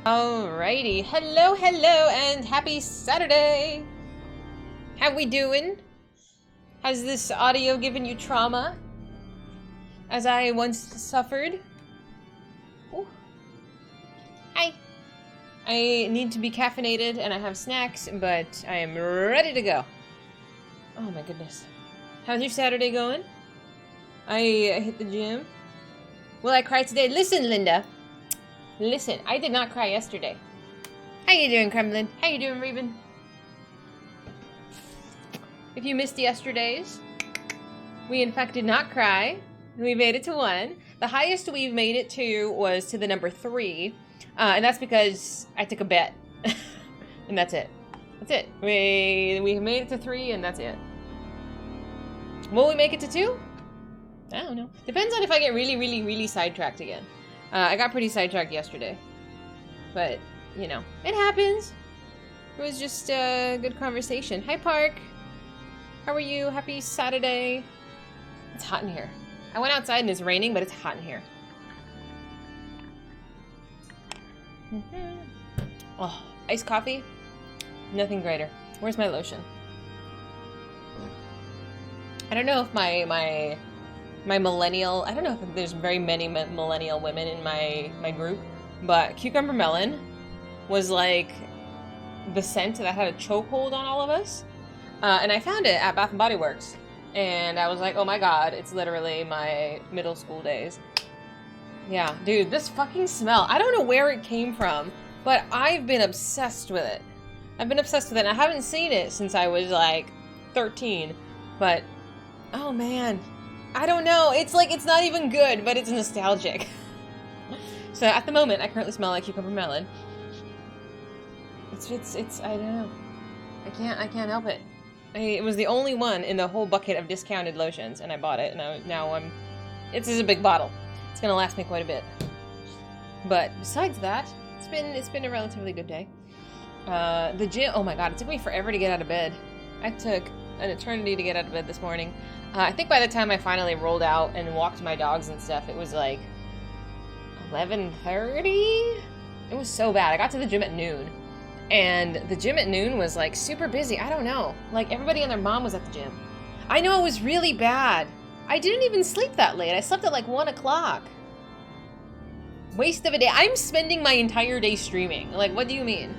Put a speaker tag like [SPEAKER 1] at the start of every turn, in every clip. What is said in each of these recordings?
[SPEAKER 1] Alrighty, hello, hello, and happy Saturday! How we doing? Has this audio given you trauma? As I once suffered? Ooh. Hi! I need to be caffeinated and I have snacks, but I am ready to go. Oh my goodness. How's your Saturday going? I hit the gym. Will I cry today? Listen, Linda! Listen, I did not cry yesterday. How you doing, Kremlin? How you doing, Raven? If you missed yesterday's, we in fact did not cry. We made it to 1. The highest we've made it to was to the number 3. And that's because I took a bet. And that's it. That's it. We made it to 3 and that's it. Will we make it to 2? I don't know. Depends on if I get really sidetracked again. I got pretty sidetracked yesterday. But, you know, it happens. It was just a good conversation. Hi, Park. How are you? Happy Saturday. It's hot in here. I went outside and it's raining, but it's hot in here. Oh, iced coffee? Nothing greater. Where's my lotion? I don't know if my millennial, I don't know if there's very many millennial women in my group, but cucumber melon was like the scent that had a chokehold on all of us. And I found it at Bath & Body Works. And I was like, oh my god, it's literally my middle school days. Yeah, dude, this fucking smell. I don't know where it came from, but I've been obsessed with it. I've been obsessed with it, and I haven't seen it since I was like 13. But, oh man. I don't know. It's like, it's not even good, but it's nostalgic. So at the moment, I currently smell like cucumber melon. It's, I don't know. I can't help it. It was the only one in the whole bucket of discounted lotions, and I bought it, and now it's a big bottle. It's gonna last me quite a bit. But besides that, it's been a relatively good day. The gym, oh my god, it took me forever to get out of bed. I took an eternity to get out of bed this morning. I think by the time I finally rolled out and walked my dogs and stuff, it was like 11:30? It was so bad. I got to the gym at noon. And the gym at noon was like super busy. I don't know. Like everybody and their mom was at the gym. I know, it was really bad. I didn't even sleep that late. I slept at like 1 o'clock. Waste of a day. I'm spending my entire day streaming. Like, what do you mean?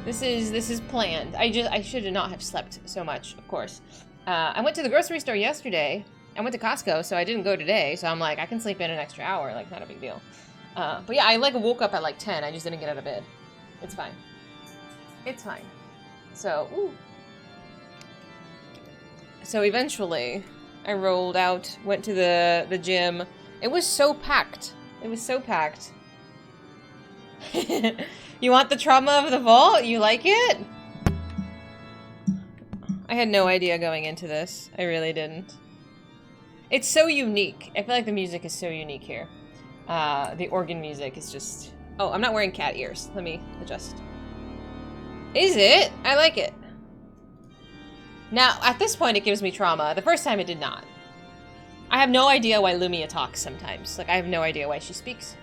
[SPEAKER 1] This is planned. I should not have slept so much, of course. I went to the grocery store yesterday. I went to Costco, so I didn't go today. So I'm like, I can sleep in an extra hour. Like, not a big deal. But yeah, I like woke up at like 10. I just didn't get out of bed. It's fine. It's fine. So, ooh. So eventually, I rolled out, went to the gym. It was so packed. It was so packed. You want the trauma of the vault? You like it? I had no idea going into this. I really didn't. It's so unique. I feel like the music is so unique here. The organ music is just... Oh, I'm not wearing cat ears. Let me adjust. Is it? I like it. Now, at this point, it gives me trauma. The first time, it did not. I have no idea why Lumia talks sometimes. Like, I have no idea why she speaks.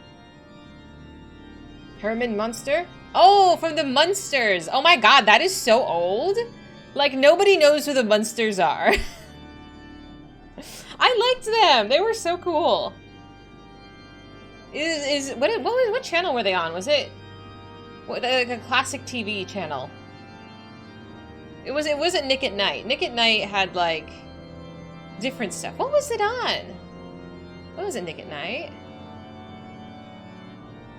[SPEAKER 1] Herman Munster? Oh, from the Munsters! Oh my god, that is so old! Like, nobody knows who the Munsters are. I liked them! They were so cool. What channel were they on? Was it... Like a classic TV channel. It wasn't Nick at Night. Nick at Night had like different stuff. What was it on? What was it, Nick at Night?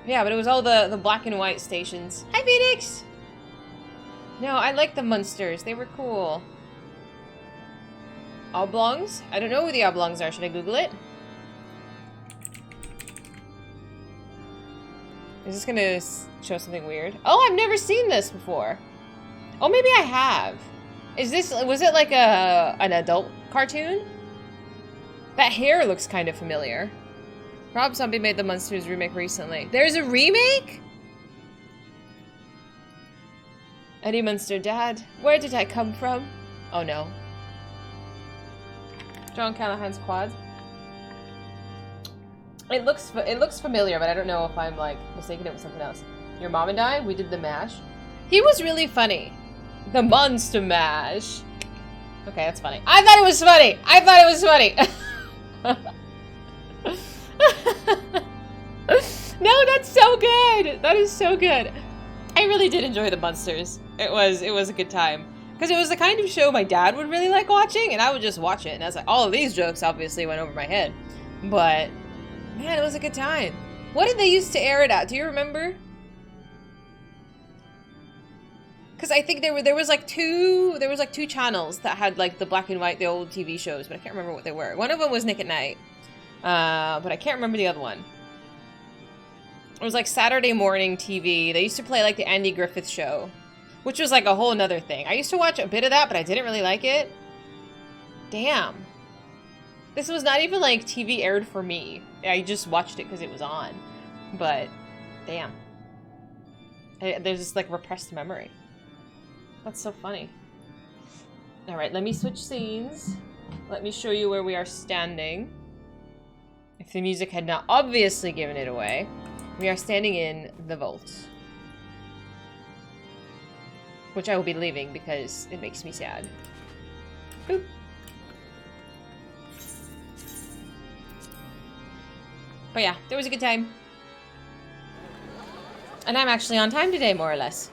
[SPEAKER 1] Yeah, but it was all the black and white stations. Hi, Phoenix! No, I like the Munsters. They were cool. Oblongs? I don't know who the Oblongs are. Should I Google it? Is this gonna show something weird? Oh, I've never seen this before. Oh, maybe I have. Was it like an adult cartoon? That hair looks kind of familiar. Rob Zombie made the Munsters remake recently. There's a remake? Eddie Munster, Dad. Where did I come from? Oh no. John Callahan's quad. It looks familiar, but I don't know if I'm like mistaking it with something else. Your mom and I, we did the mash. He was really funny. The monster mash. Okay, that's funny. I thought it was funny! I thought it was funny! No, that's so good! That is so good. I really did enjoy the monsters. It was a good time. Because it was the kind of show my dad would really like watching, and I would just watch it. And I was like, all of these jokes obviously went over my head. But, man, it was a good time. What did they used to air it at? Do you remember? Because I think there was like two channels that had like the black and white, the old TV shows, but I can't remember what they were. One of them was Nick at Night, but I can't remember the other one. It was like Saturday morning TV. They used to play like the Andy Griffith Show, which was like a whole nother thing. I used to watch a bit of that, but I didn't really like it. Damn. This was not even like TV aired for me. I just watched it because it was on. But, damn. There's this like repressed memory. That's so funny. Alright, let me switch scenes. Let me show you where we are standing. If the music had not obviously given it away. We are standing in the vault. Which I will be leaving because it makes me sad. Boop. But yeah, there was a good time. And I'm actually on time today, more or less.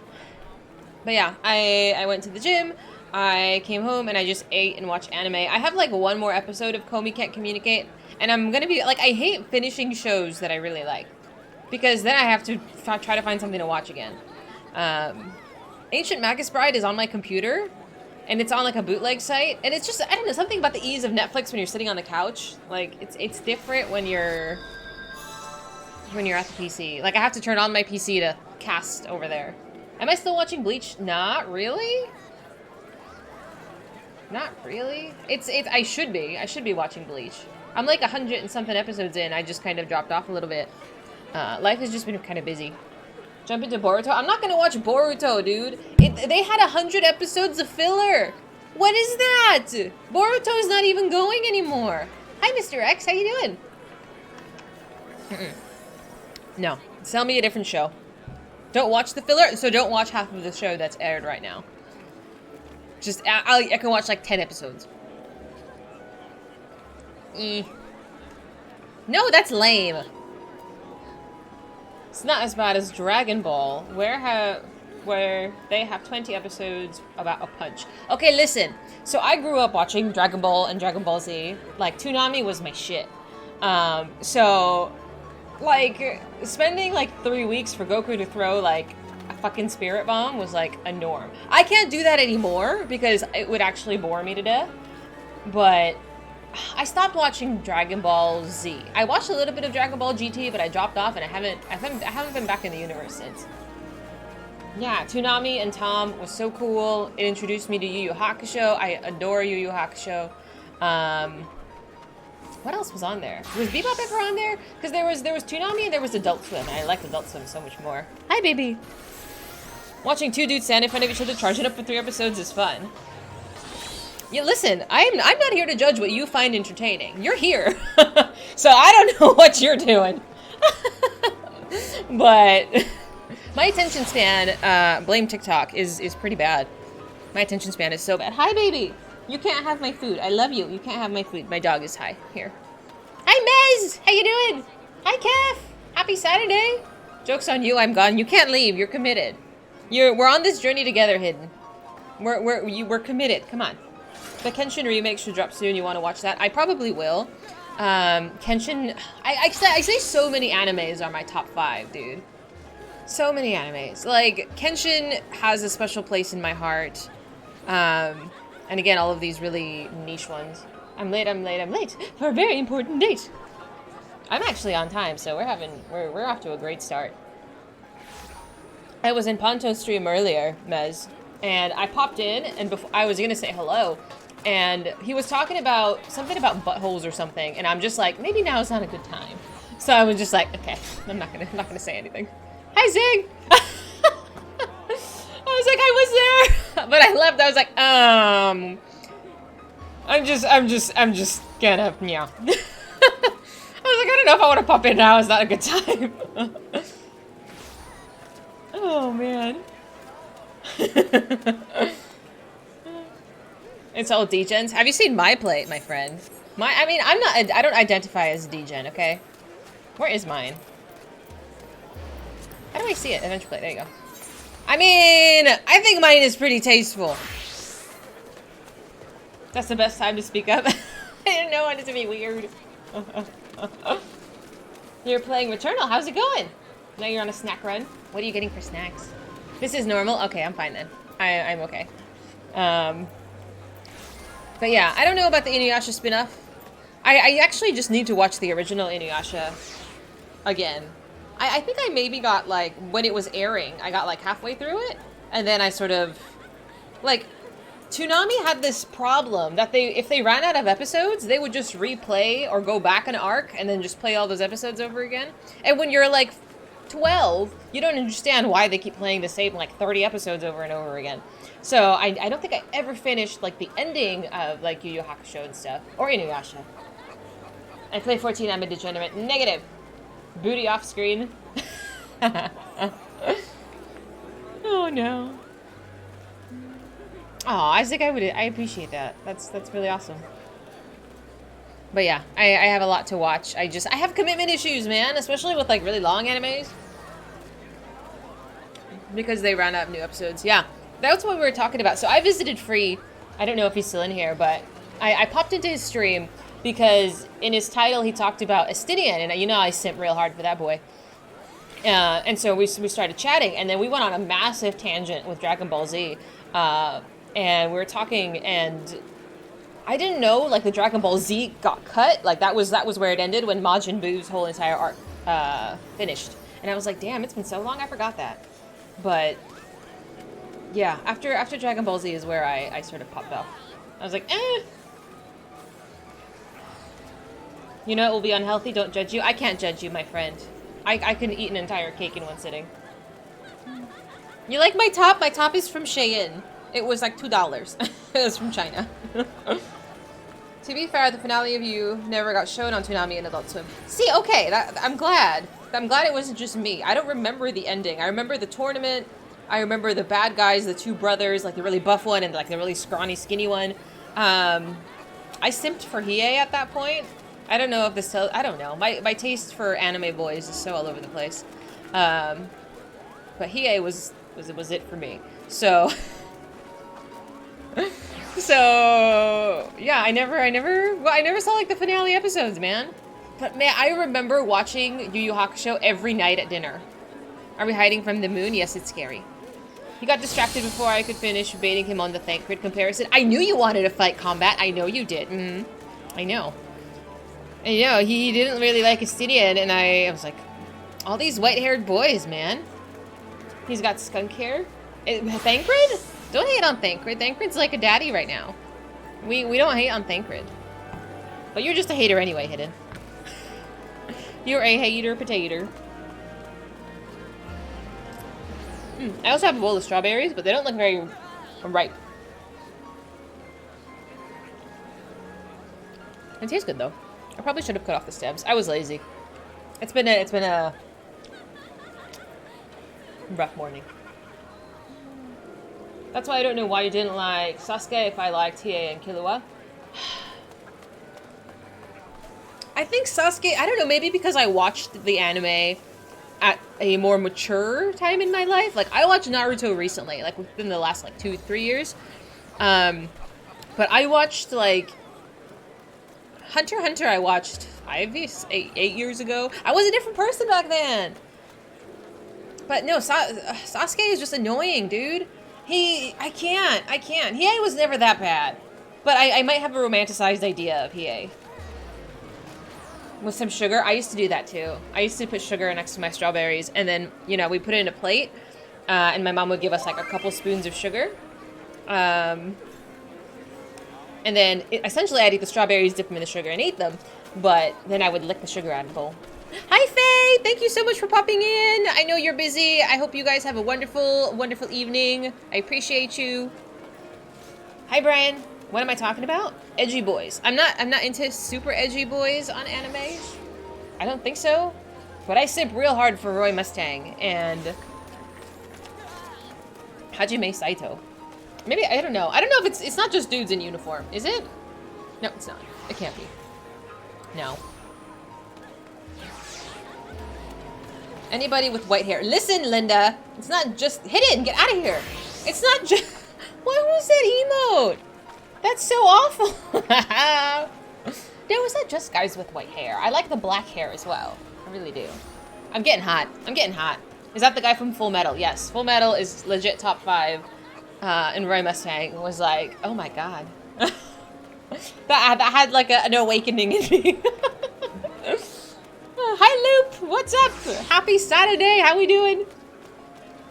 [SPEAKER 1] But yeah, I went to the gym, I came home, and I just ate and watched anime. I have like one more episode of Komi Can't Communicate, and I'm gonna be, like, I hate finishing shows that I really like. Because then I have to try to find something to watch again. Ancient Magus Bride is on my computer, and it's on like a bootleg site, and it's just, I don't know, something about the ease of Netflix when you're sitting on the couch. Like, it's different when you're at the PC. Like, I have to turn on my PC to cast over there. Am I still watching Bleach? Not really. Not really. I should be watching Bleach. I'm like 100 and something episodes in. I just kind of dropped off a little bit. Life has just been kind of busy. Jump into Boruto? I'm not gonna watch Boruto, dude. They had 100 episodes of filler. What is that? Boruto is not even going anymore. Hi, Mr. X. How you doing? No. Sell me a different show. Don't watch the filler, so don't watch half of the show that's aired right now. Just, I can watch like 10 episodes. No, that's lame. It's not as bad as Dragon Ball, where they have 20 episodes about a punch. Okay, listen. So I grew up watching Dragon Ball and Dragon Ball Z. Like, Toonami was my shit. So, like, spending like 3 weeks for Goku to throw like a fucking spirit bomb was like a norm. I can't do that anymore because it would actually bore me to death. But I stopped watching Dragon Ball Z. I watched a little bit of Dragon Ball GT, but I dropped off and I haven't been back in the universe since. Yeah, Toonami and Tom was so cool. It introduced me to Yu Yu Hakusho. I adore Yu Yu Hakusho. What else was on there? Was Bebop ever on there? Because there was Toonami and there was Adult Swim. And I liked Adult Swim so much more. Hi, baby. Watching two dudes stand in front of each other, charging up for 3 episodes is fun. Yeah, listen, I'm not here to judge what you find entertaining. You're here. So I don't know what you're doing. But my attention span, blame TikTok, is pretty bad. My attention span is so bad. Hi, baby. You can't have my food. I love you. You can't have my food. My dog is high. Here. Hi, Mez. How you doing? Hi, Kef. Happy Saturday. Joke's on you. I'm gone. You can't leave. You're committed. We're on this journey together, Hidden. We're committed. Come on. The Kenshin remake should drop soon. You want to watch that? I probably will. Kenshin... I say so many animes are my top 5, dude. So many animes. Like, Kenshin has a special place in my heart. And again, all of these really niche ones. I'm late for a very important date. I'm actually on time, so we're off to a great start. I was in Ponto's stream earlier, Mez, and I popped in, and before I was gonna say hello, and he was talking about something about buttholes or something, and I'm just like, maybe now is not a good time. So I was just like, okay, I'm not gonna say anything. Hi, Zig. I was like, I was there, but I left. I was like, I'm just gonna, yeah. I was like, I don't know if I want to pop in now. It's not a good time. Oh man. It's all degens. Have you seen my plate, my friend? I mean, I don't identify as degen, okay? Where is mine? How do I see it? Adventure plate, there you go. I mean, I think mine is pretty tasteful. That's the best time to speak up. I didn't know it to be weird. You're playing Returnal, how's it going? Now you're on a snack run. What are you getting for snacks? This is normal? Okay, I'm fine then. I'm okay. But yeah, I don't know about the Inuyasha spin-off. I actually just need to watch the original Inuyasha again. I think I maybe got, like, when it was airing, I got, like, halfway through it. And then I sort of, like, Toonami had this problem that if they ran out of episodes, they would just replay or go back an arc and then just play all those episodes over again. And when you're, like, 12, you don't understand why they keep playing the same, like, 30 episodes over and over again. So I don't think I ever finished, like, the ending of, like, Yu Yu Hakusho and stuff. Or Inuyasha. I play 14, I'm a degenerate. Negative. Booty off screen. Oh no. Oh, Isaac, I appreciate that. That's really awesome. But yeah, I have a lot to watch. I have commitment issues, man, especially with like really long animes. Because they ran out of new episodes. Yeah, that's what we were talking about. So I visited Free. I don't know if he's still in here, but I popped into his stream because in his title he talked about Estinian, and you know I simp real hard for that boy. And so we started chatting, and then we went on a massive tangent with Dragon Ball Z. And we were talking, and I didn't know, like, the Dragon Ball Z got cut. Like, that was where it ended when Majin Buu's whole entire arc finished. And I was like, damn, it's been so long, I forgot that. But, yeah, after Dragon Ball Z is where I sort of popped off. I was like, eh. You know it will be unhealthy, don't judge you. I can't judge you, my friend. I can eat an entire cake in one sitting. You like my top? My top is from Shein. It was like $2. It was from China. To be fair, the finale of You never got shown on Toonami and Adult Swim. See, okay, I'm glad. I'm glad it wasn't just me. I don't remember the ending. I remember the tournament. I remember the bad guys, the two brothers, like the really buff one and like the really scrawny, skinny one. I simped for Hiei at that point. I don't know if this I don't know. My taste for anime boys is so all over the place. But Hiei was it for me. So so yeah, I never saw like the finale episodes, man. But man, I remember watching Yu Yu Hakusho every night at dinner. Are we hiding from the moon? Yes, it's scary. He got distracted before I could finish baiting him on the Thancred comparison. I knew you wanted to fight combat. I know you did. I know. And you know, he didn't really like Estinian, and I was like, all these white-haired boys, man. He's got skunk hair. Thancred? Don't hate on Thancred. Thancred's like a daddy right now. We don't hate on Thancred. But you're just a hater anyway, Hidden. You're a hater potato. I also have a bowl of strawberries, but they don't look very ripe. It tastes good though. I probably should have cut off the stems. I was lazy. It's been a rough morning. That's why I don't know why you didn't like Sasuke if I liked Hiei and Killua. I think Sasuke, I don't know, maybe because I watched the anime at a more mature time in my life. Like, I watched Naruto recently, like within the last like 2-3 years. But I watched like Hunter x Hunter I watched 8 years ago. I was a different person back then. But no, Sasuke is just annoying, dude. I can't. Hiei was never that bad. But I might have a romanticized idea of Hiei. With some sugar. I used to do that too. I used to put sugar next to my strawberries, and then, you know, we put it in a plate, and my mom would give us like a couple spoons of sugar. And then essentially I'd eat the strawberries, dip them in the sugar, and eat them. But then I would lick the sugar out of the bowl. Hi, Faye! Thank you so much for popping in. I know you're busy. I hope you guys have a wonderful, wonderful evening. I appreciate you. Hi, Brian. What am I talking about? Edgy boys. I'm not into super edgy boys on anime. I don't think so. But I simp real hard for Roy Mustang, and Hajime Saito. Maybe, I don't know. I don't know if it's not just dudes in uniform. Is it? No, it's not. It can't be. No. Anybody with white hair. Listen, Linda. It's not just... Hit it and get out of here. It's not just... What was that emote? That's so awful. No, it's not just guys with white hair. I like the black hair as well. I really do. I'm getting hot. I'm getting hot. Is that the guy from Full Metal? Yes. Full Metal is legit top 5. And Roy Mustang was like, oh my god. that had like an awakening in me. Hi, Loop. What's up? Happy Saturday. How we doing?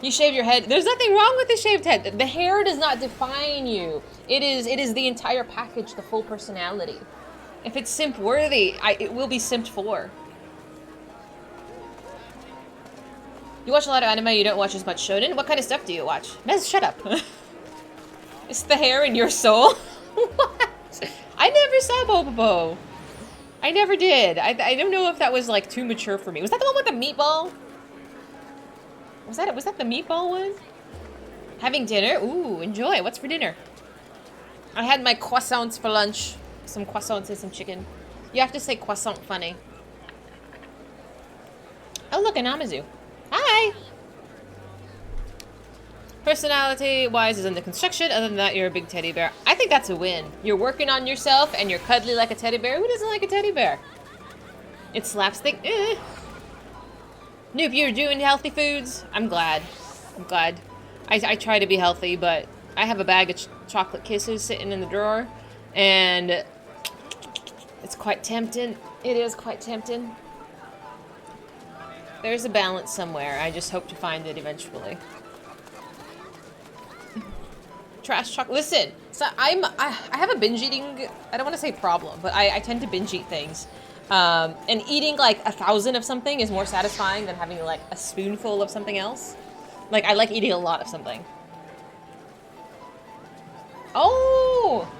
[SPEAKER 1] You shave your head. There's nothing wrong with the shaved head. The hair does not define you. It is the entire package, the full personality. If it's simp worthy, it will be simped for. You watch a lot of anime, you don't watch as much shonen? What kind of stuff do you watch? Mez, shut up. It's the hair in your soul? What? I never saw Bobobo. I never did. I don't know if that was like too mature for me. Was that the one with the meatball? Was that the meatball one? Having dinner? Ooh, enjoy. What's for dinner? I had my croissants for lunch. Some croissants and some chicken. You have to say croissant funny. Oh, look, an Amazu. Hi! Personality-wise is under construction. Other than that, you're a big teddy bear. I think that's a win. You're working on yourself, and you're cuddly like a teddy bear. Who doesn't like a teddy bear? It's slapstick. Nope, you're doing healthy foods. I'm glad. I'm glad. I try to be healthy, but I have a bag of chocolate kisses sitting in the drawer, and it's quite tempting. It is quite tempting. There's a balance somewhere. I just hope to find it eventually. Trash chocolate. Listen, so I have a binge eating, I don't want to say problem, but I tend to binge eat things. And eating like 1,000 of something is more satisfying than having like a spoonful of something else. Like, I like eating a lot of something. Oh!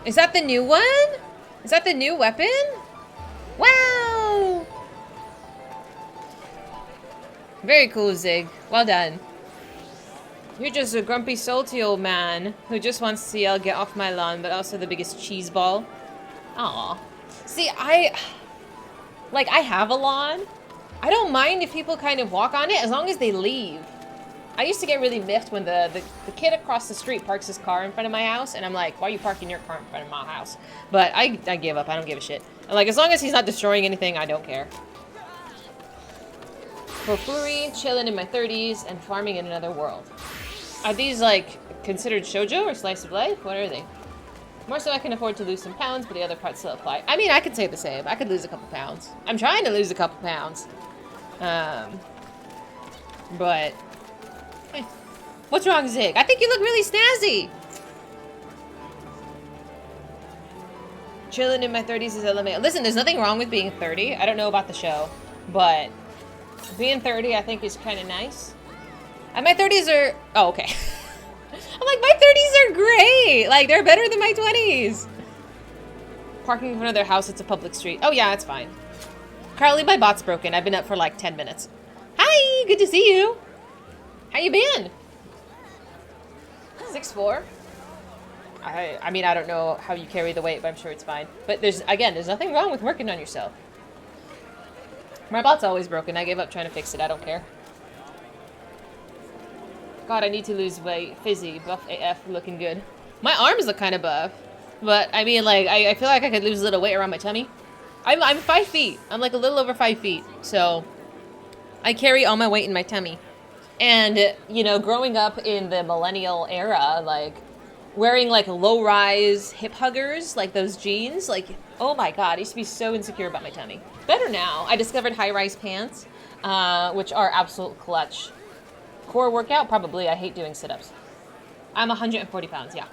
[SPEAKER 1] Is that the new one? Is that the new weapon? Wow! Very cool, Zig. Well done. You're just a grumpy, salty old man who just wants to see I'll get off my lawn, but also the biggest cheese ball. Aw. See, I have a lawn. I don't mind if people kind of walk on it as long as they leave. I used to get really miffed when the kid across the street parks his car in front of my house, and I'm like, why are you parking your car in front of my house? But I give up. I don't give a shit. And like, as long as he's not destroying anything, I don't care. Furfuri, chilling in my 30s, and farming in another world. Are these, like, considered shoujo or slice of life? What are they? More so I can afford to lose some pounds, but the other parts still apply. I mean, I could say the same. I could lose a couple pounds. I'm trying to lose a couple pounds. But... What's wrong, Zig? I think you look really snazzy! Chilling in my 30s is LMAO. Listen, there's nothing wrong with being 30. I don't know about the show, but being 30 I think is kind of nice. And my 30s are... Oh, okay. I'm like, my 30s are great! Like, they're better than my 20s! Parking in front of their house, it's a public street. Oh yeah, it's fine. Carly, my bot's broken. I've been up for like 10 minutes. Hi! Good to see you! How you been? 6'4". I mean, I don't know how you carry the weight, but I'm sure it's fine. But there's nothing wrong with working on yourself. My bot's always broken. I gave up trying to fix it. I don't care. God, I need to lose weight. Fizy, buff AF, looking good. My arms look kind of buff. But, I mean, like, I feel like I could lose a little weight around my tummy. I'm 5 feet. I'm like a little over 5 feet. So, I carry all my weight in my tummy. And, you know, growing up in the millennial era, like, wearing, like, low-rise hip huggers, like those jeans, like, oh my god, I used to be so insecure about my tummy. Better now. I discovered high-rise pants, which are absolute clutch. Core workout? Probably. I hate doing sit-ups. I'm 140 pounds, yeah.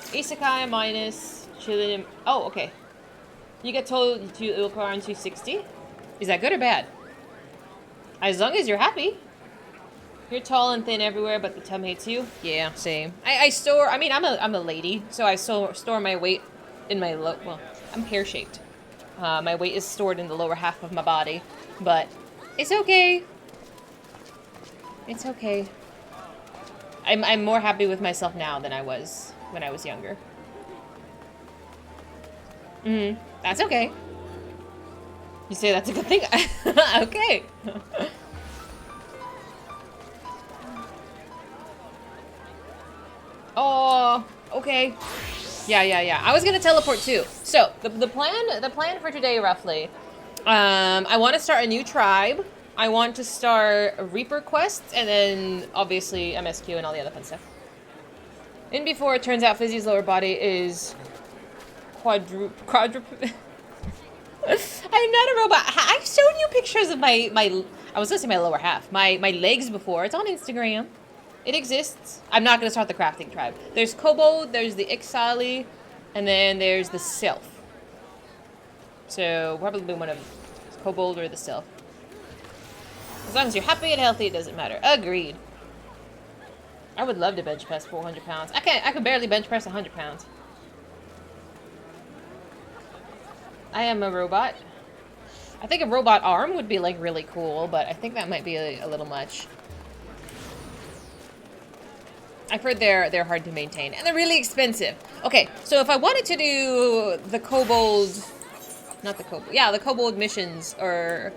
[SPEAKER 1] Isekai minus chilling. Oh, okay. You get told to look around 260. Is that good or bad? As long as you're happy. You're tall and thin everywhere, but the tum hates you. Yeah, same. I store. I mean, I'm a lady, so I store my weight in my well, I'm pear-shaped. My weight is stored in the lower half of my body, but it's okay. It's okay. I'm more happy with myself now than I was when I was younger. That's okay. You say that's a good thing? Okay. Oh, okay. Yeah. I was gonna teleport too. So the plan for today, roughly. I want to start a new tribe. I want to start a Reaper quest, and then obviously MSQ and all the other fun stuff. And before it turns out Fizy's lower body is quadruple. I'm not a robot. I've shown you pictures of my I was gonna say my lower half. My legs before. It's on Instagram. It exists. I'm not gonna start the crafting tribe. There's Kobold, there's the Ixali, and then there's the Sylph. So probably one of Kobold or the Sylph. As long as you're happy and healthy, it doesn't matter. Agreed. I would love to bench press 400 pounds. I could barely bench press 100 pounds. I am a robot. I think a robot arm would be like really cool, but I think that might be a little much. I've heard they're hard to maintain and they're really expensive. Okay, so if I wanted to do the Kobold, not the Kobold, yeah, the Kobold missions or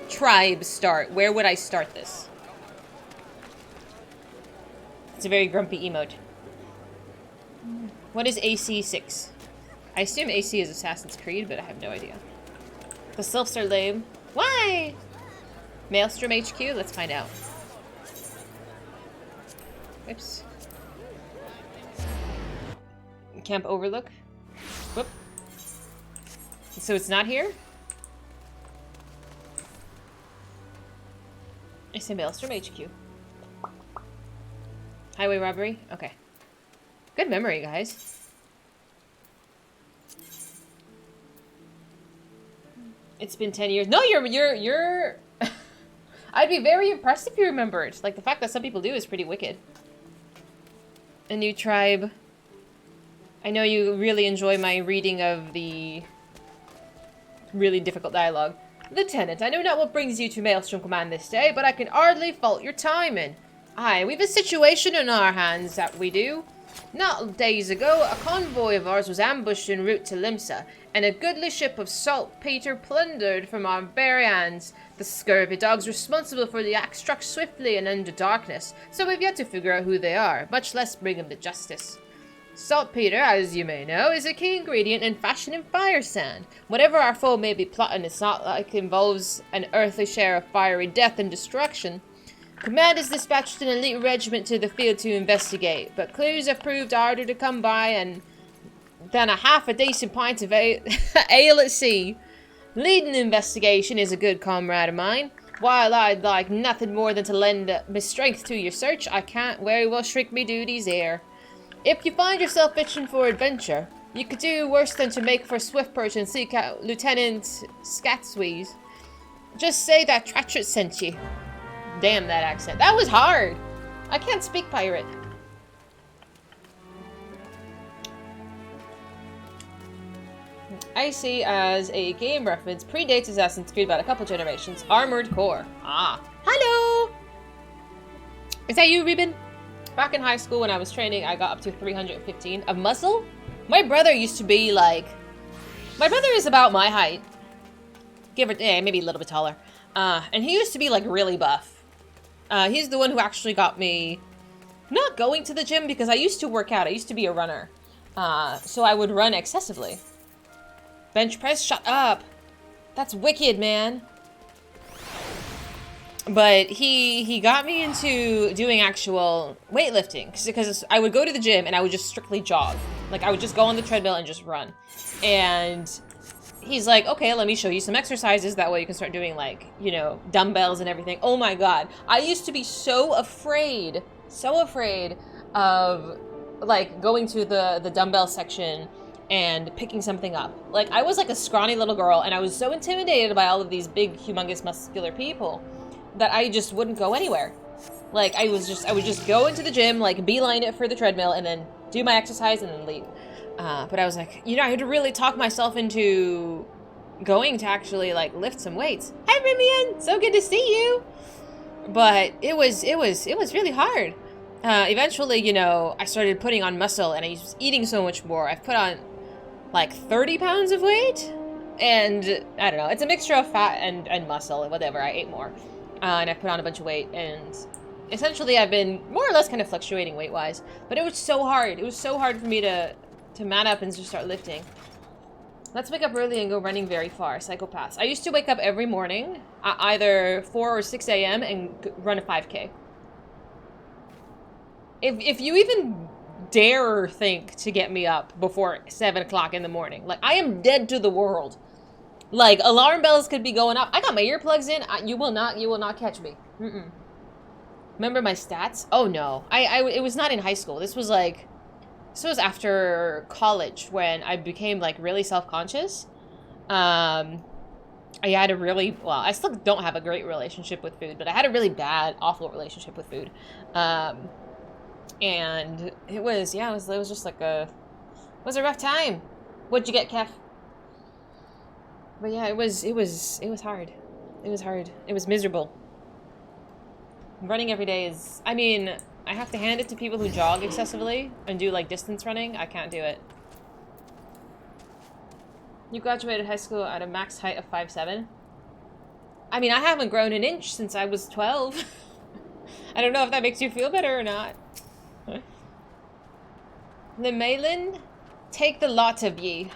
[SPEAKER 1] tribe start, where would I start this? It's a very grumpy emote. What is AC6? I assume AC is Assassin's Creed, but I have no idea. The Sylphs are lame. Why? Maelstrom HQ? Let's find out. Oops. Camp Overlook. Whoop. So it's not here? I say Maelstrom HQ. Highway robbery? Okay. Good memory, guys. It's been 10 years. No, you're... I'd be very impressed if you remembered. Like, the fact that some people do is pretty wicked. A new tribe. I know you really enjoy my reading of the really difficult dialogue. Lieutenant, I know not what brings you to Maelstrom Command this day, but I can hardly fault your timing. Aye, we've a situation in our hands, that we do. Not days ago, a convoy of ours was ambushed en route to Limsa, and a goodly ship of saltpeter plundered from our very hands. The scurvy dogs responsible for the act struck swiftly and under darkness, so we've yet to figure out who they are, much less bring them to justice. Saltpeter, as you may know, is a key ingredient in fashioning fire sand. Whatever our foe may be plotting, it's not like it involves an earthly share of fiery death and destruction. Command has dispatched an elite regiment to the field to investigate, but clues have proved harder to come by than a half a decent pint of ale at sea. Leading the investigation is a good comrade of mine. While I'd like nothing more than to lend my strength to your search, I can't very well shrink me duties here. If you find yourself itching for adventure, you could do worse than to make for Swiftperch and seek out Lieutenant Scatsweeze. Just say that Tratchett sent you. Damn that accent. That was hard. I can't speak pirate. I see as a game reference predates Assassin's Creed about a couple generations. Armored Core. Ah. Hello! Is that you, Reuben? Back in high school when I was training, I got up to 315. A muzzle? My brother used to be like... My brother is about my height. Give or maybe a little bit taller. And he used to be like really buff. He's the one who actually got me not going to the gym because I used to work out. I used to be a runner. So I would run excessively. Bench press? Shut up. That's wicked, man. But he got me into doing actual weightlifting because I would go to the gym and I would just strictly jog. Like I would just go on the treadmill and just run. And he's like, okay, let me show you some exercises. That way you can start doing like, you know, dumbbells and everything. Oh my God. I used to be so afraid of like going to the dumbbell section and picking something up. Like I was like a scrawny little girl and I was so intimidated by all of these big, humongous, muscular people that I just wouldn't go anywhere. Like I would just go into the gym, like beeline it for the treadmill and then do my exercise and then leave. But I was like, you know, I had to really talk myself into going to actually like lift some weights. Hi, Rimian, so good to see you. But it was really hard. Eventually, you know, I started putting on muscle and I was eating so much more. I've put on like 30 pounds of weight. And I don't know, it's a mixture of fat and muscle and whatever. I ate more. And I put on a bunch of weight. And essentially, I've been more or less kind of fluctuating weight-wise. But it was so hard. It was so hard for me to man up and just start lifting. Let's wake up early and go running very far. Psychopaths. I used to wake up every morning at either 4 or 6 a.m. and run a 5K. If you even dare think to get me up before 7 o'clock in the morning, like, I am dead to the world. Like, alarm bells could be going up. I got my earplugs in. You will not catch me. Remember my stats? Oh no, it was not in high school. This was after college when I became like really self-conscious. I had a really, well, I still don't have a great relationship with food, but I had a really bad, awful relationship with food. And it was just like it was a rough time. What'd you get, Kef? But yeah, it was hard. It was hard. It was miserable. Running every day is, I mean, I have to hand it to people who jog excessively and do like distance running. I can't do it. You graduated high school at a max height of 5'7". I mean, I haven't grown an inch since I was 12. I don't know if that makes you feel better or not. Lemalin, take the lot of ye.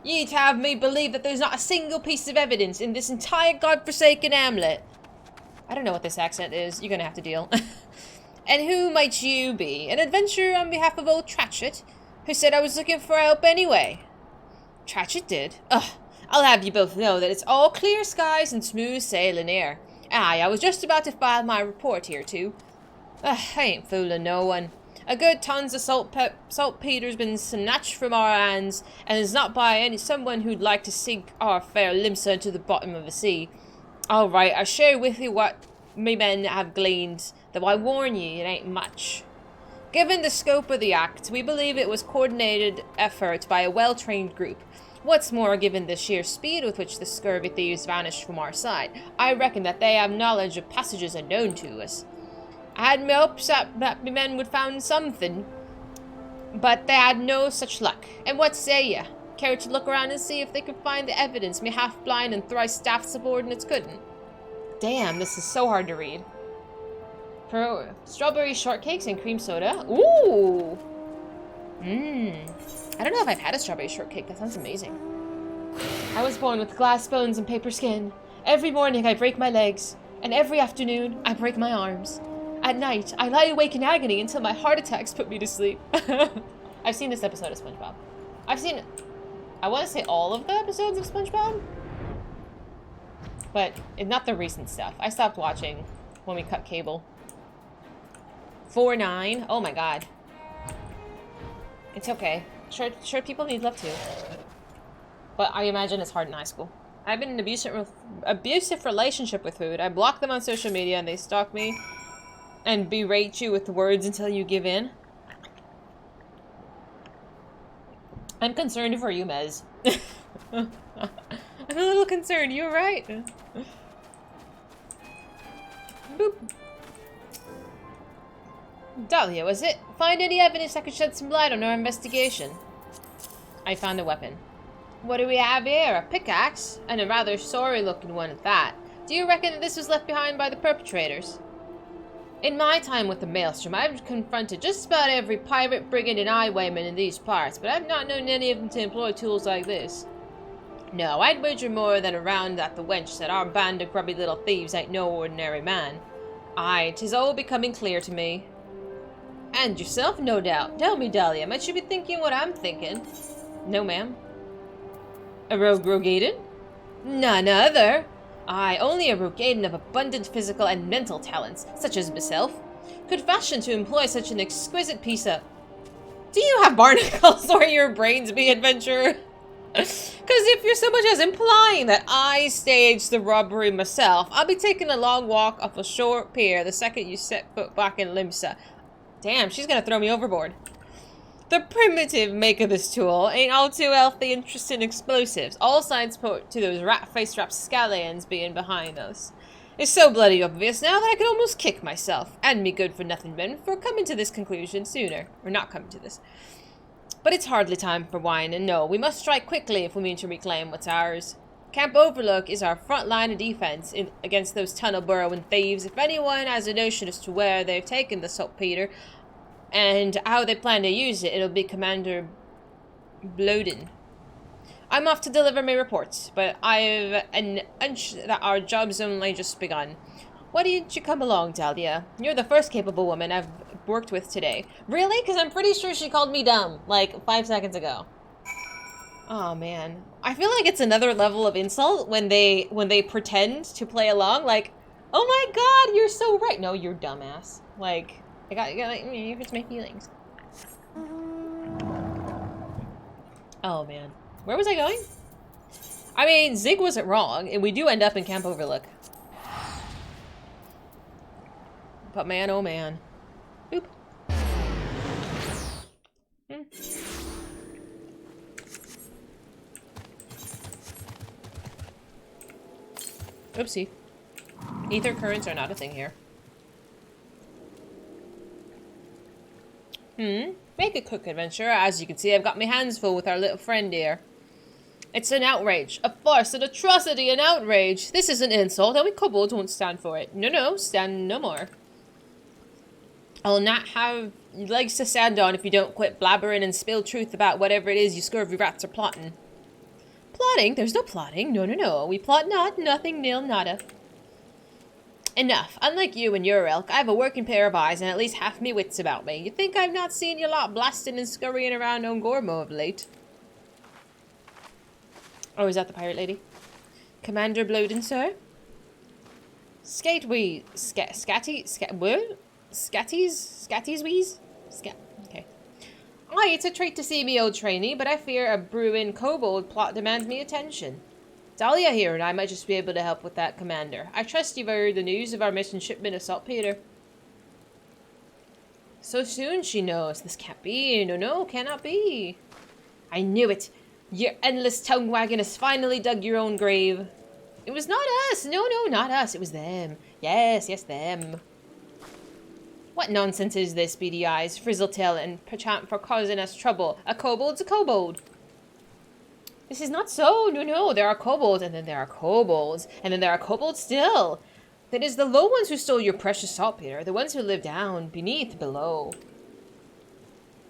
[SPEAKER 1] Ye'd have me believe that there's not a single piece of evidence in this entire godforsaken hamlet. I don't know what this accent is. You're gonna have to deal. And who might you be? An adventurer on behalf of old Tratchett, who said I was looking for help anyway. Tratchett did? Ugh, I'll have you both know that it's all clear skies and smooth sailing here. Aye, I was just about to file my report here, too. Ugh, I ain't fooling no one. A good tons of saltpeter's been snatched from our hands, and is not by someone who'd like to sink our fair Limsa to the bottom of the sea. All right, I share with you what me men have gleaned, though I warn ye, it ain't much. Given the scope of the act, we believe it was coordinated effort by a well-trained group. What's more, given the sheer speed with which the scurvy thieves vanished from our side, I reckon that they have knowledge of passages unknown to us. I had my hopes that me men would find something, but they had no such luck. And what say ye? Care to look around and see if they could find the evidence me half-blind and thrice-staffed subordinates couldn't? Damn, this is so hard to read. For strawberry shortcakes and cream soda. Ooh! I don't know if I've had a strawberry shortcake. That sounds amazing. I was born with glass bones and paper skin. Every morning I break my legs, and every afternoon I break my arms. At night, I lie awake in agony until my heart attacks put me to sleep. I've seen this episode of SpongeBob. I've seen, I want to say all of the episodes of SpongeBob, but not the recent stuff. I stopped watching when we cut cable. 4-9. Oh my god. It's okay. Sure people need love too. But I imagine it's hard in high school. I've been in an abusive relationship with food. I block them on social media and they stalk me and berate you with words until you give in. I'm concerned for you, Mez. I'm a little concerned. You alright? Boop. Dahlia, was it? Find any evidence that could shed some light on our investigation? I found a weapon. What do we have here? A pickaxe? And a rather sorry-looking one at that. Do you reckon that this was left behind by the perpetrators? In my time with the Maelstrom, I've confronted just about every pirate, brigand, and highwayman in these parts, but I've not known any of them to employ tools like this. No, I'd wager more than a round that the wench said our band of grubby little thieves ain't no ordinary man. Aye, 'tis all becoming clear to me. And yourself, no doubt. Tell me, Dahlia, might you be thinking what I'm thinking? No, ma'am. A rogue Rogaden? None other. Aye, only a Rogaden of abundant physical and mental talents, such as myself, could fashion to employ such an exquisite piece of... Do you have barnacles or your brains be adventurer? Because if you're so much as implying that I staged the robbery myself, I'll be taking a long walk off a short pier the second you set foot back in Limsa. Damn, she's gonna throw me overboard. The primitive make of this tool ain't all too healthy interest in explosives. All signs point to those rat-faced rapscallions being behind us. It's so bloody obvious now that I could almost kick myself, and me good-for-nothing men, for coming to this conclusion sooner. Or not coming to this. But it's hardly time for wine, and no, we must strike quickly if we mean to reclaim what's ours. Camp Overlook is our front line of defense against those tunnel-burrowing thieves. If anyone has a notion as to where they've taken the saltpeter and how they plan to use it, it'll be Commander Bloden. I'm off to deliver my reports, but I've an hunch that our job's only just begun. Why didn't you come along, Dahlia? You're the first capable woman I've worked with today. Really? Because I'm pretty sure she called me dumb, like 5 seconds ago. Oh, man. I feel like it's another level of insult when they pretend to play along, like, oh my god, you're so right. No, you're dumbass. Like, you hurts my feelings. Oh, man. Where was I going? I mean, Zig wasn't wrong, and we do end up in Camp Overlook. But man, oh man. Oop. Oopsie. Ether currents are not a thing here. Make a quick adventure. As you can see, I've got my hands full with our little friend here. It's an outrage, a farce, an atrocity, an outrage. This is an insult, and we kobolds won't stand for it. No, stand no more. I'll not have legs to stand on if you don't quit blabbering and spill truth about whatever it is you scurvy rats are plotting. Plotting? There's no plotting. No. We plot not, nothing, nil, nada. Enough. Unlike you and your ilk, I have a working pair of eyes and at least half me wits about me. You think I've not seen you lot blasting and scurrying around on Gormo of late? Oh, is that the pirate lady? Commander Bloden, sir? Skatties? Okay. Aye, it's a treat to see me old trainee, but I fear a brewing kobold plot demands me attention. Dahlia here and I might just be able to help with that, Commander. I trust you've heard the news of our missing shipment of saltpeter. So soon, she knows. This can't be. No, cannot be. I knew it. Your endless tongue wagging has finally dug your own grave. It was not us. No, not us. It was them. Yes, them. What nonsense is this, beady eyes, frizzletail, and perchance for causing us trouble? A kobold's a kobold. This is not so. No. There are kobolds, and then there are kobolds, and then there are kobolds still. That is the low ones who stole your precious saltpeter, the ones who live down, beneath, below.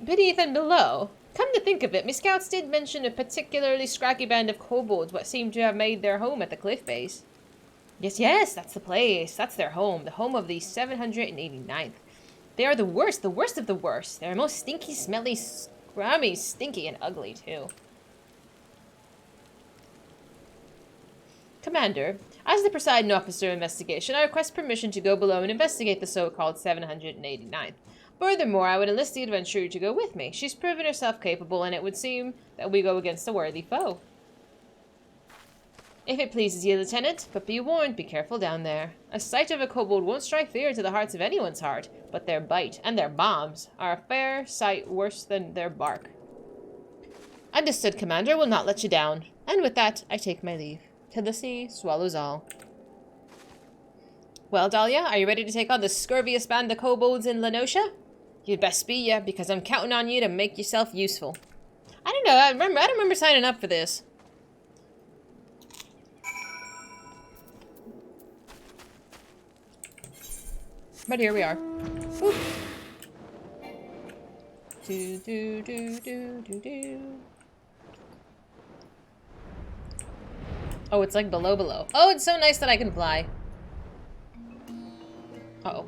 [SPEAKER 1] Beneath and below? Come to think of it, me scouts did mention a particularly scraggy band of kobolds what seemed to have made their home at the cliff base. Yes, that's the place. That's their home, the home of the 789th. They are the worst of the worst. They're most stinky, smelly, scrummy, stinky, and ugly, too. Commander, as the presiding officer of investigation, I request permission to go below and investigate the so-called 789th. Furthermore, I would enlist the adventurer to go with me. She's proven herself capable, and it would seem that we go against a worthy foe. If it pleases you, Lieutenant, but be warned, be careful down there. A sight of a kobold won't strike fear to the hearts of anyone's heart, but their bite and their bombs are a fair sight worse than their bark. Understood, Commander. Will not let you down. And with that, I take my leave. Till the sea swallows all. Well, Dahlia, are you ready to take on the scurviest band of kobolds in Lenosha? You'd best be, yeah, because I'm counting on you to make yourself useful. I don't know, I don't remember signing up for this. But here we are. Oop. Oh, it's like below. Oh, it's so nice that I can fly. Uh-oh.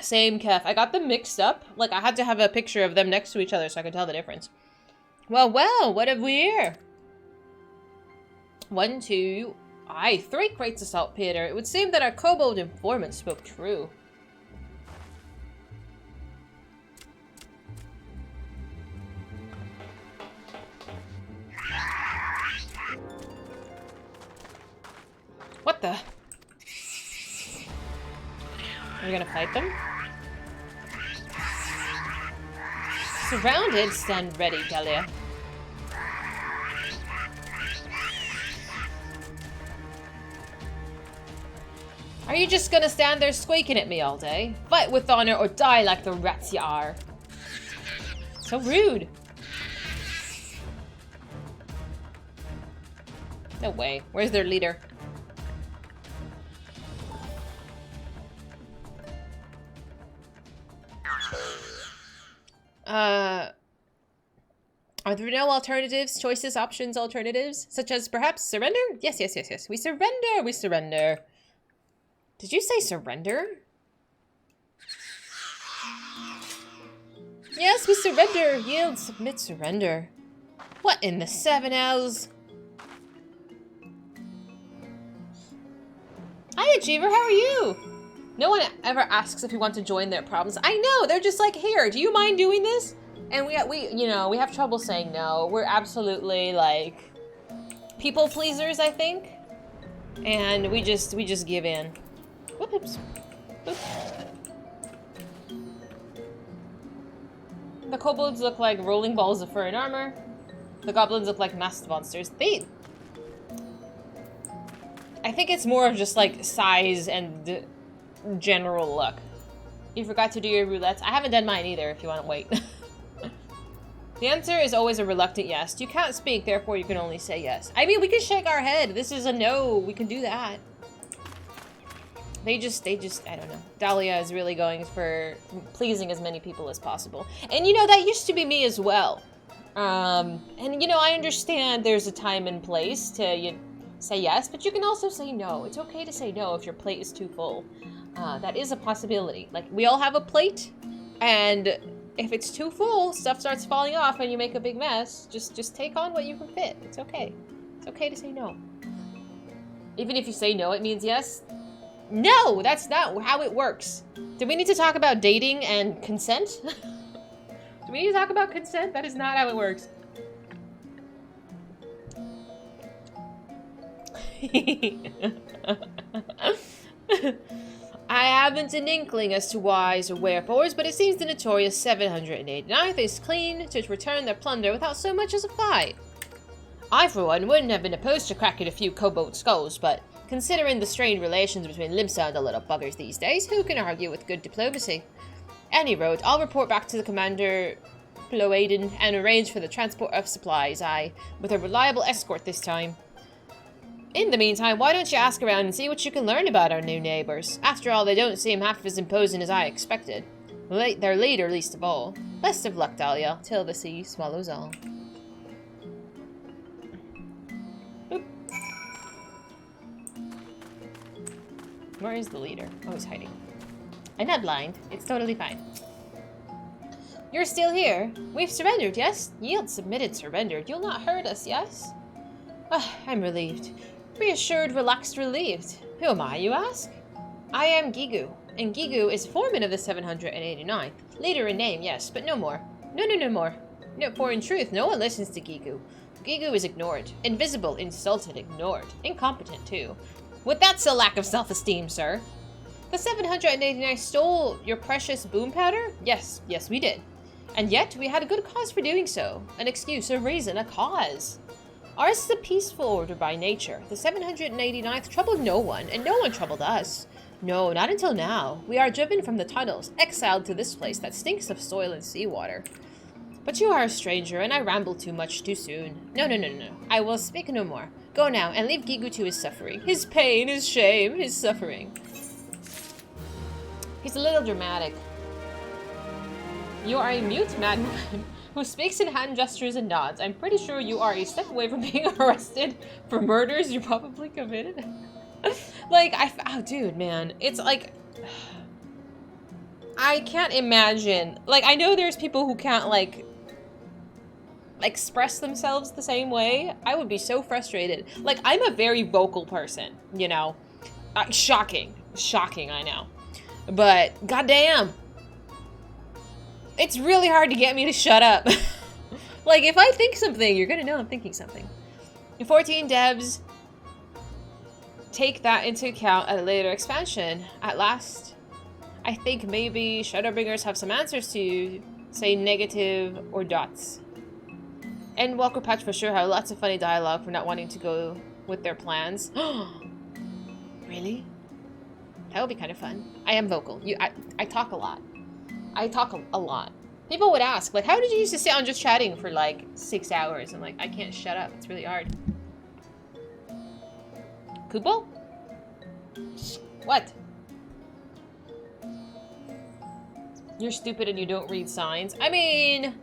[SPEAKER 1] Same Kef. I got them mixed up. Like, I had to have a picture of them next to each other so I could tell the difference. Well, what have we here? 1, 2... Aye, 3 crates of saltpeter. It would seem that our kobold informant spoke true. What the? Are we gonna fight them? Surrounded, stand ready, Dahlia. Are you just gonna stand there squeaking at me all day? Fight with honor or die like the rats you are. So rude. No way. Where's their leader? Are there no alternatives, choices, options, alternatives? Such as perhaps surrender? Yes, yes, yes, yes. We surrender, we surrender. Did you say surrender? Yes, we surrender. Yield, submit, surrender. What in the 7 L's? Hi, Achiever, how are you? No one ever asks if we want to join their problems. I know, they're just like, here, do you mind doing this? And we you know, we have trouble saying no. We're absolutely, like, people pleasers, I think. And we just give in. Whoops. Oops. The kobolds look like rolling balls of fur and armor. The goblins look like masked monsters. I think it's more of just, like, size and general look. You forgot to do your roulettes? I haven't done mine either, if you want to wait. The answer is always a reluctant yes. You can't speak, therefore you can only say yes. I mean, we can shake our head. This is a no. We can do that. They just, I don't know. Dahlia is really going for pleasing as many people as possible. And, you know, that used to be me as well. And, you know, I understand there's a time and place to say yes, but you can also say no. It's okay to say no if your plate is too full. That is a possibility. Like, we all have a plate, and if it's too full, stuff starts falling off and you make a big mess, just take on what you can fit. It's okay. It's okay to say no. Even if you say no, it means yes. No, that's not how it works. Do we need to talk about dating and consent? Do we need to talk about consent? That is not how it works. I haven't an inkling as to whys or wherefores, but it seems the notorious 789th is clean to return their plunder without so much as a fight. I, for one, wouldn't have been opposed to cracking a few kobold skulls, but considering the strained relations between Limsa and the little buggers these days, who can argue with good diplomacy? Any road, I'll report back to the Commander Ploaden and arrange for the transport of supplies, with a reliable escort this time. In the meantime, why don't you ask around and see what you can learn about our new neighbors? After all, they don't seem half as imposing as I expected. Their leader, least of all. Best of luck, Dahlia, till the sea swallows all. Boop. Where is the leader? Oh, he's hiding. I'm not blind. It's totally fine. You're still here? We've surrendered, yes? Yield, submitted, surrendered. You'll not hurt us, yes? I'm relieved. Reassured, relaxed, relieved. Who am I, you ask? I am Gigu, and Gigu is foreman of the 789th. Leader in name, yes, but no more. No more. No, for in truth, no one listens to Gigu. Gigu is ignored. Invisible, insulted, ignored. Incompetent, too. With that's a lack of self-esteem, sir. The 789th stole your precious boom powder? Yes, we did. And yet, we had a good cause for doing so. An excuse, a reason, a cause. Ours is a peaceful order by nature. The 789th troubled no one, and no one troubled us. No, not until now. We are driven from the tunnels, exiled to this place that stinks of soil and seawater. But you are a stranger, and I rambled too much too soon. No. I will speak no more. Go now, and leave Gigu to his suffering. His pain, his shame, his suffering. He's a little dramatic. You are a mute madwoman who speaks in hand gestures and nods. I'm pretty sure you are a step away from being arrested for murders you probably committed. Like, oh, dude, man. It's like, I can't imagine. Like, I know there's people who can't, like, express themselves the same way. I would be so frustrated. Like, I'm a very vocal person, you know. Shocking, I know. But, goddamn. It's really hard to get me to shut up. Like, if I think something, you're gonna know I'm thinking something. 14 devs. Take that into account at a later expansion. At last, I think maybe Shadowbringers have some answers to, say, negative or dots. And Walker Patch for sure have lots of funny dialogue for not wanting to go with their plans. Really? That would be kind of fun. I am vocal. I talk a lot. I talk a lot. People would ask, like, how did you used to sit on just chatting for like 6 hours? I'm like, I can't shut up. It's really hard. Kupo? What? You're stupid and you don't read signs. I mean,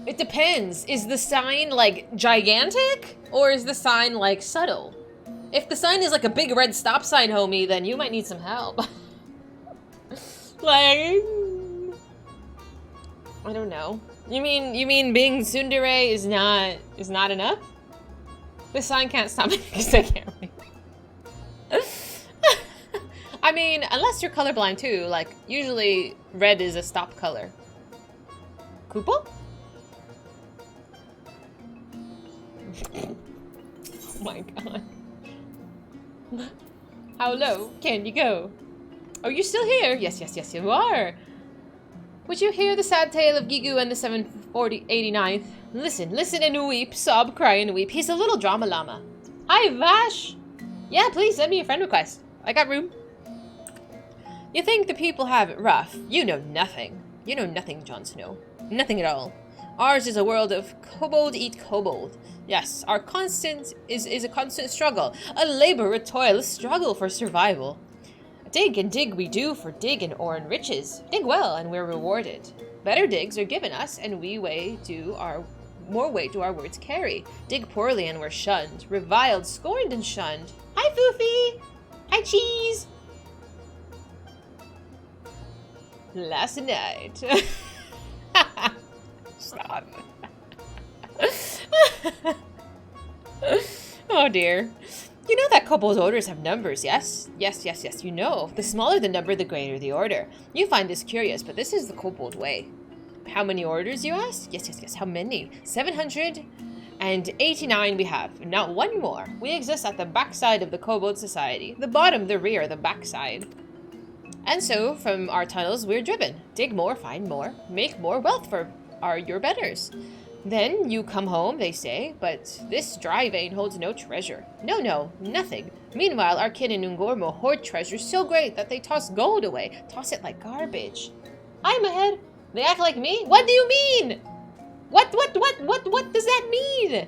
[SPEAKER 1] it depends. Is the sign like gigantic or is the sign like subtle? If the sign is like a big red stop sign, homie, then you might need some help. Like, I don't know. You mean being tsundere is not enough? This sign can't stop me because I can't read. I mean, unless you're colorblind too, like, usually red is a stop color. Kupo? Oh my god. How low can you go? Oh, you're still here? Yes, yes, yes, you are. Would you hear the sad tale of Gigu and the 789th? Listen and weep, sob, cry and weep. He's a little drama llama. Hi, Vash! Yeah, please send me a friend request. I got room. You think the people have it rough. You know nothing. You know nothing, Jon Snow. Nothing at all. Ours is a world of kobold eat kobold. Yes, our constant is a constant struggle. A labor, a toil, a struggle for survival. Dig and dig we do for dig and ore and riches. Dig well and we're rewarded. Better digs are given us and more weight do our words carry. Dig poorly and we're shunned. Reviled, scorned and shunned. Hi, Foofy! Hi, Cheese! Last night. Stop. Oh dear. You know that kobold's orders have numbers, yes? Yes, yes, yes, you know. The smaller the number, the greater the order. You find this curious, but this is the kobold way. How many orders, you ask? Yes, yes, yes, how many? 789 we have. Not one more. We exist at the backside of the kobold society. The bottom, the rear, the backside. And so, from our tunnels, we're driven. Dig more, find more, make more wealth for your betters. Then you come home, they say, but this dry vein holds no treasure. No, nothing. Meanwhile, our kin in Ungormo hoard treasures so great that they toss gold away, toss it like garbage. I'm ahead. They act like me? What do you mean? What does that mean?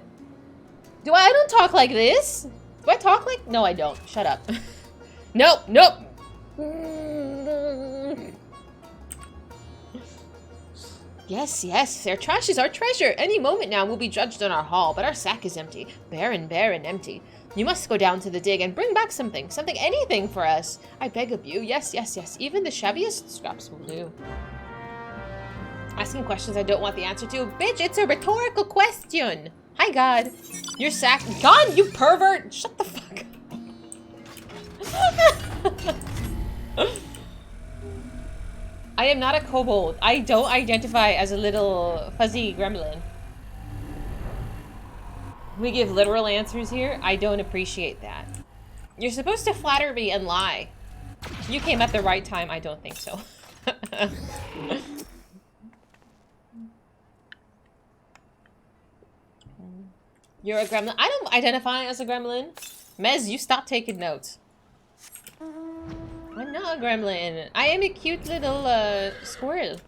[SPEAKER 1] I don't talk like this. Do I talk like? No, I don't. Shut up. Nope. Yes, their trash is our treasure. Any moment now we'll be judged on our haul, but our sack is empty. Barren and empty. You must go down to the dig and bring back something, anything for us. I beg of you. Yes. Even the shabbiest scraps will do. Asking questions I don't want the answer to. Bitch, it's a rhetorical question. Hi, God. Your sack... God, you pervert! Shut the fuck up. I am not a kobold. I don't identify as a little fuzzy gremlin. We give literal answers here. I don't appreciate that. You're supposed to flatter me and lie. You came at the right time. I don't think so. You're a gremlin. I don't identify as a gremlin. Mez, you stop taking notes. I'm not a gremlin. I am a cute little squirrel.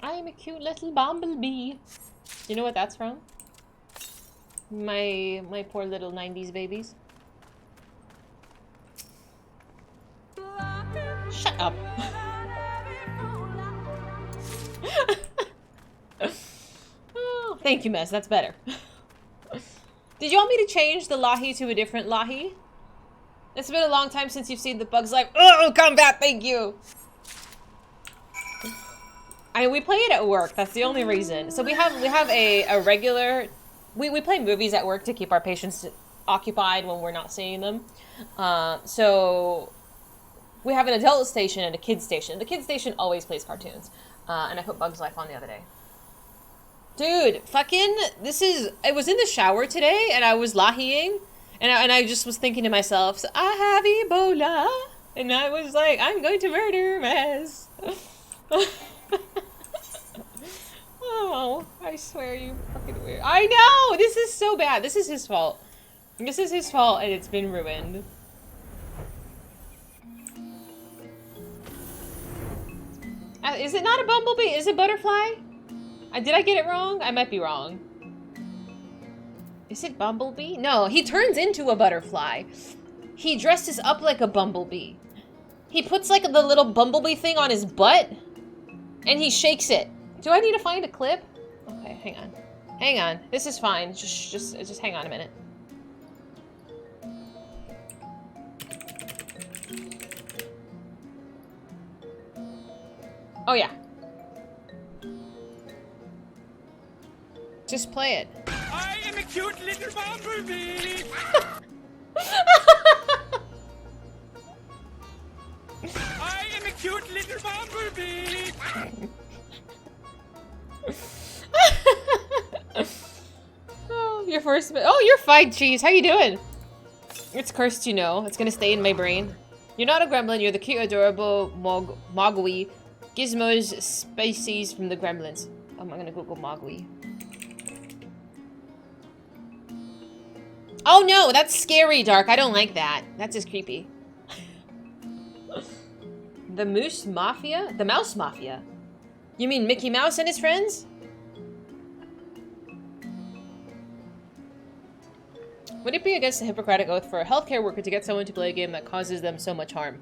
[SPEAKER 1] I am a cute little bumblebee. You know what that's from? My poor little 90s babies. Shut up. Oh, thank you, Mess. That's better. Did you want me to change the Lahi to a different Lahi? It's been a long time since you've seen the Bugs Life. Oh, combat, thank you! We play it at work, that's the only reason. So we have a regular... We play movies at work to keep our patients occupied when we're not seeing them. So we have an adult station and a kid station. The kid station always plays cartoons. And I put Bugs Life on the other day. Dude, fucking, I was in the shower today and I was lahiing. And I just was thinking to myself, so I have Ebola. And I was like, I'm going to murder Mez. Oh, I swear you fucking weird. I know! This is so bad. This is his fault. This is his fault and it's been ruined. Is it not a bumblebee? Is it butterfly? Did I get it wrong? I might be wrong. Is it bumblebee? No, he turns into a butterfly. He dresses up like a bumblebee. He puts like the little bumblebee thing on his butt and he shakes it. Do I need to find a clip? Okay, hang on. Hang on. This is fine. Just hang on a minute. Oh yeah. Just play it.
[SPEAKER 2] I am a cute little bumblebee. I am a cute little bumblebee.
[SPEAKER 1] Oh, your first. Oh, you're fine, Cheese. How you doing? It's cursed, you know. It's gonna stay in my brain. You're not a gremlin. You're the cute, adorable Mogwai. Gizmo's species from the gremlins. I'm gonna Google Mogwai. Oh no, that's scary, Dark. I don't like that. That's just creepy. The Moose Mafia? The Mouse Mafia? You mean Mickey Mouse and his friends? Would it be against the Hippocratic Oath for a healthcare worker to get someone to play a game that causes them so much harm?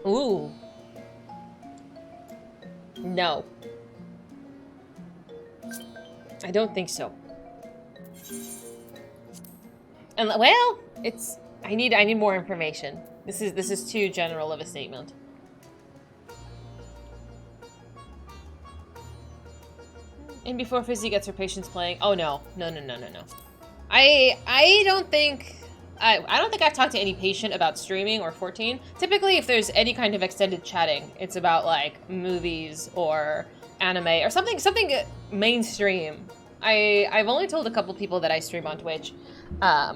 [SPEAKER 1] Ooh. No. I don't think so. And well, it's I need more information. This is too general of a statement. And before Fizy gets her patients playing, oh no. I don't think I've talked to any patient about streaming or 14. Typically, if there's any kind of extended chatting, it's about like movies or anime or something mainstream. I've only told a couple people that I stream on Twitch. A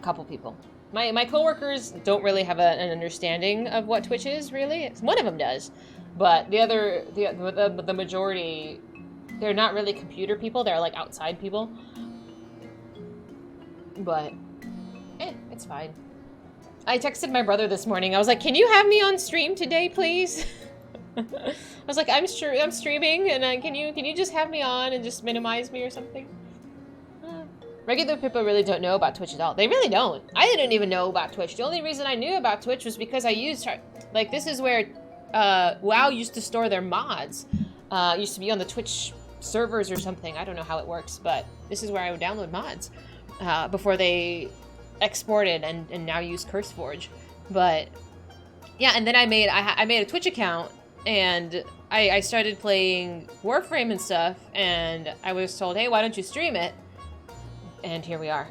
[SPEAKER 1] couple people. My coworkers don't really have an understanding of what Twitch is, really. One of them does, but the majority, they're not really computer people. They're like outside people. But, it's fine. I texted my brother this morning. I was like, "Can you have me on stream today, please?" I was like, "I'm streaming, and can you just have me on and just minimize me or something?" Regular people really don't know about Twitch at all. They really don't. I didn't even know about Twitch. The only reason I knew about Twitch was because I used, like, this is where WoW used to store their mods. It used to be on the Twitch servers or something. I don't know how it works, but this is where I would download mods before they exported and now use CurseForge. But yeah, and then I made a Twitch account and I started playing Warframe and stuff, and I was told, "Hey, why don't you stream it?" And here we are.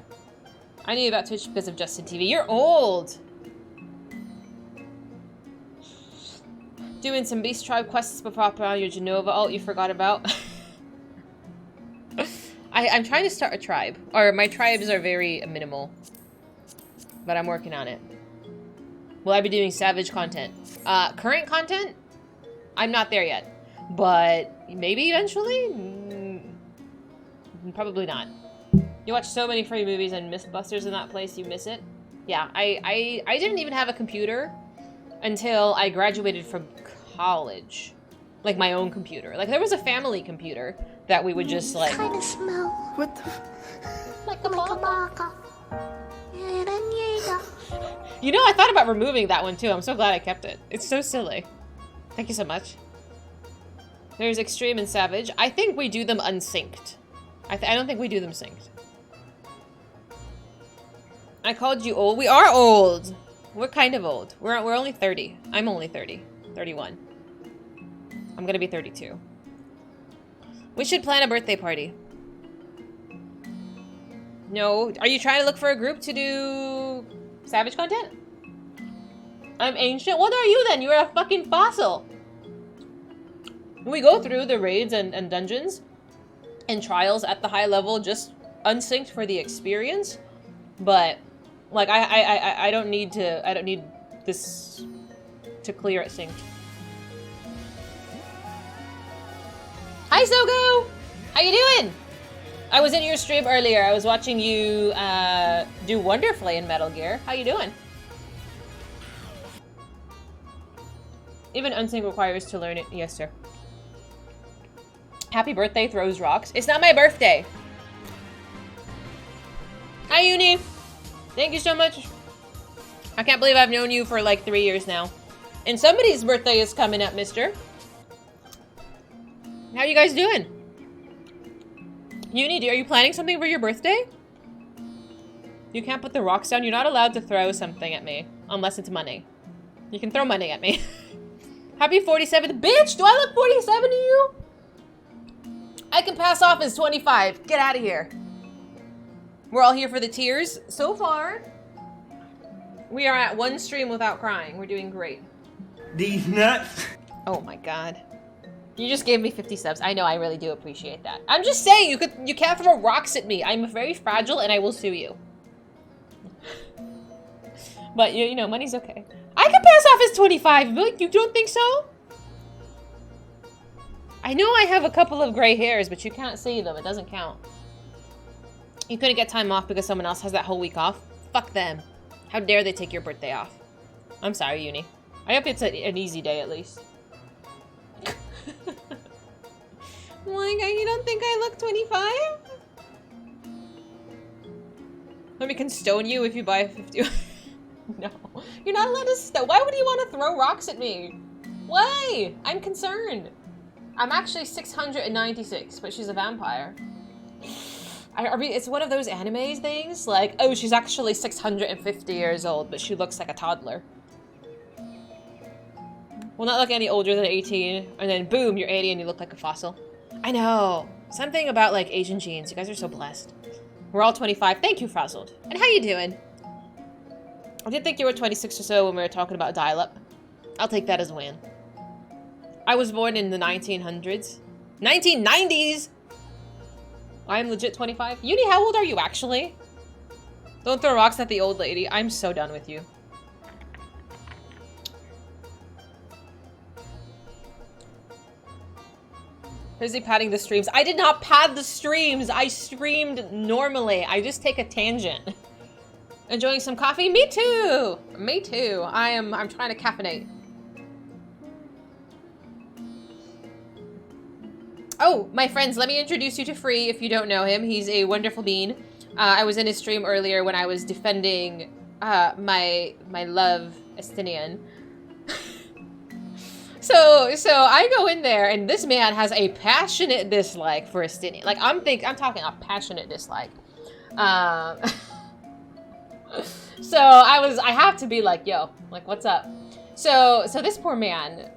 [SPEAKER 1] I knew about Twitch because of Justin TV. You're old! Doing some Beast Tribe quests before on your Genova. Oh, you forgot about? I'm trying to start a tribe. Or my tribes are very minimal. But I'm working on it. Will I be doing Savage content? Current content? I'm not there yet. But maybe eventually? Probably not. You watch so many free movies and Mythbusters in that place, you miss it. Yeah, I didn't even have a computer until I graduated from college. Like my own computer. Like there was a family computer that we would just like...
[SPEAKER 3] Kind of smell.
[SPEAKER 2] What the?
[SPEAKER 3] Like a baka.
[SPEAKER 1] You know, I thought about removing that one too. I'm so glad I kept it. It's so silly. Thank you so much. There's Extreme and Savage. I think we do them unsynced. I don't think we do them synced. I called you old. We are old. We're kind of old. We're only 30. I'm only 30. 31. I'm gonna be 32. We should plan a birthday party. No. Are you trying to look for a group to do Savage content? I'm ancient? What are you then? You're a fucking fossil. We go through the raids and dungeons and trials at the high level, just unsynced for the experience. But like I don't need this to clear it synced. Hi Sogo! How you doing? I was in your stream earlier. I was watching you do wonderfully in Metal Gear. How you doing? Even unsync requires to learn it. Yes, sir. Happy birthday throws rocks. It's not my birthday. Hi, Uni. Thank you so much. I can't believe I've known you for like 3 years now. And somebody's birthday is coming up, mister. How you guys doing? Uni, are you planning something for your birthday? You can't put the rocks down. You're not allowed to throw something at me. Unless it's money. You can throw money at me. Happy 47th. Bitch, do I look 47 to you? I can pass off as 25. Get out of here. We're all here for the tears. So far, we are at 1 stream without crying. We're doing great.
[SPEAKER 2] These nuts.
[SPEAKER 1] Oh my god. You just gave me 50 subs. I know, I really do appreciate that. I'm just saying, you can't throw rocks at me. I'm very fragile and I will sue you. But, you know, money's okay. I can pass off as 25. You don't think so? I know I have a couple of gray hairs, but you can't see them. It doesn't count. You couldn't get time off because someone else has that whole week off? Fuck them. How dare they take your birthday off? I'm sorry, Uni. I hope it's an easy day at least. Like, you don't think I look 25? Let me can stone you if you buy a 50. No. You're not allowed to stone. Why would you want to throw rocks at me? Why? I'm concerned. I'm actually 696, but she's a vampire. I mean, it's one of those anime things, like, oh, she's actually 650 years old, but she looks like a toddler. Well, not look any older than 18, and then boom, you're 80 and you look like a fossil. I know. Something about, like, Asian genes. You guys are so blessed. We're all 25. Thank you, Frazzled. And how you doing? I did think you were 26 or so when we were talking about dial-up. I'll take that as a win. I was born in the 1900s. 1990s! I'm legit 25. Uni, how old are you actually? Don't throw rocks at the old lady. I'm so done with you. Busy padding the streams. I did not pad the streams. I streamed normally. I just take a tangent. Enjoying some coffee? Me too. Me too. I'm trying to caffeinate. Oh, my friends, let me introduce you to Free if you don't know him. He's a wonderful bean. I was in his stream earlier when I was defending my love, Estinian. So I go in there and this man has a passionate dislike for Estinian. Like I'm talking a passionate dislike. So I have to be like, yo, like what's up? So this poor man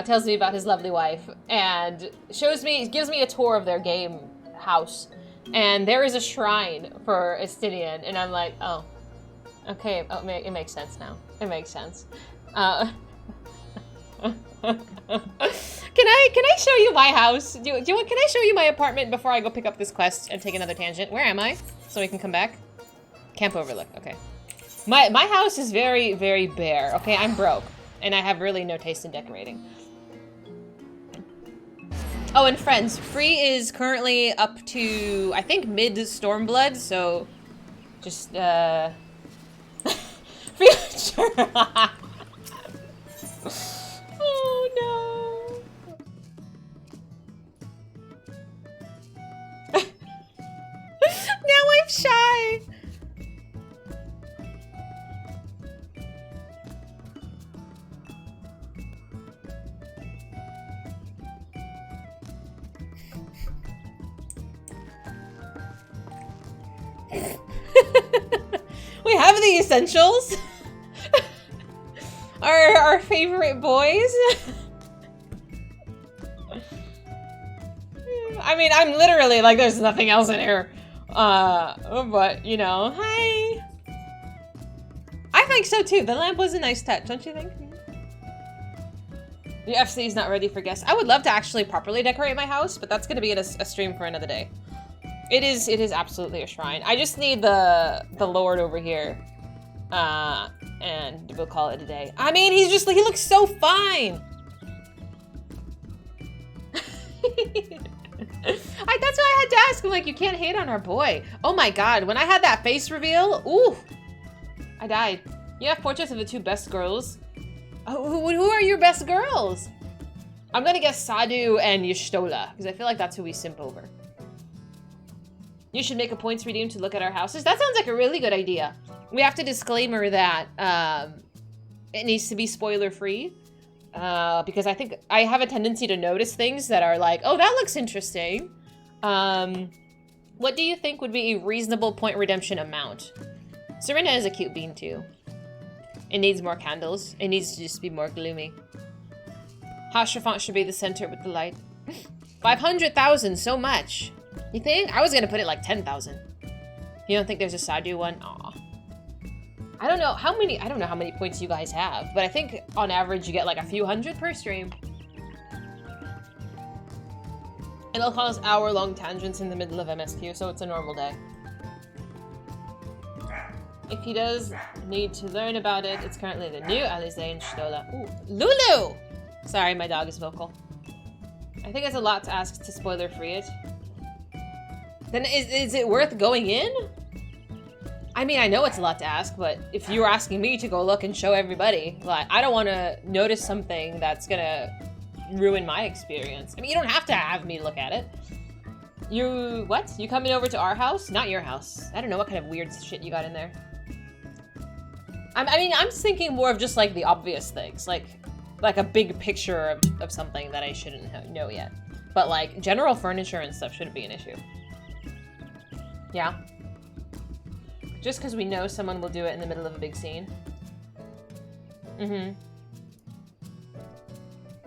[SPEAKER 1] tells me about his lovely wife and gives me a tour of their game house. And there is a shrine for Estinian, and I'm like, oh, okay, it makes sense now. It makes sense. Can I show you my house? Can I show you my apartment before I go pick up this quest and take another tangent? Where am I? So we can come back? Camp Overlook, okay. My house is very, very bare, okay? I'm broke, and I have really no taste in decorating. Oh, and friends, Free is currently up to, I think, mid-Stormblood, so just, Free Oh, no. Now I'm shy. We have the essentials. Our favorite boys. I mean, I'm literally like, there's nothing else in here. But, you know, hi. I think so too. The lamp was a nice touch, don't you think? The FC is not ready for guests. I would love to actually properly decorate my house, but that's gonna be a stream for another day. It is absolutely a shrine. I just need the Lord over here. And we'll call it a day. I mean, he looks so fine. That's why I had to ask him, like, you can't hate on our boy. Oh my god, when I had that face reveal, ooh, I died. You have portraits of the two best girls. Who are your best girls? I'm gonna guess Sadu and Y'shtola, because I feel like that's who we simp over. You should make a points redeem to look at our houses. That sounds like a really good idea. We have to disclaimer that it needs to be spoiler free. Because I think I have a tendency to notice things that are like, oh, that looks interesting. What do you think would be a reasonable point redemption amount? Serena is a cute bean too. It needs more candles. It needs to just be more gloomy. Hashrafant should be the center with the light. 500,000, so much. You think? I was gonna put it like 10,000. You don't think there's a Sadu one? Aw. I don't know how many points you guys have, but I think on average you get like a few hundred per stream. It'll cause hour-long tangents in the middle of MSQ, so it's a normal day. If he does need to learn about it, it's currently the new Alize and Shtola. Ooh, Lulu! Sorry, my dog is vocal. I think it's a lot to ask to spoiler-free it. Then is it worth going in? I mean, I know it's a lot to ask, but if you were asking me to go look and show everybody, like, I don't want to notice something that's gonna ruin my experience. I mean, you don't have to have me look at it. You, what? You coming over to our house? Not your house. I don't know what kind of weird shit you got in there. I mean, I'm thinking more of just, like, the obvious things. Like a big picture of something that I shouldn't know yet. But, like, general furniture and stuff shouldn't be an issue. Yeah. Just because we know someone will do it in the middle of a big scene. Mm-hmm.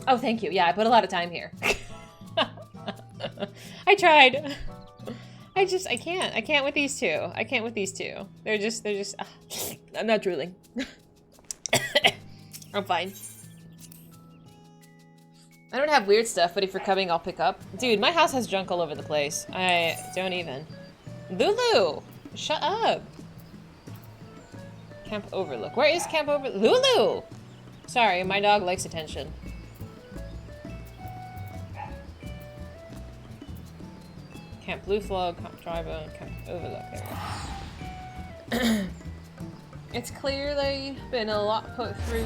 [SPEAKER 1] Oh, thank you. Yeah, I put a lot of time here. I tried. I can't. I can't with these two. I can't with these two. They're just, I'm not drooling. I'm fine. I don't have weird stuff, but if you're coming, I'll pick up. Dude, my house has junk all over the place. I don't even. Lulu! Shut up! Camp Overlook. Where is Camp Overlook? Lulu! Sorry, my dog likes attention. Camp Blue Flag, Camp Tribone, Camp Overlook. There we go. It's clearly been a lot put through.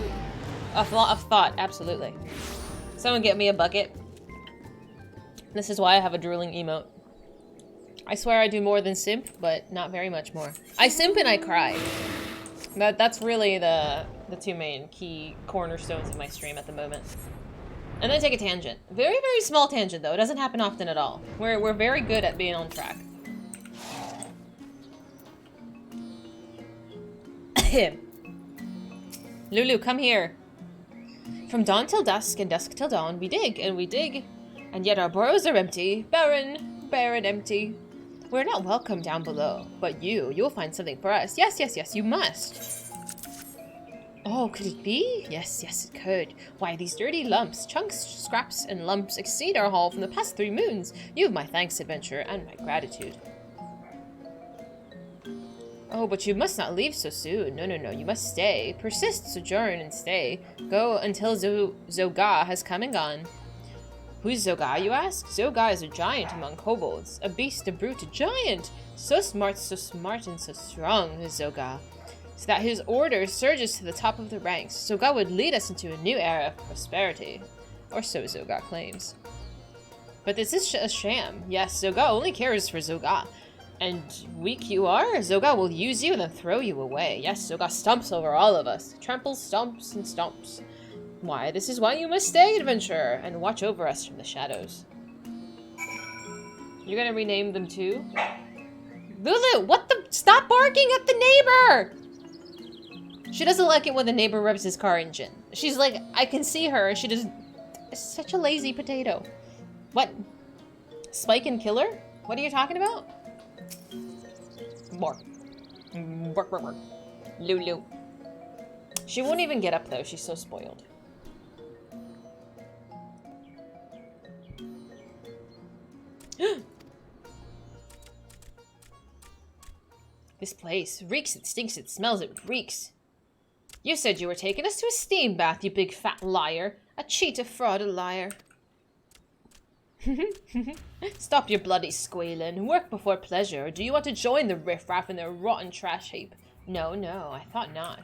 [SPEAKER 1] A lot of thought, absolutely. Someone get me a bucket. This is why I have a drooling emote. I swear I do more than simp, but not very much more. I simp and I cry. That's really the two main key cornerstones of my stream at the moment. And then take a tangent. Very, very small tangent though. It doesn't happen often at all. We're very good at being on track. Lulu, come here. From dawn till dusk and dusk till dawn, we dig and we dig. And yet our burrows are empty. Barren, barren, empty. We're not welcome down below, but you'll find something for us. Yes, yes, yes, you must. Oh, could it be? Yes, yes, it could. Why, these dirty lumps, chunks, scraps, and lumps exceed our haul from the past 3 moons. You have my thanks, adventurer, and my gratitude. Oh, but you must not leave so soon. No, no, no, you must stay. Persist, sojourn, and stay. Go until Zoga has come and gone. Who's Zoga, you ask? Zoga is a giant among kobolds. A beast, a brute, a giant. So smart, and so strong is Zoga. So that his order surges to the top of the ranks. Zoga would lead us into a new era of prosperity. Or so Zoga claims. But this is a sham. Yes, Zoga only cares for Zoga. And weak you are, Zoga will use you and then throw you away. Yes, Zoga stomps over all of us. Tramples, stomps, and stomps. Why, this is why you must stay, adventurer, and watch over us from the shadows. You're gonna rename them too? Lulu, what the? Stop barking at the neighbor! She doesn't like it when the neighbor revs his car engine. She's like, I can see her, and she just... Such a lazy potato. What? Spike and Killer? What are you talking about? Bark. Bark, bark, bark. Lulu. She won't even get up, though. She's so spoiled. This place reeks, it stinks, it smells, it reeks. You said you were taking us to a steam bath, you big fat liar. A cheat, a fraud, a liar. Stop your bloody squealing. Work before pleasure. Do you want to join the riffraff in their rotten trash heap? No, no, I thought not.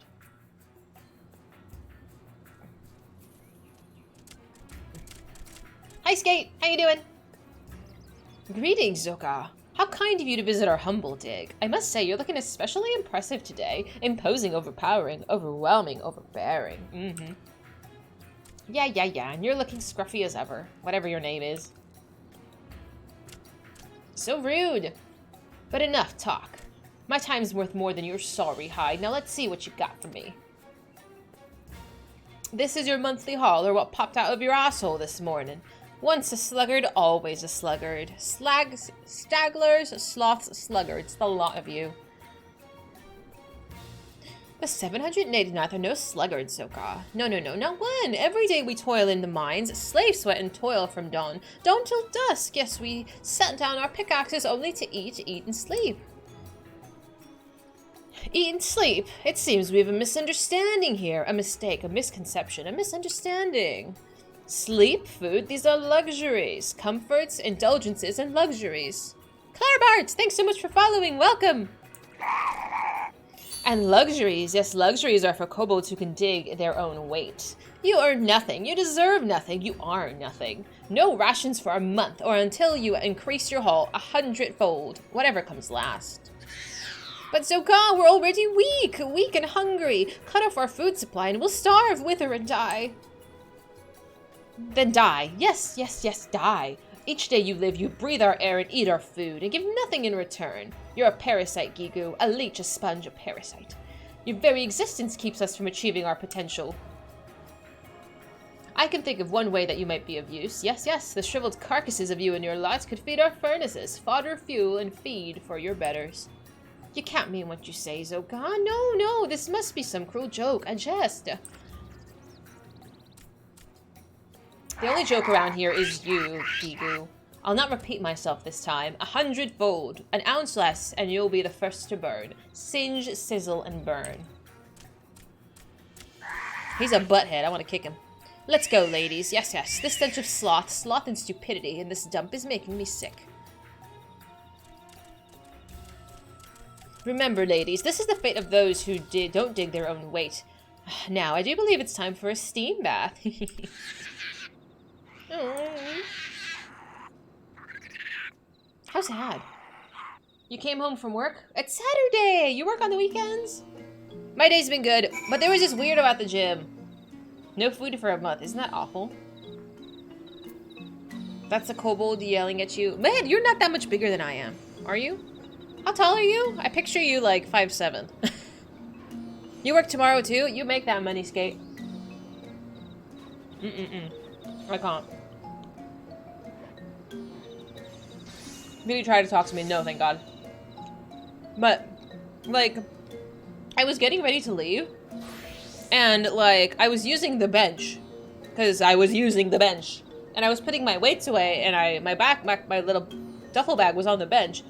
[SPEAKER 1] Hi, Skate. How you doing? Greetings, Zoka. How kind of you to visit our humble dig. I must say, you're looking especially impressive today. Imposing, overpowering, overwhelming, overbearing. Yeah, and you're looking scruffy as ever. Whatever your name is. So rude. But enough talk. My time's worth more than your sorry hide. Now let's see what you got for me. This is your monthly haul, or what popped out of your asshole this morning. Once a sluggard, always a sluggard. Stagglers, sloths, sluggards. The lot of you. The 789th are no sluggards, Zoka. No, not one. Every day we toil in the mines, slave sweat and toil from dawn till dusk. Yes, we set down our pickaxes only to eat, and sleep. Eat and sleep. It seems we have a misunderstanding here. A mistake, a misconception, a misunderstanding. Sleep, food, these are luxuries. Comforts, indulgences, and luxuries. Clarbart, thanks so much for following. Welcome. And luxuries, yes, luxuries are for kobolds who can dig their own weight. You earn nothing, you deserve nothing, you are nothing. No rations for a month, or until you increase your haul 100-fold, whatever comes last. But Zoka, we're already weak and hungry. Cut off our food supply and we'll starve, wither, and die. Then die, yes, die. Each day you live, you breathe our air and eat our food, and give nothing in return. You're a parasite, Gigu. A leech, a sponge, a parasite. Your very existence keeps us from achieving our potential. I can think of one way that you might be of use. Yes, the shriveled carcasses of you and your lots could feed our furnaces, fodder, fuel, and feed for your betters. You can't mean what you say, Zoka. No, this must be some cruel joke, a jest. The only joke around here is you, Gigu. I'll not repeat myself this time. 100-fold. An ounce less, and you'll be the first to burn. Singe, sizzle, and burn. He's a butthead. I want to kick him. Let's go, ladies. Yes. This stench of sloth and stupidity in this dump is making me sick. Remember, ladies, this is the fate of those who don't dig their own weight. Now, I do believe it's time for a steam bath. How sad. You came home from work? It's Saturday! You work on the weekends? My day's been good, but there was this weird about the gym. No food for a month. Isn't that awful? That's a kobold yelling at you. Man, you're not that much bigger than I am. Are you? How tall are you? I picture you like 5'7". You work tomorrow too? You make that money, Skate. I can't. Really try to talk to me. No, thank God. But, like, I was getting ready to leave. And, like, I was using the bench. Because I was using the bench. And I was putting my weights away. And my little duffel bag was on the bench.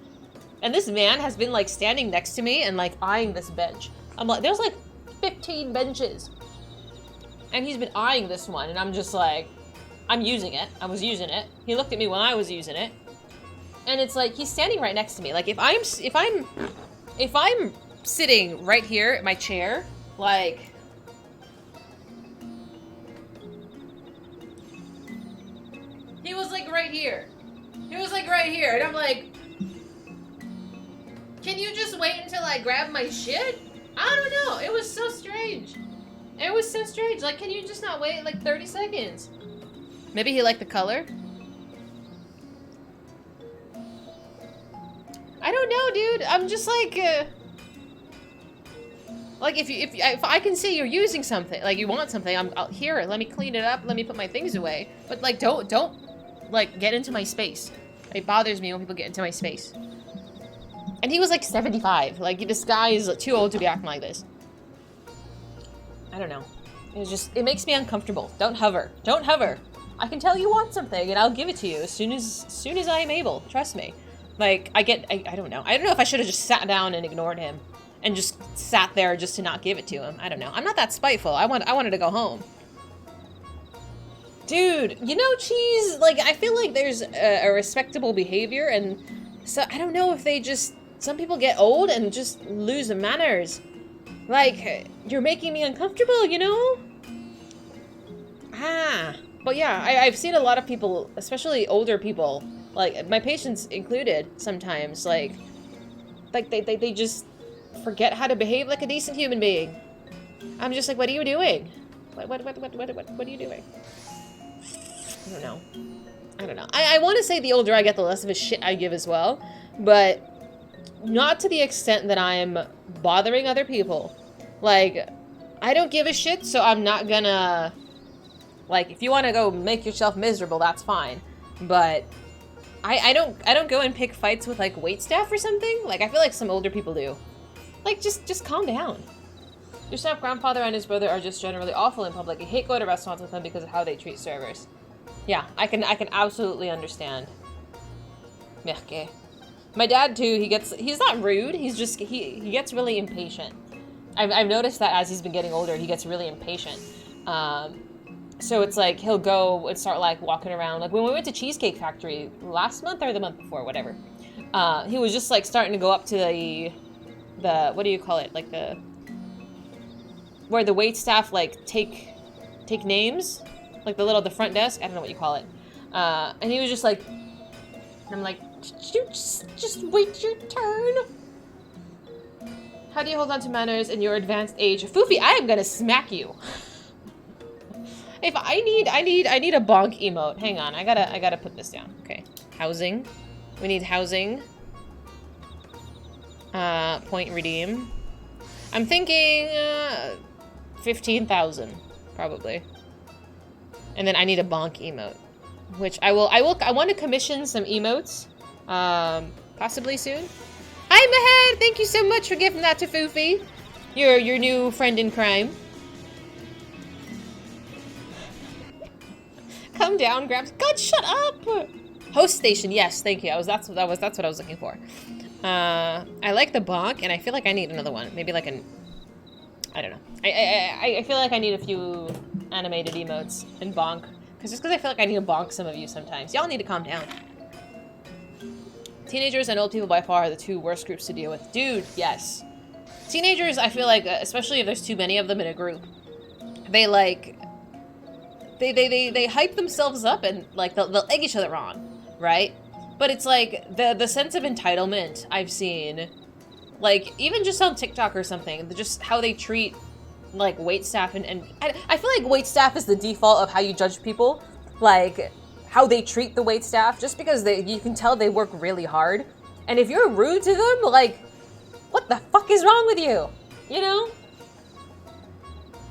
[SPEAKER 1] And this man has been, like, standing next to me and, like, eyeing this bench. I'm like, there's, like, 15 benches. And he's been eyeing this one. And I'm just like, I'm using it. I was using it. He looked at me when I was using it. And it's like, he's standing right next to me. Like, if I'm sitting right here at my chair, like, he was like right here. He was like right here. And I'm like, can you just wait until I grab my shit? I don't know. It was so strange. It was so strange. Like, can you just not wait like 30 seconds? Maybe he liked the color? I don't know, dude. I'm just like if I can see you're using something, like you want something, I'll here. Let me clean it up. Let me put my things away. But like, don't like get into my space. It bothers me when people get into my space. And he was like 75. Like this guy is too old to be acting like this. I don't know. It makes me uncomfortable. Don't hover. Don't hover. I can tell you want something, and I'll give it to you as soon as I am able. Trust me. Like, I don't know. I don't know if I should have just sat down and ignored him. And just sat there just to not give it to him. I don't know. I'm not that spiteful. I wanted to go home. Dude, you know, Cheese, like, I feel like there's a respectable behavior, and so I don't know if some people get old and just lose the manners. Like, you're making me uncomfortable, you know? But yeah, I've seen a lot of people, especially older people, like my patients included sometimes, like they just forget how to behave like a decent human being. I'm just like, what are you doing? What are you doing? I don't know. I don't know. I want to say the older I get, the less of a shit I give as well, but not to the extent that I'm bothering other people. Like, I don't give a shit, so I'm not gonna, like, if you want to go make yourself miserable, that's fine. But I don't go and pick fights with, like, waitstaff or something. Like, I feel like some older people do. Like, just calm down. Your step grandfather and his brother are just generally awful in public. I hate going to restaurants with them because of how they treat servers. Yeah, I can absolutely understand. Merke. My dad too, he's not rude, he gets really impatient. I've noticed that as he's been getting older, he gets really impatient. So it's like he'll go and start like walking around. Like when we went to Cheesecake Factory last month or the month before, whatever. He was just like starting to go up to the what do you call it? Like where the wait staff like take names, like the front desk. I don't know what you call it. And he was just like, and I'm like, you just wait your turn. How do you hold on to manners in your advanced age? Foofy, I am gonna smack you. If I need a bonk emote. Hang on, I gotta put this down. Okay, housing. We need housing. Point redeem. I'm thinking 15,000 probably. And then I need a bonk emote, which I want to commission some emotes, possibly soon. Hi, Mahed! Thank you so much for giving that to Foofy. Your new friend in crime. Come down, Gramps. God, shut up! Host station, yes, thank you. That's what I was looking for. I like the bonk, and I feel like I need another one. Maybe like I don't know. I feel like I need a few animated emotes and bonk. Because I feel like I need to bonk some of you sometimes. Y'all need to calm down. Teenagers and old people by far are the two worst groups to deal with. Dude, yes. Teenagers, I feel like, especially if there's too many of them in a group, they like, they hype themselves up and like they'll egg each other on, right? But it's like the sense of entitlement I've seen, like even just on TikTok or something, just how they treat like waitstaff and I feel like waitstaff is the default of how you judge people, like how they treat the waitstaff, just because you can tell they work really hard, and if you're rude to them, like what the fuck is wrong with you? You know?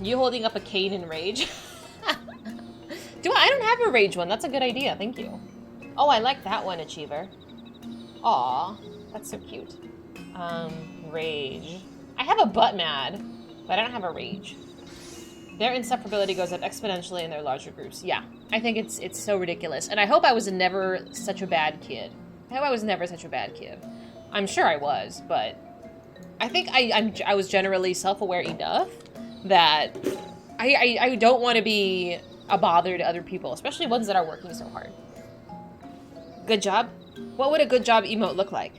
[SPEAKER 1] You holding up a cane in rage? I don't have a rage one. That's a good idea. Thank you. Oh, I like that one, Achiever. Aw, that's so cute. Rage. I have a butt mad, but I don't have a rage. Their insufferability goes up exponentially in their larger groups. Yeah, I think it's so ridiculous. And I hope I was never such a bad kid. I hope I was never such a bad kid. I'm sure I was, but I think I was generally self-aware enough that I don't want to be a bother to other people, especially ones that are working so hard. Good job? What would a good job emote look like?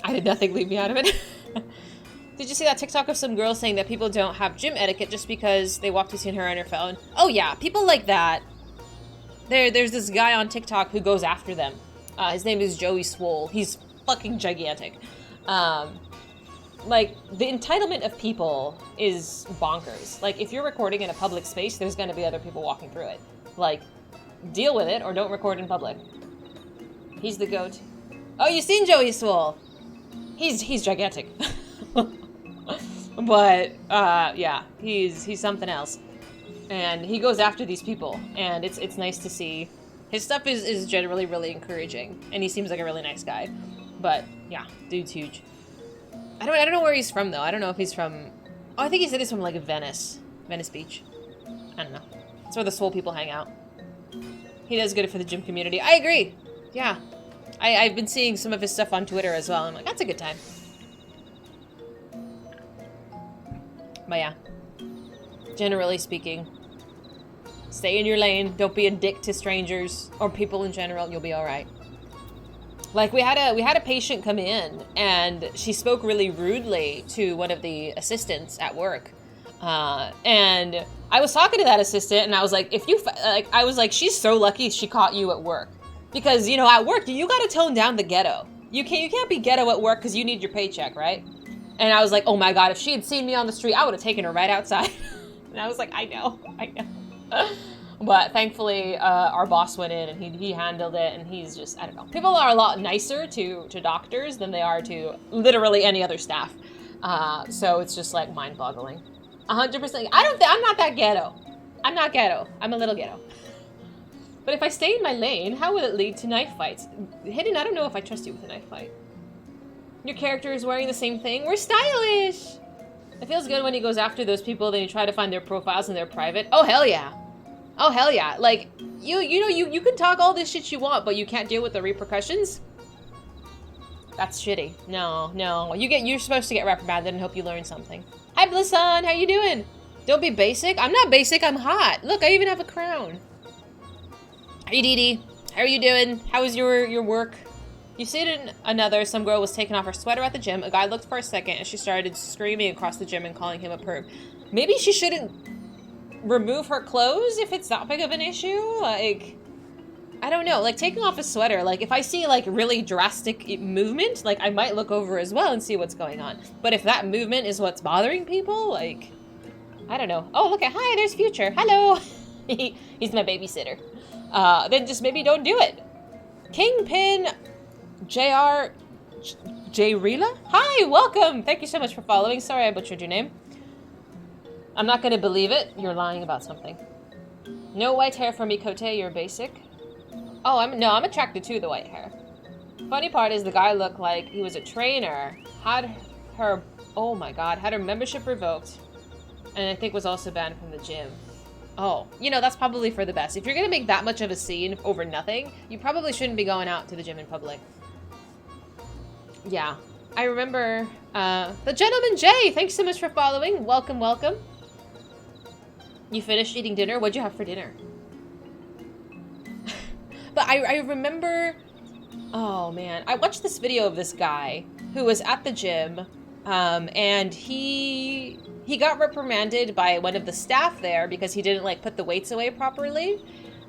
[SPEAKER 1] I did nothing, leave me out of it. Did you see that TikTok of some girl saying that people don't have gym etiquette just because they walked between her and her phone? Oh yeah, people like that. There's this guy on TikTok who goes after them. His name is Joey Swole. He's fucking gigantic. Like, the entitlement of people is bonkers. Like, if you're recording in a public space, there's gonna be other people walking through it. Like, deal with it or don't record in public. He's the goat. Oh, you seen Joey Swole? He's gigantic. But, yeah, he's something else. And he goes after these people, and it's nice to see. His stuff is generally really encouraging, and he seems like a really nice guy. But, yeah, dude's huge. I don't know where he's from, though. I don't know if he's from... Oh, I think he said he's from, like, Venice Beach. I don't know. That's where the Swole people hang out. He does good for the gym community. I agree! Yeah. I've been seeing some of his stuff on Twitter as well. I'm like, that's a good time. But yeah. Generally speaking, stay in your lane. Don't be a dick to strangers or people in general. You'll be alright. Like, we had a patient come in, and she spoke really rudely to one of the assistants at work. And I was talking to that assistant, and I was like, I was like, she's so lucky she caught you at work. Because, you know, at work, you gotta tone down the ghetto. You can't be ghetto at work because you need your paycheck, right? And I was like, oh my god, if she had seen me on the street, I would have taken her right outside. And I was like, I know. But thankfully, our boss went in and he handled it, and he's just, I don't know. People are a lot nicer to doctors than they are to literally any other staff. So it's just like mind-boggling. 100%. I'm not that ghetto. I'm not ghetto. I'm a little ghetto. But if I stay in my lane, how will it lead to knife fights? Hidden, I don't know if I trust you with a knife fight. Your character is wearing the same thing. We're stylish! It feels good when he goes after those people, then you try to find their profiles and they're private. Oh, hell yeah. Oh, hell yeah. Like, you can talk all this shit you want, but you can't deal with the repercussions? That's shitty. No. You're supposed to get reprimanded and hope you learn something. Hi, Blissan. How you doing? Don't be basic. I'm not basic. I'm hot. Look, I even have a crown. Hey, Dee Dee. How are you doing? How was your work? You see it in another. Some girl was taking off her sweater at the gym. A guy looked for a second, and she started screaming across the gym and calling him a perv. Maybe she shouldn't remove her clothes if it's that big of an issue? Like, I don't know. Like, taking off a sweater, like, if I see, like, really drastic movement, like, I might look over as well and see what's going on. But if that movement is what's bothering people, like, I don't know. Oh, look at, hi, there's Future. Hello. He's my babysitter. Then just maybe don't do it. Kingpin JR J Rila? Hi, welcome. Thank you so much for following. Sorry I butchered your name. I'm not gonna believe it. You're lying about something. No white hair for me, Kote. You're basic. Oh, I'm attracted to the white hair. Funny part is the guy looked like he was a trainer, had her membership revoked, and I think was also banned from the gym. Oh, that's probably for the best. If you're gonna make that much of a scene over nothing, you probably shouldn't be going out to the gym in public. Yeah, I remember, the Gentleman Jay, thanks so much for following. Welcome, welcome. You finished eating dinner? What'd you have for dinner? But I remember, oh man, I watched this video of this guy who was at the gym, and he got reprimanded by one of the staff there because he didn't, like, put the weights away properly.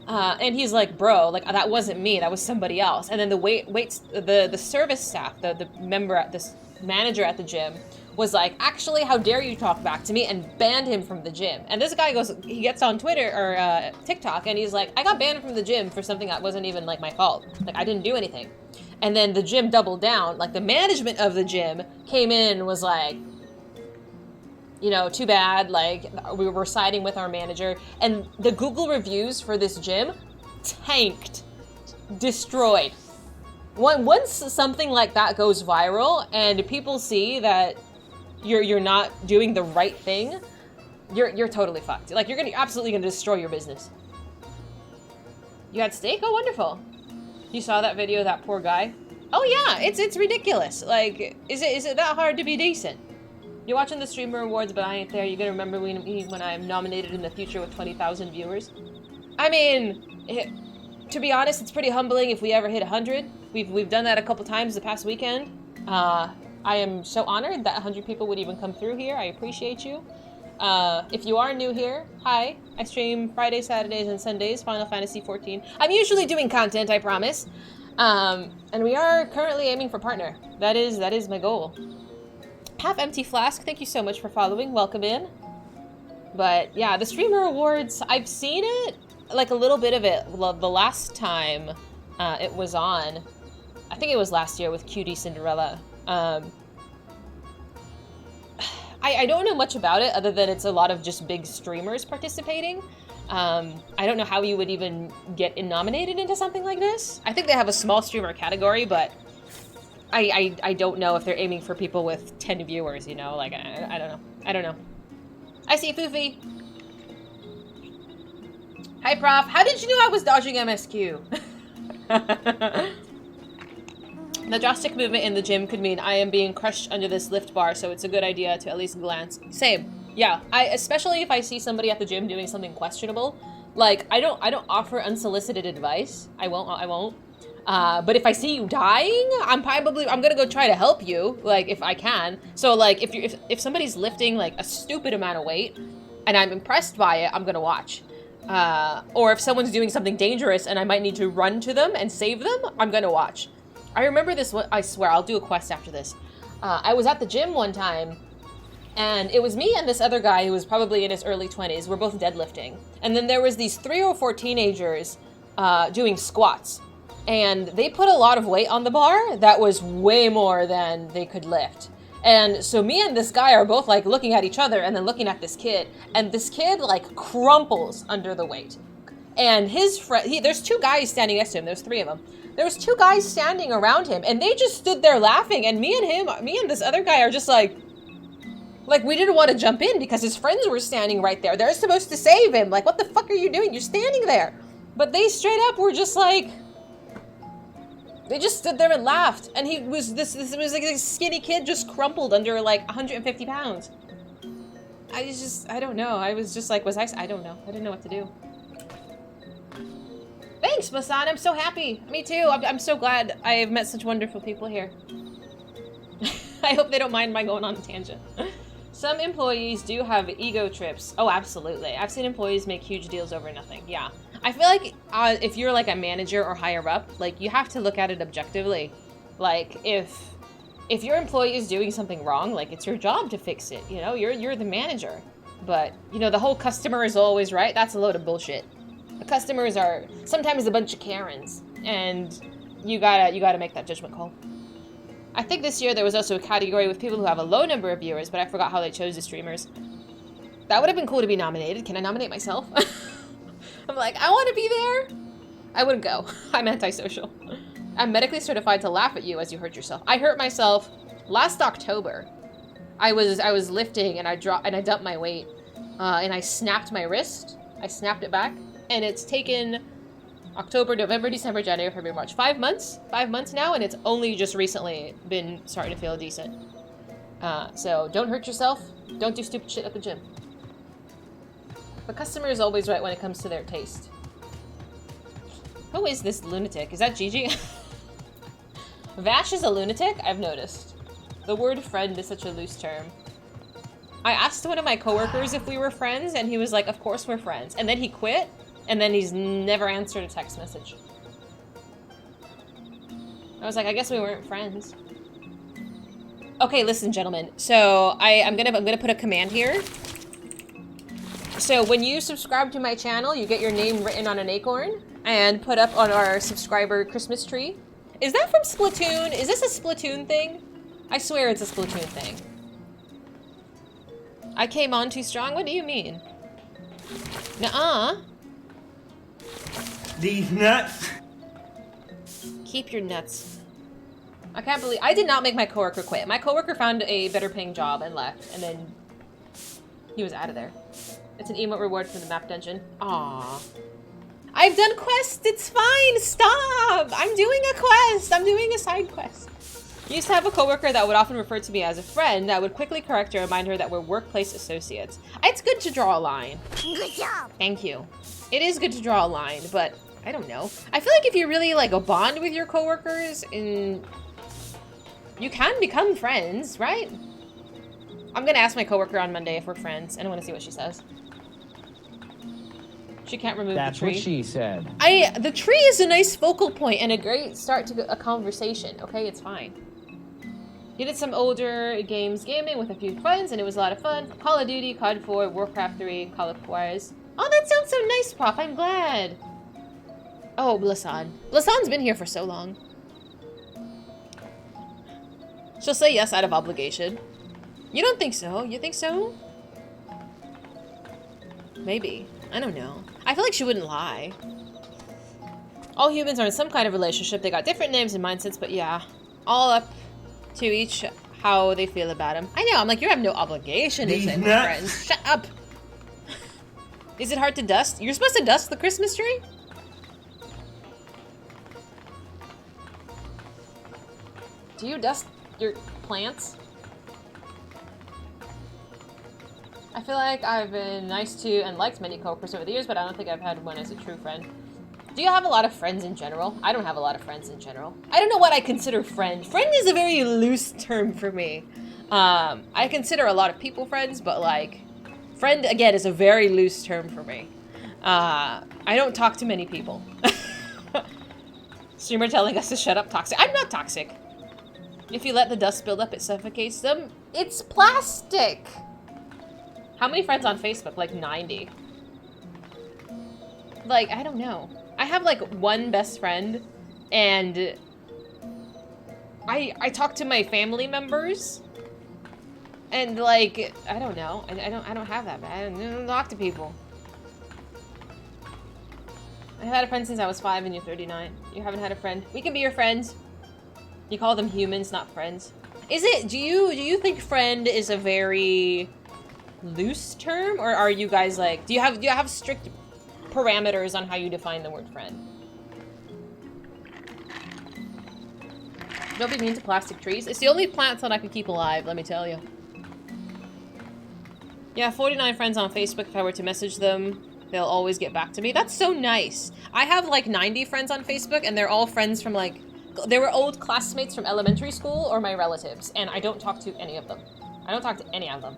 [SPEAKER 1] And he's like, bro, like, that wasn't me, that was somebody else. And then the service staff, the manager at the gym was like, actually, how dare you talk back to me, and banned him from the gym. And this guy he gets on Twitter or TikTok, and he's like, I got banned from the gym for something that wasn't even, like, my fault. Like, I didn't do anything. And then the gym doubled down. Like, the management of the gym came in and was like, too bad, like, we were siding with our manager. And the Google reviews for this gym tanked. Destroyed. Once something like that goes viral and people see that you're not doing the right thing, you're totally fucked. Like, you're absolutely gonna destroy your business. You had steak? Oh, wonderful. You saw that video of that poor guy? Oh yeah, it's ridiculous. Like, is it that hard to be decent? You're watching the Streamer Awards, but I ain't there. You gonna remember me when I'm nominated in the future with 20,000 viewers? I mean, to be honest, it's pretty humbling if we ever hit 100. We've done that a couple times the past weekend. I am so honored that 100 people would even come through here. I appreciate you. If you are new here, hi. I stream Fridays, Saturdays, and Sundays, Final Fantasy XIV. I'm usually doing content, I promise. And we are currently aiming for partner. That is my goal. Half Empty Flask, thank you so much for following. Welcome in. But yeah, the Streamer Awards, I've seen it, like a little bit of it, the last time it was on. I think it was last year with Cutie Cinderella. I don't know much about it other than it's a lot of just big streamers participating. I don't know how you would even get nominated into something like this. I think they have a small streamer category, but I don't know if they're aiming for people with 10 viewers, like, I don't know. I don't know. I see Foofy. Hi, Prof. How did you know I was dodging MSQ? The drastic movement in the gym could mean I am being crushed under this lift bar, so it's a good idea to at least glance. Same. Yeah, especially if I see somebody at the gym doing something questionable. Like, I don't offer unsolicited advice. I won't. But if I see you dying, I'm gonna go try to help you, like, if I can. So, like, if somebody's lifting, like, a stupid amount of weight, and I'm impressed by it, I'm gonna watch. Or if someone's doing something dangerous and I might need to run to them and save them, I'm gonna watch. I remember this, I swear, I'll do a quest after this. I was at the gym one time, and it was me and this other guy who was probably in his early 20s. We're both deadlifting. And then there was these 3 or 4 teenagers doing squats. And they put a lot of weight on the bar that was way more than they could lift. And so me and this guy are both like looking at each other and then looking at this kid. And this kid like crumples under the weight. And his friend, there's 2 guys standing next to him. There's 3 of them. There was 2 guys standing around him and they just stood there laughing. And me and this other guy are just like we didn't want to jump in because his friends were standing right there. They're supposed to save him. Like, what the fuck are you doing? You're standing there. But they straight up were just like, they just stood there and laughed. And he was, this was like a skinny kid just crumpled under like 150 pounds. I don't know. I was just like, I don't know. I didn't know what to do. Thanks, Masan. I'm so happy. Me too. I'm so glad I have met such wonderful people here. I hope they don't mind my going on a tangent. Some employees do have ego trips. Oh, absolutely. I've seen employees make huge deals over nothing. Yeah. I feel like if you're like a manager or higher up, like you have to look at it objectively. Like if your employee is doing something wrong, like it's your job to fix it. You know, you're the manager. But you know, the whole customer is always right. That's a load of bullshit. The customers are sometimes a bunch of Karens, and you gotta make that judgment call. I think this year there was also a category with people who have a low number of viewers, but I forgot how they chose the streamers. That would have been cool to be nominated. Can I nominate myself? I'm like, I want to be there. I wouldn't go. I'm antisocial. I'm medically certified to laugh at you as you hurt yourself. I hurt myself last October. I was lifting and I dumped my weight, and I snapped my wrist. I snapped it back, and it's taken October, November, December, January, February, March. 5 months. 5 months now, and it's only just recently been starting to feel decent. So don't hurt yourself. Don't do stupid shit at the gym. The customer is always right when it comes to their taste. Who is this lunatic? Is that Gigi? Vash is a lunatic? I've noticed. The word friend is such a loose term. I asked one of my coworkers if we were friends, and he was like, of course we're friends. And then he quit, and then he's never answered a text message. I was like, I guess we weren't friends. Okay, listen, gentlemen. So I'm gonna put a command here. So when you subscribe to my channel, you get your name written on an acorn and put up on our subscriber Christmas tree. Is that from Splatoon? Is this a Splatoon thing? I swear it's a Splatoon thing. I came on too strong? What do you mean? Nuh-uh.
[SPEAKER 2] These nuts.
[SPEAKER 1] Keep your nuts. I can't believe I did not make my coworker quit. My coworker found a better paying job and left, and then he was out of there. It's an emote reward for the map dungeon. Aww. I've done quests. It's fine. Stop. I'm doing a quest. I'm doing a side quest. I used to have a coworker that would often refer to me as a friend. I would quickly correct her and remind her that we're workplace associates. It's good to draw a line.
[SPEAKER 3] Good job.
[SPEAKER 1] Thank you. It is good to draw a line, but I don't know. I feel like if you really like a bond with your coworkers, you can become friends, right? I'm gonna ask my coworker on Monday if we're friends, and I want to see what she says. She can't remove the tree.
[SPEAKER 4] That's what she said.
[SPEAKER 1] The tree is a nice focal point and a great start to a conversation. Okay, it's fine. He did some older games gaming with a few friends, and it was a lot of fun. Call of Duty, COD 4, Warcraft 3, Call of Juarez. Oh, that sounds so nice, Prof. I'm glad. Oh, Blasan. Blasan's been here for so long. She'll say yes out of obligation. You don't think so? You think so? Maybe. I don't know. I feel like she wouldn't lie. All humans are in some kind of relationship. They got different names and mindsets, but yeah. All up to each how they feel about him. I know, I'm like, you have no obligation to say we're friends. Shut up! Is it hard to dust? You're supposed to dust the Christmas tree? Do you dust your plants? I feel like I've been nice to and liked many coworkers over the years, but I don't think I've had one as a true friend. Do you have a lot of friends in general? I don't have a lot of friends in general. I don't know what I consider friend. Friend is a very loose term for me. I consider a lot of people friends, but like, friend, again, is a very loose term for me. I don't talk to many people. Streamer telling us to shut up, toxic. I'm not toxic. If you let the dust build up, it suffocates them. It's plastic. How many friends on Facebook? Like 90. Like, I don't know. I have like one best friend, and I talk to my family members, and like, I don't know. I don't have that, man. I don't talk to people. I've had a friend since I was 5 and you're 39. You haven't had a friend. We can be your friends. You call them humans, not friends. Is it, do you think friend is a very loose term? Or are you guys like, do you have strict parameters on how you define the word friend? Don't be mean to plastic trees. It's the only plant that I can keep alive, let me tell you. Yeah, 49 friends on Facebook. If I were to message them, they'll always get back to me. That's so nice. I have like 90 friends on Facebook, and they're all friends from like, they were old classmates from elementary school or my relatives, and I don't talk to any of them. I don't talk to any of them.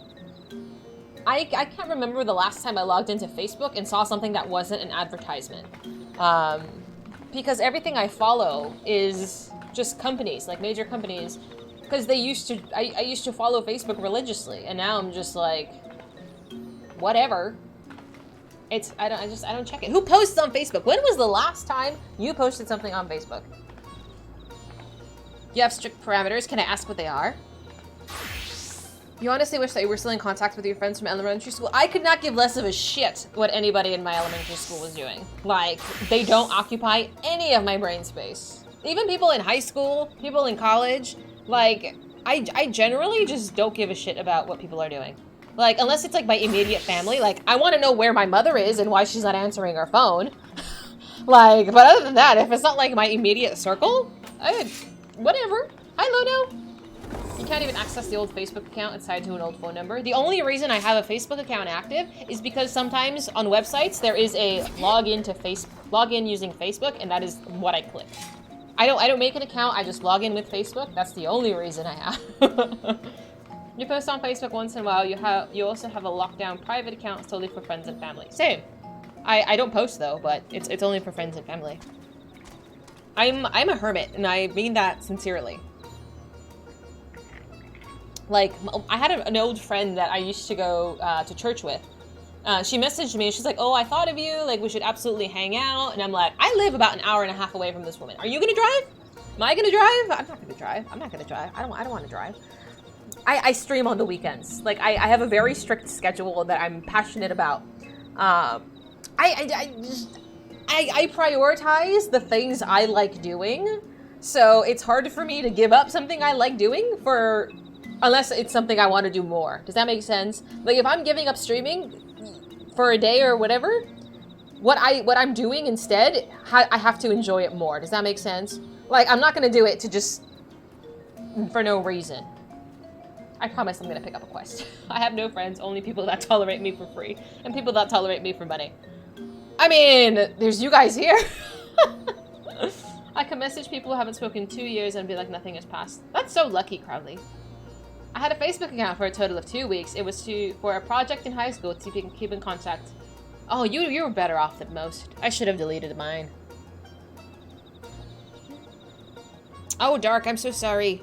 [SPEAKER 1] I can't remember the last time I logged into Facebook and saw something that wasn't an advertisement. Because everything I follow is just companies, like major companies, because they used to, I used to follow Facebook religiously, and now I'm just like, whatever. I don't check it. Who posts on Facebook? When was the last time you posted something on Facebook? You have strict parameters. Can I ask what they are? You honestly wish that you were still in contact with your friends from elementary school? I could not give less of a shit what anybody in my elementary school was doing. Like, they don't occupy any of my brain space. Even people in high school, people in college, like, I generally just don't give a shit about what people are doing. Like, unless it's like my immediate family, like, I want to know where my mother is and why she's not answering her phone. Like, but other than that, if it's not like my immediate circle, whatever. Hi, Lono. You can't even access the old Facebook account. It's tied to an old phone number. The only reason I have a Facebook account active is because sometimes on websites there is a login using Facebook, and that is what I click. I don't make an account. I just log in with Facebook. That's the only reason I have. You post on Facebook once in a while. You also have a lockdown private account solely for friends and family. Same. I don't post though, but it's only for friends and family. I'm a hermit, and I mean that sincerely. Like, I had an old friend that I used to go to church with. She messaged me, and she's like, oh, I thought of you, like, we should absolutely hang out. And I'm like, I live about an hour and a half away from this woman. Are you gonna drive? Am I gonna drive? I'm not gonna drive. I'm not gonna drive. I don't want to drive. I stream on the weekends. Like, I have a very strict schedule that I'm passionate about. I prioritize the things I like doing, so it's hard for me to give up something I like doing unless it's something I want to do more. Does that make sense? Like, if I'm giving up streaming for a day or whatever, what I'm doing instead, I have to enjoy it more. Does that make sense? Like, I'm not gonna do it for no reason. I promise I'm gonna pick up a quest. I have no friends, only people that tolerate me for free, and people that tolerate me for money. I mean, there's you guys here. I can message people who haven't spoken in 2 years and be like nothing has passed. That's so lucky, Crowley. I had a Facebook account for a total of 2 weeks. It was for a project in high school to keep in contact. Oh, you were better off than most. I should have deleted mine. Oh, Dark, I'm so sorry.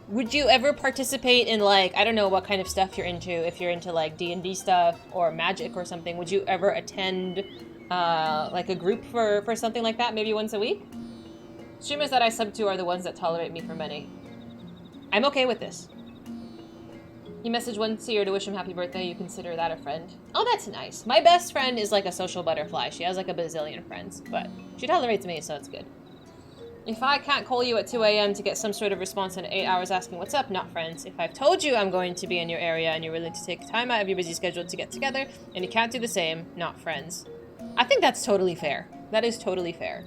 [SPEAKER 1] Would you ever participate in, like, I don't know what kind of stuff you're into, if you're into, like, D&D stuff or magic or something, would you ever attend, like, a group for something like that, maybe once a week? Streamers that I sub to are the ones that tolerate me for money. I'm okay with this. You message once a year to wish him happy birthday, you consider that a friend? Oh, that's nice. My best friend is, like, a social butterfly. She has, like, a bazillion friends, but she tolerates me, so it's good. If I can't call you at 2 a.m. to get some sort of response in 8 hours asking what's up, not friends. If I've told you I'm going to be in your area and you're willing to take time out of your busy schedule to get together, and you can't do the same, not friends. I think that's totally fair. That is totally fair.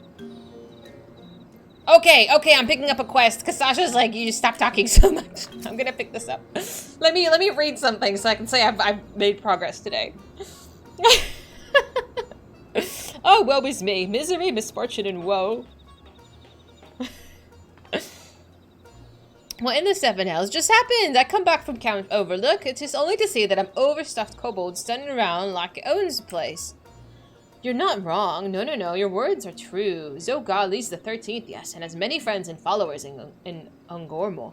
[SPEAKER 1] Okay, I'm picking up a quest, because Sasha's like, you stop talking so much. I'm gonna pick this up. Let me read something so I can say I've made progress today. Oh, woe is me. Misery, misfortune, and woe. What in the seven hells just happened? I come back from Count Overlook. It is only to see that I'm overstuffed kobold standing around like it owns the place. You're not wrong. No, no, no. Your words are true. Zogar leads the 13th, yes, and has many friends and followers in Ungormo.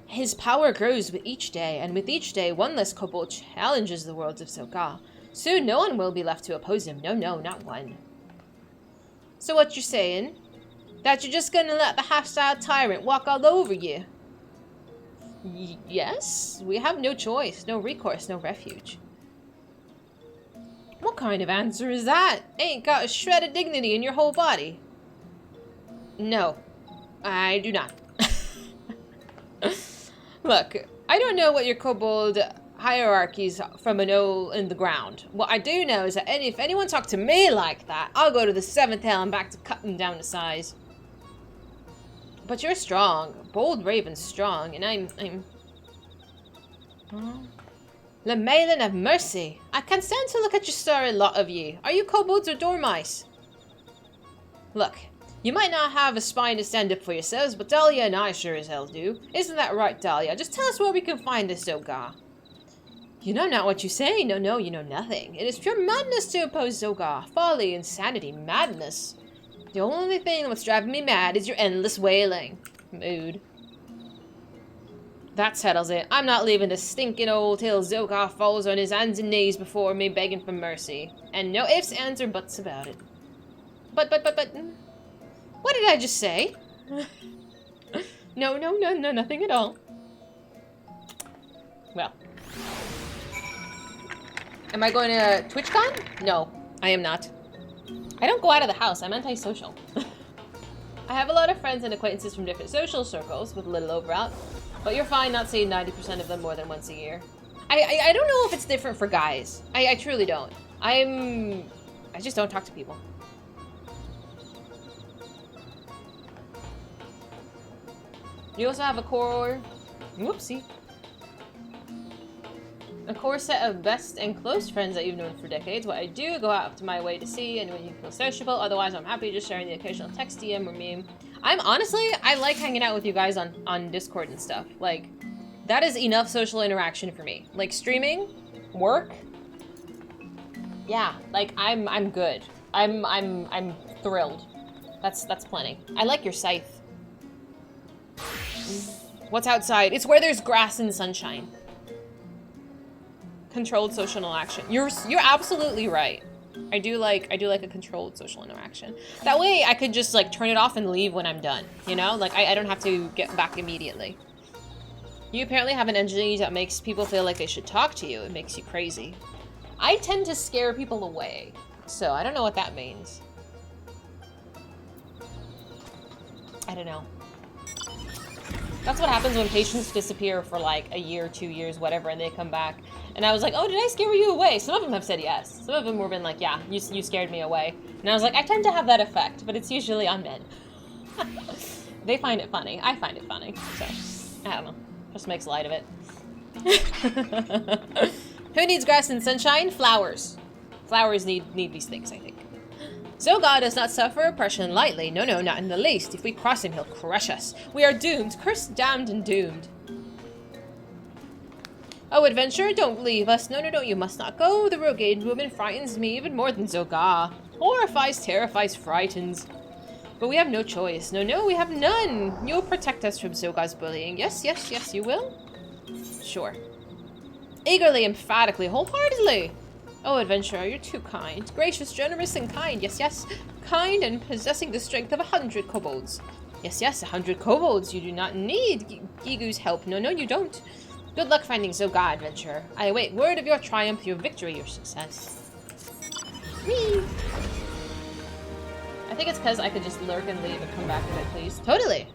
[SPEAKER 1] His power grows with each day, and with each day, one less kobold challenges the worlds of Zogar. Soon, no one will be left to oppose him. No, no, not one. So what you're saying? That you're just gonna let the half-style tyrant walk all over you? Yes, we have no choice, no recourse, no refuge. What kind of answer is that? Ain't got a shred of dignity in your whole body. No, I do not. Look, I don't know what your kobold hierarchies from an hole in the ground. What I do know is that if anyone talked to me like that, I'll go to the 7th hell and back to cutting down to size. But you're strong. Bold raven strong, and I'm... Le Maiden of Mercy. I can't stand to look at your sorry lot of ye. Are you kobolds or dormice? Look, you might not have a spine to stand up for yourselves, but Dahlia and I sure as hell do. Isn't that right, Dahlia? Just tell us where we can find this Zogar. You know not what you say. No, no, you know nothing. It is pure madness to oppose Zogar. Folly, insanity, madness. The only thing that's driving me mad is your endless wailing. Mood. That settles it. I'm not leaving the stinking old till Zogar falls on his hands and knees before me begging for mercy. And no ifs, ands, or buts about it. But... What did I just say? No, nothing at all. Well. Am I going to TwitchCon? No, I am not. I don't go out of the house. I'm antisocial. I have a lot of friends and acquaintances from different social circles with a little overlap, but you're fine not seeing 90% of them more than once a year. I don't know if it's different for guys. I truly don't. I just don't talk to people. You also have a core... Whoopsie. A core set of best and close friends that you've known for decades. What I do, go out to my way to see anyone you feel sociable. Otherwise, I'm happy just sharing the occasional text, DM, or meme. I like hanging out with you guys on Discord and stuff. Like, that is enough social interaction for me. Like, streaming, work, yeah, like, I'm good. I'm thrilled. That's plenty. I like your scythe. What's outside? It's where there's grass and sunshine. Controlled social interaction. You're absolutely right. I do like a controlled social interaction. That way I could just like turn it off and leave when I'm done. You know? Like I don't have to get back immediately. You apparently have an energy that makes people feel like they should talk to you. It makes you crazy. I tend to scare people away. So I don't know what that means. I don't know. That's what happens when patients disappear for like a year, 2 years, whatever, and they come back. And I was like, oh, did I scare you away? Some of them have said yes. Some of them have been like, yeah, you scared me away. And I was like, I tend to have that effect, but it's usually on men. They find it funny. I find it funny. So, I don't know. Just makes light of it. Who needs grass and sunshine? Flowers. Flowers need these things, I think. Zogar does not suffer oppression lightly. No, not in the least. If we cross him, he'll crush us. We are doomed. Cursed, damned, and doomed. Oh, adventurer, don't leave us. No, you must not go. The Rogade woman frightens me even more than Zogar. Horrifies, terrifies, frightens. But we have no choice. No, we have none. You'll protect us from Zogar's bullying. Yes, you will? Sure. Eagerly, emphatically, wholeheartedly. Oh, adventurer, you're too kind. Gracious, generous, and kind. Yes. Kind and possessing the strength of 100 kobolds. Yes, 100 kobolds. You do not need Gigu's help. No, you don't. Good luck finding Zogar, adventurer. I await word of your triumph, your victory, your success. Whee! I think it's because I could just lurk and leave and come back if I please. Totally!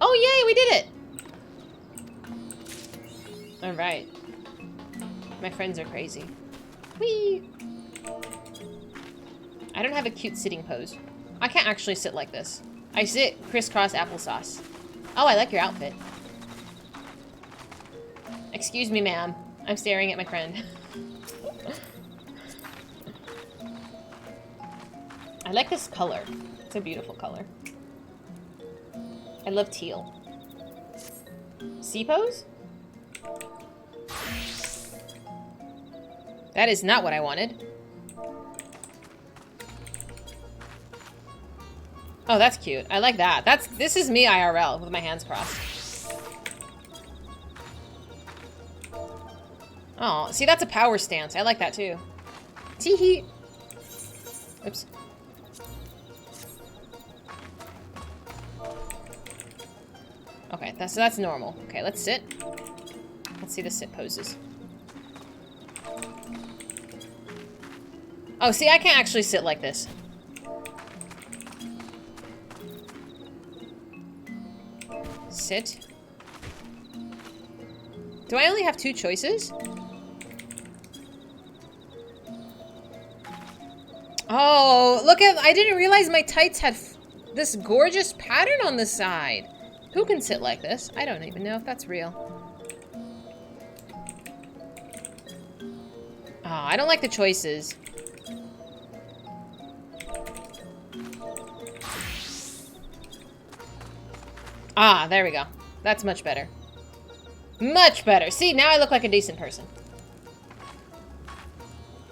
[SPEAKER 1] Oh, yay, we did it! Alright. My friends are crazy. Whee! I don't have a cute sitting pose. I can't actually sit like this. I sit crisscross applesauce. Oh, I like your outfit. Excuse me, ma'am. I'm staring at my friend. I like this color. It's a beautiful color. I love teal. C-pose? That is not what I wanted. Oh, that's cute. I like that. This is me IRL with my hands crossed. Oh, see, that's a power stance. I like that too. Tee-hee. Oops. Okay, that's normal. Okay, let's sit. Let's see the sit poses. Oh, see, I can't actually sit like this. Sit. Do I only have 2 choices? Oh, look at, I didn't realize my tights had this gorgeous pattern on the side. Who can sit like this? I don't even know if that's real. Oh, I don't like the choices. Ah, there we go. That's much better. Much better. See, now I look like a decent person.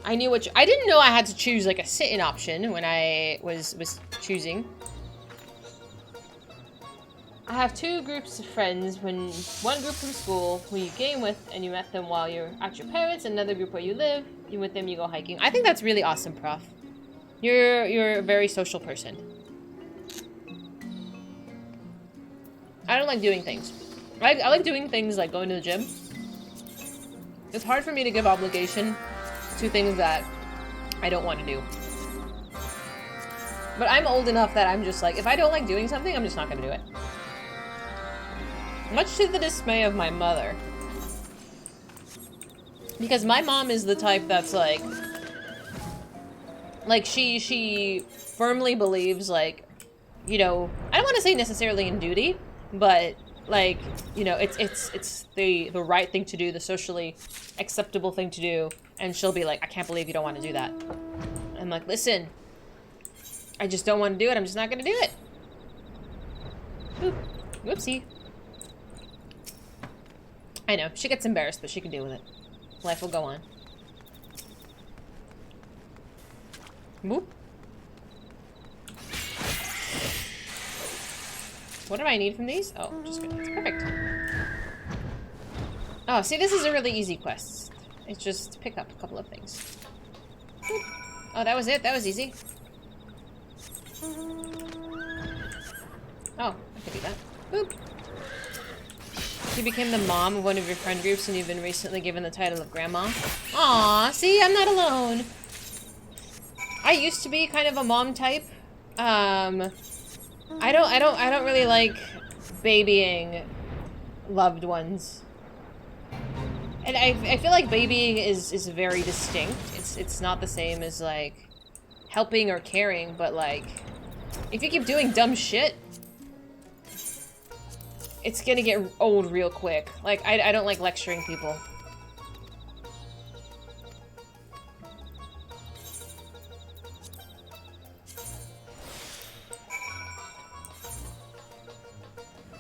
[SPEAKER 1] I knew what I didn't know I had to choose like a sit-in option when I was choosing. I have 2 groups of friends. When one group from school who you game with and you met them while you're at your parents', another group where you live, you with them you go hiking. I think that's really awesome, Prof. You're a very social person. I don't like doing things. I like doing things like going to the gym. It's hard for me to give obligation to things that I don't want to do. But I'm old enough that I'm just like, if I don't like doing something, I'm just not going to do it. Much to the dismay of my mother. Because my mom is the type that's like she firmly believes, like, you know, I don't want to say necessarily in duty, but like, you know, it's the right thing to do, the socially acceptable thing to do, and she'll be like, I can't believe you don't want to do that. I'm like, listen, I just don't want to do it. I'm just not going to do it. Oop. Whoopsie. I know, she gets embarrassed, but she can deal with it. Life will go on. Whoop. What do I need from these? Oh, just good. That's perfect. Oh, see, this is a really easy quest. It's just pick up a couple of things. Boop. Oh, that was it? That was easy. Oh, I could do that. Boop. You became the mom of one of your friend groups and you've been recently given the title of grandma. Aw, see, I'm not alone. I used to be kind of a mom type. I don't really like babying loved ones. And I feel like babying is very distinct. It's not the same as like helping or caring, but like if you keep doing dumb shit, it's gonna get old real quick. Like I don't like lecturing people.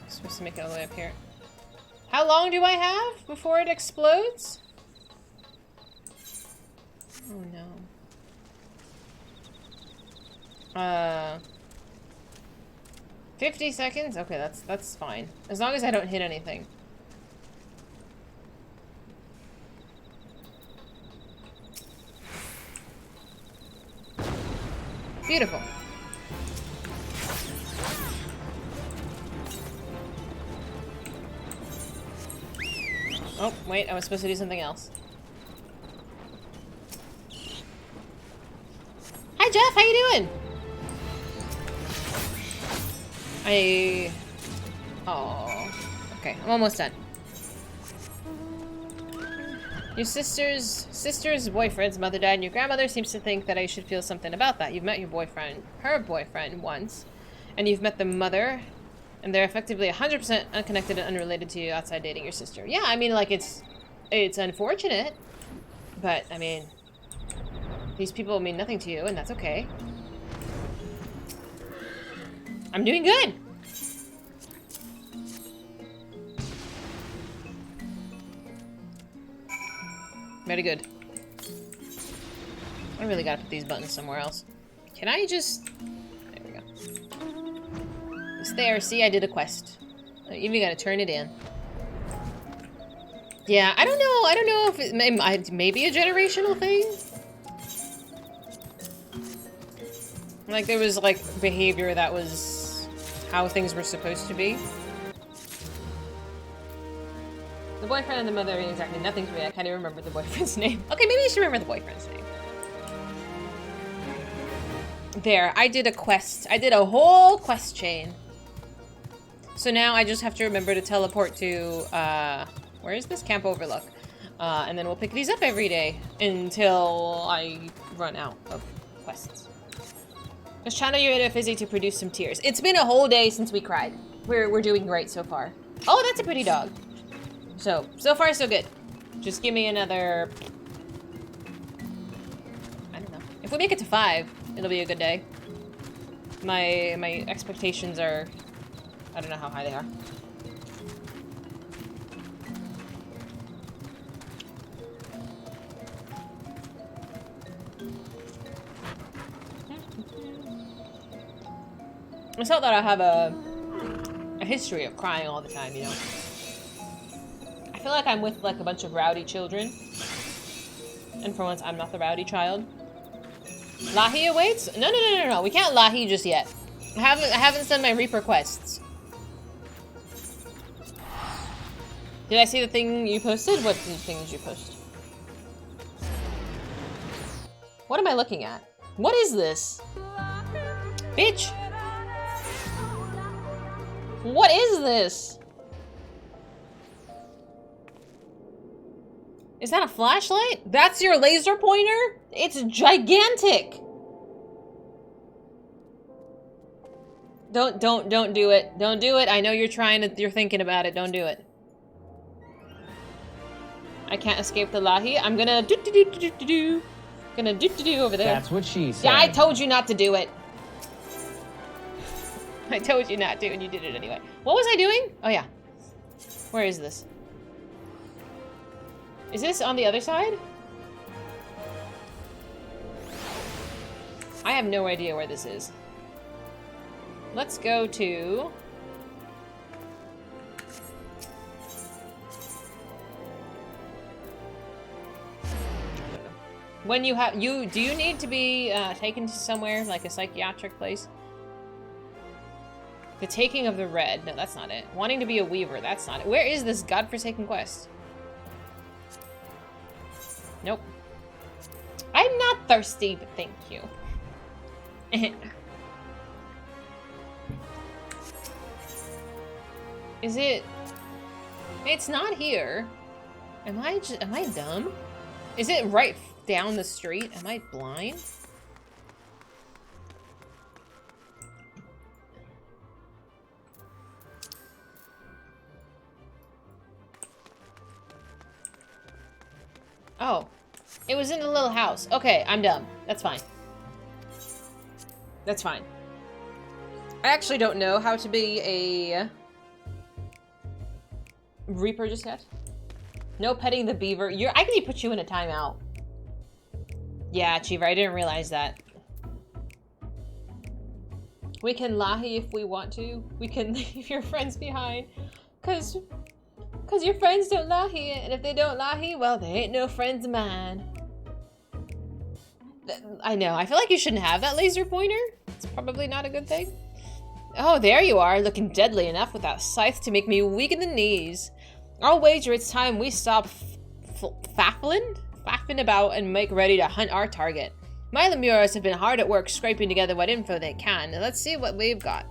[SPEAKER 1] Supposed to make it all the way up here. How long do I have before it explodes? Oh no. 50 seconds? Okay, that's fine. As long as I don't hit anything. Beautiful. Oh, wait, I was supposed to do something else. Hi, Jeff, how you doing? Oh. Okay, I'm almost done. Your sister's boyfriend's mother died, and your grandmother seems to think that I should feel something about that. You've met your boyfriend, her boyfriend, once, and you've met the mother, and they're effectively 100% unconnected and unrelated to you outside dating your sister. Yeah, I mean, like, it's unfortunate, but, I mean, these people mean nothing to you, and that's okay. I'm doing good. Very good. I really gotta put these buttons somewhere else. Can I just... There we go. It's there. See, I did a quest. I even gotta turn it in. Yeah, I don't know. I don't know if it may be a generational thing. Like, there was, like, behavior that was how things were supposed to be. The boyfriend and the mother mean exactly nothing to me. I can't even remember the boyfriend's name. Okay, maybe you should remember the boyfriend's name. There, I did a quest. I did a whole quest chain. So now I just have to remember to teleport to, where is this? Camp Overlook. And then we'll pick these up every day until I run out of quests. Let's channel your inner Fizy to produce some tears. It's been a whole day since we cried. We're doing great so far. Oh, that's a pretty dog. So far so good. Just give me another... I don't know. If we make it to 5, it'll be a good day. My expectations are... I don't know how high they are. I just thought that I have a history of crying all the time, you know? I feel like I'm with, like, a bunch of rowdy children. And for once, I'm not the rowdy child. Lahi awaits? No. We can't Lahi just yet. I haven't done my Reaper quests. Did I see the thing you posted? What thing did you post? What am I looking at? What is this? Bitch! What is this? Is that a flashlight? That's your laser pointer? It's gigantic! Don't do it. Don't do it. I know you're thinking about it. Don't do it. I can't escape the Lahi. I'm gonna do-do-do-do-do-do. Gonna do-do-do over there.
[SPEAKER 4] That's what she said.
[SPEAKER 1] Yeah, I told you not to do it. I told you not to, and you did it anyway. What was I doing? Oh, yeah. Where is this? Is this on the other side? I have no idea where this is. Let's go to... When you have... Do you need to be taken to somewhere, like a psychiatric place? The Taking of the Red. No, that's not it. Wanting to be a weaver. That's not it. Where is this godforsaken quest? Nope. I'm not thirsty, but thank you. Is it... It's not here. Am I dumb? Is it right down the street? Am I blind? Oh. It was in a little house. Okay, I'm dumb. That's fine. That's fine. I actually don't know how to be a Reaper just yet. No petting the beaver. I can put you in a timeout. Yeah, Cheever, I didn't realize that. We can Lahi if we want to. We can leave your friends behind. Cause your friends don't Lahi, and if they don't Lahi, well, they ain't no friends of mine. I know, I feel like you shouldn't have that laser pointer. It's probably not a good thing. Oh, there you are, looking deadly enough with that scythe to make me weak in the knees. I'll wager it's time we stop faffling about and make ready to hunt our target. My Lemuras have been hard at work scraping together what info they can. Now let's see what we've got.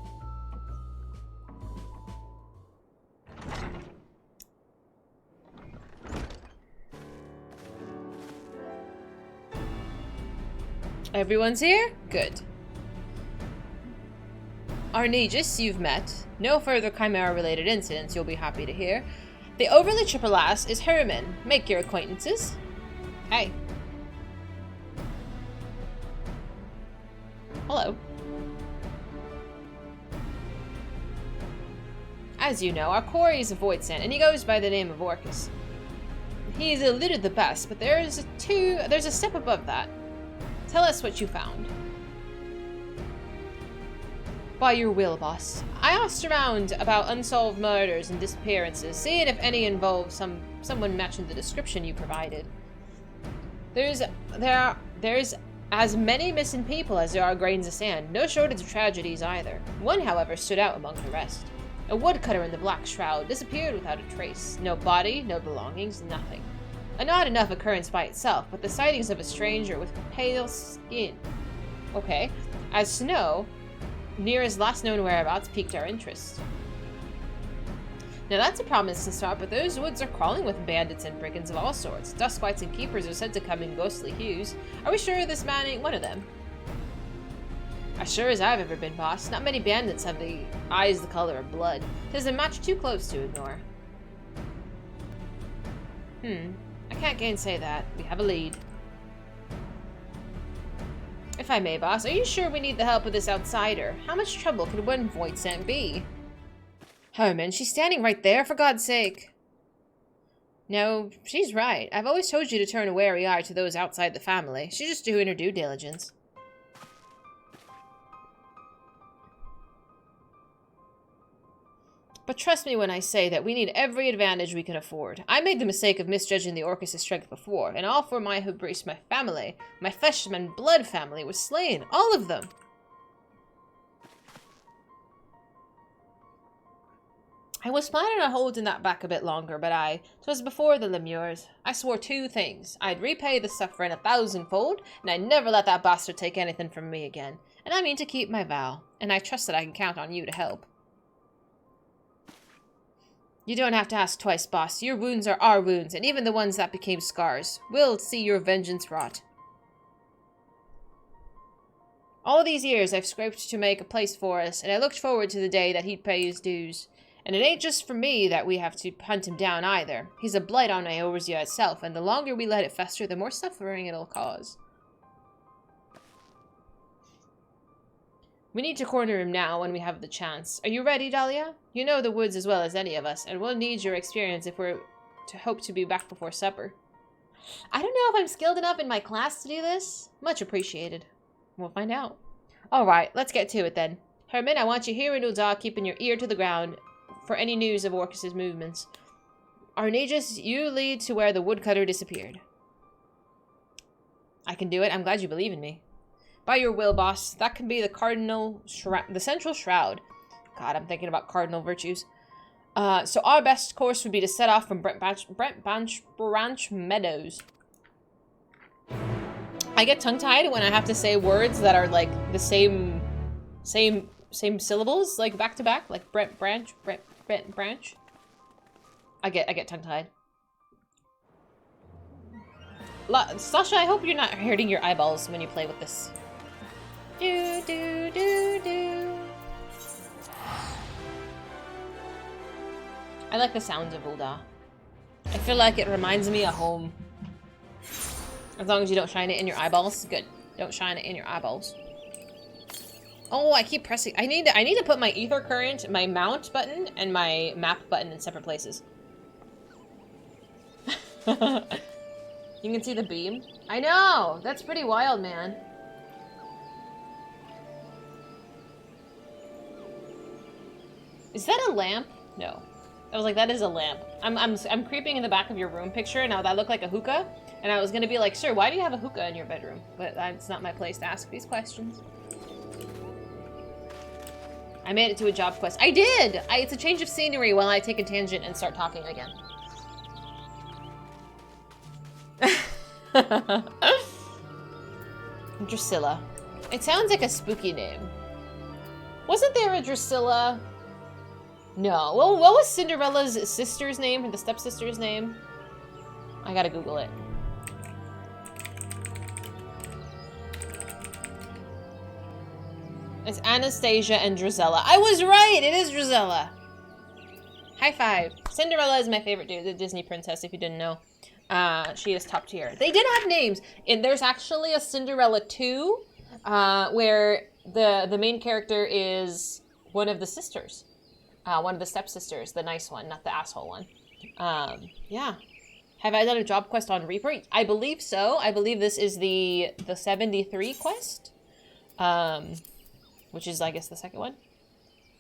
[SPEAKER 1] Everyone's here? Good. Arnegis, you've met. No further Chimera-related incidents you'll be happy to hear. The overly triple ass is Herman. Make your acquaintances. Hey. Hello. As you know, our quarry is a void sand, and he goes by the name of Orcus. He's eluded the best, but there's a step above that. Tell us what you found. By your will, boss. I asked around about unsolved murders and disappearances, seeing if any involved someone matching the description you provided. There's as many missing people as there are grains of sand. No shortage of tragedies either. One, however, stood out among the rest. A woodcutter in the black shroud disappeared without a trace. No body, no belongings, nothing. An odd enough occurrence by itself, but the sightings of a stranger with pale skin. Okay. As snow, near his last known whereabouts, piqued our interest. Now that's a promising start, but those woods are crawling with bandits and brigands of all sorts. Duskwights and keepers are said to come in ghostly hues. Are we sure this man ain't one of them? As sure as I've ever been, boss. Not many bandits have the eyes the color of blood. 'Tis a match too close to ignore. I can't gainsay that. We have a lead. If I may, boss, are you sure we need the help of this outsider? How much trouble could one void sent be? Herman, she's standing right there, for God's sake. No, she's right. I've always told you to turn a wary eye to those outside the family. She's just doing her due diligence. But trust me when I say that we need every advantage we can afford. I made the mistake of misjudging the Orcus' strength before, and all for my hubris, my family, my flesh and blood family was slain. All of them. I was planning on holding that back a bit longer, but 'twas before the Lemures. I swore two things. I'd repay the suffering 1,000-fold, and I'd never let that bastard take anything from me again. And I mean to keep my vow, and I trust that I can count on you to help. You don't have to ask twice, boss. Your wounds are our wounds, and even the ones that became scars. We'll see your vengeance wrought. All these years I've scraped to make a place for us, and I looked forward to the day that he'd pay his dues. And it ain't just for me that we have to hunt him down either. He's a blight on Eorzea itself, and the longer we let it fester, the more suffering it'll cause. We need to corner him now when we have the chance. Are you ready, Dahlia? You know the woods as well as any of us, and we'll need your experience if we're to hope to be back before supper. I don't know if I'm skilled enough in my class to do this. Much appreciated. We'll find out. Alright, let's get to it then. Herman, I want you here in Ul'dah, keeping your ear to the ground for any news of Orcus' movements. Arnagus, you lead to where the woodcutter disappeared. I can do it. I'm glad you believe in me. By your will, boss. That can be the central shroud. God, I'm thinking about cardinal virtues. So our best course would be to set off from Brent Branch Meadows. I get tongue-tied when I have to say words that are like the same syllables, like back to back, like Brent Branch. I get tongue-tied. Sasha, I hope you're not hurting your eyeballs when you play with this. Do do do do. I like the sounds of Ul'dah. I feel like it reminds me of home. As long as you don't shine it in your eyeballs, good. Don't shine it in your eyeballs. Oh, I keep pressing. I need to put my ether current, my mount button, and my map button in separate places. You can see the beam. I know. That's pretty wild, man. Is that a lamp? No. I was like, that is a lamp. I'm creeping in the back of your room picture. Now that looked like a hookah, and I was gonna be like, sir, why do you have a hookah in your bedroom? But it's not my place to ask these questions. I made it to a job quest. I did! It's a change of scenery while I take a tangent and start talking again. Drusilla. It sounds like a spooky name. Wasn't there a Drusilla? No. Well, what was Cinderella's sister's name? Or the stepsister's name? I gotta Google it. It's Anastasia and Drusilla. I was right! It is Drusilla! High five. Cinderella is my favorite the Disney princess, if you didn't know. She is top tier. They did have names. And there's actually a Cinderella 2, where the main character is one of the sisters. One of the stepsisters, the nice one, not the asshole one. Yeah. Have I done a job quest on Reaper? I believe so. I believe this is the 73 quest. Which is, I guess, the second one.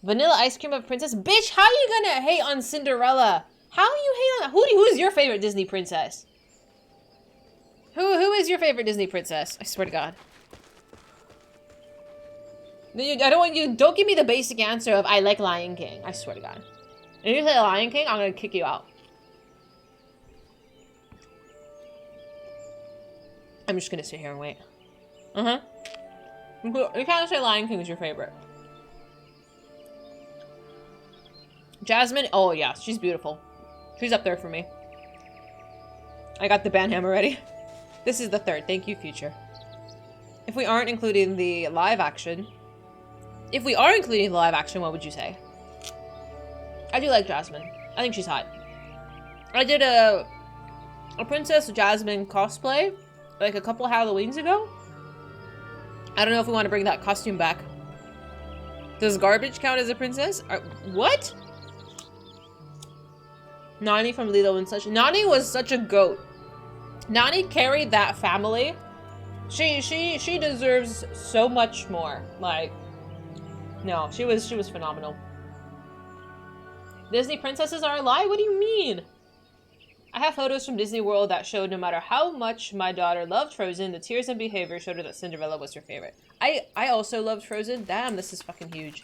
[SPEAKER 1] Vanilla ice cream of princess? Bitch, how are you gonna hate on Cinderella? How are you hate on... Who's your favorite Disney princess? Who is your favorite Disney princess? I swear to God. I don't want you... Don't give me the basic answer of I like Lion King. I swear to God. If you say Lion King, I'm gonna kick you out. I'm just gonna sit here and wait. You can't say Lion King is your favorite. Jasmine? Oh yeah, she's beautiful. She's up there for me. I got the banhammer ready. This is the third. Thank you, future. If we aren't including the live action... If we are including the live action, what would you say? I do like Jasmine. I think she's hot. I did a Princess Jasmine cosplay like a couple Halloweens ago. I don't know if we want to bring that costume back. Does garbage count as a princess? What? Nani from Lilo and such. Nani was such a goat. Nani carried that family. She deserves so much more. Like, no, she was phenomenal. Disney princesses are a lie? What do you mean? I have photos from Disney World that showed no matter how much my daughter loved Frozen, the tears and behavior showed her that Cinderella was her favorite. I also loved Frozen. Damn, this is fucking huge.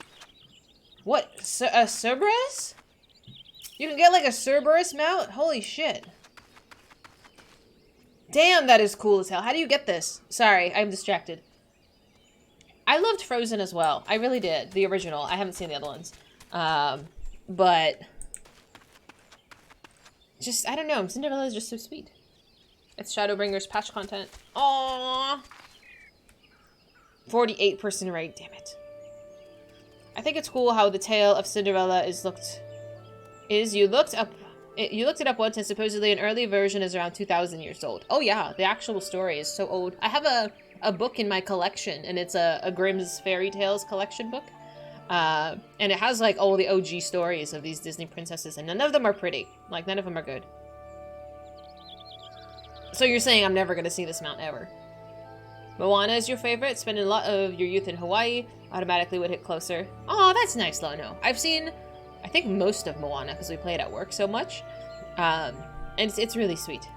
[SPEAKER 1] What? A Cerberus? You can get like a Cerberus mount? Holy shit. Damn, that is cool as hell. How do you get this? Sorry, I'm distracted. I loved Frozen as well. I really did. The original. I haven't seen the other ones. But... just, I don't know. Cinderella is just so sweet. It's Shadowbringers patch content. Aww. 48% rate. Damn it. I think it's cool how the tale of Cinderella you looked it up once, and supposedly an early version is around 2,000 years old. Oh yeah, the actual story is so old. I have a book in my collection, and it's a Grimm's Fairy Tales collection book. And it has like all the OG stories of these Disney princesses, and none of them are pretty. Like, none of them are good. So you're saying I'm never gonna see this mount ever. Moana is your favorite? Spending a lot of your youth in Hawaii automatically would hit closer. Oh, that's nice, Lono. I've seen, I think, most of Moana because we play it at work so much. And it's really sweet.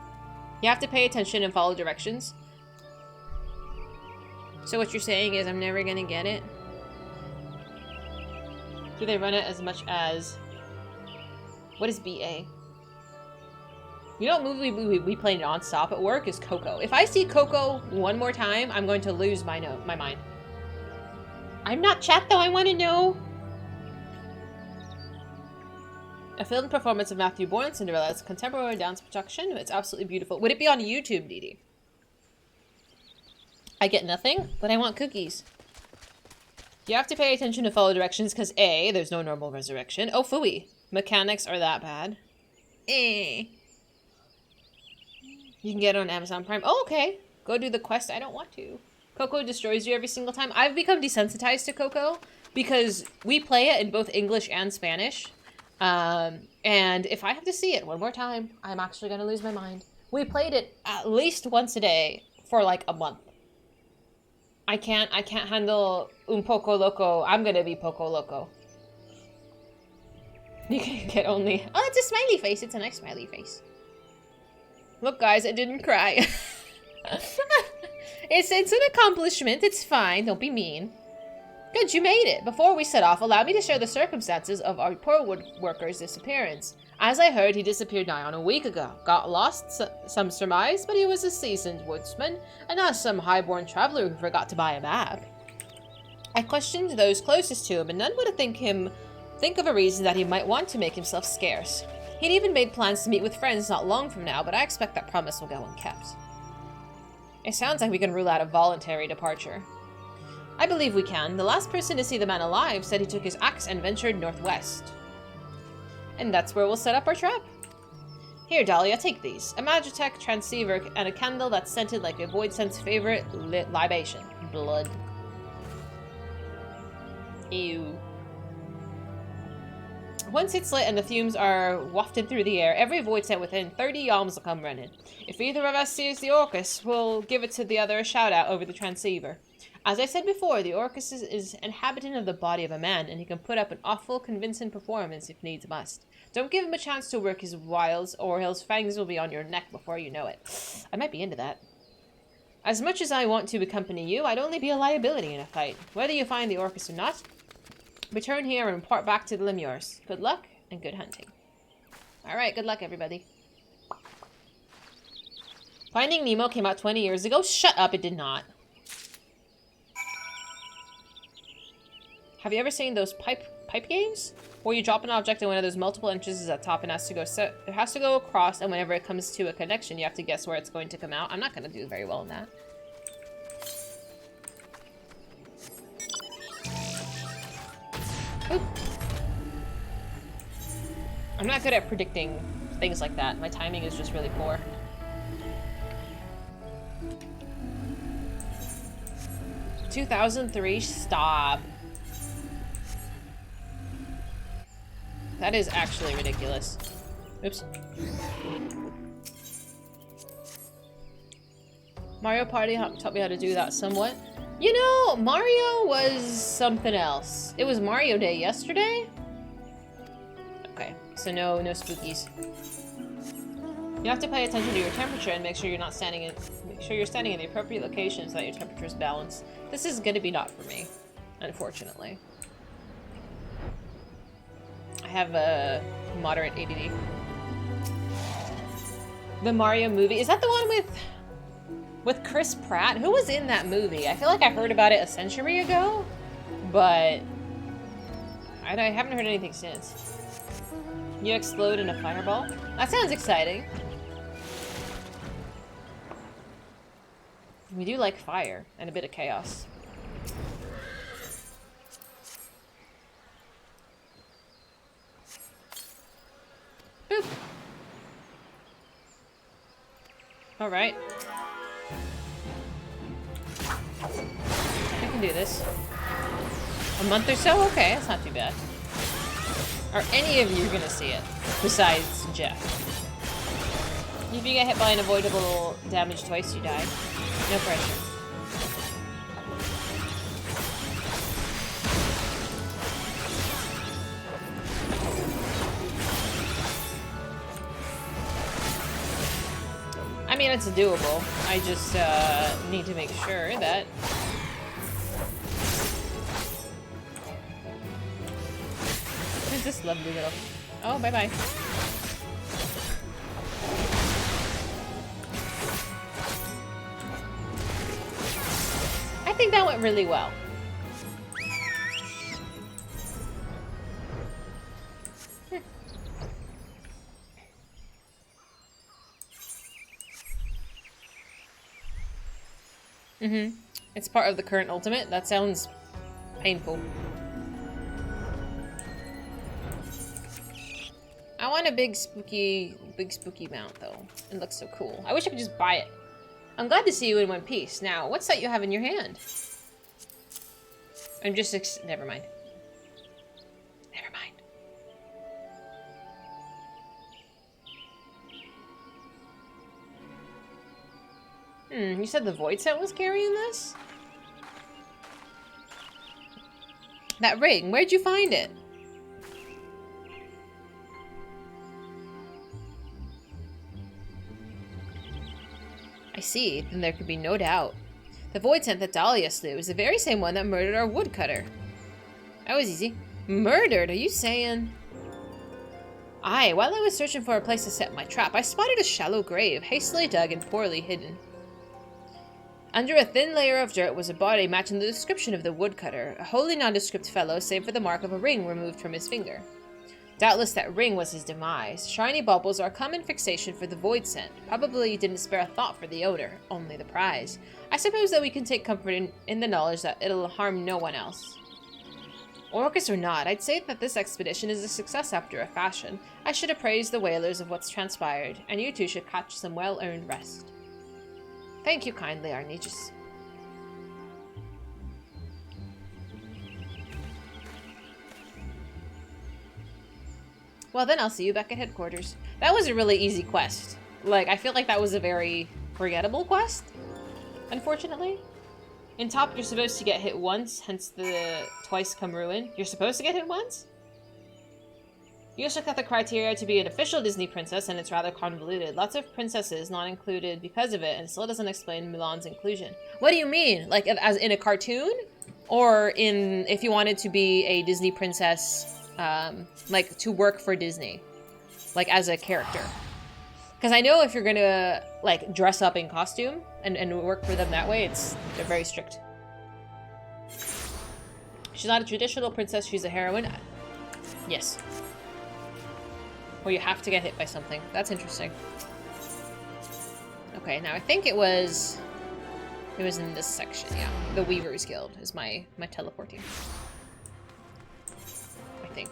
[SPEAKER 1] You have to pay attention and follow directions. So what you're saying is I'm never gonna get it? Do they run it as much as... What is BA? You know what movie we play non-stop at work is Coco. If I see Coco one more time, I'm going to lose my mind. I'm not chat though, I want to know. A filmed performance of Matthew Bourne's Cinderella is a contemporary dance production. It's absolutely beautiful. Would it be on YouTube, Dee Dee? I get nothing, but I want cookies. You have to pay attention to follow directions because A, there's no normal resurrection. Oh, phooey. Mechanics are that bad. You can get it on Amazon Prime. Oh, okay. Go do the quest. I don't want to. Coco destroys you every single time. I've become desensitized to Coco because we play it in both English and Spanish. And if I have to see it one more time, I'm actually going to lose my mind. We played it at least once a day for like a month. I can't handle un poco loco. I'm going to be poco loco. You can get only... Oh, it's a smiley face. It's a nice smiley face. Look, guys, I didn't cry. It's an accomplishment. It's fine. Don't be mean. Good, you made it. Before we set off, allow me to share the circumstances of our poor woodworker's disappearance. As I heard, he disappeared nigh on a week ago. Got lost, some surmise, but he was a seasoned woodsman, and not some highborn traveler who forgot to buy a map. I questioned those closest to him, and none would think of a reason that he might want to make himself scarce. He'd even made plans to meet with friends not long from now, but I expect that promise will go unkept. It sounds like we can rule out a voluntary departure. I believe we can. The last person to see the man alive said he took his axe and ventured northwest. And that's where we'll set up our trap. Here, Dahlia, take these. A Magitech transceiver and a candle that's scented like a Void Sense favorite libation. Blood. Ew. Once it's lit and the fumes are wafted through the air, every void sent within 30 yalms will come running. If either of us sees the Orcus, we'll give it to the other a shout-out over the transceiver. As I said before, the Orcus is inhabitant of the body of a man, and he can put up an awful convincing performance if needs must. Don't give him a chance to work his wiles, or his fangs will be on your neck before you know it. I might be into that. As much as I want to accompany you, I'd only be a liability in a fight. Whether you find the Orcus or not, return here and report back to the Lemures. Good luck, and good hunting. Alright, good luck, everybody. Finding Nemo came out 20 years ago? Shut up, it did not. Have you ever seen those pipe games? Where you drop an object in one of those multiple entrances at the top and it has to go across, and whenever it comes to a connection, you have to guess where it's going to come out. I'm not going to do very well in that. Oop. I'm not good at predicting things like that. My timing is just really poor. "2003, stop. That is actually ridiculous. Oops. Mario Party taught me how to do that somewhat. You know, Mario was something else. It was Mario Day yesterday? Okay, so no spookies. You have to pay attention to your temperature and make sure you're standing in the appropriate location so that your temperature is balanced. This is gonna be not for me, unfortunately. I have a moderate ADD. The Mario movie. Is that the one with Chris Pratt? Who was in that movie? I feel like I heard about it a century ago, but I haven't heard anything since. You explode in a fireball? That sounds exciting. We do like fire and a bit of chaos. Boop. All right. I can do this. A month or so? Okay, that's not too bad. Are any of you gonna see it? Besides Jeff. If you get hit by an avoidable damage twice, you die. No pressure. I mean, it's doable. I just need to make sure that... Who's this lovely little... Oh, bye-bye. I think that went really well. Mm-hmm. It's part of the current ultimate. That sounds painful. I want a big spooky mount though. It looks so cool. I wish I could just buy it. I'm glad to see you in one piece. Now, what's that you have in your hand? I'm just never mind. Never mind. You said the Void Set was carrying this? That ring, where'd you find it? I see, then there could be no doubt. The Void Scent that Dahlia slew is the very same one that murdered our woodcutter. That was easy. Murdered, are you saying? Aye, while I was searching for a place to set my trap, I spotted a shallow grave, hastily dug and poorly hidden. Under a thin layer of dirt was a body matching the description of the woodcutter, a wholly nondescript fellow save for the mark of a ring removed from his finger. Doubtless that ring was his demise. Shiny baubles are a common fixation for the Void Scent. Probably didn't spare a thought for the odor, only the prize. I suppose that we can take comfort in the knowledge that it'll harm no one else. Orcus or not, I'd say that this expedition is a success after a fashion. I should appraise the whalers of what's transpired, and you two should catch some well-earned rest. Thank you kindly, Arnegis. Well, then I'll see you back at headquarters. That was a really easy quest. Like, I feel like that was a very forgettable quest, unfortunately. In top, you're supposed to get hit once, hence the twice come ruin. You're supposed to get hit once? You also got the criteria to be an official Disney princess, and it's rather convoluted. Lots of princesses not included because of it, and still doesn't explain Mulan's inclusion. What do you mean? Like, as in a cartoon? Or in, if you wanted to be a Disney princess, like, to work for Disney? Like, as a character? Because I know if you're gonna, like, dress up in costume and work for them that way, they're very strict. She's not a traditional princess, she's a heroine. Yes. Or you have to get hit by something. That's interesting. Okay, now I think it was in this section, yeah. The Weavers Guild is my teleporting. I think.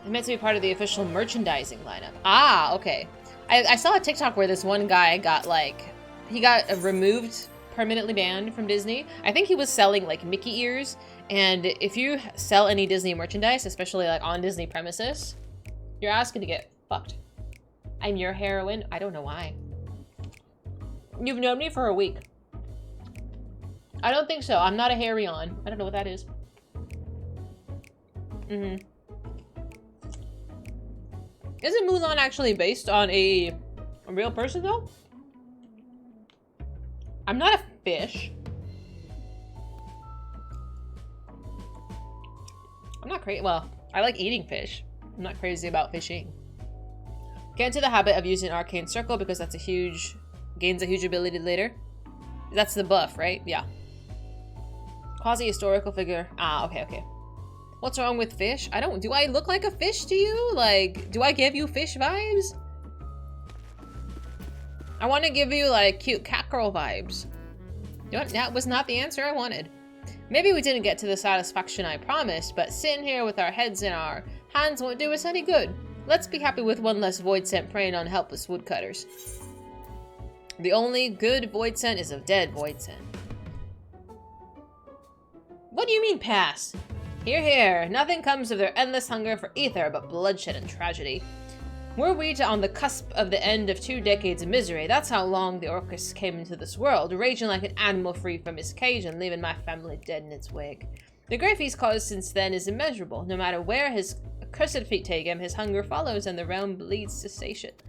[SPEAKER 1] It's meant to be part of the official merchandising lineup. Ah, okay. I saw a TikTok where this one guy got, like, he got removed, permanently banned from Disney. I think he was selling, like, Mickey ears. And if you sell any Disney merchandise, especially, like, on Disney premises, you're asking to get fucked. I'm your heroine. I don't know why. You've known me for a week. I don't think so. I'm not a Harry-on. I don't know what that is. Mm-hmm. Isn't Mulan actually based on a real person, though? I'm not a fish. I'm not crazy. Well, I like eating fish. I'm not crazy about fishing. Get into the habit of using Arcane Circle because that's gains a huge ability later. That's the buff, right? Yeah. Quasi-historical figure. Ah, okay. What's wrong with fish? Do I look like a fish to you? Like, do I give you fish vibes? I want to give you, like, cute cat girl vibes. That was not the answer I wanted. Maybe we didn't get to the satisfaction I promised, but sitting here with our heads in our hands won't do us any good. Let's be happy with one less void scent preying on helpless woodcutters. The only good void scent is a dead void scent. What do you mean, pass? Hear, hear. Nothing comes of their endless hunger for ether but bloodshed and tragedy. Were we on the cusp of the end of 2 decades of misery, that's how long the Orcus came into this world, raging like an animal free from his cage and leaving my family dead in its wake. The grief he's caused since then is immeasurable. No matter where his accursed feet take him, his hunger follows and the realm bleeds to satiate.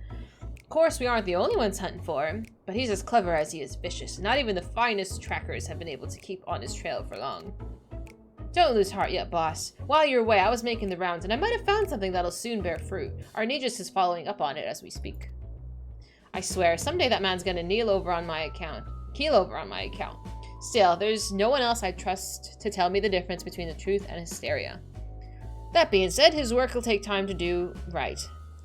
[SPEAKER 1] Of course, we aren't the only ones hunting for him, but he's as clever as he is vicious. Not even the finest trackers have been able to keep on his trail for long. Don't lose heart yet, boss. While you're away, I was making the rounds, and I might have found something that'll soon bear fruit. Our Negus is following up on it as we speak. I swear, someday that man's gonna keel over on my account. Still, there's no one else I trust to tell me the difference between the truth and hysteria. That being said, his work will take time to do right.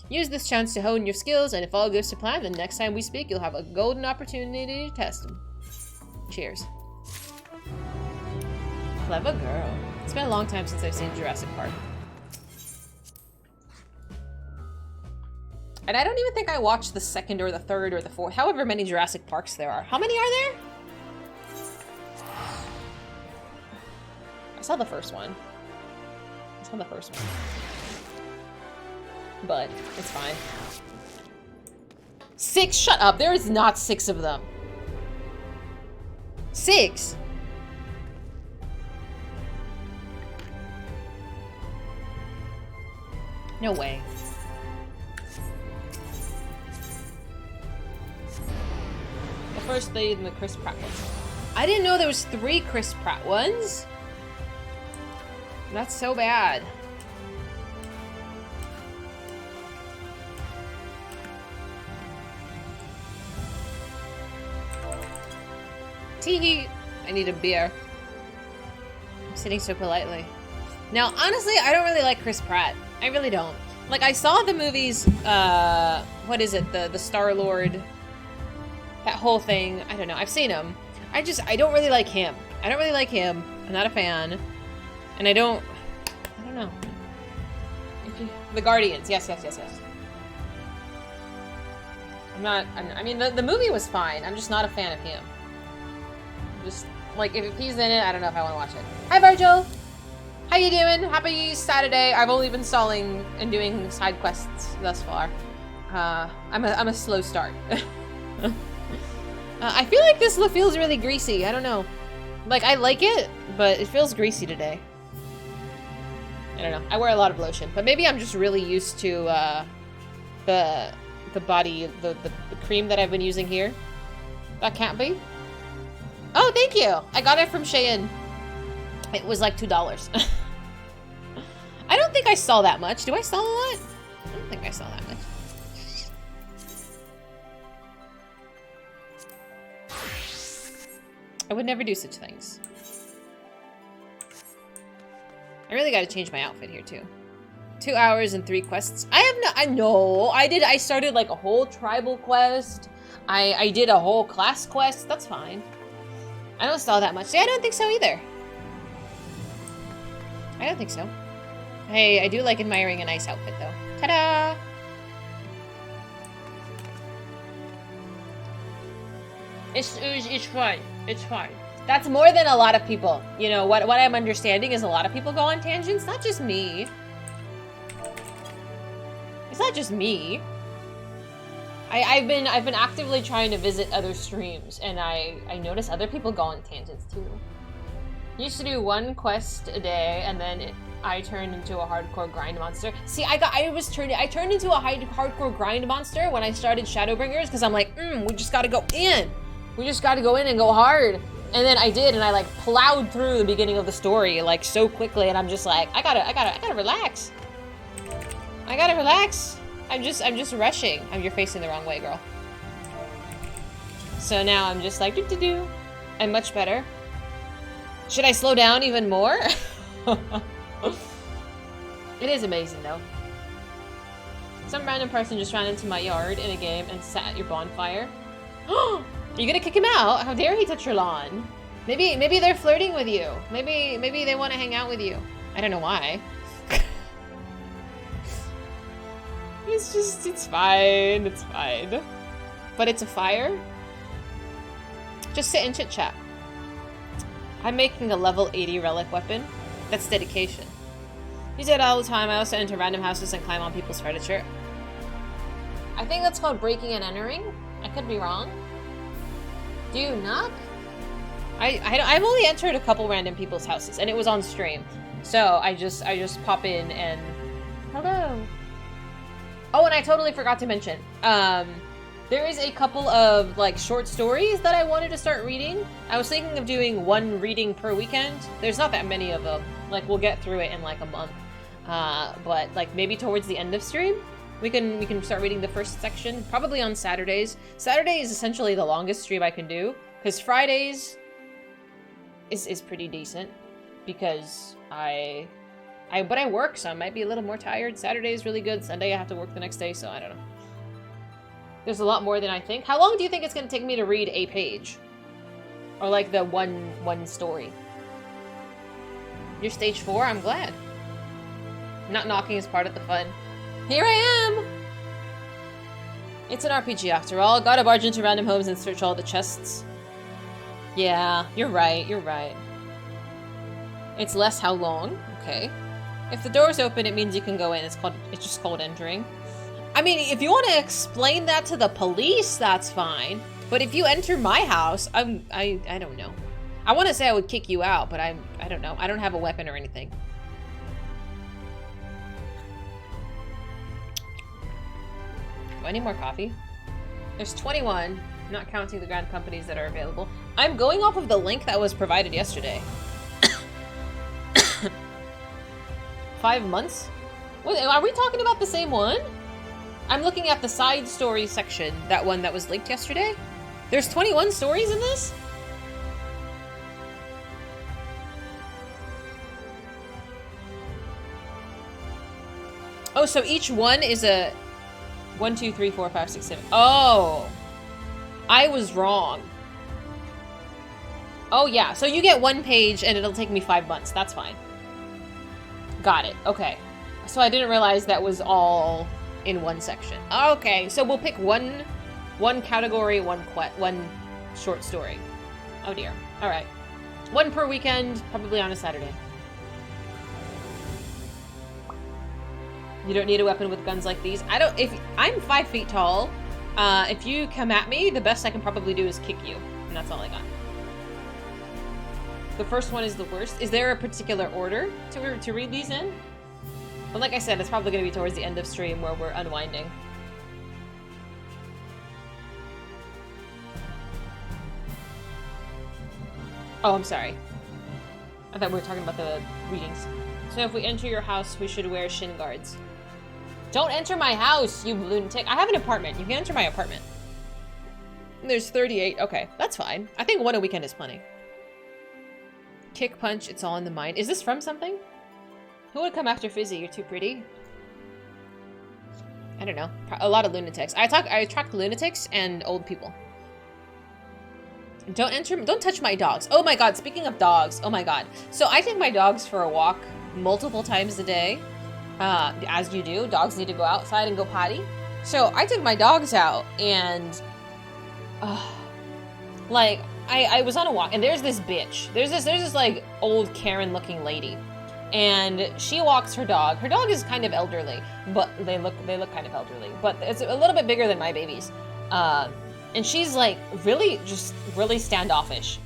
[SPEAKER 1] Use this chance to hone your skills, and if all goes to plan, then next time we speak, you'll have a golden opportunity to test them. Cheers. Clever girl. It's been a long time since I've seen Jurassic Park. And I don't even think I watched the second or the third or the fourth, however many Jurassic Parks there are. How many are there? I saw the first one. But it's fine. 6? Shut up. There is not 6 of them. 6? No way. The first lead and the Chris Pratt ones. I didn't know there was 3 Chris Pratt ones. That's so bad. Teehee. I need a beer. I'm sitting so politely. Now, honestly, I don't really like Chris Pratt. I really don't. Like, I saw the movies, what is it? The Star-Lord, that whole thing. I don't know. I've seen them. I don't really like him. I'm not a fan. And I don't know. The Guardians. Yes. I mean, the movie was fine. I'm just not a fan of him. Just, like, if he's in it, I don't know if I want to watch it. Hi, Virgil! How you doing? Happy Saturday. I've only been stalling and doing side quests thus far. I'm a slow start. I feel like this feels really greasy. I don't know. Like, I like it, but it feels greasy today. I don't know. I wear a lot of lotion, but maybe I'm just really used to the body, the cream that I've been using here. That can't be. Oh, thank you. I got it from Shein. It was like $2. I don't think I saw that much. Do I sell a lot? I don't think I saw that much. I would never do such things. I really gotta change my outfit here too. 2 hours and 3 quests. I started like a whole tribal quest. I did a whole class quest. That's fine. I don't stall that much. See, I don't think so either. I don't think so. Hey, I do like admiring a nice outfit though. Ta-da! It's fine. It's fine. That's more than a lot of people. You know, what I'm understanding is a lot of people go on tangents. Not just me. It's not just me. I've been actively trying to visit other streams, and I notice other people go on tangents too. Used to do 1 quest a day, and then I turned into a hardcore grind monster. See, I turned into a hardcore grind monster when I started Shadowbringers, because I'm like, we just gotta go in. We just gotta go in and go hard. And then I did, and I like plowed through the beginning of the story like so quickly, and I'm just like, I gotta relax. I gotta relax. I'm just rushing. You're facing the wrong way, girl. So now I'm just like, do. I'm much better. Should I slow down even more? It is amazing though. Some random person just ran into my yard in a game and sat at your bonfire. You gonna kick him out? How dare he touch your lawn? Maybe they're flirting with you. Maybe they want to hang out with you. I don't know why. It's fine. It's fine. But it's a fire? Just sit and chit chat. I'm making a level 80 relic weapon. That's dedication. Use it all the time. I also enter random houses and climb on people's furniture. I think that's called breaking and entering. I could be wrong. Do you knock? I've only entered a couple random people's houses, and it was on stream. So I just pop in and hello. Oh, and I totally forgot to mention. There is a couple of like short stories that I wanted to start reading. I was thinking of doing 1 reading per weekend. There's not that many of them. Like we'll get through it in like a month. But like maybe towards the end of stream, we can start reading the first section. Probably on Saturdays. Saturday is essentially the longest stream I can do, because Fridays is pretty decent because but I work, so I might be a little more tired. Saturday is really good. Sunday I have to work the next day, so I don't know. There's a lot more than I think. How long do you think it's going to take me to read a page? Or like the one story? You're stage 4? I'm glad. Not knocking is part of the fun. Here I am! It's an RPG after all. Gotta barge into random homes and search all the chests. Yeah, you're right, you're right. It's less how long? Okay. If the door's open, it means you can go in. It's just called entering. I mean, if you want to explain that to the police, that's fine. But if you enter my house, I don't know. I want to say I would kick you out, but I don't know. I don't have a weapon or anything. Do I need more coffee? There's 21, not counting the grand companies that are available. I'm going off of the link that was provided yesterday. 5 months? Wait, are we talking about the same one? I'm looking at the side story section, that one that was linked yesterday. There's 21 stories in this? Oh, so each one is a 1, 2, 3, 4, 5, 6, 7. Oh, I was wrong. Oh yeah, so you get 1 page and it'll take me 5 months. That's fine. Got it. Okay. So I didn't realize that was all in 1 section. Okay, so we'll pick one category, one short story. Oh dear. All right. 1 per weekend, probably on a Saturday. You don't need a weapon with guns like these. If I'm 5 feet tall, if you come at me, the best I can probably do is kick you. And that's all I got. The first one is the worst. Is there a particular order to read these in? But like I said, it's probably going to be towards the end of stream where we're unwinding. Oh, I'm sorry. I thought we were talking about the readings. So if we enter your house, we should wear shin guards. Don't enter my house, you lunatic. I have an apartment. You can enter my apartment. There's 38. Okay, that's fine. I think one a weekend is plenty. Kick, punch, it's all in the mind. Is this from something? Who would come after Fizy? You're too pretty. I don't know. A lot of lunatics. I attract lunatics and old people. Don't touch my dogs. Oh my god, speaking of dogs, oh my god. So I take my dogs for a walk multiple times a day. As you do, dogs need to go outside and go potty. So I took my dogs out and, like, I was on a walk and there's this bitch. There's this like old Karen looking lady. And she walks her dog. Her dog is kind of elderly, but they look kind of elderly, but it's a little bit bigger than my baby's. And she's like really standoffish.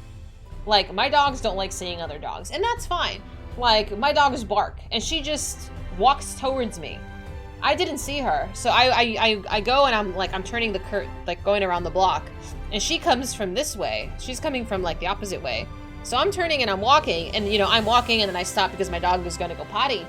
[SPEAKER 1] Like, my dogs don't like seeing other dogs, and that's fine. Like, my dogs bark, and she just walks towards me. I didn't see her, so I go and I'm turning the like going around the block, and she comes from this way. She's coming from like the opposite way. So I'm turning and I'm walking, and I'm walking and then I stop because my dog was gonna go potty.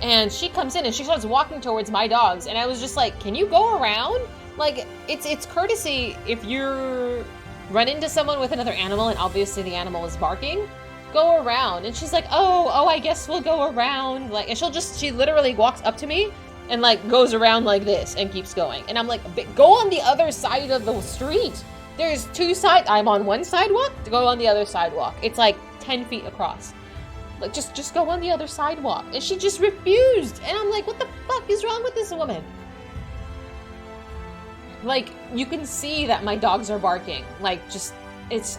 [SPEAKER 1] And she comes in and she starts walking towards my dogs, and I was just like, can you go around? Like, it's courtesy if you run into someone with another animal and obviously the animal is barking, go around. And she's like, oh, I guess we'll go around. Like, and she literally walks up to me and like goes around like this and keeps going. And I'm like, go on the other side of the street. There's 2 sides. I'm on one sidewalk to go on the other sidewalk. It's like 10 feet across. Like, just go on the other sidewalk. And she just refused. And I'm like, what the fuck is wrong with this woman? Like, you can see that my dogs are barking. Like, just,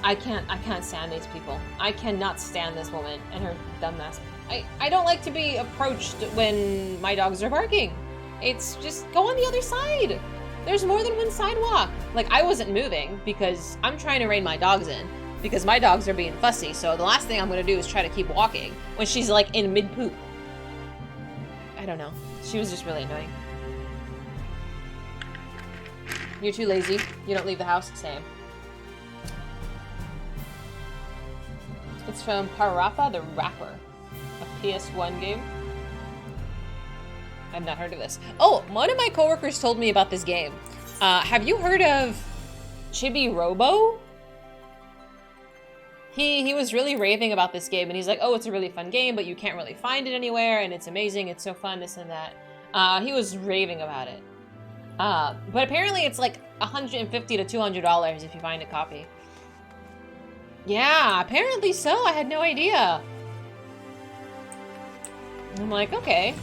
[SPEAKER 1] I can't stand these people. I cannot stand this woman and her dumbass. I don't like to be approached when my dogs are barking. It's just, go on the other side. There's more than one sidewalk. Like, I wasn't moving because I'm trying to rein my dogs in because my dogs are being fussy. So the last thing I'm going to do is try to keep walking when she's like in mid-poop. I don't know. She was just really annoying. You're too lazy. You don't leave the house. Same. It's from Parappa the Rapper, a PS1 game. I've not heard of this. Oh, one of my coworkers told me about this game. Have you heard of Chibi Robo? He was really raving about this game, and he's like, oh, it's a really fun game, but you can't really find it anywhere, and it's amazing, it's so fun, this and that. He was raving about it. But apparently it's like $150 to $200 if you find a copy. Yeah, apparently so. I had no idea. I'm like, okay.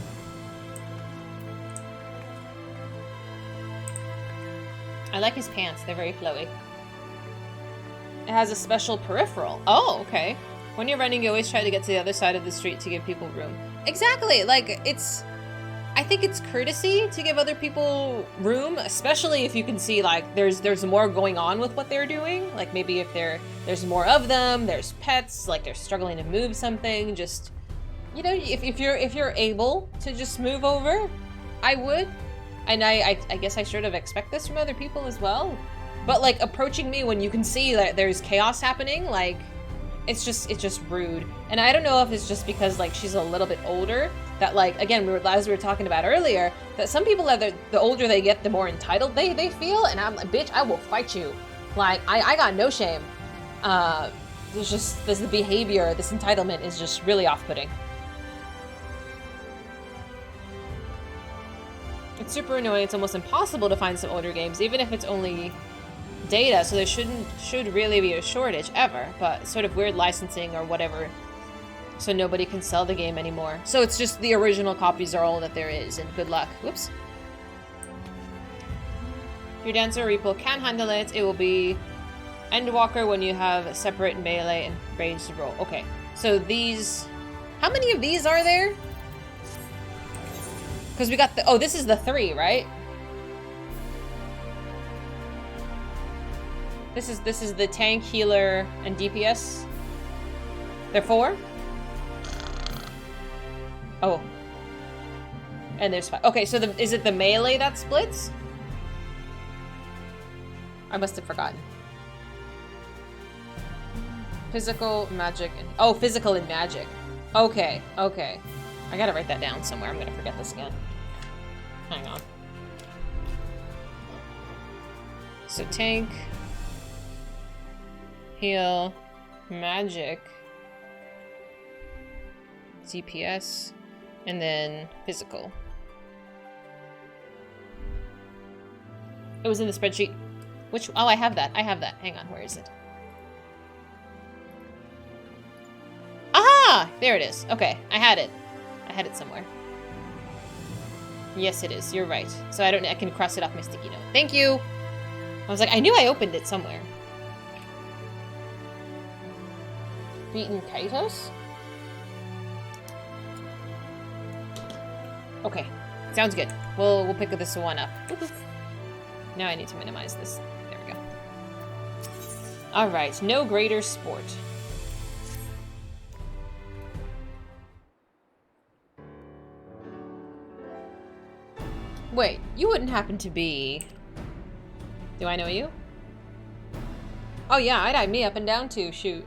[SPEAKER 1] I like his pants. They're very flowy. It has a special peripheral. Oh, okay. When you're running, you always try to get to the other side of the street to give people room. Exactly. Like, I think it's courtesy to give other people room, especially if you can see, like, there's more going on with what they're doing. Like, maybe if there's more of them, there's pets, like they're struggling to move something. Just, if you're able to just move over, I would. And I guess I sort of expect this from other people as well. But, like, approaching me when you can see that there's chaos happening, like, it's just rude. And I don't know if it's just because, like, she's a little bit older, that, like, again, as we were talking about earlier, that some people, the older they get, the more entitled they feel, and I'm like, bitch, I will fight you. Like, I got no shame. There's the behavior, this entitlement is just really off-putting. It's super annoying. It's almost impossible to find some older games, even if it's only data, so there should really be a shortage ever, but sort of weird licensing or whatever, so nobody can sell the game anymore. So it's just the original copies are all that there is, and good luck. Whoops. Your dancer repo can handle it. It will be Endwalker when you have separate melee and ranged roll. Okay, so these, how many of these are there? Because we got the... Oh, this is the 3, right? This is the tank, healer, and DPS. They're 4? Oh. And there's 5. Okay, so is it the melee that splits? I must have forgotten. Physical, magic, and... Oh, physical and magic. Okay, okay. I gotta write that down somewhere. I'm gonna forget this again. Hang on. So tank, heal, magic, DPS, and then physical. It was in the spreadsheet. Which... Oh, I have that. I have that. Hang on. Where is it? Ah! There it is. Okay. I had it. I had it somewhere. Yes, it is. You're right. So I can cross it off my sticky note. Thank you! I was like, I knew I opened it somewhere. Beaten Kaitos? Okay. Sounds good. We'll pick this one up. Now I need to minimize this. There we go. Alright, no greater sport. Wait, you wouldn't happen to be... Do I know you? Oh yeah, I'd eye me up and down too, shoot.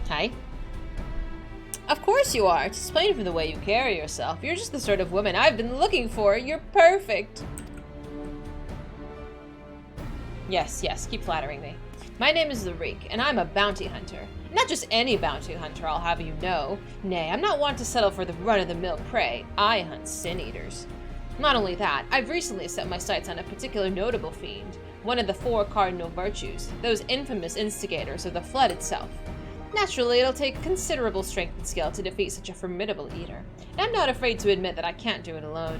[SPEAKER 1] Hi. Of course you are. It's plain from the way you carry yourself. You're just the sort of woman I've been looking for. You're perfect. Yes, yes, keep flattering me. My name is the Reek, and I'm a bounty hunter. Not just any bounty hunter, I'll have you know. Nay, I'm not one to settle for the run-of-the-mill prey. I hunt sin-eaters. Not only that, I've recently set my sights on a particular notable fiend, one of the 4 cardinal virtues, those infamous instigators of the flood itself. Naturally, it'll take considerable strength and skill to defeat such a formidable eater, and I'm not afraid to admit that I can't do it alone.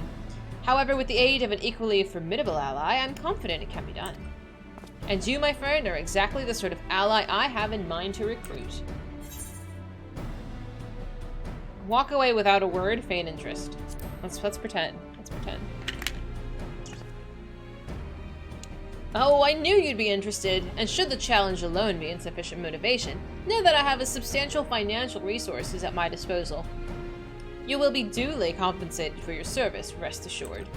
[SPEAKER 1] However, with the aid of an equally formidable ally, I'm confident it can be done. And you, my friend, are exactly the sort of ally I have in mind to recruit. Walk away without a word, feign interest. Let's pretend. Let's pretend. Oh, I knew you'd be interested, and should the challenge alone be insufficient motivation, know that I have a substantial financial resources at my disposal. You will be duly compensated for your service, rest assured.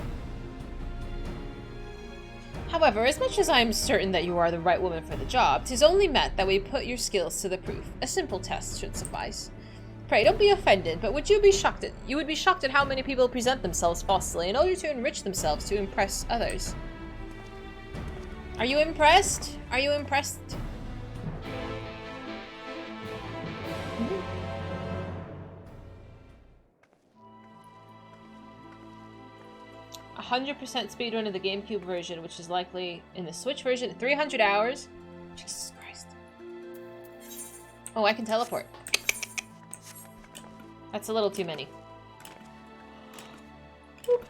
[SPEAKER 1] However, as much as I am certain that you are the right woman for the job, 'tis only met that we put your skills to the proof. A simple test should suffice. Pray, don't be offended, but would you be shocked at how many people present themselves falsely in order to enrich themselves to impress others? Are you impressed? Are you impressed? 100% speedrun of the GameCube version, which is likely in the Switch version. 300 hours? Jesus Christ. Oh, I can teleport. That's a little too many. Whew.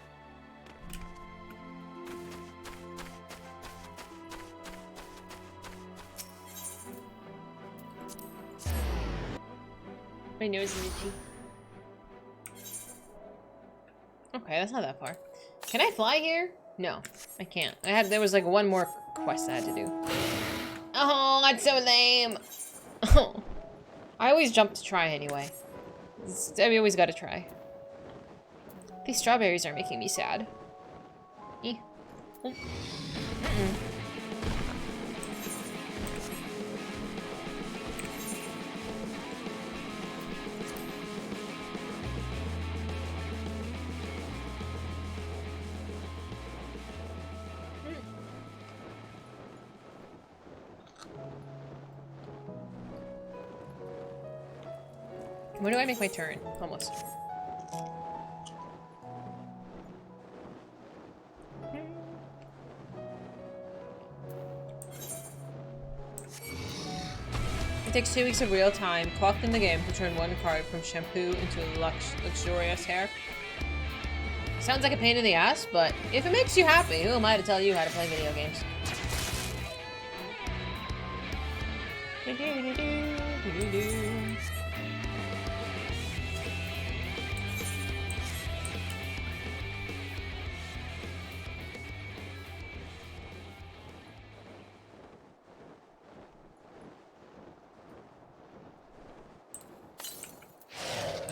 [SPEAKER 1] My nose is itchy. Okay, that's not that far. Can I fly here? No, I can't. There was like one more quest I had to do. Oh, that's so lame. Oh. I always jump to try anyway. I always gotta try. These strawberries are making me sad. Eh. Oh. When do I make my turn? Almost. It takes 2 weeks of real time, clocked in the game, to turn one card from shampoo into luxurious hair. Sounds like a pain in the ass, but if it makes you happy, who am I to tell you how to play video games?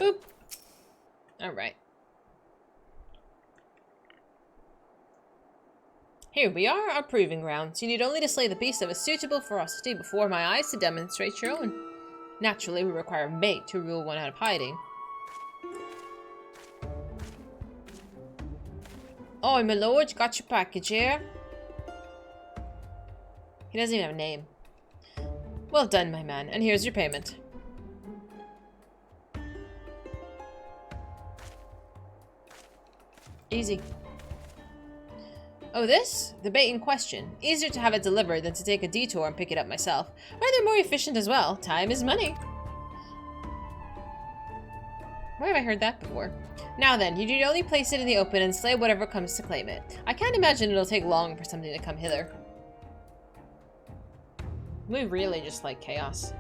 [SPEAKER 1] Boop. Alright. Here we are, our proving grounds. You need only to slay the beast of a suitable ferocity before my eyes to demonstrate your own. Naturally, we require a mate to rule one out of hiding. Oh, my lord, got your package here. He doesn't even have a name. Well done, my man, and here's your payment. Easy. Oh, this? The bait in question. Easier to have it delivered than to take a detour and pick it up myself. Rather more efficient as well. Time is money. Where have I heard that before? Now then, you need only place it in the open and slay whatever comes to claim it. I can't imagine it'll take long for something to come hither. We really just like chaos.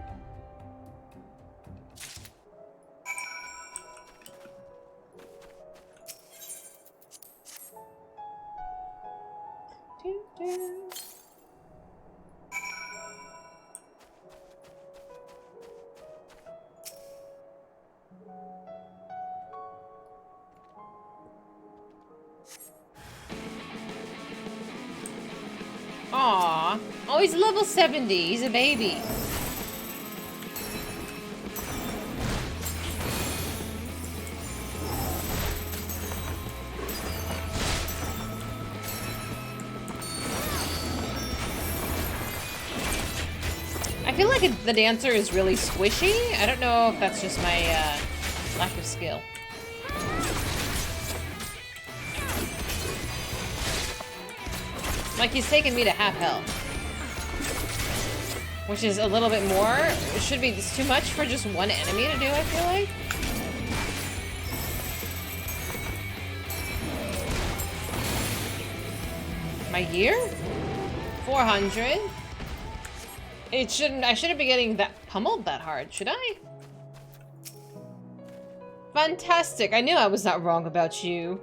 [SPEAKER 1] Aww. Oh, he's level 70. He's a baby. I feel like the dancer is really squishy. I don't know if that's just my lack of skill. Like, he's taking me to half health. Which is a little bit more. It should be it's too much for just one enemy to do, I feel like. My gear? 400? It shouldn't. I shouldn't be getting that pummeled that hard, should I? Fantastic. I knew I was not wrong about you.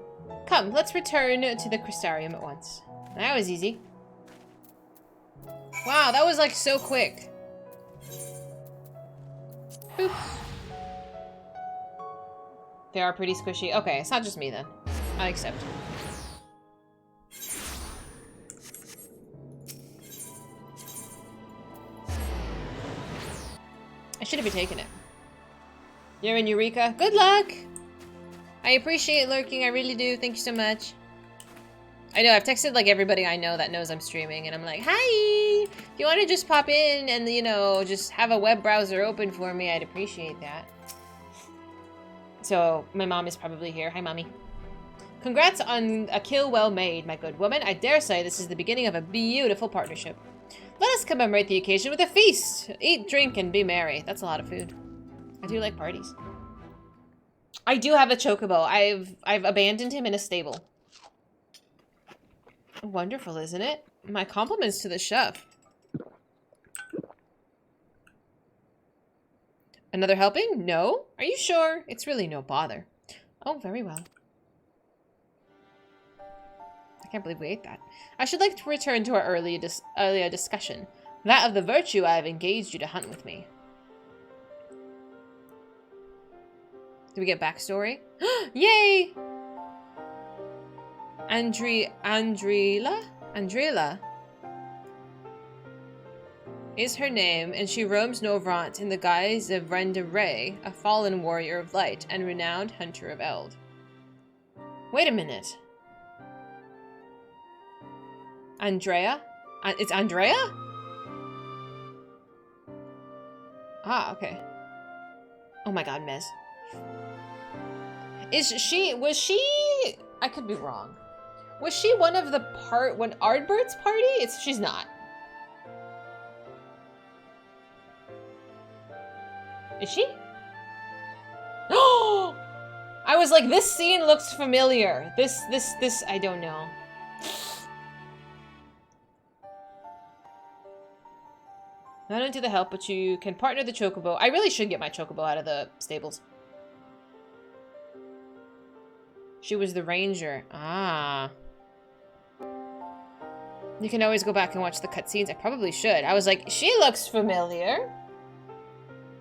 [SPEAKER 1] Come, let's return to the Crystarium at once. That was easy. Wow, that was like so quick. Boop. They are pretty squishy. Okay, it's not just me then. I accept. I shouldn't be taking it. You're in Eureka. Good luck! I appreciate lurking, I really do. Thank you so much. I know, I've texted like everybody I know that knows I'm streaming, and I'm like, hi! If you want to just pop in and, you know, just have a web browser open for me, I'd appreciate that. So, my mom is probably here. Hi, mommy. Congrats on a kill well made, my good woman. I dare say this is the beginning of a beautiful partnership. Let us commemorate the occasion with a feast. Eat, drink, and be merry. That's a lot of food. I do like parties. I do have a chocobo. I've abandoned him in a stable. Wonderful, isn't it? My compliments to the chef. Another helping? No? Are you sure? It's really no bother. Oh, very well. I can't believe we ate that. I should like to return to our earlier discussion. That of the virtue I have engaged you to hunt with me. Do we get backstory? Yay! Andrila is her name, and she roams Novrant in the guise of Renda Ray, a fallen warrior of light and renowned hunter of Eld. Wait a minute. Andrea? It's Andrea? Ah, okay. Oh my god, Mez. Was she... I could be wrong. Was she one of the when Ardbert's party? She's not. Is she? Oh! I was like, this scene looks familiar. This, I don't know. Not into the help, but you can partner the chocobo. I really should get my chocobo out of the stables. She was the ranger. Ah. You can always go back and watch the cutscenes. I probably should. I was like, she looks familiar.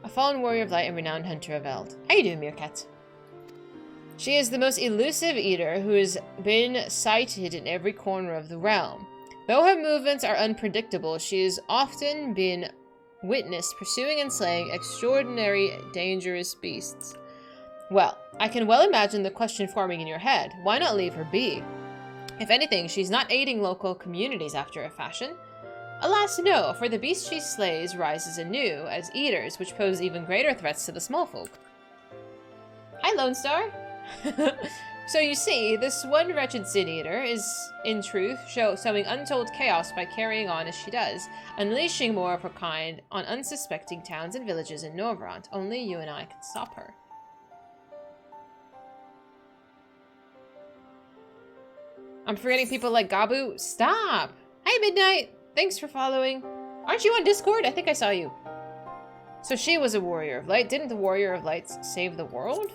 [SPEAKER 1] A fallen warrior of light and renowned hunter of Eld. How you doing, Meerkat? She is the most elusive eater who has been sighted in every corner of the realm. Though her movements are unpredictable, she has often been witnessed pursuing and slaying extraordinary, dangerous beasts. Well, I can well imagine the question forming in your head. Why not leave her be? If anything, she's not aiding local communities after a fashion. Alas, no, for the beast she slays rises anew as eaters, which pose even greater threats to the small folk. Hi, Lone Star. So you see, this one wretched sin eater is, in truth, sowing untold chaos by carrying on as she does, unleashing more of her kind on unsuspecting towns and villages in Norvrant. Only you and I can stop her. I'm forgetting people like Gabu. Stop! Hi, Midnight! Thanks for following. Aren't you on Discord? I think I saw you. So she was a warrior of light. Didn't the warrior of light save the world?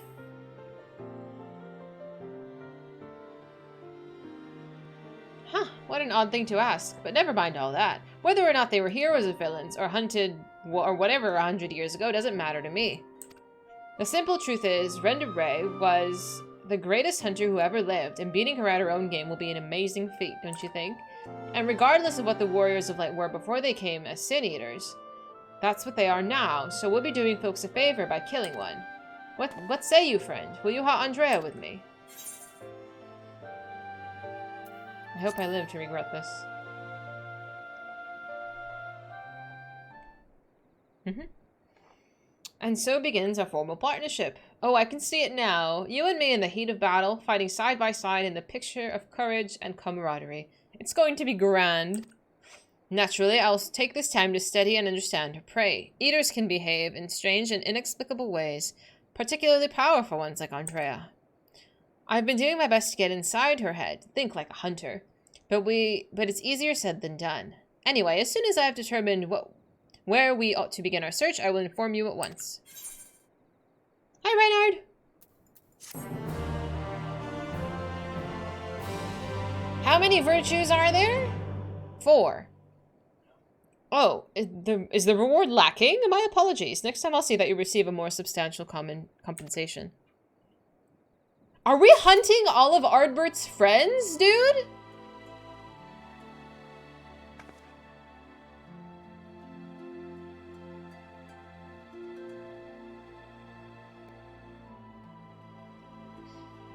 [SPEAKER 1] Huh, what an odd thing to ask. But never mind all that. Whether or not they were heroes or villains, or hunted, or whatever 100 years ago, doesn't matter to me. The simple truth is, Renda Ray was the greatest hunter who ever lived, and beating her at her own game will be an amazing feat, don't you think? And regardless of what the warriors of light were before they came as sin eaters, that's what they are now, so we'll be doing folks a favor by killing one. What say you, friend? Will you hunt Andrea with me? I hope I live to regret this. And so begins our formal partnership. Oh, I can see it now. You and me in the heat of battle, fighting side by side in the picture of courage and camaraderie. It's going to be grand. Naturally, I'll take this time to study and understand her prey. Eaters can behave in strange and inexplicable ways, particularly powerful ones like Andrea. I've been doing my best to get inside her head, think like a hunter. But it's easier said than done. Anyway, as soon as I have determined where we ought to begin our search, I will inform you at once. Hi, Reynard! How many virtues are there? 4. Oh, is the reward lacking? My apologies. Next time I'll see that you receive a more substantial compensation. Are we hunting all of Ardbert's friends, dude?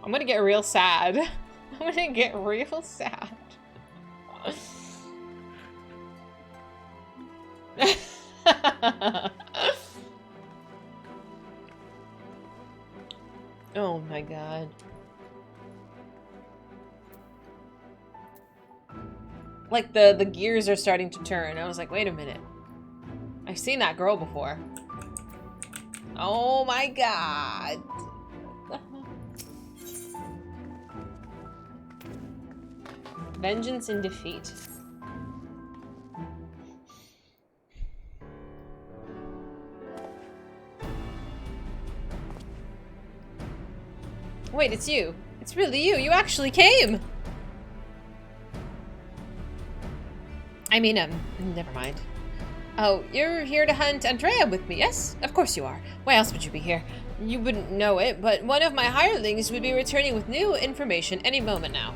[SPEAKER 1] I'm gonna get real sad. I'm gonna get real sad. Oh my god. Like the gears are starting to turn. I was like, wait a minute. I've seen that girl before. Oh my god. Vengeance and defeat. Wait, it's you. It's really you. You actually came. I mean, never mind. Oh, you're here to hunt Andrea with me, yes? Of course you are. Why else would you be here? You wouldn't know it, but one of my hirelings would be returning with new information any moment now.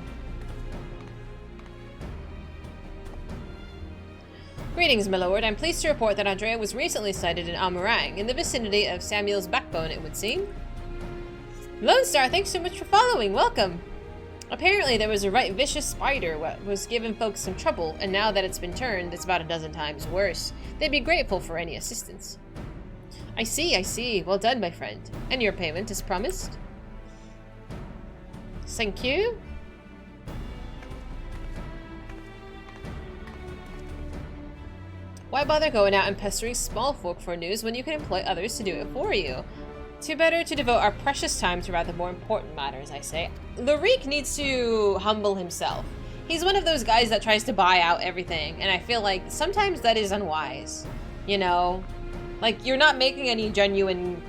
[SPEAKER 1] Greetings, my lord. I'm pleased to report that Andrea was recently sighted in Almarang, in the vicinity of Samuel's backbone, it would seem. Lone Star, thanks so much for following. Welcome. Apparently, there was a right vicious spider what was giving folks some trouble, and now that it's been turned, it's about a dozen times worse. They'd be grateful for any assistance. I see, I see. Well done, my friend. And your payment is promised. Thank you. Why bother going out and pestering small folk for news when you can employ others to do it for you? Too better to devote our precious time to rather more important matters, I say. Larique needs to humble himself. He's one of those guys that tries to buy out everything, and I feel like sometimes that is unwise. You know? Like, you're not making any genuine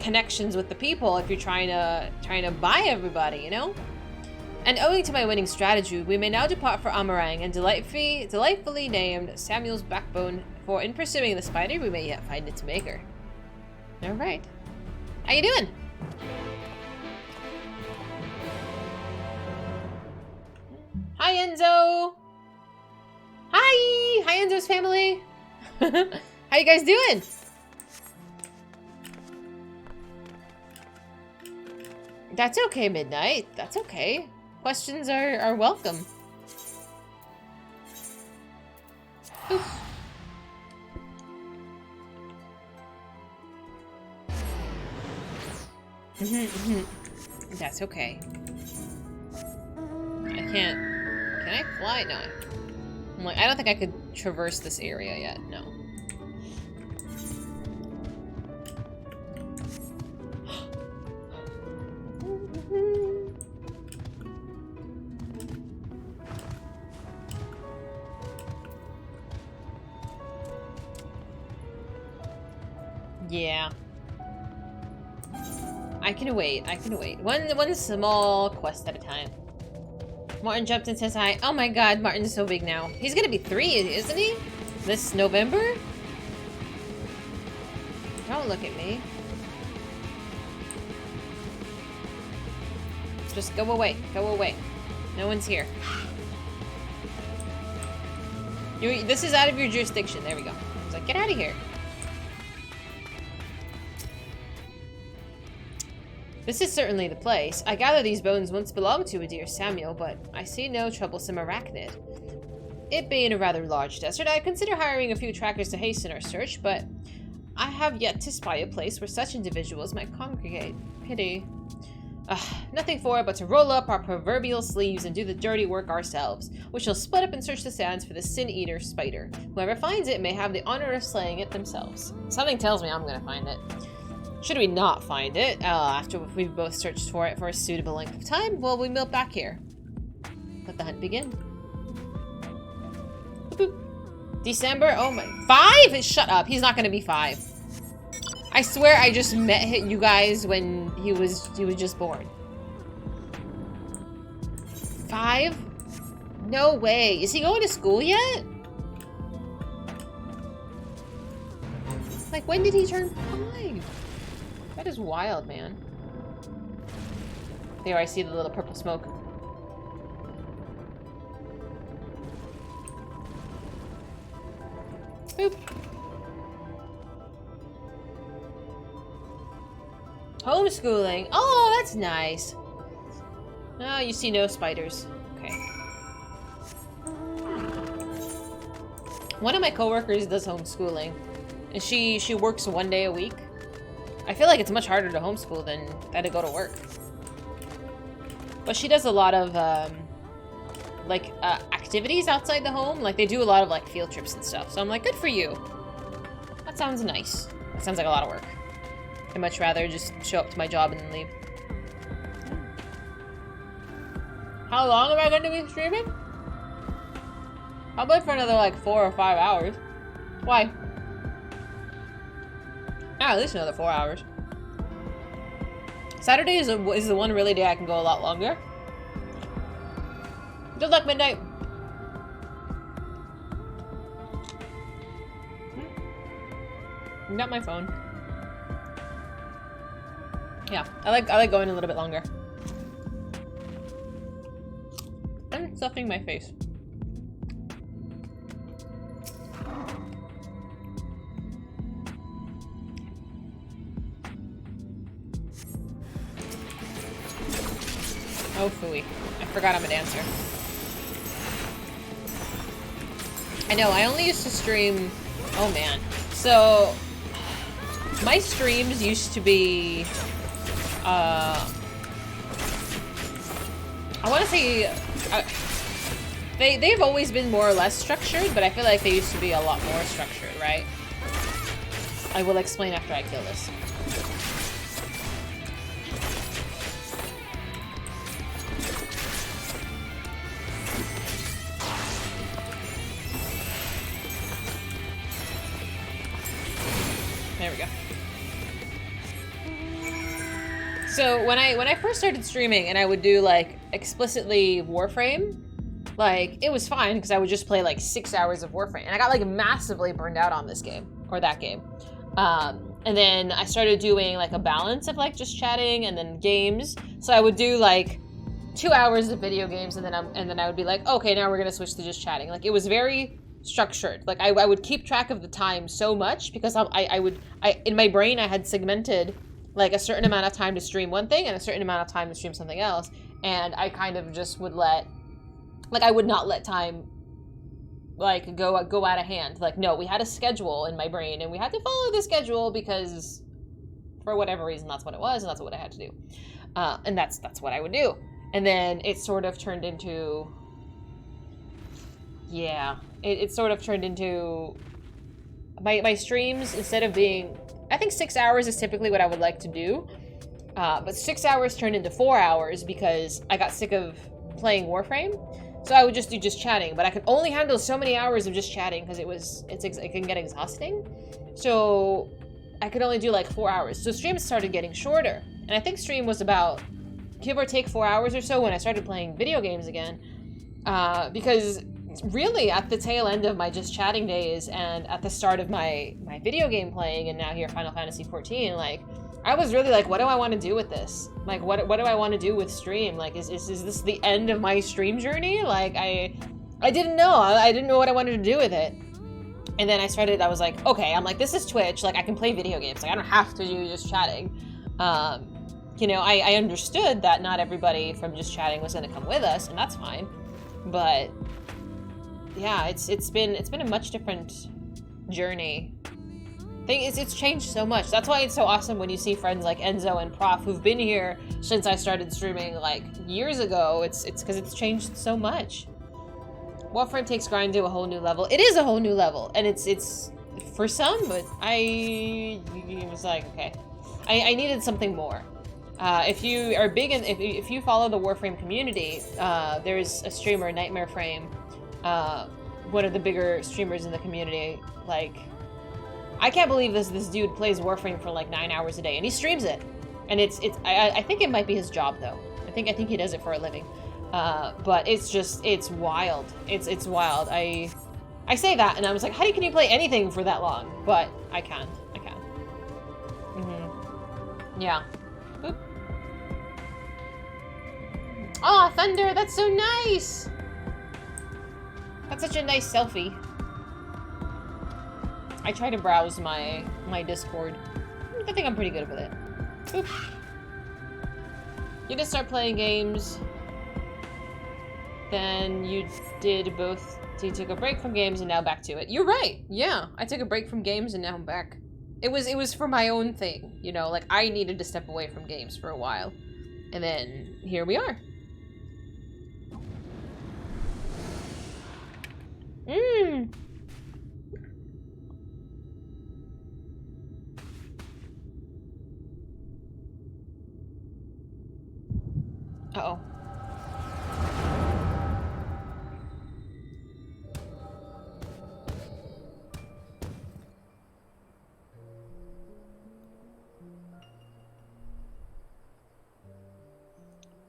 [SPEAKER 1] connections with the people if you're trying to buy everybody, you know? And owing to my winning strategy, we may now depart for Amarang and delightfully named Samuel's backbone, for in pursuing the spider, we may yet find its maker. All right. How you doing? Hi, Enzo. Hi. Hi, Enzo's family. How you guys doing? That's okay, Midnight. That's okay. Questions are welcome. Oof. That's okay. I can't... Can I fly? No. I'm like, I don't think I could traverse this area yet. No. Yeah. I can wait. I can wait. One small quest at a time. Martin jumped and says hi. Oh my god, Martin's so big now. He's gonna be 3, isn't he? This November? Don't look at me. Just go away. Go away. No one's here. This is out of your jurisdiction. There we go. I was like, get out of here. This is certainly the place. I gather these bones once belonged to a dear Samuel, but I see no troublesome arachnid. It being a rather large desert, I consider hiring a few trackers to hasten our search, but I have yet to spy a place where such individuals might congregate. Pity. Nothing for it but to roll up our proverbial sleeves and do the dirty work ourselves. We shall split up and search the sands for the sin-eater spider. Whoever finds it may have the honor of slaying it themselves. Something tells me I'm gonna find it. Should we not find it, after we've both searched for it for a suitable length of time, well, we melt back here. Let the hunt begin. Boop, boop. December, oh my, 5? Shut up, he's not gonna be 5. I swear I just met you guys when he was just born. 5? No way, is he going to school yet? Like, when did he turn 5? That is wild, man. There, I see the little purple smoke. Boop. Homeschooling. Oh, that's nice. Oh, you see no spiders. Okay. One of my coworkers does homeschooling, and she works 1 day a week. I feel like it's much harder to homeschool than to go to work. But she does a lot of, activities outside the home. Like, they do a lot of, like, field trips and stuff. So I'm like, good for you. That sounds nice. That sounds like a lot of work. I'd much rather just show up to my job and then leave. How long am I going to be streaming? Probably for another, like, 4 or 5 hours. Why? At least another 4 hours. Saturday is the one really day I can go a lot longer. Good luck, Midnight. Got my phone. Yeah, I like going a little bit longer. I'm stuffing my face. Oh, phooey. I forgot I'm a dancer. I know, I only used to stream... Oh, man. So, my streams used to be... I want to say... they've always been more or less structured, but I feel like they used to be a lot more structured, right? I will explain after I kill this. There we go. So when I first started streaming and I would do like explicitly Warframe, like it was fine because I would just play like 6 hours of Warframe, and I got like massively burned out on this game or that game. And then I started doing like a balance of like just chatting and then games. So I would do like 2 hours of video games, and then I would be like, okay, now we're gonna switch to just chatting. Like, it was very structured. Like, I would keep track of the time so much because in my brain I had segmented like a certain amount of time to stream one thing and a certain amount of time to stream something else, and I kind of just would I would not let time like go out of hand. Like, no, we had a schedule in my brain and we had to follow the schedule because for whatever reason that's what it was and that's what I had to do. And that's what I would do. And then it sort of turned into, yeah, it sort of turned into my streams, instead of being, I think 6 hours is typically what I would like to do. But 6 hours turned into 4 hours because I got sick of playing Warframe. So I would just do chatting, but I could only handle so many hours of just chatting because it can get exhausting. So I could only do like 4 hours. So streams started getting shorter. And I think stream was about, give or take 4 hours or so when I started playing video games again. Because really at the tail end of my just chatting days and at the start of my video game playing, and now here Final Fantasy XIV, like, I was really like, what do I want to do with this? Like, what do I want to do with stream? Like, is this the end of my stream journey? Like, I didn't know. I didn't know what I wanted to do with it. And then I was like, okay, I'm like, this is Twitch. Like, I can play video games. Like, I don't have to do just chatting. You know, I understood that not everybody from just chatting was going to come with us, and that's fine. But yeah, it's been a much different journey. It's changed so much. That's why it's so awesome when you see friends like Enzo and Prof who've been here since I started streaming like years ago. It's because it's changed so much. Warframe takes grind to a whole new level. It is a whole new level, and it's for some, but I was like, okay, I needed something more. If you are big and if you follow the Warframe community, there's a streamer, Nightmare Frame, one of the bigger streamers in the community. Like, I can't believe this dude plays Warframe for like 9 hours a day, and he streams it. And I think it might be his job though. I think he does it for a living. But it's wild. It's wild. I say that and I was like, how can you play anything for that long? But I can. Yeah. Boop. Aw, Thunder, that's so nice! That's such a nice selfie. I try to browse my Discord. I think I'm pretty good with it. Boop. You just start playing games. Then you did both. So you took a break from games and now back to it. You're right. Yeah, I took a break from games and now I'm back. It was for my own thing, you know, like I needed to step away from games for a while. And then here we are. Uh-oh.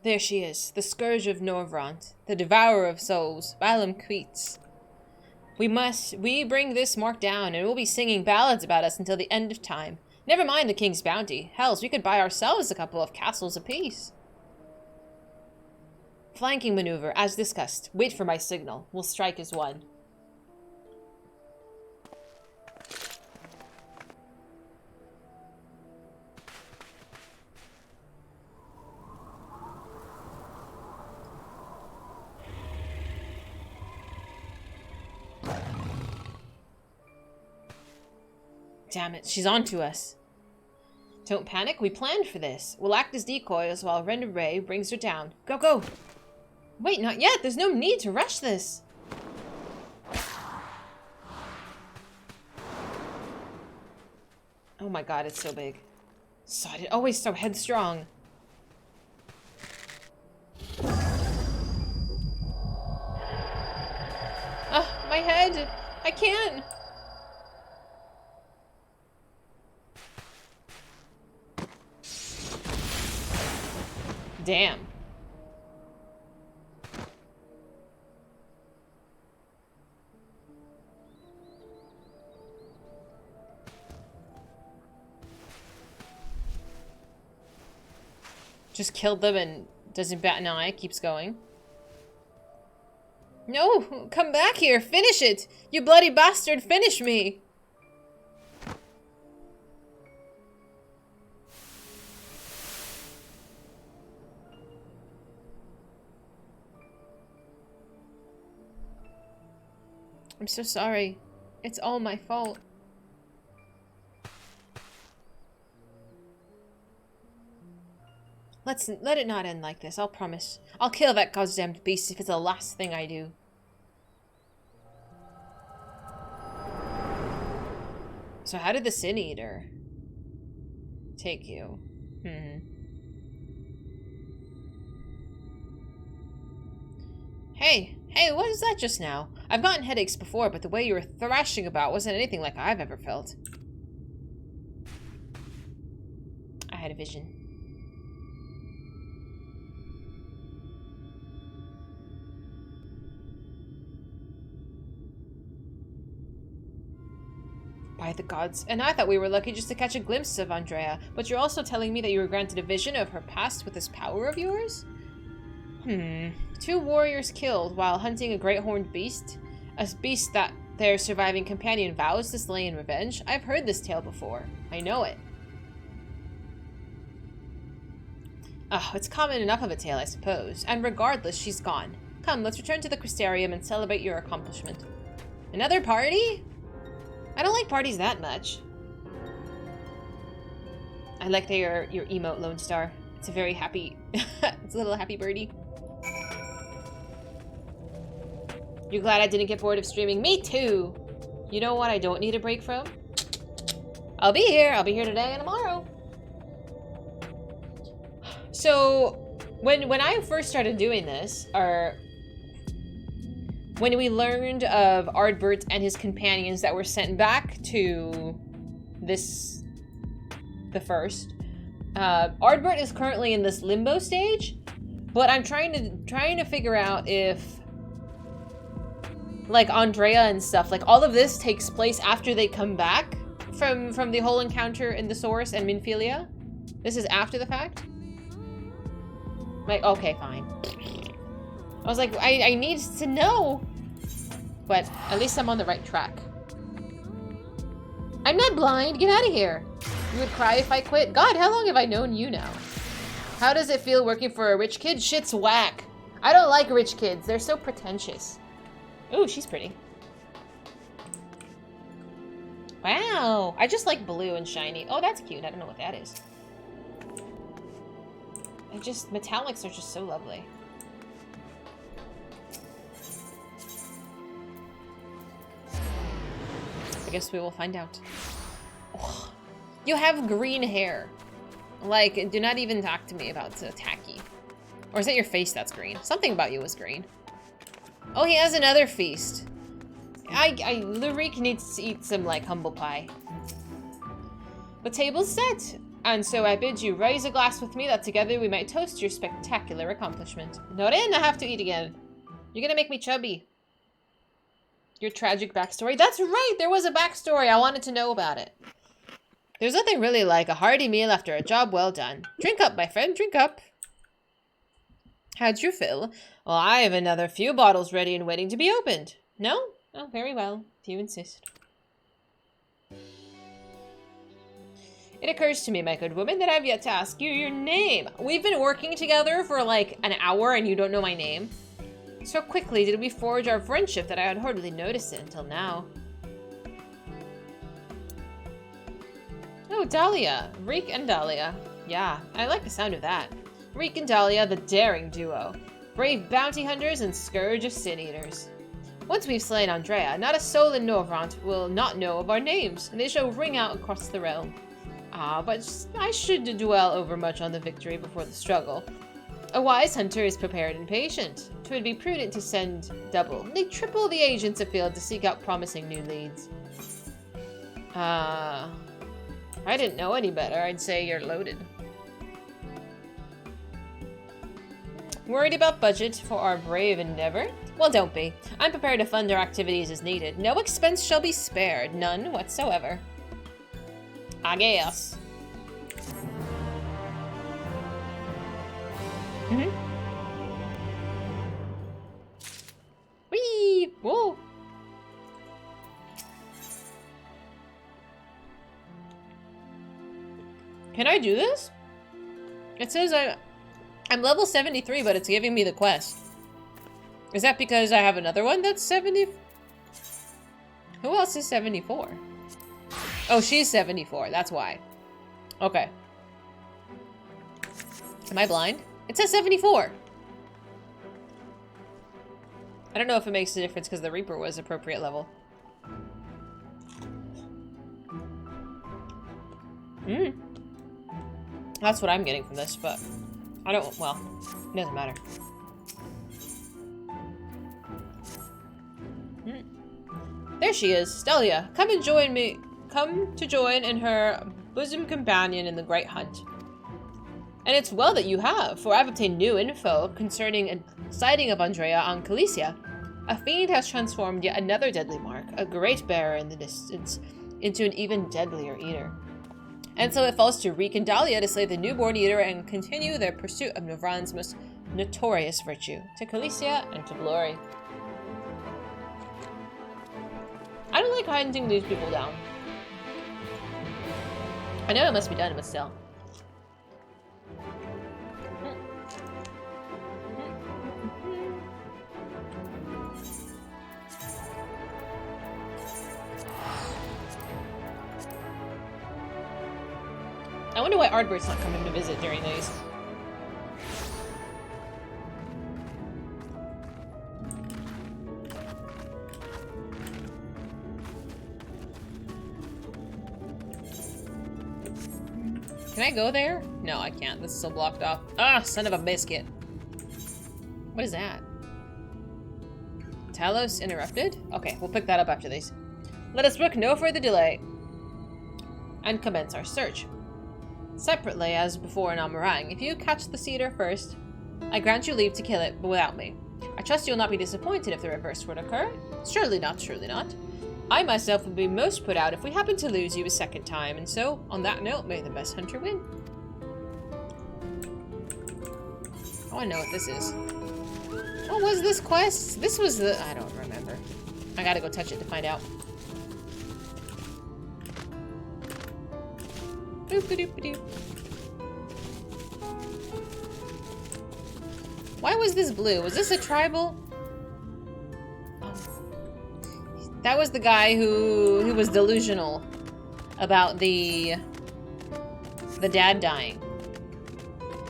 [SPEAKER 1] There she is, the Scourge of Norvrant, the Devourer of Souls, Valam Queets. We bring this mark down, and we'll be singing ballads about us until the end of time. Never mind the king's bounty. Hells, we could buy ourselves a couple of castles apiece. Flanking maneuver, as discussed. Wait for my signal. We'll strike as one. Damn it, she's on to us. Don't panic, we planned for this. We'll act as decoys while Ren Ray brings her down. Go, go! Wait, not yet! There's no need to rush this! Oh my god, it's so big. Sod, it always so headstrong. Ah, my head! I can't! Damn. Just killed them and doesn't bat an eye, keeps going. No, come back here, finish it! You bloody bastard, finish me! I'm so sorry. It's all my fault. Let it not end like this, I'll promise. I'll kill that goddamned beast if it's the last thing I do. So how did the Sin Eater take you? Hey, what was that just now? I've gotten headaches before, but the way you were thrashing about wasn't anything like I've ever felt. I had a vision. By the gods. And I thought we were lucky just to catch a glimpse of Andrea, but you're also telling me that you were granted a vision of her past with this power of yours? 2 warriors killed while hunting a great horned beast? A beast that their surviving companion vows to slay in revenge? I've heard this tale before. I know it. Oh, it's common enough of a tale, I suppose. And regardless, she's gone. Come, let's return to the Crystarium and celebrate your accomplishment. Another party? I don't like parties that much. I like your emote, Lone Star. It's a very happy... it's a little happy birdie. You glad I didn't get bored of streaming? Me too! You know what I don't need a break from? I'll be here. I'll be here today and tomorrow. So, when I first started doing this, or... when we learned of Ardbert and his companions that were sent back to the first, Ardbert is currently in this limbo stage, but I'm trying to figure out if, like, Andrea and stuff, like, all of this takes place after they come back from the whole encounter in the Source and Minfilia. This is after the fact? Like, okay, fine. I was like, I need to know. But at least I'm on the right track. I'm not blind. Get out of here. You would cry if I quit? God, how long have I known you now? How does it feel working for a rich kid? Shit's whack. I don't like rich kids. They're so pretentious. Ooh, she's pretty. Wow. I just like blue and shiny. Oh, that's cute. I don't know what that is. Metallics are just so lovely. I guess we will find out. Oh, you have green hair. Like, do not even talk to me about tacky. Or is it your face that's green? Something about you was green. Oh, he has another feast. Lurik needs to eat some, like, humble pie. The table's set. And so I bid you raise a glass with me that together we might toast your spectacular accomplishment. Not in, I have to eat again. You're gonna make me chubby. Your tragic backstory. That's right, there was a backstory. I wanted to know about it. There's nothing really like a hearty meal after a job well done. Drink up, my friend, drink up. How'd you feel? Well, I have another few bottles ready and waiting to be opened. No? Oh, very well, if you insist. It occurs to me, my good woman, that I've yet to ask you your name. We've been working together for like an hour and you don't know my name. So quickly did we forge our friendship that I had hardly noticed it until now. Oh, Dahlia. Reek and Dahlia. Yeah, I like the sound of that. Reek and Dahlia, the daring duo. Brave bounty hunters and scourge of sin eaters. Once we've slain Andrea, not a soul in Norvrant will not know of our names, and they shall ring out across the realm. Ah, but I should dwell overmuch on the victory before the struggle. A wise hunter is prepared and patient. 'Twould be prudent to send double, nay triple the agents afield to seek out promising new leads. If I didn't know any better, I'd say you're loaded. Worried about budget for our brave endeavor? Well, don't be. I'm prepared to fund our activities as needed. No expense shall be spared, none whatsoever. I guess. Mm-hmm. Whee! Whoa! Can I do this? It says I'm level 73, but it's giving me the quest. Is that because I have another one that's 70? Who else is 74? Oh, she's 74. That's why. Okay. Am I blind? It says 74. I don't know if it makes a difference because the Reaper was appropriate level. That's what I'm getting from this, but I don't, well, it doesn't matter. There she is, Stelia. Come and join me. Come to join in her bosom companion in the great hunt. And it's well that you have, for I've obtained new info concerning a sighting of Andrea on Calicia. A fiend has transformed yet another deadly mark, a great bearer in the distance, into an even deadlier eater. And so it falls to Reek and Dahlia to slay the newborn eater and continue their pursuit of Novran's most notorious virtue, to Calicia and to glory. I don't like hunting these people down. I know it must be done, but still. I wonder why Ardbert's not coming to visit during these. Can I go there? No, I can't. This is so blocked off. Ah, son of a biscuit. What is that? Talos interrupted? Okay, we'll pick that up after these. Let us brook no further delay and commence our search. Separately, as before in Amarang, if you catch the cedar first, I grant you leave to kill it, but without me. I trust you'll not be disappointed if the reverse would occur. Surely not, surely not. I myself would be most put out if we happen to lose you a second time, and so, on that note, may the best hunter win. I want to know what this is. What was this quest? This was the... I don't remember. I gotta go touch it to find out. Boop-a-doop-a-doop. Why was this blue? Was this a tribal? That was the guy who was delusional about the dad dying.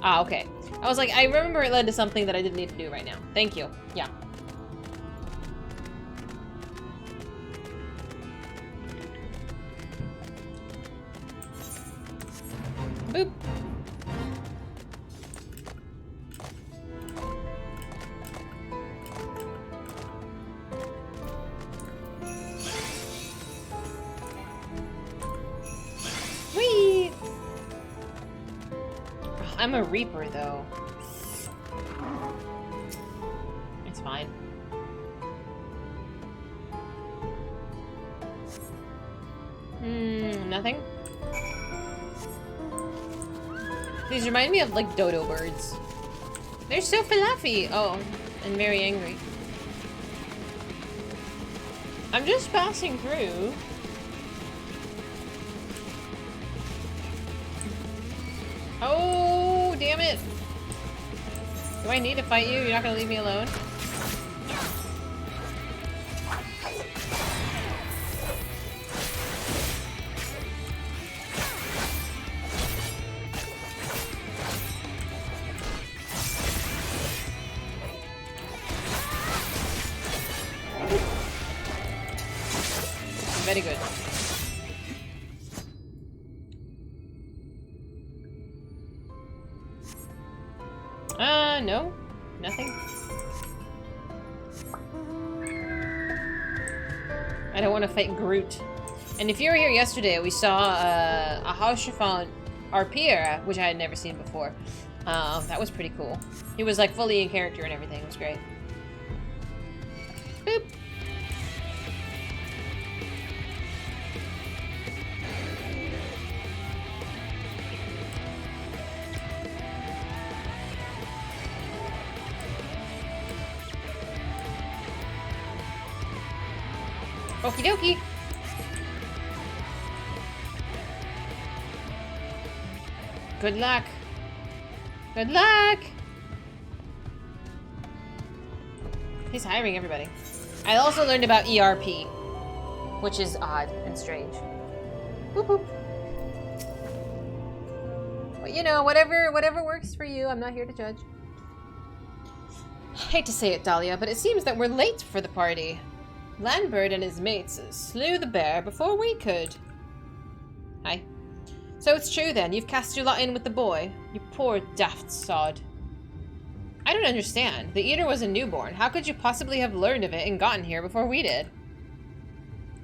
[SPEAKER 1] Ah, okay. I was like, I remember it led to something that I didn't need to do right now. Thank you. Yeah. Boop. Whee! I'm a Reaper, though. It's fine. Nothing? These remind me of, like, dodo birds. They're so fluffy! Oh, and very angry. I'm just passing through. Oh, damn it! Do I need to fight you? You're not gonna leave me alone? Very good. No. Nothing. I don't want to fight Groot. And if you were here yesterday, we saw a Hauschiffon Arpier, which I had never seen before. That was pretty cool. He was like fully in character and everything. It was great. Boop. Okie dokie. Good luck. Good luck! He's hiring everybody. I also learned about ERP, which is odd and strange. Boop boop. But you know, whatever works for you, I'm not here to judge. Hate to say it, Dahlia, but it seems that we're late for the party. Landbird and his mates slew the bear before we could. Hi. So it's true then, you've cast your lot in with the boy. You poor daft sod. I don't understand. The eater was a newborn. How could you possibly have learned of it and gotten here before we did?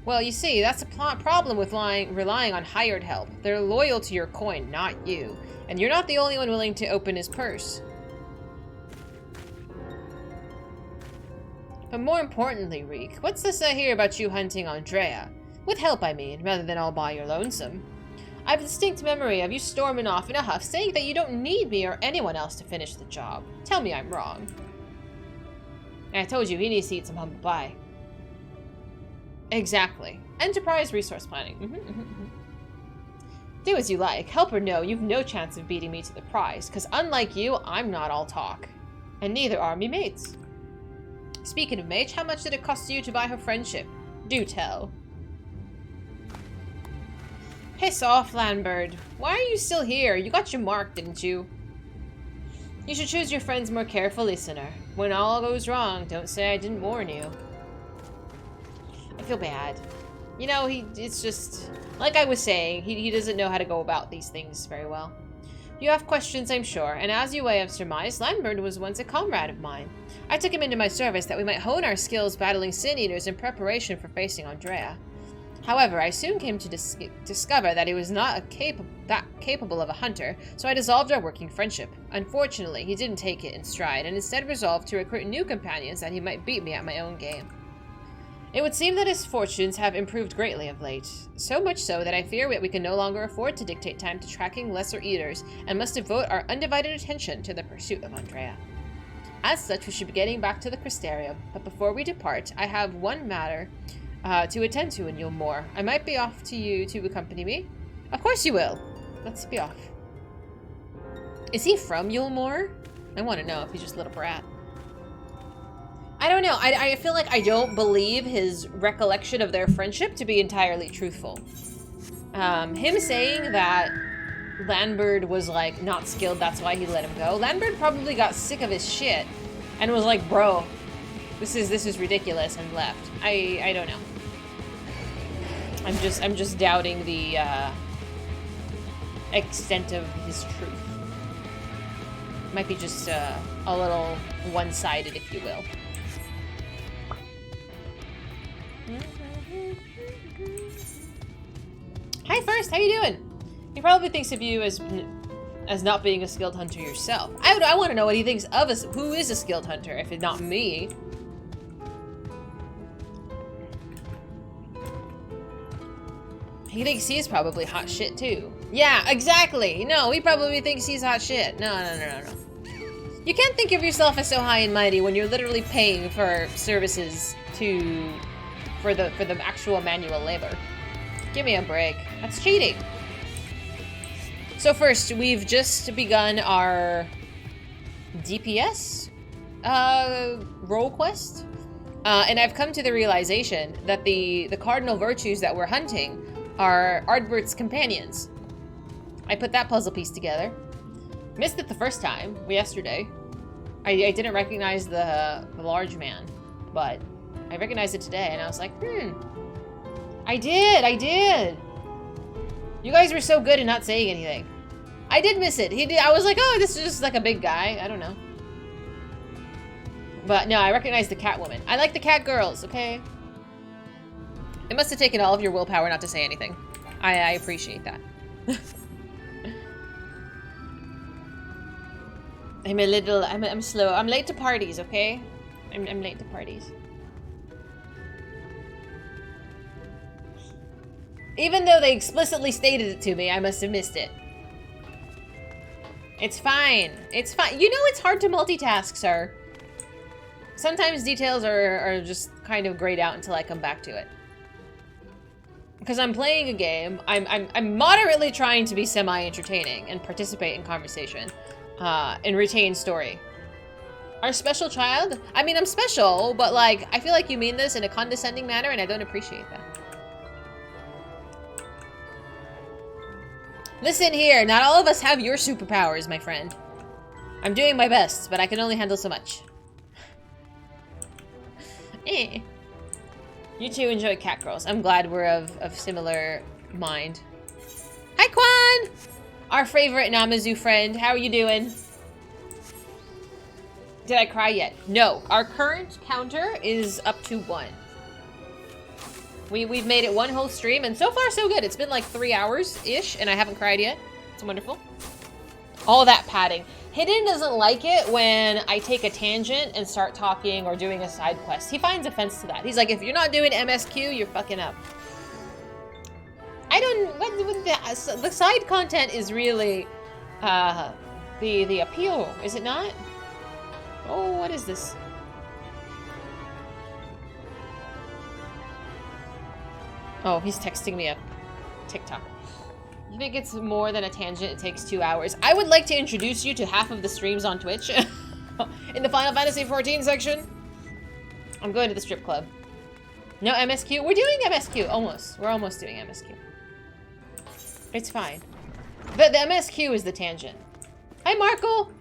[SPEAKER 1] Well, you see, that's a problem with relying on hired help. They're loyal to your coin, not you. And you're not the only one willing to open his purse. But more importantly, Reek, what's this I hear about you hunting Andrea? With help, I mean, rather than all by your lonesome. I have a distinct memory of you storming off in a huff, saying that you don't need me or anyone else to finish the job. Tell me I'm wrong. I told you, he needs to eat some humble pie. Exactly. Enterprise resource planning. Do as you like. Help or no, you've no chance of beating me to the prize, because unlike you, I'm not all talk. And neither are me mates. Speaking of Mage, how much did it cost you to buy her friendship? Do tell. Piss off, Landbird. Why are you still here? You got your mark, didn't you? You should choose your friends more carefully, listener. When all goes wrong, don't say I didn't warn you. I feel bad. You know, it's just... Like I was saying, he doesn't know how to go about these things very well. You have questions, I'm sure, and as you may have surmised, Landbird was once a comrade of mine. I took him into my service that we might hone our skills battling Sin Eaters in preparation for facing Andrea. However, I soon came to discover that he was not that capable of a hunter, so I dissolved our working friendship. Unfortunately, he didn't take it in stride, and instead resolved to recruit new companions that he might beat me at my own game. It would seem that his fortunes have improved greatly of late, so much so that I fear that we can no longer afford to dictate time to tracking lesser eaters, and must devote our undivided attention to the pursuit of Andrea. As such, we should be getting back to the Crystarium, but before we depart, I have one matter to attend to in Yulmore. I might be off to you to accompany me. Of course you will. Let's be off. Is he from Yulmore? I want to know if he's just a little brat. I don't know. I feel like I don't believe his recollection of their friendship to be entirely truthful. Him saying that Landbird was like not skilled, that's why he let him go. Landbird probably got sick of his shit and was like, bro, this is ridiculous, and left. I don't know. I'm just doubting the extent of his truth. Might be just a little one-sided, if you will. Hi, First. How you doing? He probably thinks of you as not being a skilled hunter yourself. I want to know what he thinks of us. Who is a skilled hunter, if it's not me? He thinks he's probably hot shit too. Yeah, exactly. No, he probably thinks he's hot shit. No. You can't think of yourself as so high and mighty when you're literally paying for services for the actual manual labor. Give me a break. That's cheating. So first, we've just begun our DPS role quest. And I've come to the realization that the cardinal virtues that we're hunting are Ardbert's companions. I put that puzzle piece together. Missed it the first time, yesterday. I didn't recognize the large man, but I recognized it today, and I was like, I did! You guys were so good at not saying anything. I did miss it. I was like, oh, this is just like a big guy. I don't know. But no, I recognized the cat woman. I like the cat girls, okay? It must have taken all of your willpower not to say anything. I appreciate that. I'm slow. I'm late to parties, okay? I'm late to parties. Even though they explicitly stated it to me, I must have missed it. It's fine. It's fine. You know it's hard to multitask, sir. Sometimes details are just kind of grayed out until I come back to it. because I'm playing a game. I'm moderately trying to be semi-entertaining and participate in conversation, and retain story. Our special child? I mean, I'm special, but like, I feel like you mean this in a condescending manner, and I don't appreciate that. Listen here, not all of us have your superpowers, my friend. I'm doing my best, but I can only handle so much. Eh. You two enjoy cat girls. I'm glad we're of similar mind. Hi, Quan! Our favorite Namazu friend. How are you doing? Did I cry yet? No. Our current counter is up to 1. We've made it 1 whole stream, and so far so good. It's been like 3 hours-ish, and I haven't cried yet. It's wonderful. All that padding. Hidden doesn't like it when I take a tangent and start talking or doing a side quest. He finds offense to that. He's like, if you're not doing MSQ, you're fucking up. I don't... the side content is really the appeal, is it not? Oh, what is this? Oh, he's texting me a TikTok. You think it's more than a tangent? It takes 2 hours. I would like to introduce you to half of the streams on Twitch. In the Final Fantasy XIV section. I'm going to the strip club. No MSQ? We're doing MSQ. Almost. We're almost doing MSQ. It's fine. But the MSQ is the tangent. Hi, Markle!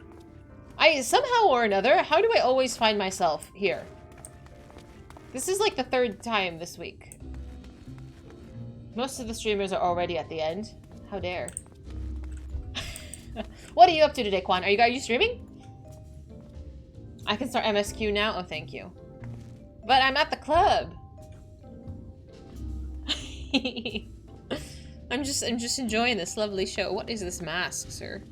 [SPEAKER 1] Somehow or another, how do I always find myself here? This is like the 3rd time this week. Most of the streamers are already at the end. How dare. What are you up to today, Quan? Are you streaming? I can start MSQ now? Oh, thank you. But I'm at the club. I'm just enjoying this lovely show. What is this mask, sir?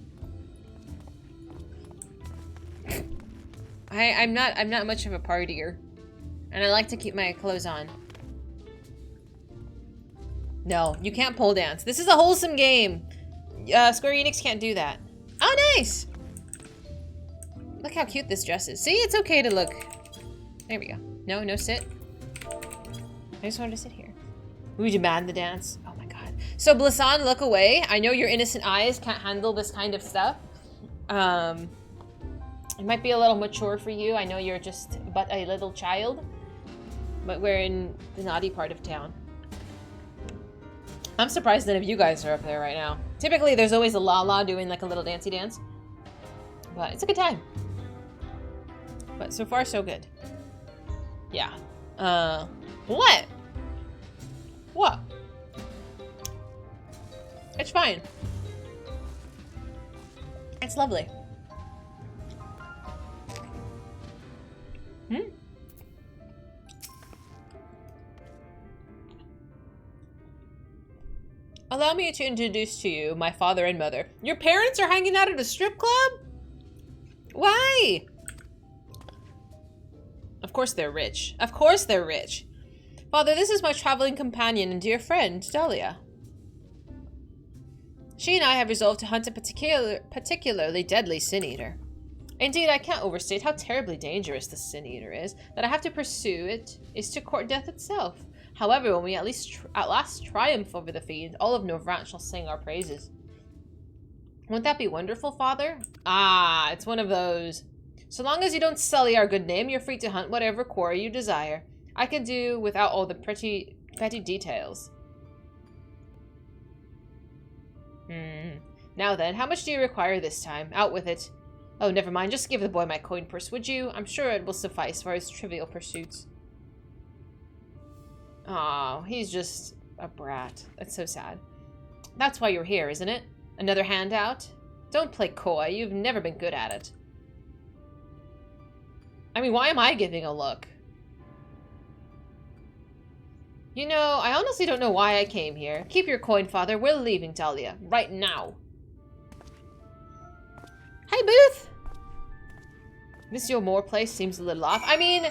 [SPEAKER 1] I'm not much of a partier. And I like to keep my clothes on. No, you can't pole dance. This is a wholesome game. Square Enix can't do that. Oh, nice! Look how cute this dress is. See, it's okay to look. There we go. No sit. I just wanted to sit here. We demand the dance. Oh my god. So, Blissan, look away. I know your innocent eyes can't handle this kind of stuff. It might be a little mature for you. I know you're just but a little child. But we're in the naughty part of town. I'm surprised none of you guys are up there right now. Typically, there's always a Lala doing like a little dancey dance. But it's a good time. But so far, so good. Yeah. What? What? It's fine. It's lovely. Hmm? Allow me to introduce to you my father and mother. Your parents are hanging out at a strip club? Why? Of course they're rich. Of course they're rich. Father, this is my traveling companion and dear friend, Dahlia. She and I have resolved to hunt a particularly deadly sin eater. Indeed, I can't overstate how terribly dangerous the sin eater is. That I have to pursue it is to court death itself. However, when we at last triumph over the fiend, all of Novrant shall sing our praises. Won't that be wonderful, Father? Ah, it's one of those. So long as you don't sully our good name, you're free to hunt whatever quarry you desire. I can do without all the petty details. Now then, how much do you require this time? Out with it. Oh, never mind. Just give the boy my coin purse, would you? I'm sure it will suffice for his trivial pursuits. Oh, he's just a brat. That's so sad. That's why you're here, isn't it? Another handout? Don't play coy. You've never been good at it. I mean, why am I giving a look? You know, I honestly don't know why I came here. Keep your coin, Father. We're leaving, Dahlia. Right now. Hi, Booth! This Yo Moore place seems a little off. I mean,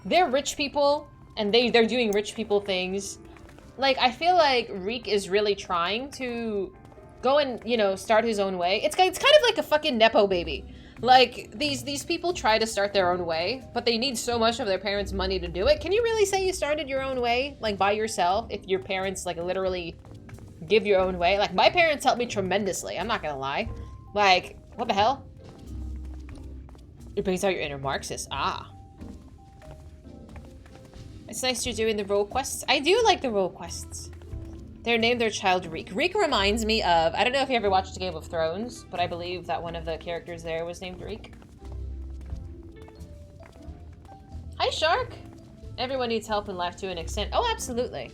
[SPEAKER 1] they're rich people, and they're doing rich people things. Like, I feel like Reek is really trying to go and, you know, start his own way. It's kind of like a fucking Nepo baby. Like, these people try to start their own way, but they need so much of their parents' money to do it. Can you really say you started your own way, like, by yourself, if your parents, like, literally give your own way? Like, my parents helped me tremendously, I'm not gonna lie. Like, what the hell? It brings out your inner Marxist. Ah. It's nice you're doing the role quests. I do like the role quests. They named their child Reek. Reek reminds me of, I don't know if you ever watched Game of Thrones, but I believe that one of the characters there was named Reek. Hi, Shark! Everyone needs help in life to an extent. Oh, absolutely.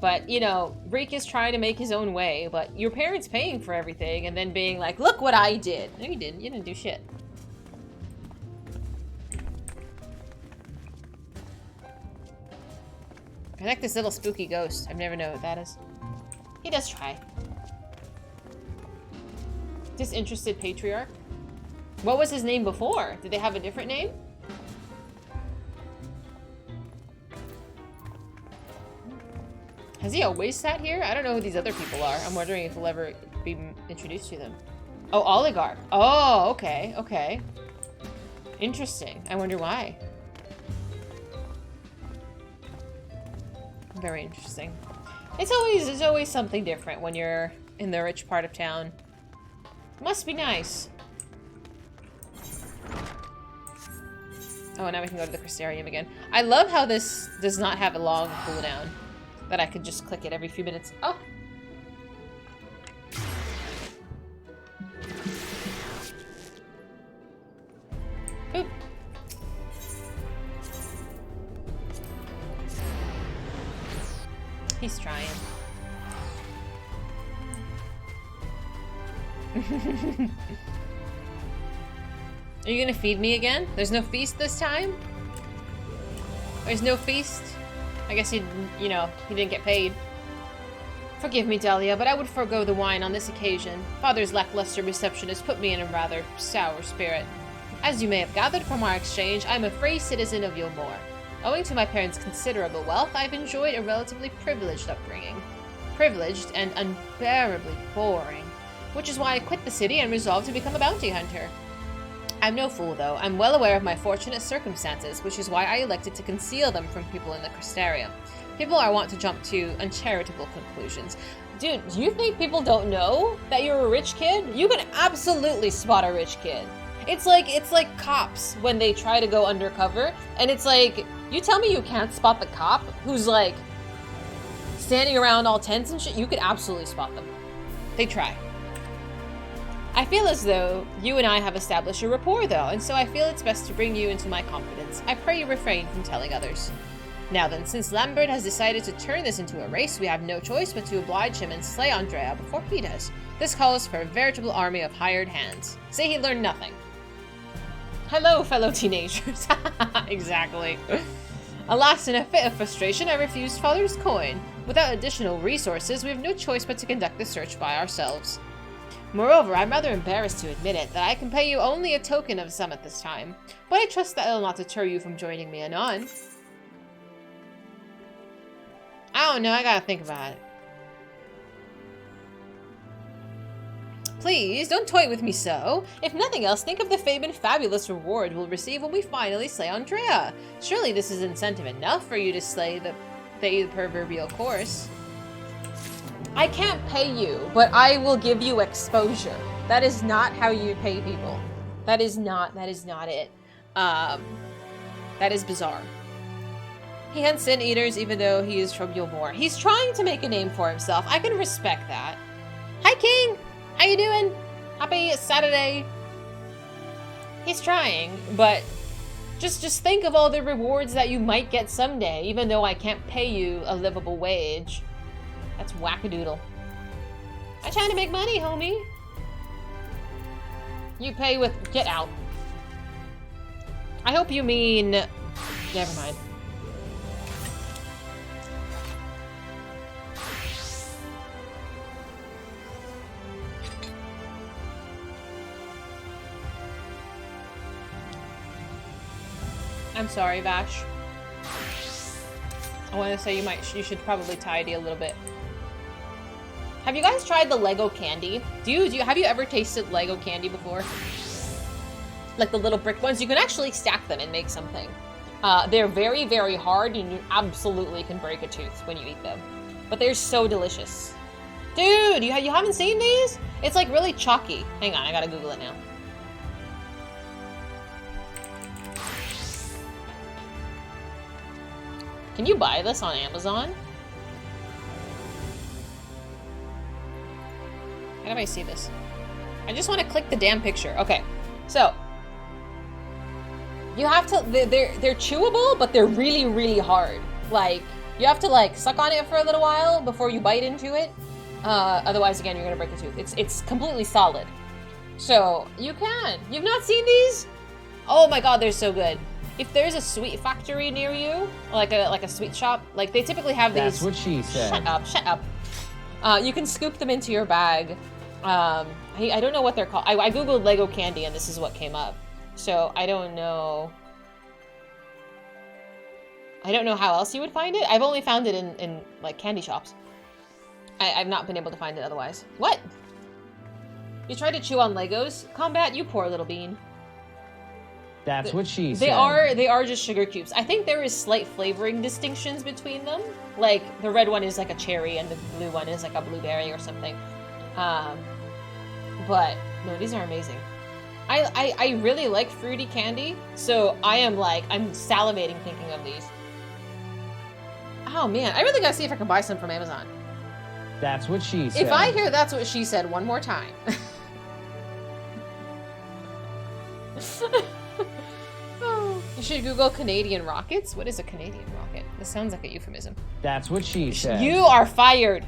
[SPEAKER 1] But, you know, Reek is trying to make his own way, but your parents paying for everything and then being like, look what I did. No, you didn't. You didn't do shit. I like this little spooky ghost. I've never known what that is. He does try. Disinterested patriarch? What was his name before? Did they have a different name? Has he always sat here? I don't know who these other people are. I'm wondering if we'll ever be introduced to them. Oh, oligarch. Oh, okay, okay. Interesting. I wonder why. Very interesting. It's always something different when you're in the rich part of town. Must be nice. Oh, now we can go to the Crystarium again. I love how this does not have a long cooldown. That I could just click it every few minutes. Oh! Oop. He's trying. Are you gonna feed me again? There's no feast this time? There's no feast? I guess he didn't get paid. Forgive me, Dahlia, but I would forego the wine on this occasion. Father's lackluster reception has put me in a rather sour spirit. As you may have gathered from our exchange, I am a free citizen of Yulmore. Owing to my parents' considerable wealth, I've enjoyed a relatively privileged upbringing. Privileged and unbearably boring. Which is why I quit the city and resolved to become a bounty hunter. I'm no fool, though. I'm well aware of my fortunate circumstances, which is why I elected to conceal them from people in the Crystarium. People are wont to jump to uncharitable conclusions. Dude, do you think people don't know that you're a rich kid? You can absolutely spot a rich kid. It's like cops when they try to go undercover, and it's like, you tell me you can't spot the cop who's like standing around all tense and shit. You could absolutely spot them. They try. I feel as though you and I have established a rapport, though, and so I feel it's best to bring you into my confidence. I pray you refrain from telling others. Now then, since Lambert has decided to turn this into a race, we have no choice but to oblige him and slay Andrea before he does. This calls for a veritable army of hired hands. Say he learned nothing. Hello, fellow teenagers. Exactly. Alas, in a fit of frustration, I refused Father's coin. Without additional resources, we have no choice but to conduct the search by ourselves. Moreover, I'm rather embarrassed to admit it, that I can pay you only a token of sum at this time, but I trust that it'll not deter you from joining me anon. I don't know, I gotta think about it. Please, don't toy with me so. If nothing else, think of the fame and fabulous reward we'll receive when we finally slay Andrea. Surely this is incentive enough for you to slay the proverbial course. I can't pay you, but I will give you exposure. That is not how you pay people. That is not it. That is bizarre. He hunts sin eaters even though he is from Yulmore. He's trying to make a name for himself. I can respect that. Hi, King! How you doing? Happy Saturday. He's trying, but just think of all the rewards that you might get someday, even though I can't pay you a livable wage. That's wackadoodle. I'm trying to make money, homie. You pay with... Get out. I hope you mean... Never mind. I'm sorry, Vash. I want to say you should probably tidy a little bit. Have you guys tried the Lego candy? Have you ever tasted Lego candy before? like the little brick ones, you can actually stack them and make something. They're very, very hard, and you absolutely can break a tooth when you eat them. But they're so delicious. Dude, you haven't seen these? It's like really chalky. Hang on, I gotta Google it now. Can you buy this on Amazon? How do I see this? I just want to click the damn picture. Okay, so you have to. They're chewable, but they're really, really hard. Like you have to like suck on it for a little while before you bite into it. Otherwise, again, you're gonna break a tooth. It's completely solid. So you can. You've not seen these? Oh my god, they're so good. If there's a sweet factory near you, like a sweet shop, like they typically have these.
[SPEAKER 4] That's what she said.
[SPEAKER 1] Shut up, shut up. You can scoop them into your bag. I don't know what they're called. I googled Lego candy and this is what came up. So I don't know. I don't know how else you would find it. I've only found it in like candy shops. I've not been able to find it otherwise. What? You tried to chew on Legos? Combat, you poor little bean.
[SPEAKER 4] That's what she said.
[SPEAKER 1] They are just sugar cubes. I think there is slight flavoring distinctions between them. Like the red one is like a cherry and the blue one is like a blueberry or something. But no, these are amazing. I really like fruity candy, so I'm salivating thinking of these. Oh man, I really gotta see if I can buy some from Amazon.
[SPEAKER 4] That's what she said.
[SPEAKER 1] If I hear that's what she said one more time. You should Google Canadian rockets. What is a Canadian rocket? This sounds like a euphemism.
[SPEAKER 4] That's what she said.
[SPEAKER 1] You are fired.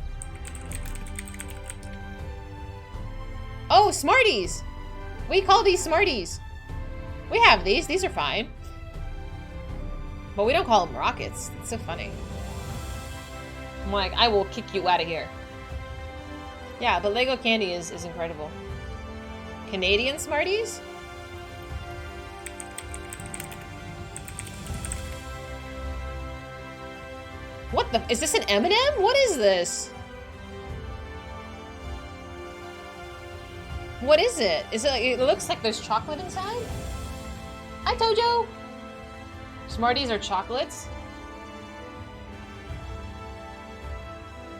[SPEAKER 1] Oh, Smarties. We call these Smarties. We have these. These are fine. But we don't call them rockets. It's so funny. I'm like, I will kick you out of here. Yeah, but Lego candy is incredible. Canadian Smarties? What the? Is this an M&M? What is this? What is it? Is it like, it looks like there's chocolate inside? Hi, Tojo! Smarties are chocolates?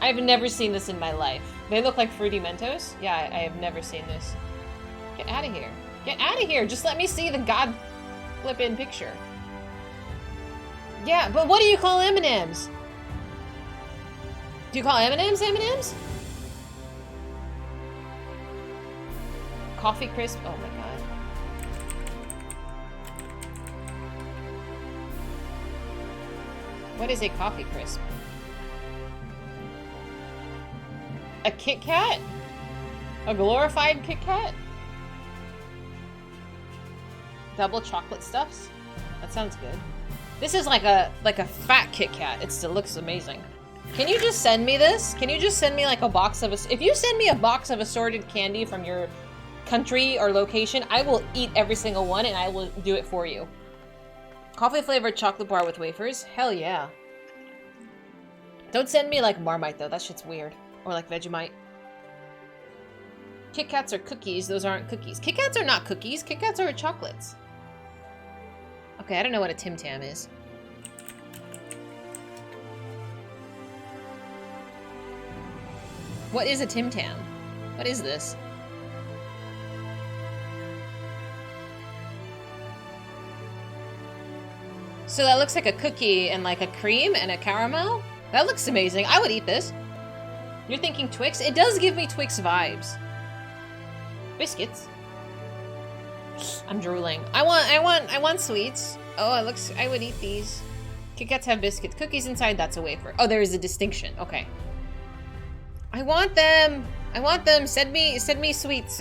[SPEAKER 1] I've never seen this in my life. They look like Fruity Mentos? Yeah, I have never seen this. Get out of here. Get out of here! Just let me see the god flippin' picture. Yeah, but what do you call M&Ms? Do you call M&Ms M&Ms? Coffee crisp? Oh my god. What is a coffee crisp? A Kit Kat? A glorified Kit Kat? Double chocolate stuffs? That sounds good. This is like a fat Kit Kat. It still looks amazing. Can you just send me this? Can you just send me like a box of if you send me a box of assorted candy from your country or location, I will eat every single one and I will do it for you. Coffee flavored chocolate bar with wafers? Hell yeah. Don't send me like Marmite though, that shit's weird. Or like Vegemite. Kit Kats are cookies, those aren't cookies. Kit Kats are not cookies, Kit Kats are chocolates. Okay, I don't know what a Tim Tam is. What is a Tim Tam? What is this? So that looks like a cookie and like a cream and a caramel? That looks amazing. I would eat this. You're thinking Twix? It does give me Twix vibes. Biscuits. I'm drooling. I want sweets. Oh, it looks, I would eat these. Kit Kats have biscuits. Cookies inside, that's a wafer. Oh, there is a distinction. Okay. I want them. I want them. Send me sweets.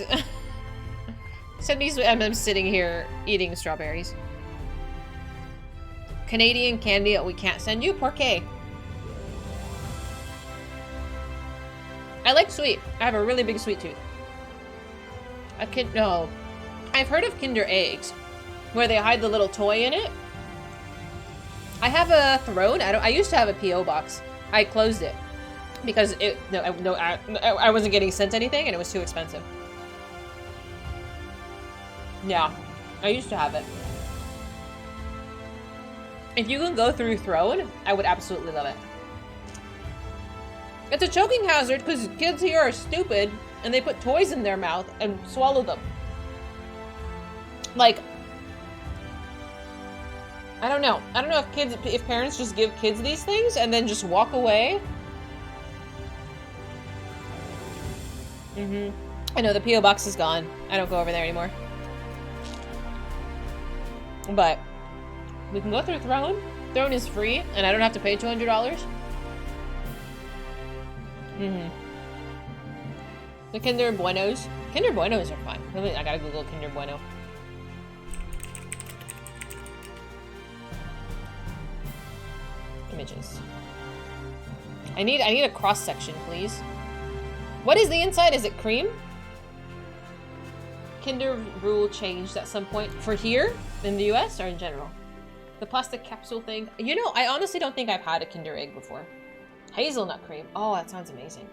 [SPEAKER 1] Send me sweets. I'm sitting here eating strawberries. Canadian candy that we can't send you? Porqué? I like sweet. I have a really big sweet tooth. No. I've heard of Kinder Eggs, where they hide the little toy in it. I have a throne. I used to have a P.O. box. I closed it because I wasn't getting sent anything and it was too expensive. Yeah. I used to have it. If you can go through Throne, I would absolutely love it. It's a choking hazard because kids here are stupid and they put toys in their mouth and swallow them. Like, I don't know. I don't know if parents just give kids these things and then just walk away. I know the P.O. box is gone. I don't go over there anymore. But we can go through Throne. Throne is free, and I don't have to pay $200. The Kinder Buenos. Kinder Buenos are fine. I gotta Google Kinder Bueno. Images. I need a cross section, please. What is the inside? Is it cream? Kinder rule changed at some point for here in the US or in general? The plastic capsule thing. You know, I honestly don't think I've had a Kinder Egg before. Hazelnut cream. Oh, that sounds amazing.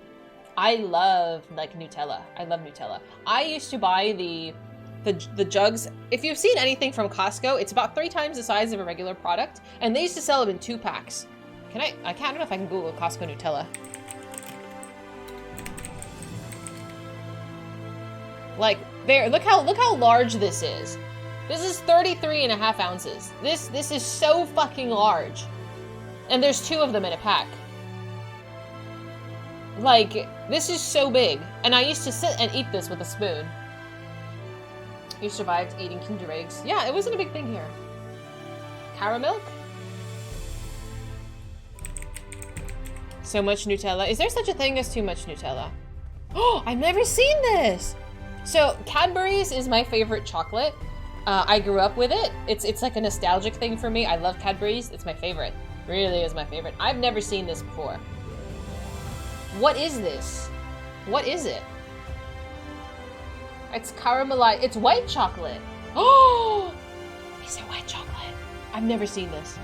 [SPEAKER 1] I love like Nutella. I love Nutella. I used to buy the jugs. If you've seen anything from Costco, it's about 3 times the size of a regular product, and they used to sell them in 2 packs. I don't know if I can Google Costco Nutella. Like, there, look how large this is. This is 33.5 ounces. This is so fucking large. And there's 2 of them in a pack. Like, this is so big. And I used to sit and eat this with a spoon. You survived eating Kinder Eggs. Yeah, it wasn't a big thing here. Caramilk? So much Nutella. Is there such a thing as too much Nutella? Oh, I've never seen this! So, Cadbury's is my favorite chocolate. I grew up with it. It's like a nostalgic thing for me. I love Cadbury's. It's my favorite. Really is my favorite. I've never seen this before. What is this? What is it? It's caramelized. It's white chocolate. Oh! Is it white chocolate? I've never seen this.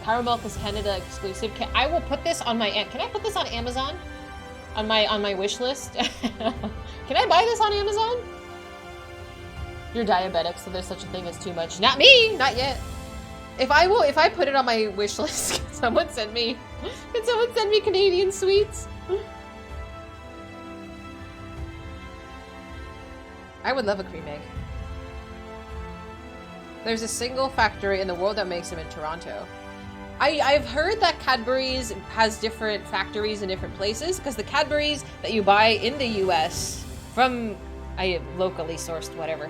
[SPEAKER 1] Caramel is Canada exclusive. I will put this on my... Can I put this on Amazon? On my wish list? Can I buy this on Amazon? You're diabetic, so there's such a thing as too much. Not me! Not yet. If I put it on my wish list, can someone send me Canadian sweets? I would love a cream egg. There's a single factory in the world that makes them in Toronto. I've heard that Cadbury's has different factories in different places, because the Cadbury's that you buy in the US from locally sourced whatever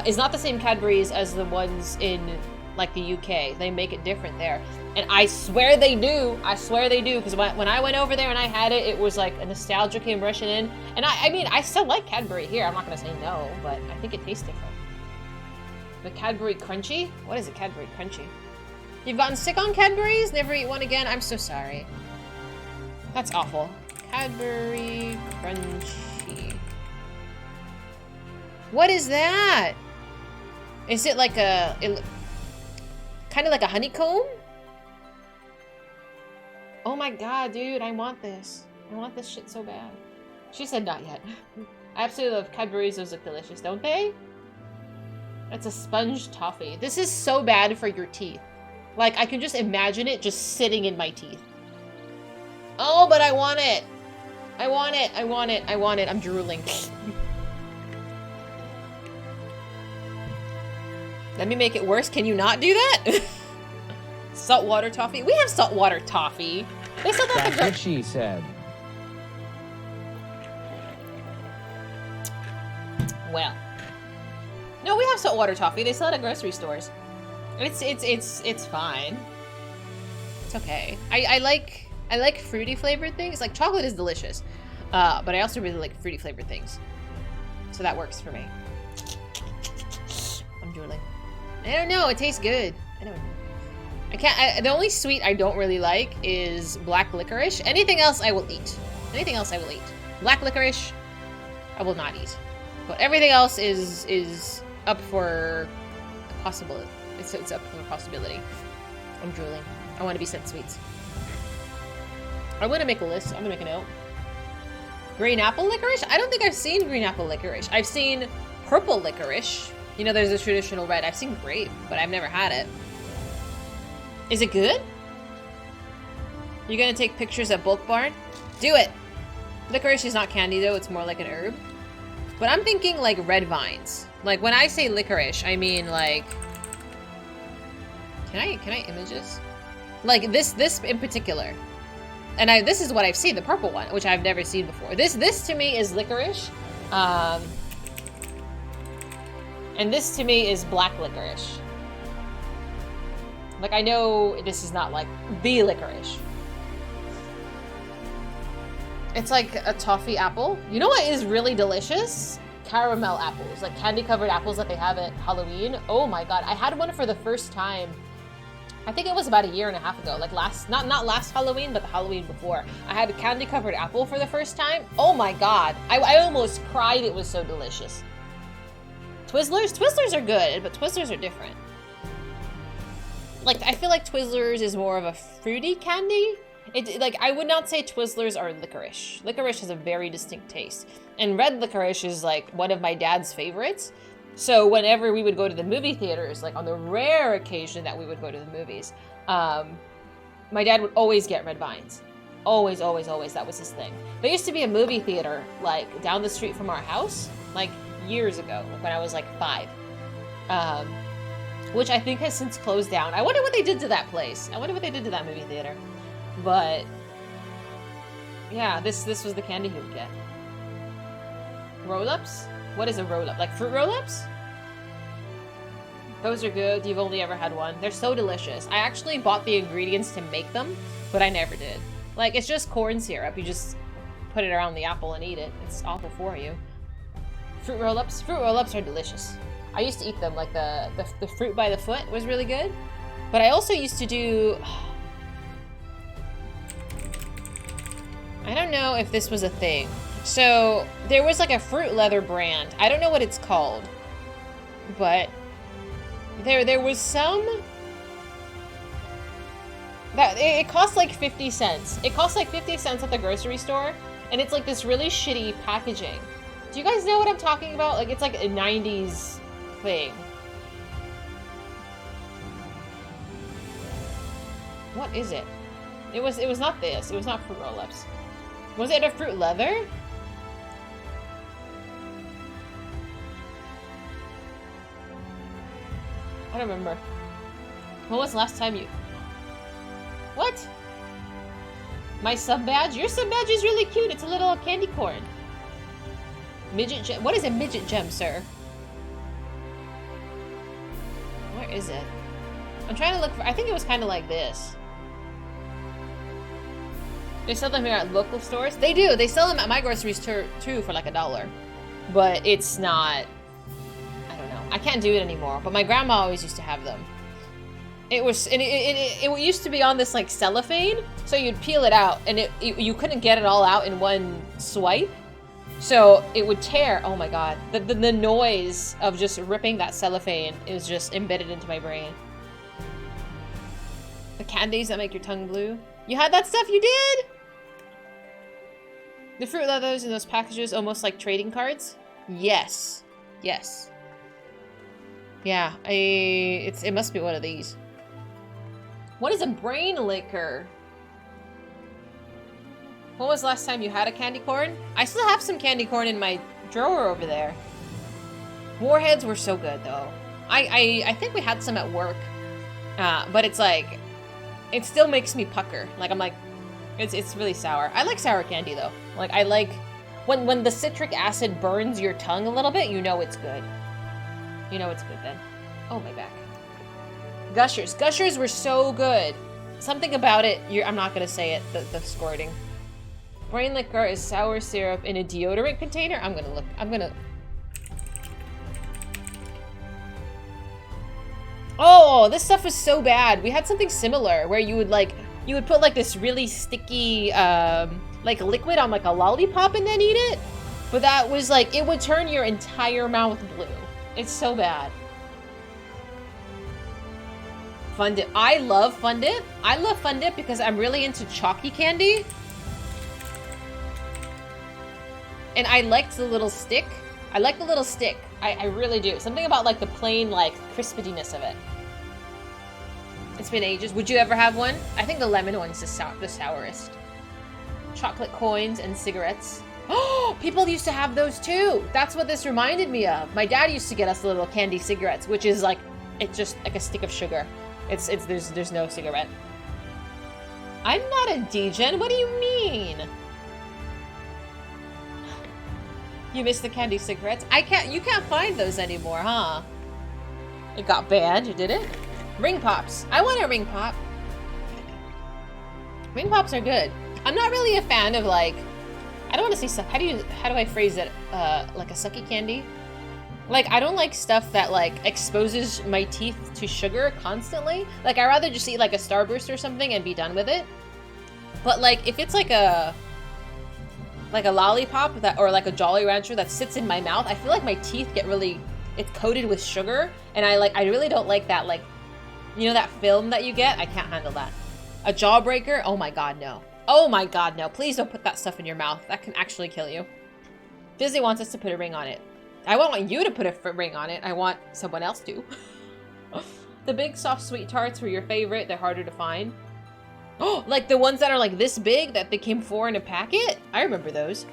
[SPEAKER 1] is not the same Cadbury's as the ones in like the UK. They make it different there, and I swear they do. I swear they do, because when I went over there and I had it, it was like a nostalgia came rushing in. And I mean, I still like Cadbury here. I'm not gonna say no, but I think it tastes different. The Cadbury Crunchy? What is a Cadbury Crunchy? You've gotten sick on Cadbury's? Never eat one again? I'm so sorry. That's awful. Cadbury Crunchy. What is that? Is it like kind of like a honeycomb? Oh my god, dude, I want this. I want this shit so bad. She said not yet. I absolutely love Cadbury's. Those look delicious, don't they? It's a sponge toffee. This is so bad for your teeth. Like, I can just imagine it just sitting in my teeth. Oh, but I want it. I want it. I want it. I want it. I'm drooling. Let me make it worse. Can you not do that? Saltwater toffee. We have saltwater toffee. They still got
[SPEAKER 4] That's what she said.
[SPEAKER 1] Well. No, we have saltwater toffee. They sell it at grocery stores. It's fine. It's okay. I like fruity flavored things. Like, chocolate is delicious. But I also really like fruity flavored things. So that works for me. I'm drooling. I don't know, it tastes good. I don't know. The only sweet I don't really like is black licorice. Anything else I will eat. Anything else I will eat. Black licorice, I will not eat. But everything else is up for a possibility. It's up for a possibility. I'm drooling. I want to be sent sweets. I'm gonna make a list. I'm gonna make a note. Green apple licorice? I don't think I've seen green apple licorice. I've seen purple licorice. You know, there's a traditional red. I've seen grape, but I've never had it. Is it good? You gonna take pictures at Bulk Barn? Do it! Licorice is not candy though, it's more like an herb. But I'm thinking like red vines. Like when I say licorice, I mean like... Can I image this? Like this in particular. And this is what I've seen, the purple one, which I've never seen before. This to me is licorice. And this to me is black licorice. Like I know this is not like the licorice. It's like a toffee apple. You know what is really delicious? Caramel apples, like candy covered apples that they have at Halloween. Oh my god, I had one for the first time. I think it was about a year and a half ago, like not last Halloween, but the Halloween before. I had a candy covered apple for the first time. Oh my god, I almost cried, it was so delicious. Twizzlers are good, but Twizzlers are different. Like, I feel like Twizzlers is more of a fruity candy. Like, I would not say Twizzlers are licorice. Licorice has a very distinct taste. And red licorice is, like, one of my dad's favorites. So whenever we would go to the movie theaters, like, on the rare occasion that we would go to the movies, my dad would always get red vines. Always, always, always. That was his thing. There used to be a movie theater, like, down the street from our house, like, years ago, like when I was, like, 5. Which I think has since closed down. I wonder what they did to that place. I wonder what they did to that movie theater. But yeah, this was the candy he would get. Roll-ups? What is a roll-up? Like fruit roll-ups? Those are good. You've only ever had one. They're so delicious. I actually bought the ingredients to make them, but I never did. Like, it's just corn syrup. You just put it around the apple and eat it. It's awful for you. Fruit roll-ups? Fruit roll-ups are delicious. I used to eat them, like the fruit by the foot was really good. But I also used to do... I don't know if this was a thing. So, there was like a fruit leather brand. I don't know what it's called. But there was some... that it cost like 50 cents. It cost like 50 cents at the grocery store. And it's like this really shitty packaging. Do you guys know what I'm talking about? Like, it's like a 90s thing. What is it? It was not this. It was not fruit roll-ups. Was it a fruit leather? I don't remember. When was the last time you... What? My sub badge? Your sub badge is really cute. It's a little candy corn. Midget gem. What is a midget gem, sir? Where is it? I'm trying to look for... I think it was kind of like this. They sell them here at local stores. They do. They sell them at my groceries too for like $1. But it's not... I don't know. I can't do it anymore. But my grandma always used to have them. It was... And it used to be on this like cellophane. So you'd peel it out. And you couldn't get it all out in one swipe. So it would tear. Oh my god. The noise of just ripping that cellophane is just embedded into my brain. The candies that make your tongue blue. You had that stuff? You did? The fruit leathers in those packages almost like trading cards? Yes. Yes. Yeah, it must be one of these. What is a brain liquor? When was the last time you had a candy corn? I still have some candy corn in my drawer over there. Warheads were so good though. I think we had some at work. But it's like, it still makes me pucker. Like I'm like, it's really sour. I like sour candy though. Like I like, when the citric acid burns your tongue a little bit, you know it's good. You know it's good then. Oh, my back. Gushers. Gushers were so good. Something about it, I'm not gonna say it, the squirting. Brain liquor is sour syrup in a deodorant container. I'm gonna... Oh, this stuff was so bad. We had something similar where you would put like this really sticky, like liquid on like a lollipop and then eat it. But that was like, it would turn your entire mouth blue. It's so bad. Fun Dip. I love Fun Dip. I love Fun Dip because I'm really into chalky candy. And I liked the little stick. I like the little stick. I really do. Something about like the plain like crispiness of it. It's been ages. Would you ever have one? I think the lemon one's the sourest. Chocolate coins and cigarettes. Oh, people used to have those too. That's what this reminded me of. My dad used to get us little candy cigarettes, which is like, it's just like a stick of sugar. There's no cigarette. I'm not a degen. What do you mean? You missed the candy cigarettes? You can't find those anymore, huh? It got banned, did it? Ring pops. I want a ring pop. Ring pops are good. I'm not really a fan of like, I don't want to say, how do I phrase it? Like a sucky candy? Like, I don't like stuff that like exposes my teeth to sugar constantly. Like, I'd rather just eat like a Starburst or something and be done with it. But like, if it's like a lollipop that, or like a Jolly Rancher that sits in my mouth, I feel like my teeth get really, it's coated with sugar. And I really don't like that, like, you know that film that you get? I can't handle that. A Jawbreaker? Oh my god, no. Oh my god, no. Please don't put that stuff in your mouth. That can actually kill you. Disney wants us to put a ring on it. I won't want you to put a ring on it. I want someone else to. The big soft sweet tarts were your favorite. They're harder to find. Oh, like the ones that are like this big that they came 4 in a packet? I remember those.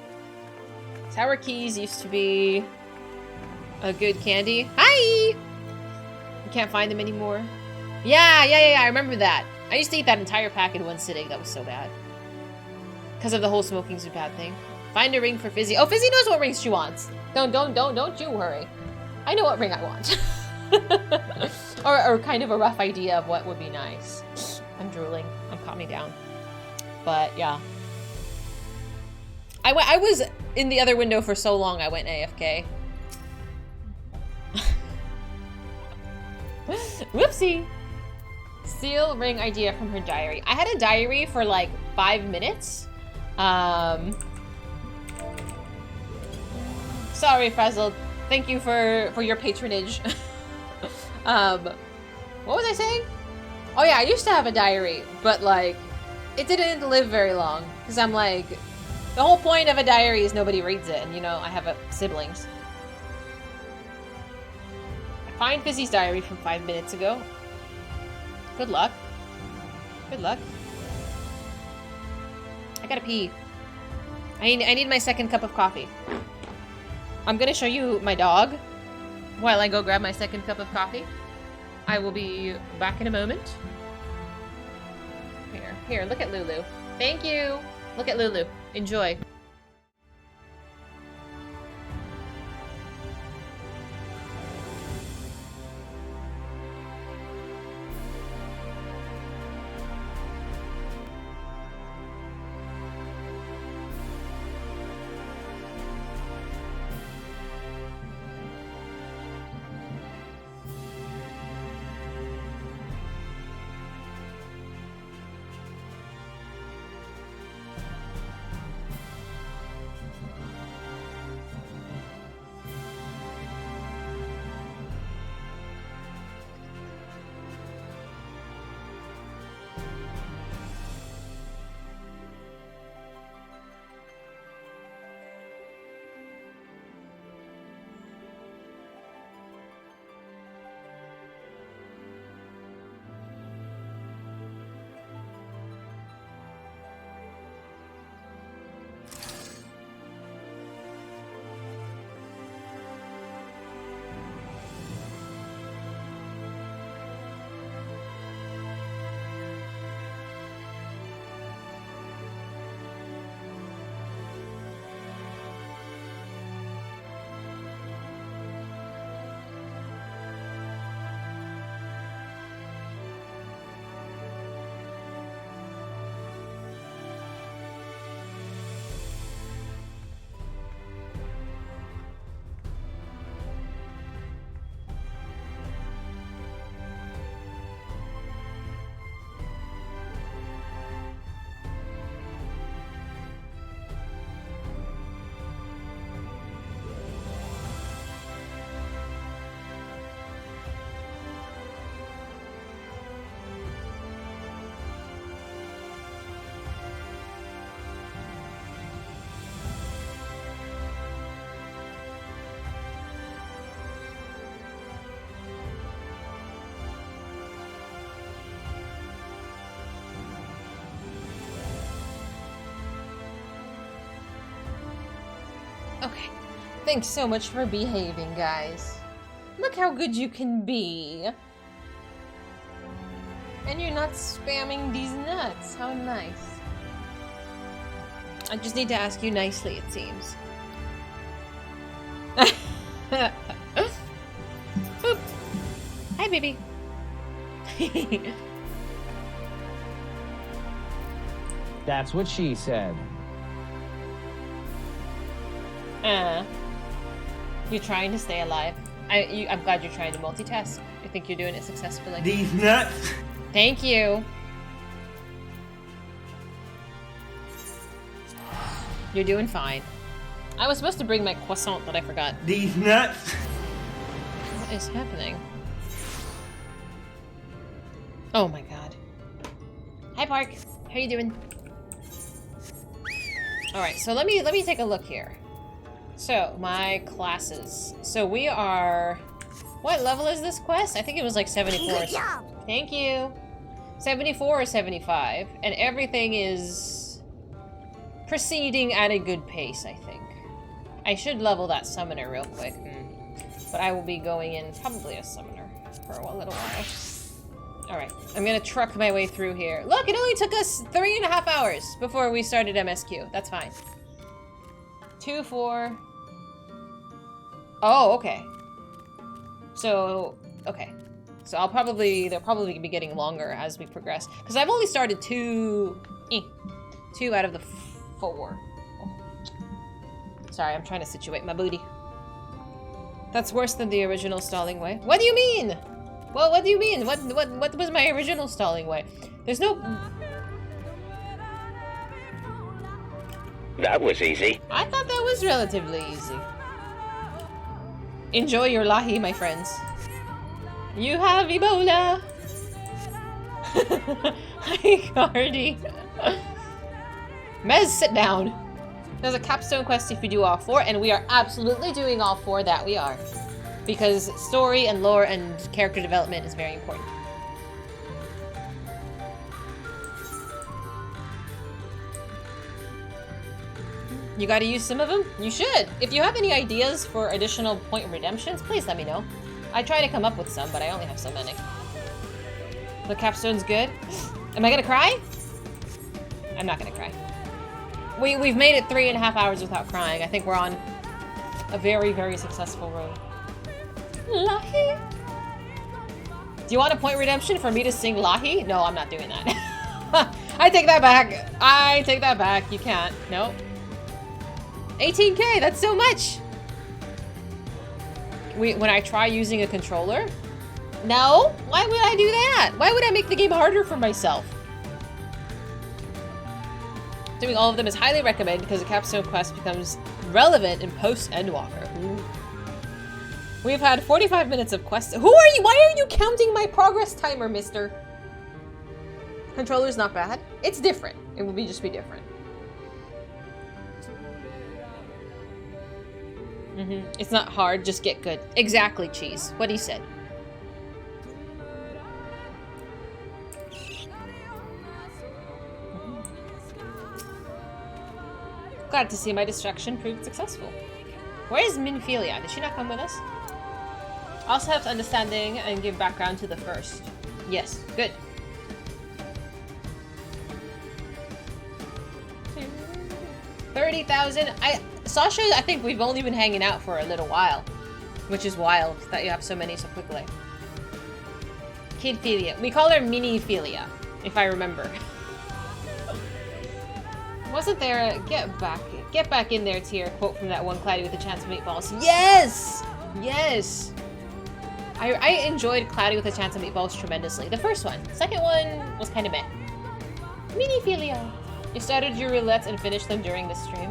[SPEAKER 1] Sour Keys used to be a good candy. Hi! You can't find them anymore. Yeah, I remember that. I used to eat that entire pack in one sitting. That was so bad. Because of the whole smoking's a bad thing. Find a ring for Fizy. Oh, Fizy knows what rings she wants. Don't you worry. I know what ring I want. or kind of a rough idea of what would be nice. I'm drooling. I'm calming down. But yeah. I was in the other window for so long I went AFK. Whoopsie. Steal ring idea from her diary. I had a diary for like 5 minutes. Sorry, Frazzled. Thank you for your patronage. What was I saying? Oh yeah, I used to have a diary, but like, it didn't live very long. Because I'm like, the whole point of a diary is nobody reads it, and you know, I have siblings. Find Fizy's diary from 5 minutes ago. Good luck. Good luck. I gotta pee. I need my second cup of coffee. I'm gonna show you my dog while I go grab my second cup of coffee. I will be back in a moment. Here, look at Lulu. Thank you. Look at Lulu. Enjoy. Okay. Thanks so much for behaving, guys. Look how good you can be. And you're not spamming these nuts. How nice. I just need to ask you nicely, it seems. Boop. Hi, baby.
[SPEAKER 4] That's what she said.
[SPEAKER 1] You're trying to stay alive. I'm glad you're trying to multitask. I think you're doing it successfully.
[SPEAKER 2] These nuts.
[SPEAKER 1] Thank you. You're doing fine. I was supposed to bring my croissant, but I forgot.
[SPEAKER 2] These nuts.
[SPEAKER 1] What is happening? Oh my god. Hi, Park. How you doing? Alright, so let me take a look here. So, my classes. So we are... What level is this quest? I think it was like 74.
[SPEAKER 3] Good job.
[SPEAKER 1] Thank you. 74 or 75. And everything is... proceeding at a good pace, I think. I should level that summoner real quick. But I will be going in probably a summoner for a little while. Alright, I'm gonna truck my way through here. Look, it only took us 3.5 hours before we started MSQ. That's fine. 2, 4... Oh, okay. So, okay. So they'll probably be getting longer as we progress. Because I've only started 2 out of the 4. Oh. Sorry, I'm trying to situate my booty. That's worse than the original stalling way. What do you mean? Well, what do you mean? What was my original stalling way? There's no...
[SPEAKER 5] That was easy.
[SPEAKER 1] I thought that was relatively easy. Enjoy your lahi, my friends. You have Ebola! Hi, Cardi. Mez, sit down. There's a capstone quest if you do all 4, and we are absolutely doing all 4, that we are. Because story and lore and character development is very important. You gotta use some of them? You should! If you have any ideas for additional point redemptions, please let me know. I try to come up with some, but I only have so many. The capstone's good. Am I gonna cry? I'm not gonna cry. We've made it 3.5 hours without crying. I think we're on a very, very successful road. Lahi. Do you want a point redemption for me to sing Lahi? No, I'm not doing that. I take that back. I take that back. You can't. Nope. 18k, that's so much! When I try using a controller? No? Why would I do that? Why would I make the game harder for myself? Doing all of them is highly recommended because the capstone quest becomes relevant in post-Endwalker. We've had 45 minutes of quests. Who are you? Why are you counting my progress timer, mister? Controller's not bad. It's different. It will just be different. It's not hard, just get good. Exactly, Cheese. What he said. Glad to see my distraction proved successful. Where is Minphilia? Did she not come with us? Also have understanding and give background to the first. Yes, good. $30,000. Sasha, I think we've only been hanging out for a little while. Which is wild that you have so many so quickly. Kidphilia. We call her Miniphilia, if I remember. Wasn't there a get back in there tier quote from that one Cloudy with a Chance of Meatballs? Yes! Yes! I enjoyed Cloudy with a Chance of Meatballs tremendously. The first one. Second one was kind of meh. Miniphilia. You started your roulettes and finished them during this stream.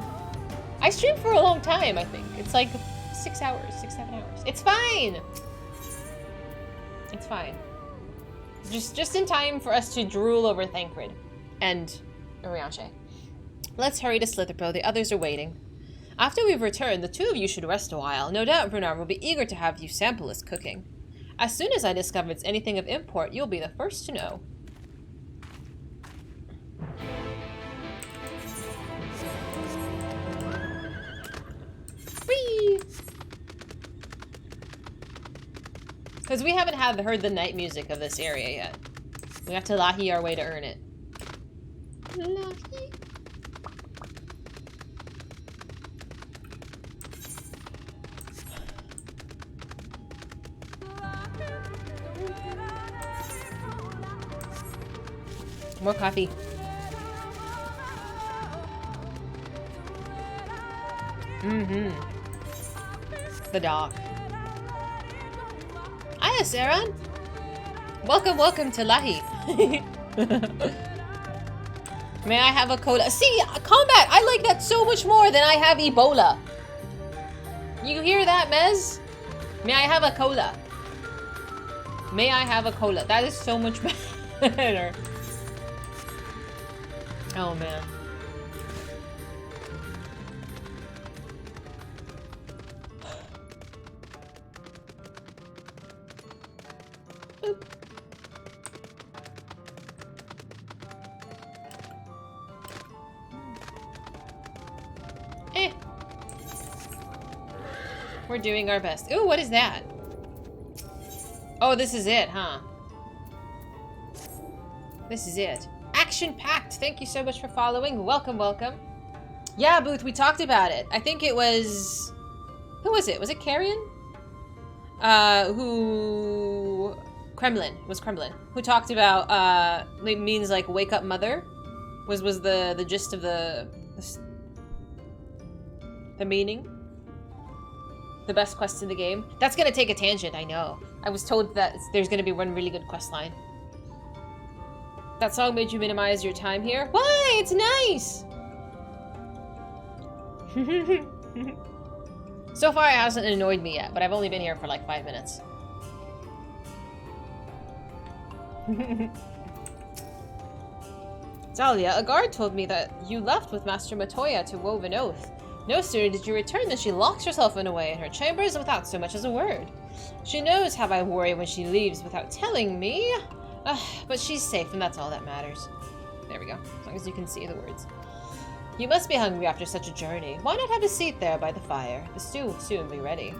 [SPEAKER 1] I streamed for a long time, I think. It's like 6 hours, 6-7 hours. It's fine! It's fine. Just in time for us to drool over Thancred and Urianshe. Let's hurry to Slitherpo, the others are waiting. After we've returned, the 2 of you should rest a while. No doubt Brunar will be eager to have you sample his cooking. As soon as I discover it's anything of import, you'll be the first to know. Because we haven't heard the night music of this area yet. We have to lahi our way to earn it. Lahi. More coffee. Mm-hmm. The dock. Hiya, Saran. Welcome to Lahi. May I have a cola? See, combat! I like that so much more than I have Ebola. You hear that, Mez? May I have a cola? May I have a cola? That is so much better. Oh, man. Boop. Eh. We're doing our best. Ooh, what is that? Oh, this is it, huh? This is it. Action-packed. Thank you so much for following. Welcome. Yeah, Booth, we talked about it. I think it was... Who was it? Was it Carrion? Kremlin. It was Kremlin. Who talked about, it means like wake up mother. Was the gist of the meaning. The best quest in the game. That's gonna take a tangent, I know. I was told that there's gonna be one really good quest line. That song made you minimize your time here? Why? It's nice! So far, it hasn't annoyed me yet, but I've only been here for like 5 minutes. Talia, a guard told me that you left with Master Matoya to Woven Oath. No sooner did you return than she locks herself away in her chambers without so much as a word. She knows how I worry when she leaves without telling me. But she's safe, and that's all that matters. There we go. As long as you can see the words. You must be hungry after such a journey. Why not have a seat there by the fire? The stew will soon be ready.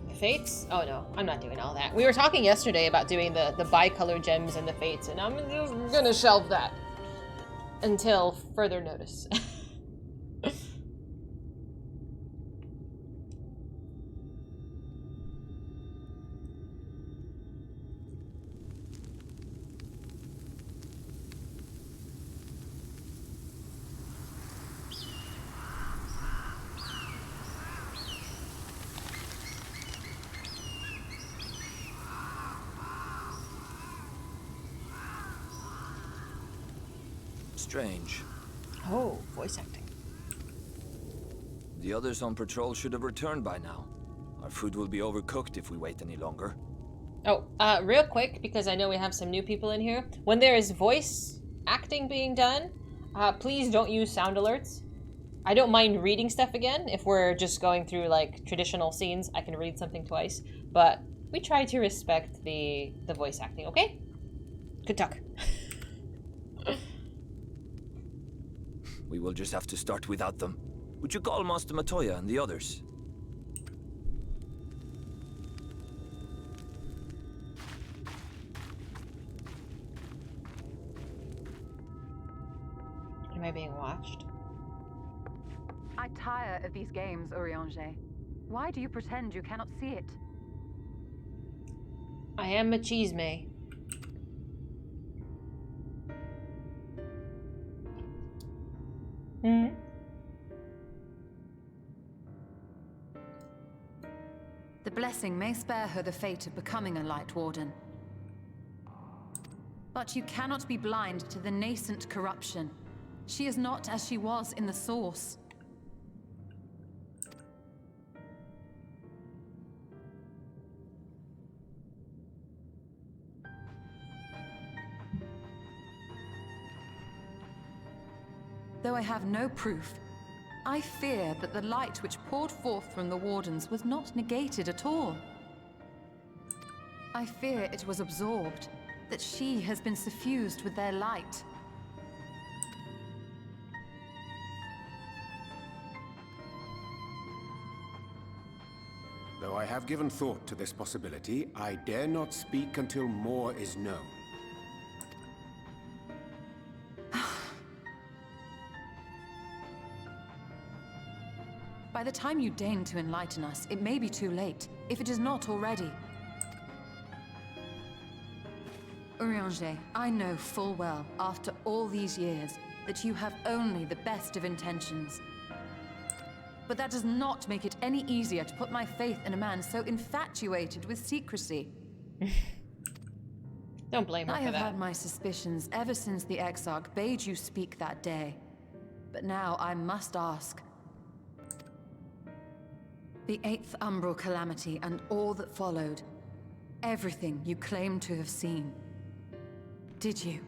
[SPEAKER 1] The fates? Oh no, I'm not doing all that. We were talking yesterday about doing the bicolor gems and the fates, and I'm just gonna shelve that until further notice.
[SPEAKER 5] Strange.
[SPEAKER 1] Oh, voice acting.
[SPEAKER 5] The others on patrol should have returned by now. Our food will be overcooked if we wait any longer.
[SPEAKER 1] Oh, real quick, because I know we have some new people in here. When there is voice acting being done, please don't use sound alerts. I don't mind reading stuff again. If we're just going through, like, traditional scenes, I can read something twice. But we try to respect the voice acting, okay? Good talk.
[SPEAKER 5] We will just have to start without them. Would you call Master Matoya and the others?
[SPEAKER 1] Am I being watched?
[SPEAKER 6] I tire of these games, Urianger. Why do you pretend you cannot see it?
[SPEAKER 1] I am machisme. Hmm?
[SPEAKER 6] The blessing may spare her the fate of becoming a Light Warden. But you cannot be blind to the nascent corruption. She is not as she was in the Source. Though I have no proof, I fear that the light which poured forth from the Wardens was not negated at all. I fear it was absorbed, that she has been suffused with their light.
[SPEAKER 7] Though I have given thought to this possibility, I dare not speak until more is known.
[SPEAKER 6] By the time you deign to enlighten us, it may be too late, if it is not already. Urianger, I know full well, after all these years, that you have only the best of intentions. But that does not make it any easier to put my faith in a man so infatuated with secrecy.
[SPEAKER 1] Don't blame her
[SPEAKER 6] I
[SPEAKER 1] for
[SPEAKER 6] have
[SPEAKER 1] that.
[SPEAKER 6] had my suspicions ever since the Exarch bade you speak that day. But now I must ask. The 8th Umbral Calamity and all that followed. Everything you claim to have seen. Did you?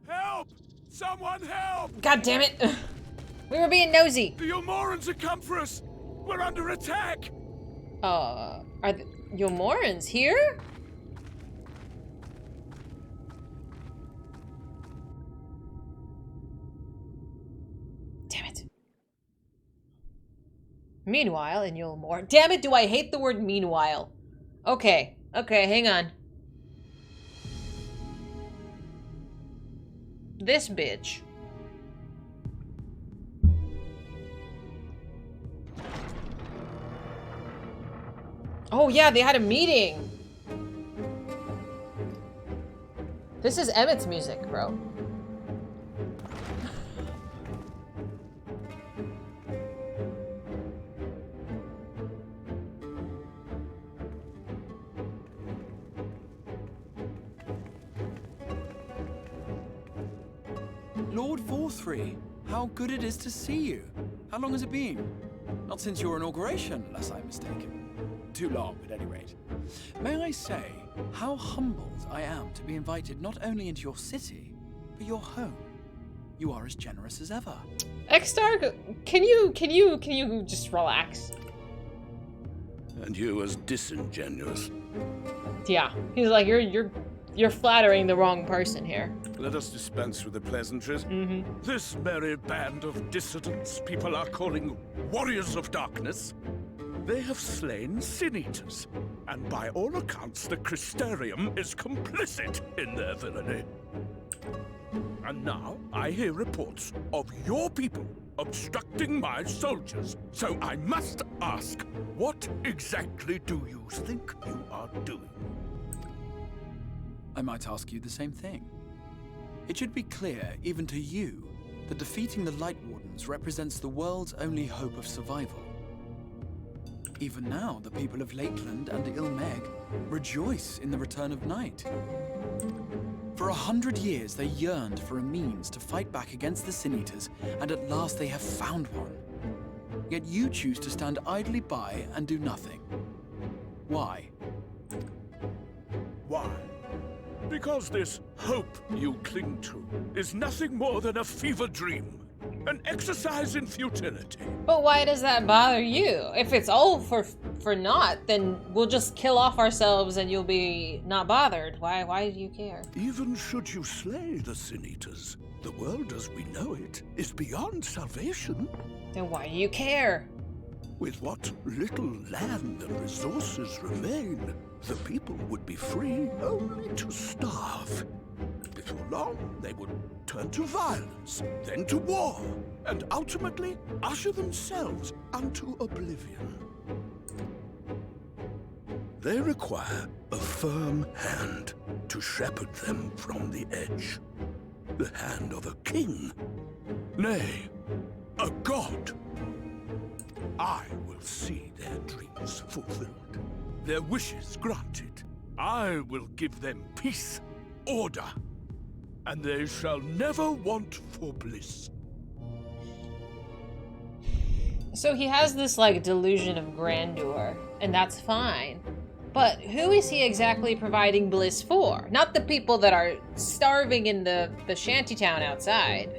[SPEAKER 2] Help! Someone help!
[SPEAKER 1] God damn it! We were being nosy.
[SPEAKER 2] The Yulmorans have come for us! We're under attack!
[SPEAKER 1] Are the Yulmorans here? Damn it. Meanwhile, in Yulmor. Damn it, do I hate the word meanwhile. Okay, hang on. This bitch. Oh yeah, they had a meeting. This is Emmett's music, bro.
[SPEAKER 8] Lord Forthry, how good it is to see you. How long has it been? Not since your inauguration, unless I'm mistaken. Too long, at any rate. May I say how humbled I am to be invited not only into your city, but your home. You are as generous as ever.
[SPEAKER 1] X-Star, can you just relax?
[SPEAKER 9] And you as disingenuous.
[SPEAKER 1] Yeah, he's like, you're flattering the wrong person here.
[SPEAKER 9] Let us dispense with the pleasantries.
[SPEAKER 2] This merry band of dissidents people are calling Warriors of Darkness. They have slain Sin-Eaters, and by all accounts the Crystarium is complicit in their villainy. And now I hear reports of your people obstructing my soldiers, so I must ask, what exactly do you think you are doing?
[SPEAKER 8] I might ask you the same thing. It should be clear, even to you, that defeating the Light Wardens represents the world's only hope of survival. Even now, the people of Lakeland and Ilmeg rejoice in the return of night. For 100 years, they yearned for a means to fight back against the Sin-Eaters, and at last they have found one. Yet you choose to stand idly by and do nothing. Why?
[SPEAKER 2] Why? Because this hope you cling to is nothing more than a fever dream. An exercise in futility.
[SPEAKER 1] But why does that bother you? If it's all for naught, then we'll just kill off ourselves and you'll be not bothered. Why do you care?
[SPEAKER 2] Even should you slay the Sin-Eaters, the world as we know it is beyond salvation.
[SPEAKER 1] Then why do you care?
[SPEAKER 2] With what little land and resources remain, the people would be free only to starve. Before long, they would turn to violence, then to war, and ultimately usher themselves unto oblivion. They require a firm hand to shepherd them from the edge. The hand of a king. Nay, a god. I will see their dreams fulfilled, their wishes granted. I will give them peace, order, and they shall never want for bliss.
[SPEAKER 1] So he has this, like, delusion of grandeur, and that's fine. But who is he exactly providing bliss for? Not the people that are starving in the shantytown outside.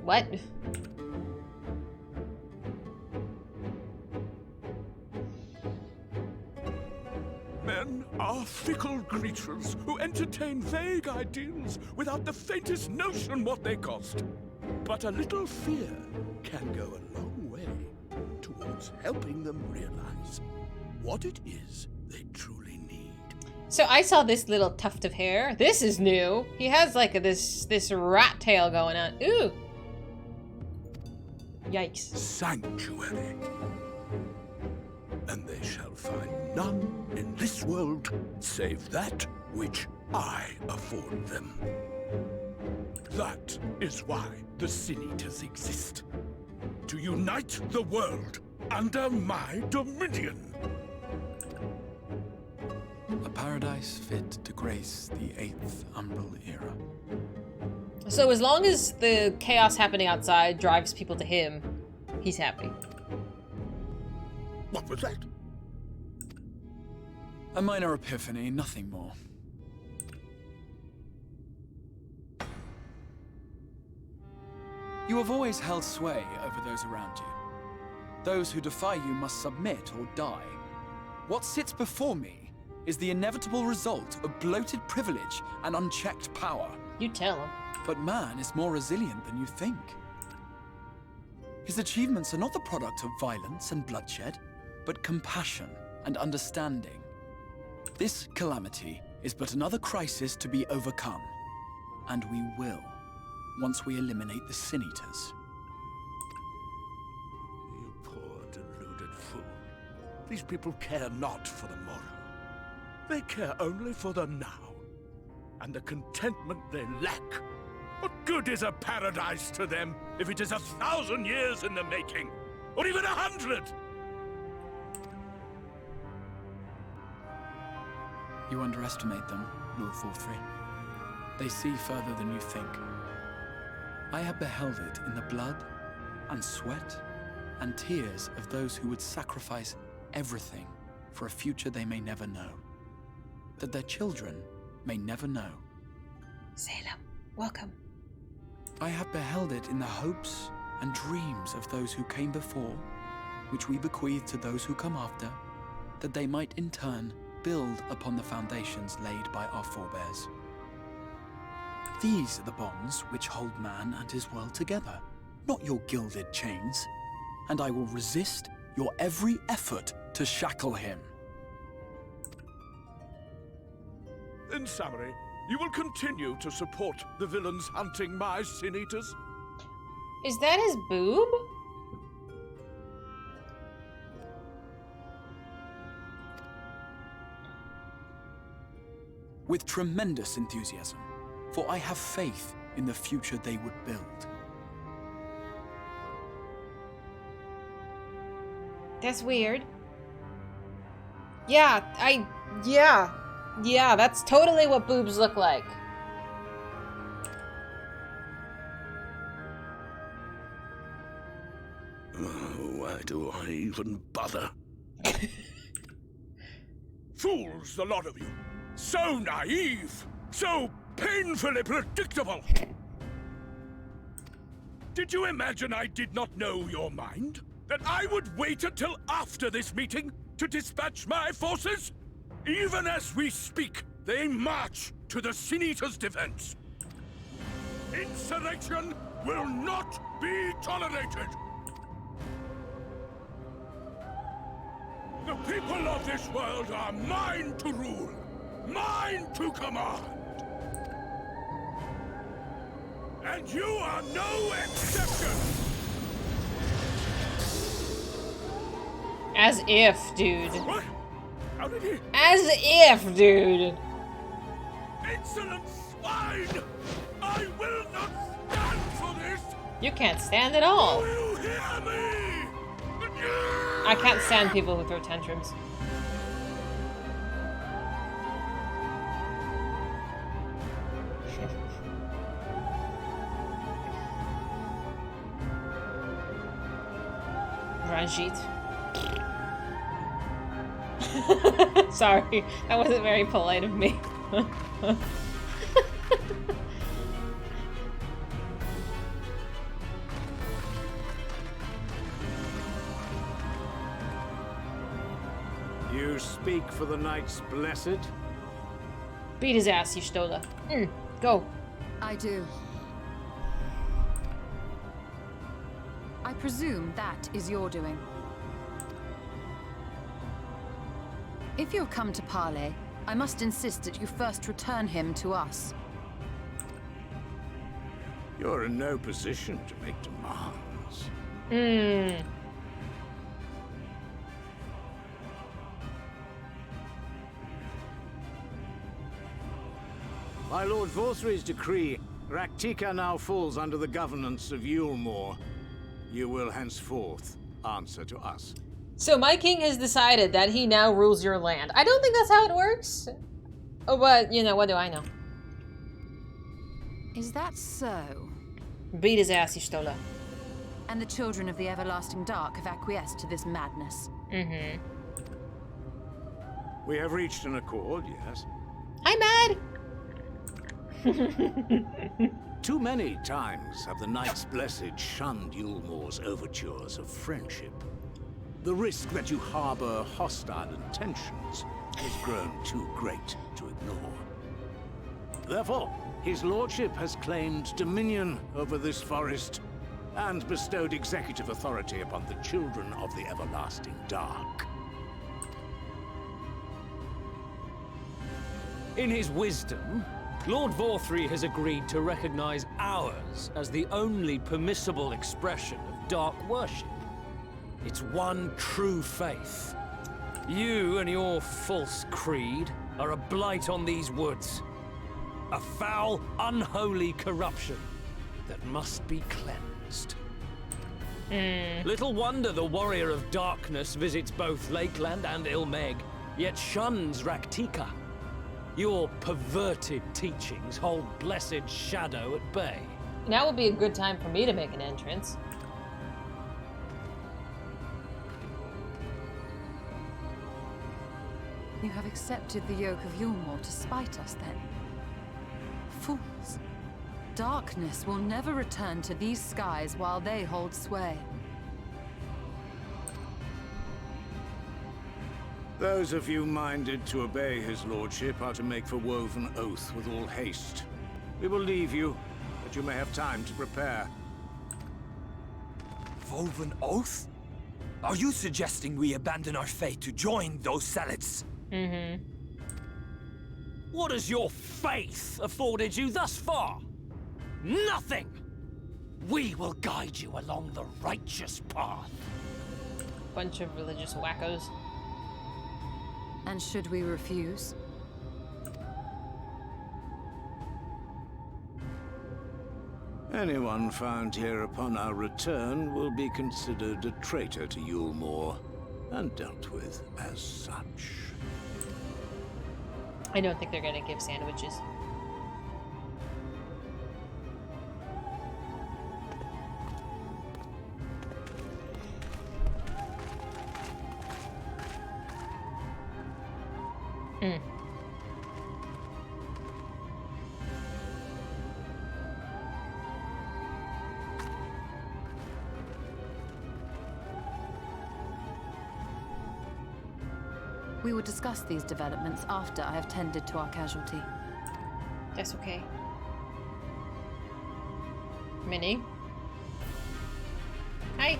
[SPEAKER 1] What?
[SPEAKER 2] Men are fickle creatures who entertain vague ideals without the faintest notion what they cost. But a little fear can go a long way towards helping them realize what it is they truly need.
[SPEAKER 1] So I saw this little tuft of hair. This is new. He has like this rat tail going on. Ooh. Yikes.
[SPEAKER 2] Sanctuary. And they shall find none in this world save that which I afford them. That is why the Sin Eaters exist. To unite the world under my dominion.
[SPEAKER 8] A paradise fit to grace the 8th Umbral era.
[SPEAKER 1] So as long as the chaos happening outside drives people to him, he's happy.
[SPEAKER 2] What was that?
[SPEAKER 8] A minor epiphany, nothing more. You have always held sway over those around you. Those who defy you must submit or die. What sits before me is the inevitable result of bloated privilege and unchecked power.
[SPEAKER 1] You tell him.
[SPEAKER 8] But man is more resilient than you think. His achievements are not the product of violence and bloodshed, but compassion and understanding. This calamity is but another crisis to be overcome. And we will, once we eliminate the Sin Eaters.
[SPEAKER 2] You poor deluded fool. These people care not for the morrow. They care only for the now. And the contentment they lack. What good is a paradise to them if it is 1,000 years in the making? Or even 100?
[SPEAKER 8] You underestimate them, Lord Thorthry. They see further than you think. I have beheld it in the blood and sweat and tears of those who would sacrifice everything for a future they may never know. That their children may never know.
[SPEAKER 1] Salem, welcome.
[SPEAKER 8] I have beheld it in the hopes and dreams of those who came before, which we bequeath to those who come after, that they might in turn build upon the foundations laid by our forebears. These are the bonds which hold man and his world together, not your gilded chains, and I will resist your every effort to shackle him.
[SPEAKER 2] In summary, you will continue to support the villains hunting my Sin Eaters?
[SPEAKER 1] Is that his boob?
[SPEAKER 8] With tremendous enthusiasm, for I have faith in the future they would build.
[SPEAKER 1] That's weird. Yeah, Yeah, that's totally what boobs look like.
[SPEAKER 2] Why do I even bother? Fools, the lot of you. So naive. So painfully predictable. Did you imagine I did not know your mind? That I would wait until after this meeting to dispatch my forces? Even as we speak, they march to the Sin Eaters' defense. Insurrection will not be tolerated. The people of this world are mine to rule, mine to command. And you are no exception.
[SPEAKER 1] As if, dude.
[SPEAKER 2] What? How did he?
[SPEAKER 1] As if, dude.
[SPEAKER 2] Insolent swine! I will not stand for this!
[SPEAKER 1] You can't stand at all.
[SPEAKER 2] Do you hear me?
[SPEAKER 1] I can't stand people who throw tantrums. Ranjit. Sorry, that wasn't very polite of me.
[SPEAKER 10] You speak for for the Knights Blessed?
[SPEAKER 1] Beat his ass, Y'shtola. Go.
[SPEAKER 6] I do. I presume that is your doing. If you have come to parley, I must insist that you first return him to us.
[SPEAKER 10] You're in no position to make demands. By Lord Vorthry's decree, Raktika now falls under the governance of Yulmore. You will henceforth answer to us.
[SPEAKER 1] So my king has decided that he now rules your land. I don't think that's how it works. Oh, but, you know, what do I know?
[SPEAKER 6] Is that so?
[SPEAKER 1] Beat his ass, Y'shtola.
[SPEAKER 6] And the children of the Everlasting Dark have acquiesced to this madness.
[SPEAKER 10] We have reached an accord, yes.
[SPEAKER 1] I'm mad!
[SPEAKER 10] Too many times have the Knights Blessed shunned Yulmore's overtures of friendship. The risk that you harbor hostile intentions has grown too great to ignore. Therefore, his lordship has claimed dominion over this forest and bestowed executive authority upon the children of the Everlasting Dark.
[SPEAKER 11] In his wisdom, Lord Vorthry has agreed to recognize ours as the only permissible expression of dark worship. It's one true faith. You and your false creed are a blight on these woods. A foul, unholy corruption that must be cleansed. Little wonder the Warrior of Darkness visits both Lakeland and Ilmeg, yet shuns Raktika. Your perverted teachings hold blessed shadow at bay.
[SPEAKER 1] Now would be a good time for me to make an entrance.
[SPEAKER 6] You have accepted the yoke of Yulmore to spite us, then? Fools. Darkness will never return to these skies while they hold sway.
[SPEAKER 10] Those of you minded to obey his lordship are to make for Woven Oath with all haste. We will leave you, that you may have time to prepare.
[SPEAKER 5] Woven Oath? Are you suggesting we abandon our fate to join those zealots?
[SPEAKER 11] What has your faith afforded you thus far? Nothing! We will guide you along the righteous path.
[SPEAKER 1] Bunch of religious wackos.
[SPEAKER 6] And should we refuse?
[SPEAKER 10] Anyone found here upon our return will be considered a traitor to Yulmore, and dealt with as such.
[SPEAKER 1] I don't think they're gonna give sandwiches.
[SPEAKER 6] We will discuss these developments after I have tended to our casualty.
[SPEAKER 1] That's okay. Minnie? Hi.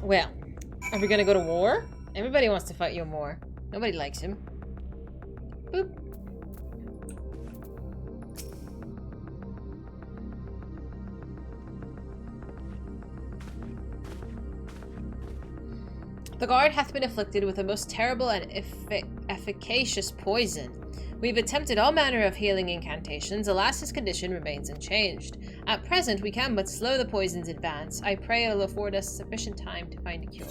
[SPEAKER 1] Well, are we gonna go to war? Everybody wants to fight Yulmore. Nobody likes him. Boop. The guard hath been afflicted with a most terrible and efficacious poison. We've attempted all manner of healing incantations, alas his condition remains unchanged. At present we can but slow the poison's advance. I pray it'll afford us sufficient time to find a cure.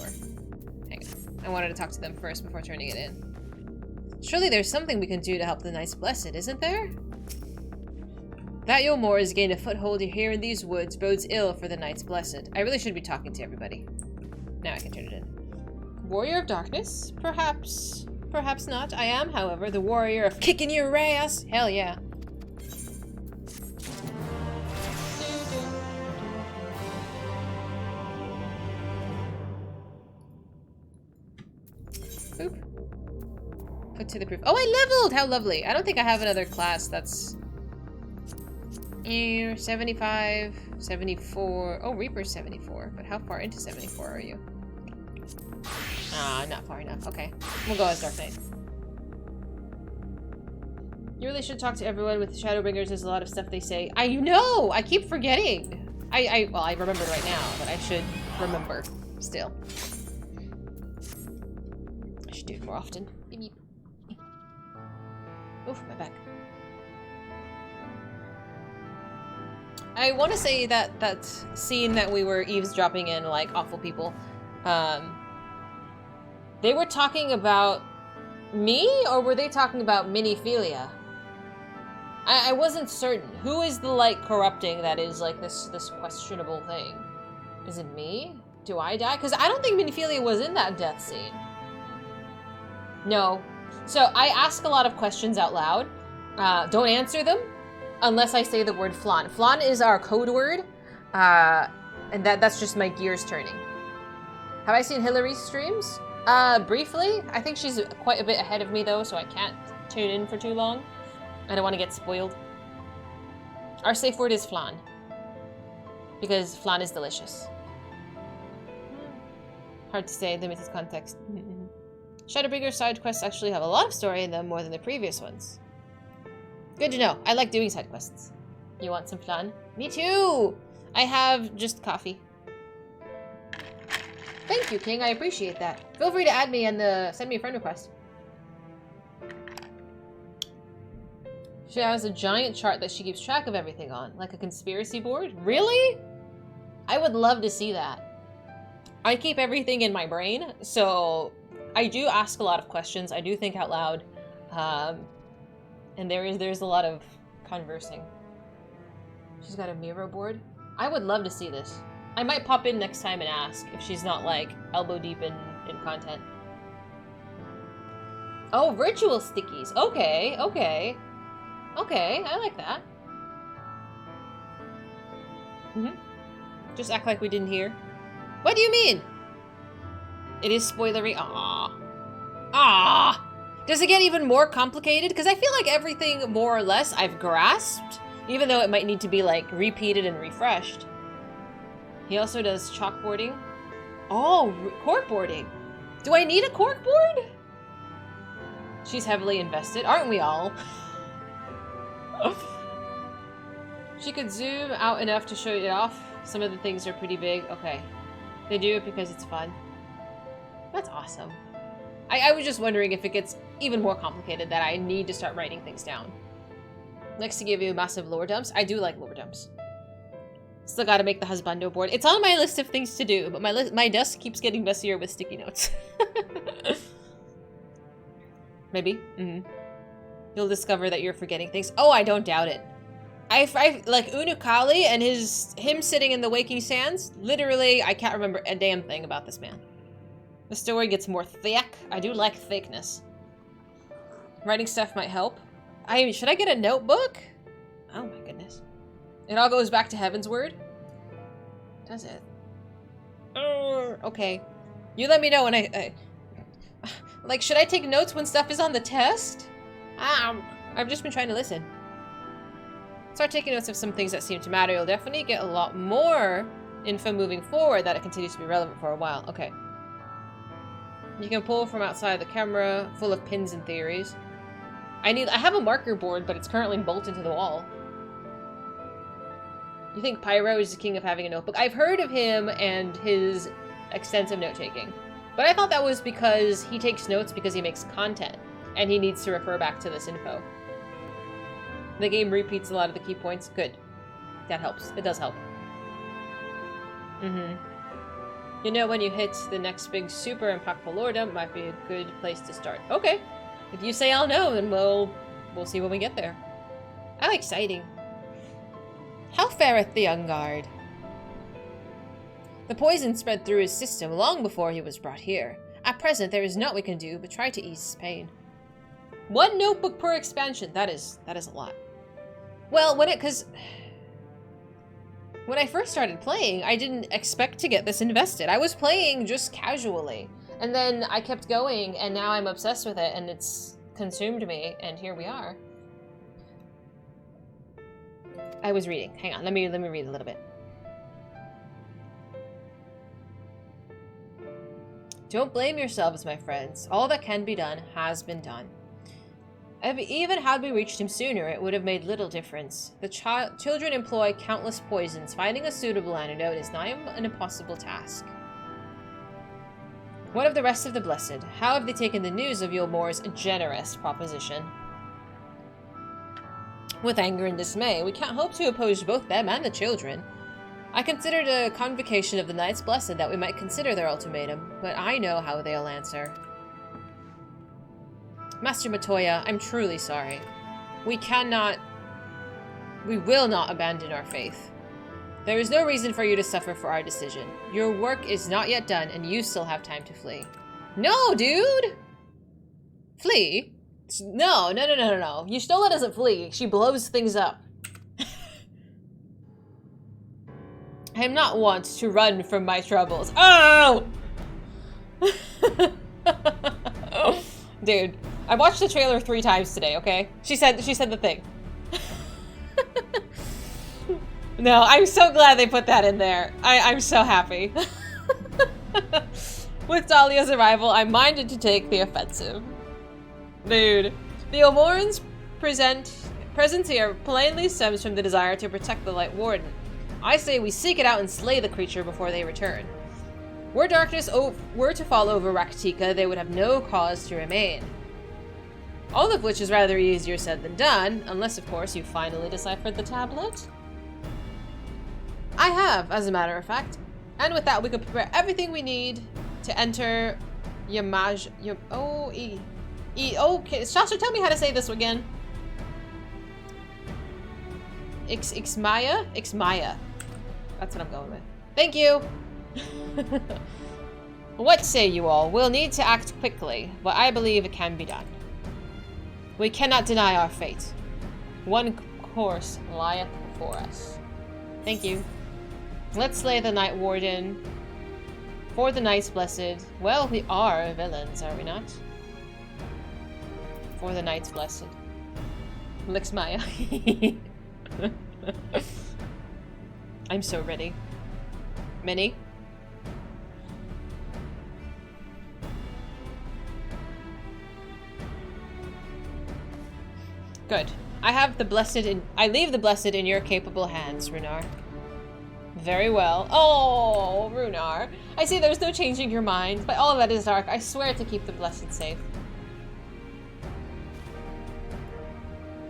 [SPEAKER 1] Hang on. I wanted to talk to them first before turning it in. Surely there's something we can do to help the Knights Blessed, isn't there? That Yulmore has gained a foothold here in these woods bodes ill for the Knights Blessed. I really should be talking to everybody. Now I can turn it in. Warrior of Darkness? Perhaps. Perhaps not. I am, however, the warrior of kicking your ass. Hell yeah. Put to the proof. Oh, I leveled! How lovely. I don't think I have another class that's... 75, 74. Oh, Reaper's 74. But how far into 74 are you? Ah, not far enough. Okay. We'll go as Dark Knight. You really should talk to everyone with Shadowbringers. There's a lot of stuff they say. I know! I keep forgetting. Well, I remembered right now, but I should remember still. I should do it more often. Beep, beep. Oof, my back. I want to say that that scene that we were eavesdropping in, like, awful people, they were talking about me, or were they talking about Miniphilia? I wasn't certain. Who is the light corrupting that is, like, this questionable thing? Is it me? Do I die? Because I don't think Miniphilia was in that death scene. No. So, I ask a lot of questions out loud. Don't answer them unless I say the word flan. Flan is our code word, and that's just my gears turning. Have I seen Hillary's streams? Briefly. I think she's quite a bit ahead of me, though, so I can't tune in for too long. I don't want to get spoiled. Our safe word is flan. Because flan is delicious. Hard to say, limited context. Shadowbringers side quests actually have a lot of story in them, more than the previous ones. Good to know. I like doing side quests. You want some flan? Me too! I have just coffee. Thank you, King. I appreciate that. Feel free to add me and send me a friend request. She has a giant chart that she keeps track of everything on, like a conspiracy board. Really? I would love to see that. I keep everything in my brain, so I do ask a lot of questions. I do think out loud, and there's a lot of conversing. She's got a Miro board. I would love to see this. I might pop in next time and ask if she's not, like, elbow deep in content. Oh, ritual stickies. Okay, okay. Okay, I like that. Just act like we didn't hear. What do you mean? It is spoilery. Ah. Does it get even more complicated? Because I feel like everything, more or less, I've grasped. Even though it might need to be, like, repeated and refreshed. He also does chalkboarding. Oh, corkboarding. Do I need a corkboard? She's heavily invested. Aren't we all? She could zoom out enough to show it off. Some of the things are pretty big. Okay. They do it because it's fun. That's awesome. I was just wondering if it gets even more complicated that I need to start writing things down. Next to give you massive lore dumps. I do like lore dumps. Still gotta make the husbando board. It's on my list of things to do, but my desk keeps getting messier with sticky notes. Maybe. You'll discover that you're forgetting things. Oh, I don't doubt it. I like Unukali and him sitting in the waking sands. Literally, I can't remember a damn thing about this man. The story gets more thick. I do like thickness. Writing stuff might help. Should I get a notebook? Oh my goodness. It all goes back to Heaven's Word? Does it? Okay. You let me know when I like, should I take notes when stuff is on the test? I've just been trying to listen. Start taking notes of some things that seem to matter. You'll definitely get a lot more info moving forward that it continues to be relevant for a while. Okay. You can pull from outside the camera, full of pins and theories. I have a marker board, but it's currently bolted to the wall. You think Pyro is the king of having a notebook? I've heard of him and his extensive note-taking. But I thought that was because he takes notes because he makes content, and he needs to refer back to this info. The game repeats a lot of the key points. Good. That helps. It does help. You know, when you hit the next big super impactful lore dump might be a good place to start. Okay. If you say I'll know, then we'll see when we get there. How exciting. How fareth the young guard? The poison spread through his system long before he was brought here. At present, there is naught we can do but try to ease his pain. 1 notebook per expansion. That is a lot. Well, because when I first started playing, I didn't expect to get this invested. I was playing just casually. And then I kept going, and now I'm obsessed with it, and it's consumed me, and here we are. I was reading. Hang on, let me read a little bit. Don't blame yourselves, my friends. All that can be done has been done. Even had we reached him sooner, it would have made little difference. The children employ countless poisons. Finding a suitable antidote is nigh an impossible task. What of the rest of the Blessed? How have they taken the news of Yulmore's generous proposition? With anger and dismay, we can't hope to oppose both them and the children. I considered a convocation of the Knights Blessed that we might consider their ultimatum, but I know how they'll answer. Master Matoya, I'm truly sorry. We will not abandon our faith. There is no reason for you to suffer for our decision. Your work is not yet done, and you still have time to flee. No, dude! Flee? No. Yustola doesn't flee. She blows things up. I am not wont to run from my troubles. Oh! Dude, I watched the trailer 3 times today, okay? She said the thing. No, I'm so glad they put that in there. I'm so happy. With Dahlia's arrival, I'm minded to take the offensive. Dude, the Omoran's presence here plainly stems from the desire to protect the Light Warden. I say we seek it out and slay the creature before they return. Were darkness were to fall over Rak'tika, they would have no cause to remain. All of which is rather easier said than done, unless of course you finally deciphered the tablet. I have, as a matter of fact. And with that, we can prepare everything we need to enter okay, Shasha, tell me how to say this again. Ixmaya? That's what I'm going with. Thank you! What say you all? We'll need to act quickly, but I believe it can be done. We cannot deny our fate. One course lieth before us. Thank you. Let's slay the Night Warden. For the Knights Blessed. Well, we are villains, are we not? For the Knights Blessed. Lixmaya. I'm so ready. Minnie? Good. I leave the Blessed in your capable hands, Runar. Very well. Oh, Runar. I see there's no changing your mind, but all of that is dark. I swear to keep the Blessed safe.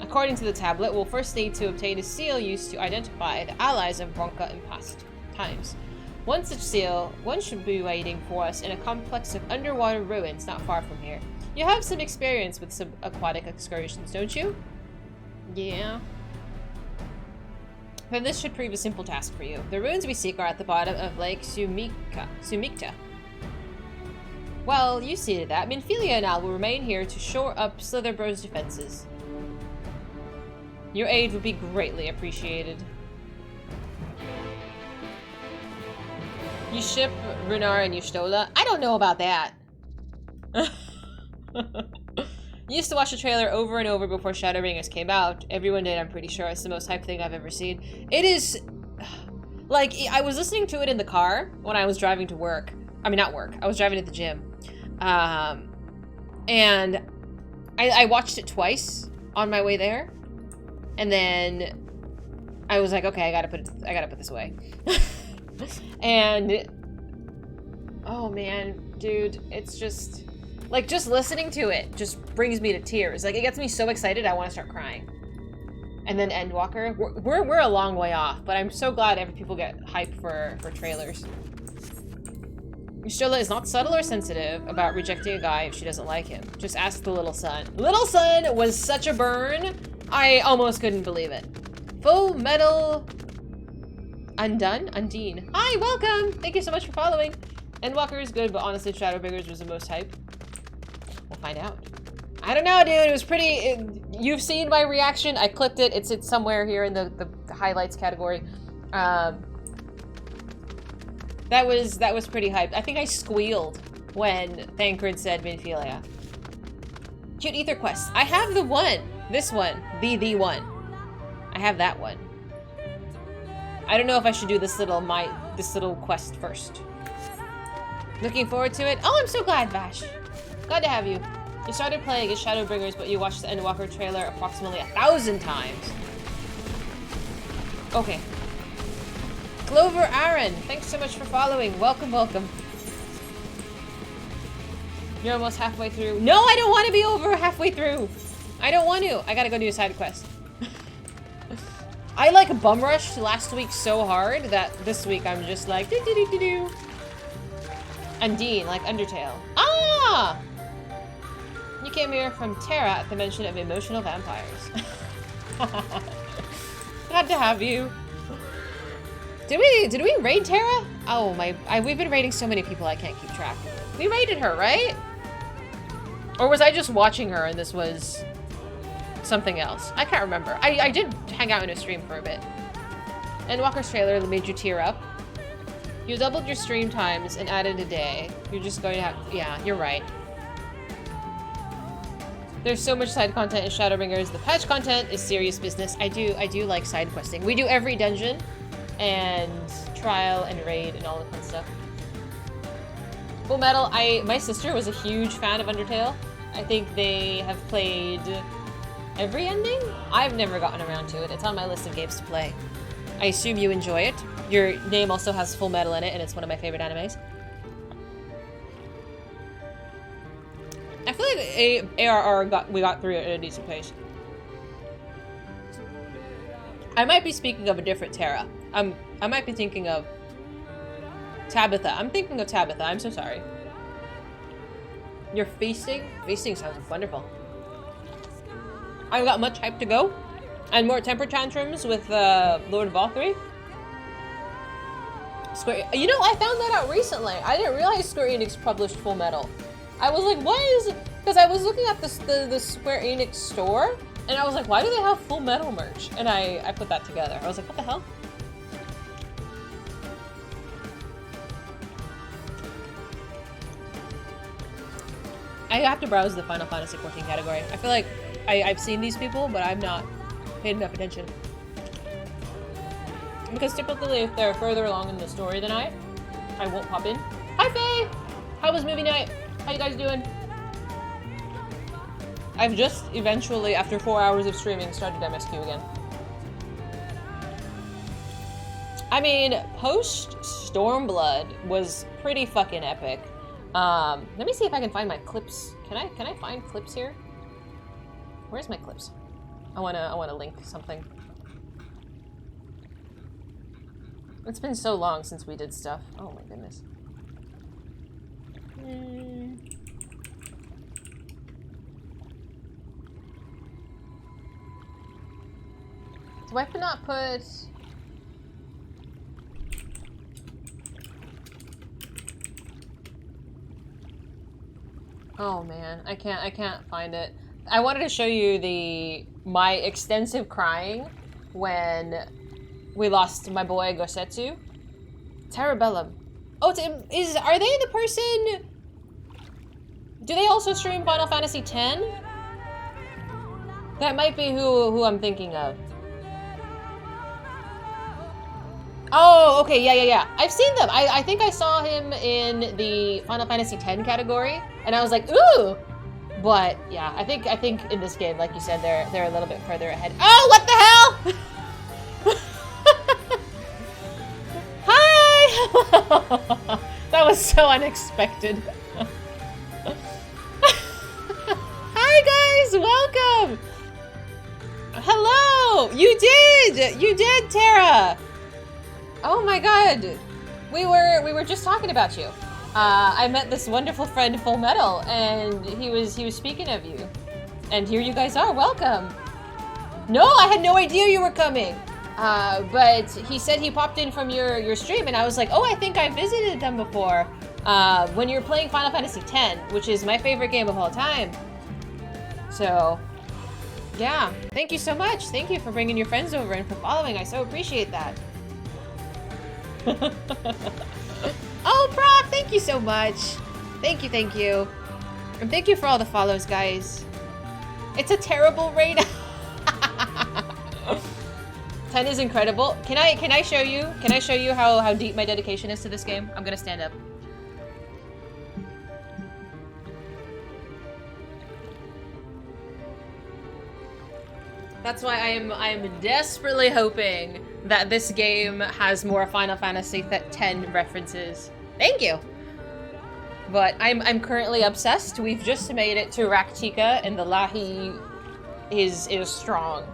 [SPEAKER 1] According to the tablet, we'll first need to obtain a seal used to identify the allies of Bronca in past times. One such seal, one should be waiting for us in a complex of underwater ruins not far from here. You have some experience with subaquatic excursions, don't you? Yeah. Then this should prove a simple task for you. The ruins we seek are at the bottom of Lake Sumikta. Well, you see to that. Minfilia and I will remain here to shore up Slitherbro's defenses. Your aid would be greatly appreciated. You ship Runar and Yustola? I don't know about that. Used to watch the trailer over and over before Shadowbringers came out. Everyone did, I'm pretty sure. It's the most hyped thing I've ever seen. It is... Like, I was listening to it in the car when I was driving to work. I mean, not work. I was driving to the gym. And I watched it twice on my way there. And then I was like, okay, I gotta put this away. And... Oh, man. Dude, it's just... Like, just listening to it just brings me to tears. Like, it gets me so excited I want to start crying. And then Endwalker. We're a long way off, but I'm so glad every people get hyped for trailers. Yustola is not subtle or sensitive about rejecting a guy if she doesn't like him. Just ask the little son. Little son was such a burn, I almost couldn't believe it. Full Metal Undine. Hi, welcome! Thank you so much for following. Endwalker is good, but honestly, Shadowbringers was the most hype. We'll find out. I don't know, dude. It was pretty... you've seen my reaction. I clipped it. It's somewhere here in the highlights category. That was pretty hyped. I think I squealed when Thancred said Minfilia. Cute Ether Quest. I have the one. This one. The one. I have that one. I don't know if I should do this little quest first. Looking forward to it. Oh, I'm so glad, Vash. Glad to have you. You started playing as Shadowbringers, but you watched the Endwalker trailer approximately 1,000 times. Okay. Clover Aaron, thanks so much for following. Welcome, welcome. You're almost halfway through. No, I don't want to be over halfway through. I don't want to. I gotta go do a side quest. I like bum rushed last week so hard that this week I'm just like do do do do do. And Dean, like Undertale. Ah! You came here from Terra at the mention of emotional vampires. Glad to have you. Did we raid Terra? Oh my! We've been raiding so many people I can't keep track. We raided her, right? Or was I just watching her and this was something else? I can't remember. I did hang out in a stream for a bit. And Walker's trailer made you tear up. You doubled your stream times and added a day. You're just going to have... Yeah, you're right. There's so much side content in Shadowbringers. The patch content is serious business. I do like side questing. We do every dungeon and trial and raid and all the fun stuff. Full Metal, my sister was a huge fan of Undertale. I think they have played every ending? I've never gotten around to it. It's on my list of games to play. I assume you enjoy it. Your name also has Full Metal in it, and it's one of my favorite animes. I feel like ARR we got through it at a decent pace. I might be speaking of a different Terra. I might be thinking of Tabitha. I'm thinking of Tabitha. I'm so sorry. You're feasting? Feasting sounds wonderful. I've got much hype to go. And more temper tantrums with Lord of All 3. Square... You know, I found that out recently. I didn't realize Square Enix published Full Metal. I was like, what is it? Because I was looking at the Square Enix store, and I was like, why do they have Full Metal merch? And I put that together. I was like, what the hell? I have to browse the Final Fantasy XIV category. I feel like I've seen these people, but I've not paid enough attention. Because typically, if they're further along in the story than I won't pop in. Hi, Faye! How was movie night? How you guys doing? I've just eventually, after 4 hours of streaming, started MSQ again. I mean, post Stormblood was pretty fucking epic. Let me see if I can find my clips. Can I find clips here? Where's my clips? I wanna link something. It's been so long since we did stuff. Oh my goodness. Do I not put... Oh man, I can't find it. I wanted to show you my extensive crying when we lost my boy Gosetsu. Terabellum. Oh, are they the person? Do they also stream Final Fantasy X? That might be who I'm thinking of. Oh, okay, yeah. I've seen them. I think I saw him in the Final Fantasy X category, and I was like, ooh. But yeah, I think in this game, like you said, they're a little bit further ahead. Oh, what the hell? Hi! That was so unexpected. Hi guys, welcome. Hello, you did, Tara. Oh my god, we were just talking about you. I met this wonderful friend, Full Metal, and he was speaking of you. And here you guys are, welcome. No, I had no idea you were coming. But he said he popped in from your stream, and I was like, oh, I think I visited them before. When you're playing Final Fantasy X, which is my favorite game of all time. So, yeah, thank you so much. Thank you for bringing your friends over and for following. I so appreciate that. Oh, Proc, thank you so much. Thank you. And thank you for all the follows, guys. It's a terrible raid. 10 is incredible. Can I show you? Can I show you how deep my dedication is to this game? I'm gonna stand up. That's why I am desperately hoping that this game has more Final Fantasy X references. Thank you. But I'm currently obsessed. We've just made it to Raktika, and the Lahi is strong.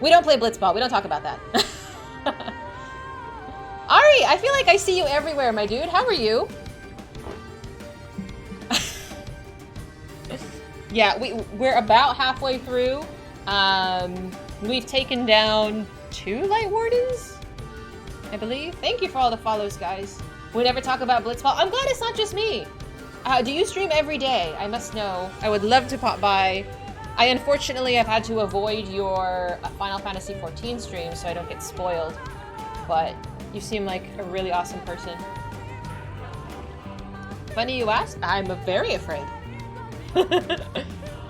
[SPEAKER 1] We don't play Blitzball. We don't talk about that. Ari, I feel like I see you everywhere, my dude. How are you? Yeah, we're about halfway through. We've taken down 2 Light Wardens, I believe. Thank you for all the follows, guys. We never talk about Blitzball. I'm glad it's not just me. Do you stream every day? I must know. I would love to pop by. I unfortunately have had to avoid your Final Fantasy XIV stream so I don't get spoiled. But you seem like a really awesome person. Funny you ask? I'm very afraid.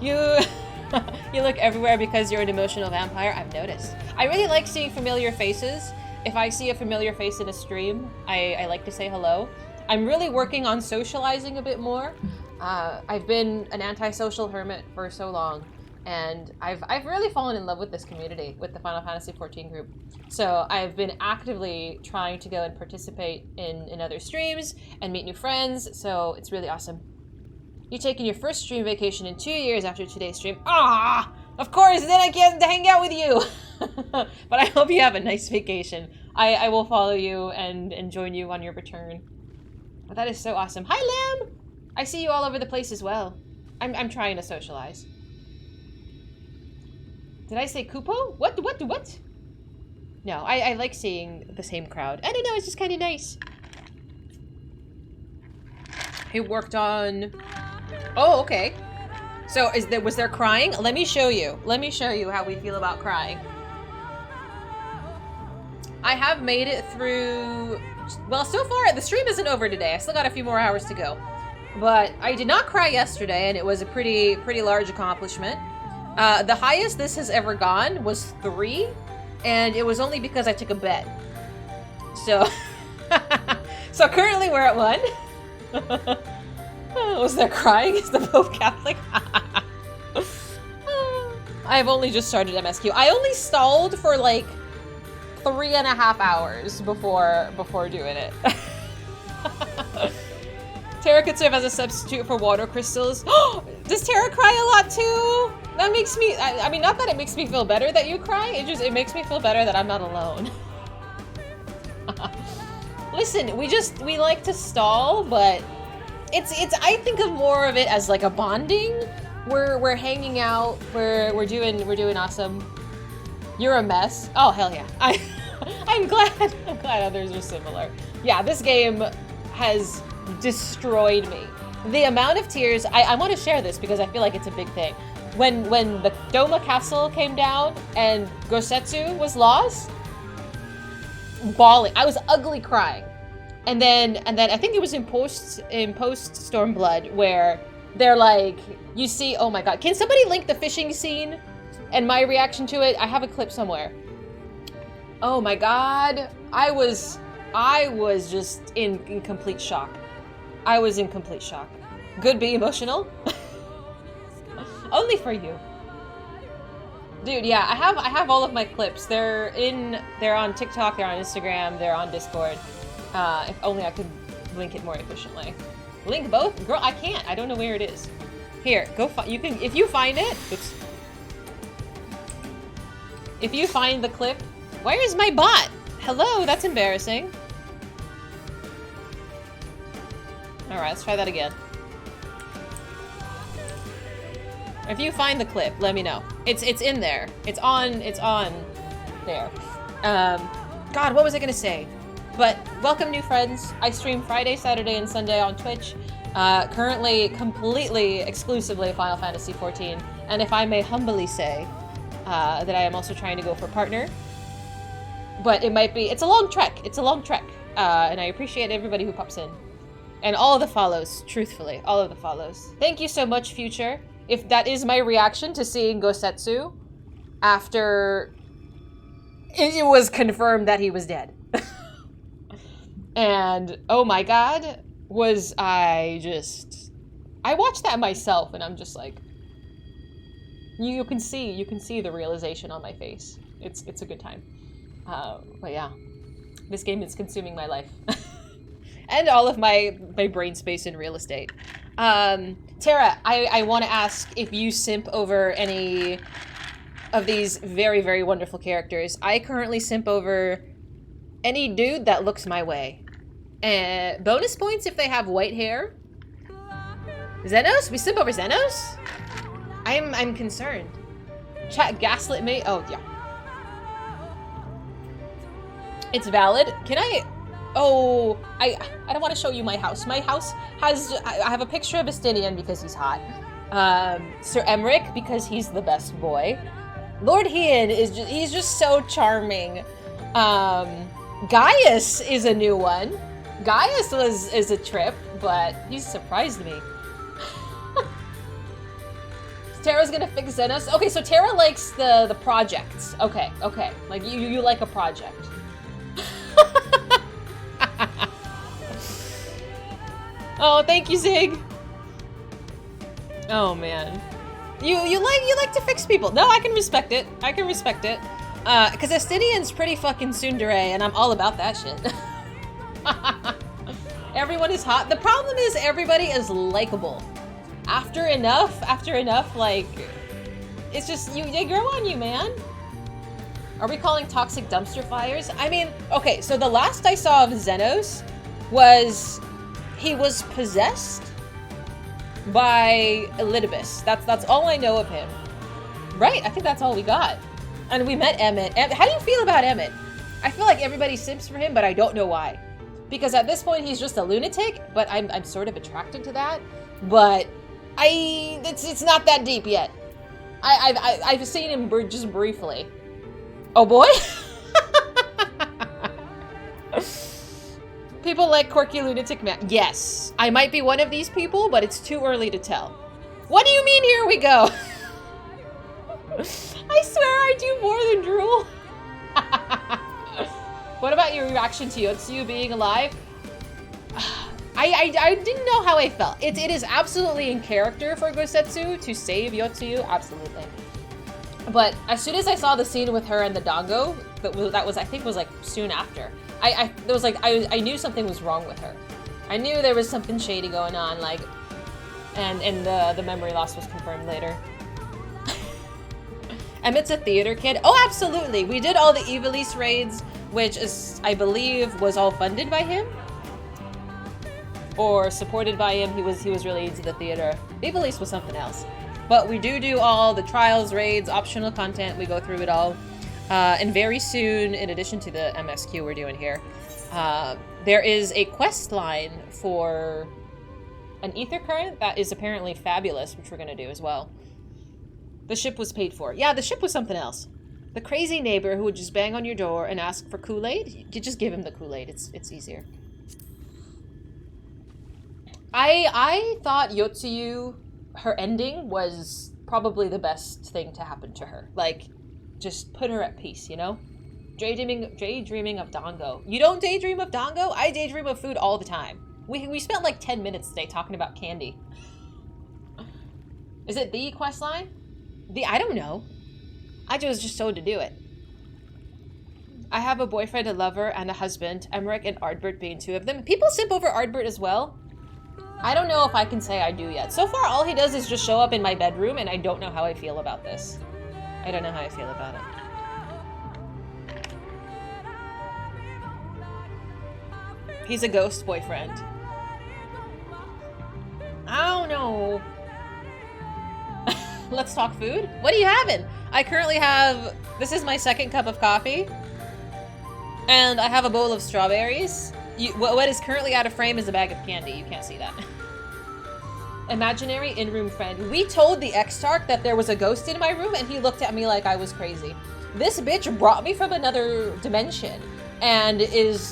[SPEAKER 1] You look everywhere because you're an emotional vampire. I've noticed. I really like seeing familiar faces. If I see a familiar face in a stream, I like to say hello. I'm really working on socializing a bit more. I've been an antisocial hermit for so long, and I've really fallen in love with this community, with the Final Fantasy XIV group. So I've been actively trying to go and participate in other streams and meet new friends, so it's really awesome. You're taking your first stream vacation in 2 years after today's stream. Ah, of course, then I can't hang out with you. But I hope you have a nice vacation. I will follow you and join you on your return. But that is so awesome. Hi, Lamb! I see you all over the place as well. I'm trying to socialize. Did I say Kupo? What? No, I like seeing the same crowd. I don't know, it's just kind of nice. He worked on... Oh, okay. So was there crying? Let me show you. Let me show you how we feel about crying. I have made it through... Well, so far, the stream isn't over today. I still got a few more hours to go. But I did not cry yesterday, and it was a pretty large accomplishment. The highest this has ever gone was 3, and it was only because I took a bet. So, so currently we're at 1. Was there crying? Is the Pope Catholic? I've only just started MSQ. I only stalled for like 3.5 hours before doing it. Terra could serve as a substitute for water crystals. Does Terra cry a lot too? That makes me, I mean, not that it makes me feel better that you cry, it makes me feel better that I'm not alone. Listen, we like to stall, but it's I think of more of it as like a bonding. We're hanging out, we're doing awesome. You're a mess. Oh hell yeah. I'm glad others are similar. Yeah, this game has destroyed me. The amount of tears, I want to share this because I feel like it's a big thing. When the Doma Castle came down and Gosetsu was lost, bawling. I was ugly crying. And then I think it was in post Stormblood where they're like, you see, oh my god, can somebody link the fishing scene and my reaction to it? I have a clip somewhere. Oh my god, I was just in complete shock. I was in complete shock. Good, be emotional. Only for you. Dude, yeah, I have all of my clips. They're on TikTok, they're on Instagram, they're on Discord. If only I could link it more efficiently. Link both? Girl, I can't. I don't know where it is. Here, go find, you can, if you find it, oops. If you find the clip, where is my bot? Hello, that's embarrassing. Alright, let's try that again. If you find the clip, let me know. It's in there. It's on there. God, what was I gonna say? But welcome new friends. I stream Friday, Saturday, and Sunday on Twitch. Currently, completely, exclusively Final Fantasy XIV. And if I may humbly say, that I am also trying to go for partner. But it might be, it's a long trek. It's a long trek. And I appreciate everybody who pops in. And all of the follows, truthfully, all of the follows. Thank you so much, Future. if that is my reaction to seeing Gosetsu after it was confirmed that he was dead. And oh my god, I watched that myself and I'm just like, you can see the realization on my face. It's a good time. But yeah, this game is consuming my life. And all of my brain space in real estate. Tara, I want to ask if you simp over any of these very, very wonderful characters. I currently simp over any dude that looks my way. Bonus points if they have white hair. Xenos? We simp over Xenos? I'm concerned. Chat gaslit me? Oh, yeah. It's valid. Can I... Oh, I don't want to show you my house. My house has... I have a picture of Estinian because he's hot. Sir Emmerich because he's the best boy. Lord Hien is just... He's just so charming. Gaius is a new one. Gaius is a trip, but he surprised me. Tara's gonna fix Xenos. Okay, so Tara likes the projects. Okay. Like you like a project. Oh, thank you, Zig. Oh man. You like to fix people. No, I can respect it. Cause Estinian's pretty fucking tsundere and I'm all about that shit. Everyone is hot. The problem is everybody is likable. After enough, like, it's just, they grow on you, man. Are we calling toxic dumpster fires? I mean, okay, so the last I saw of Xenos was, he was possessed by Elidibus. That's all I know of him. Right, I think that's all we got. And we met Emmett. How do you feel about Emmett? I feel like everybody simps for him, but I don't know why. Because at this point, he's just a lunatic, but I'm sort of attracted to that. But it's not that deep yet. I've seen him just briefly. Oh boy? People like quirky lunatic man. Yes, I might be one of these people, but it's too early to tell. What do you mean, here we go? I swear I do more than drool. What about your reaction to Yotsuyu being alive? I didn't know how I felt. It is absolutely in character for Gosetsu to save Yotsuyu, absolutely. But as soon as I saw the scene with her and the Dango, that was I think was like soon after. I knew something was wrong with her. I knew there was something shady going on, like, and the memory loss was confirmed later. Emmett's a theater kid. Oh, absolutely. We did all the Ivalice raids, which is, I believe, was all funded by him. Or supported by him. He was really into the theater. Ivalice was something else. But we do all the trials, raids, optional content. We go through it all. And very soon, in addition to the MSQ we're doing here, there is a quest line for an ether current that is apparently fabulous, which we're going to do as well. The ship was paid for. Yeah, the ship was something else. The crazy neighbor who would just bang on your door and ask for Kool-Aid, you just give him the Kool-Aid. It's easier. I thought Yotsuyu, her ending was probably the best thing to happen to her. Like, just put her at peace, you know? Daydreaming of Dango. You don't daydream of Dango? I daydream of food all the time. We spent like 10 minutes today talking about candy. Is it the quest line? I don't know. I was just told to do it. I have a boyfriend, a lover, and a husband. Emmerich and Ardbert being two of them. People simp over Ardbert as well. I don't know if I can say I do yet. So far, all he does is just show up in my bedroom, and I don't know how I feel about this. I don't know how I feel about it. He's a ghost boyfriend. I don't know. Let's talk food. What are you having? I currently have, this is my second cup of coffee. And I have a bowl of strawberries. What is currently out of frame is a bag of candy. You can't see that. Imaginary in-room friend. We told the Extarch that there was a ghost in my room and he looked at me like I was crazy. This bitch brought me from another dimension and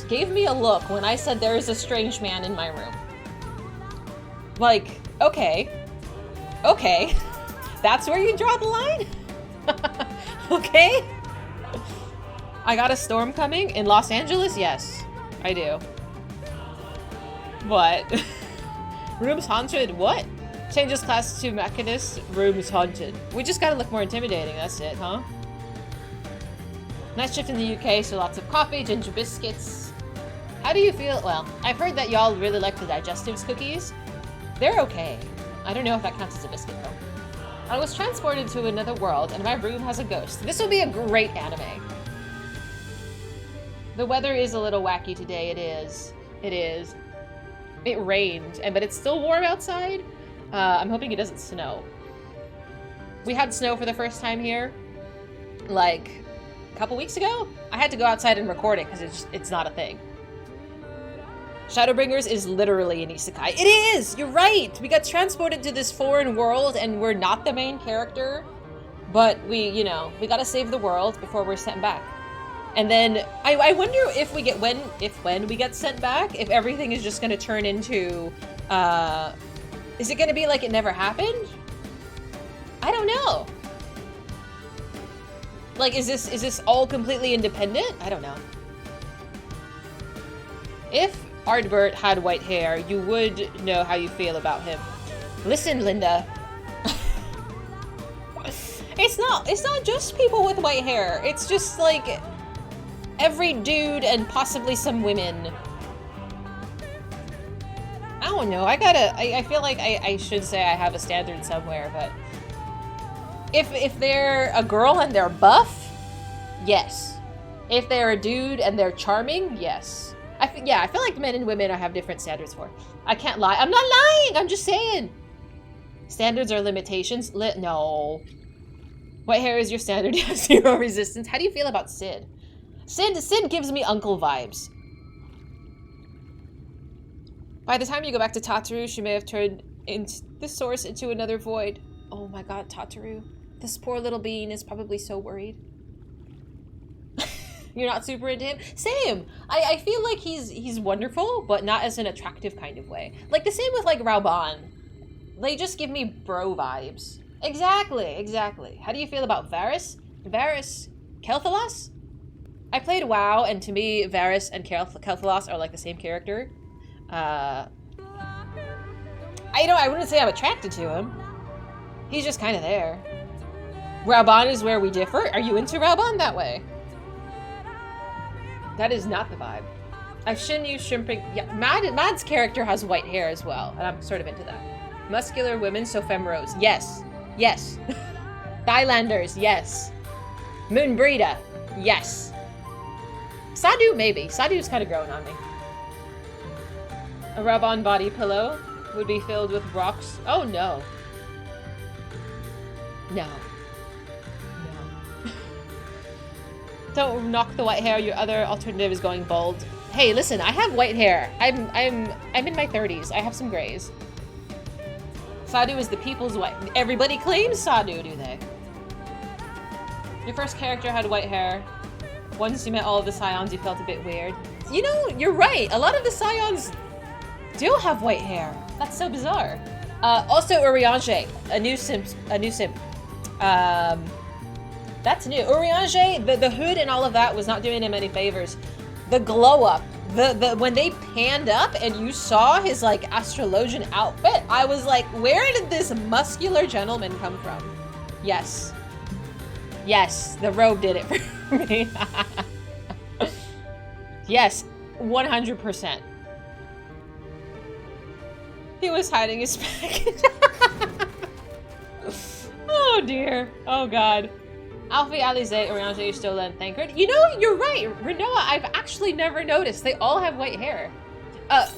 [SPEAKER 1] gave me a look when I said there is a strange man in my room. Like, okay. Okay. That's where you draw the line? Okay. I got a storm coming in Los Angeles? Yes, I do. What? Room's haunted? What? Changes class to Mechanist. Room's haunted. We just gotta look more intimidating, that's it, huh? Night shift in the UK, so lots of coffee, ginger biscuits. How do you feel? Well, I've heard that y'all really like the digestives cookies. They're okay. I don't know if that counts as a biscuit, though. I was transported to another world, and my room has a ghost. This will be a great anime. The weather is a little wacky today. It is. It is. It rained, but it's still warm outside. I'm hoping it doesn't snow. We had snow for the first time here, like, a couple weeks ago. I had to go outside and record it because it's not a thing. Shadowbringers is literally an isekai. It is! You're right! We got transported to this foreign world and we're not the main character. But we, you know, we gotta save the world before we're sent back. And then, I wonder if we get, when we get sent back, if everything is just gonna turn into, is it gonna be like it never happened? I don't know. Like, is this all completely independent? I don't know. If Ardbert had white hair, you would know how you feel about him. Listen, Linda. It's not just people with white hair. It's just like every dude and possibly some women. I don't know. I feel like I should say I have a standard somewhere, but if they're a girl and they're buff, yes. If they're a dude and they're charming, yes. Yeah, I feel like men and women I have different standards for. I can't lie. I'm not lying! I'm just saying! Standards are limitations? No. White hair is your standard. You have 0 resistance. How do you feel about Sid? Sid gives me uncle vibes. By the time you go back to Tataru, she may have turned the source into another void. Oh my god, Tataru. This poor little bean is probably so worried. You're not super into him? Same! I feel like he's wonderful, but not as an attractive kind of way. Like, the same with, like, Raoban. They just give me bro vibes. Exactly. How do you feel about Varys? Kel'Thalas? I played WoW, and to me, Varys and Kel'Thalas are, like, the same character. I wouldn't say I'm attracted to him. He's just kind of there. Raoban is where we differ. Are you into Raoban that way? That is not the vibe. I've seen you shrimping. Yeah, Mad's character has white hair as well, and I'm sort of into that. Muscular women, so femrose. Yes. Thailanders, yes. Moonbreeda, yes. Sadu, maybe. Sadu's kind of growing on me. A rub-on body pillow would be filled with rocks. Oh, no. No. Don't knock the white hair. Your other alternative is going bald. Hey, listen, I have white hair. I'm in my 30s. I have some grays. Sadu is the people's white. Everybody claims Sadu, do they? Your first character had white hair. Once you met all of the Scions, you felt a bit weird. You know, you're right. A lot of the Scions do have white hair. That's so bizarre. Also, Urianger, a new simp. That's new. Urianger, the hood and all of that was not doing him any favors. The glow up, when they panned up and you saw his like astrologian outfit, I was like, where did this muscular gentleman come from? Yes, the robe did it for me. Yes, 100%. He was hiding his package. Oh dear. Oh god. Alfie, Alize, Urianger, Stola, and Thancred. You know, you're right. Renoa, I've actually never noticed. They all have white hair.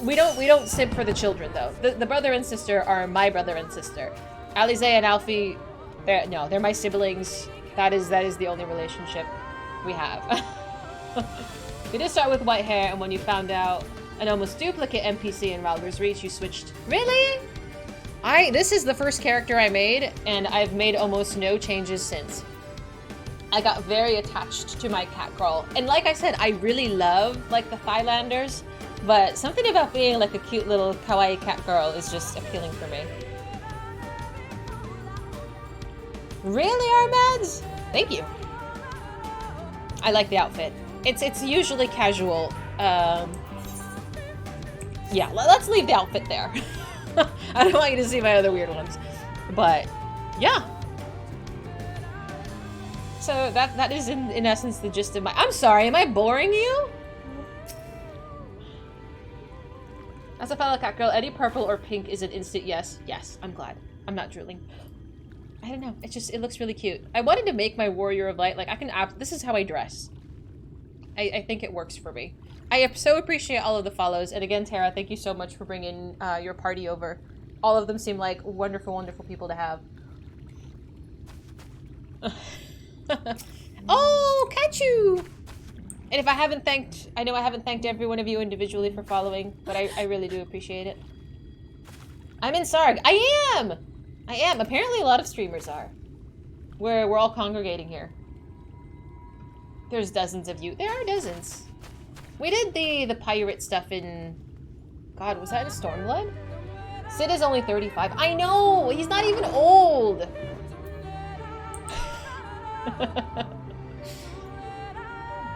[SPEAKER 1] We don't simp for the children though. The brother and sister are my brother and sister. Alize and Alfie, they're my siblings. That is the only relationship we have. We did start with white hair, and when you found out an almost duplicate NPC in Ralger's Reach, you switched. Really? This is the first character I made, and I've made almost no changes since. I got very attached to my cat girl. And like I said, I really love like the Thailanders, but something about being like a cute little kawaii cat girl is just appealing for me. Really, Armads? Thank you. I like the outfit. It's usually casual. Yeah, let's leave the outfit there. I don't want you to see my other weird ones. But, yeah. So that is in essence the gist of my... I'm sorry, am I boring you? As a fellow cat girl, any purple or pink is an instant yes. Yes, I'm glad. I'm not drooling. I don't know. It looks really cute. I wanted to make my Warrior of Light, like, this is how I dress. I think it works for me. I so appreciate all of the follows. And again, Tara, thank you so much for bringing your party over. All of them seem like wonderful, wonderful people to have. Oh, Kachu! And if I haven't thanked, I know I haven't thanked every one of you individually for following, but I really do appreciate it. I'm in Sarg. I am! Apparently a lot of streamers are. We're all congregating here. There's dozens of you. There are dozens. We did the pirate stuff in... God, was that in Stormblood? Sid is only 35. I know! He's not even old!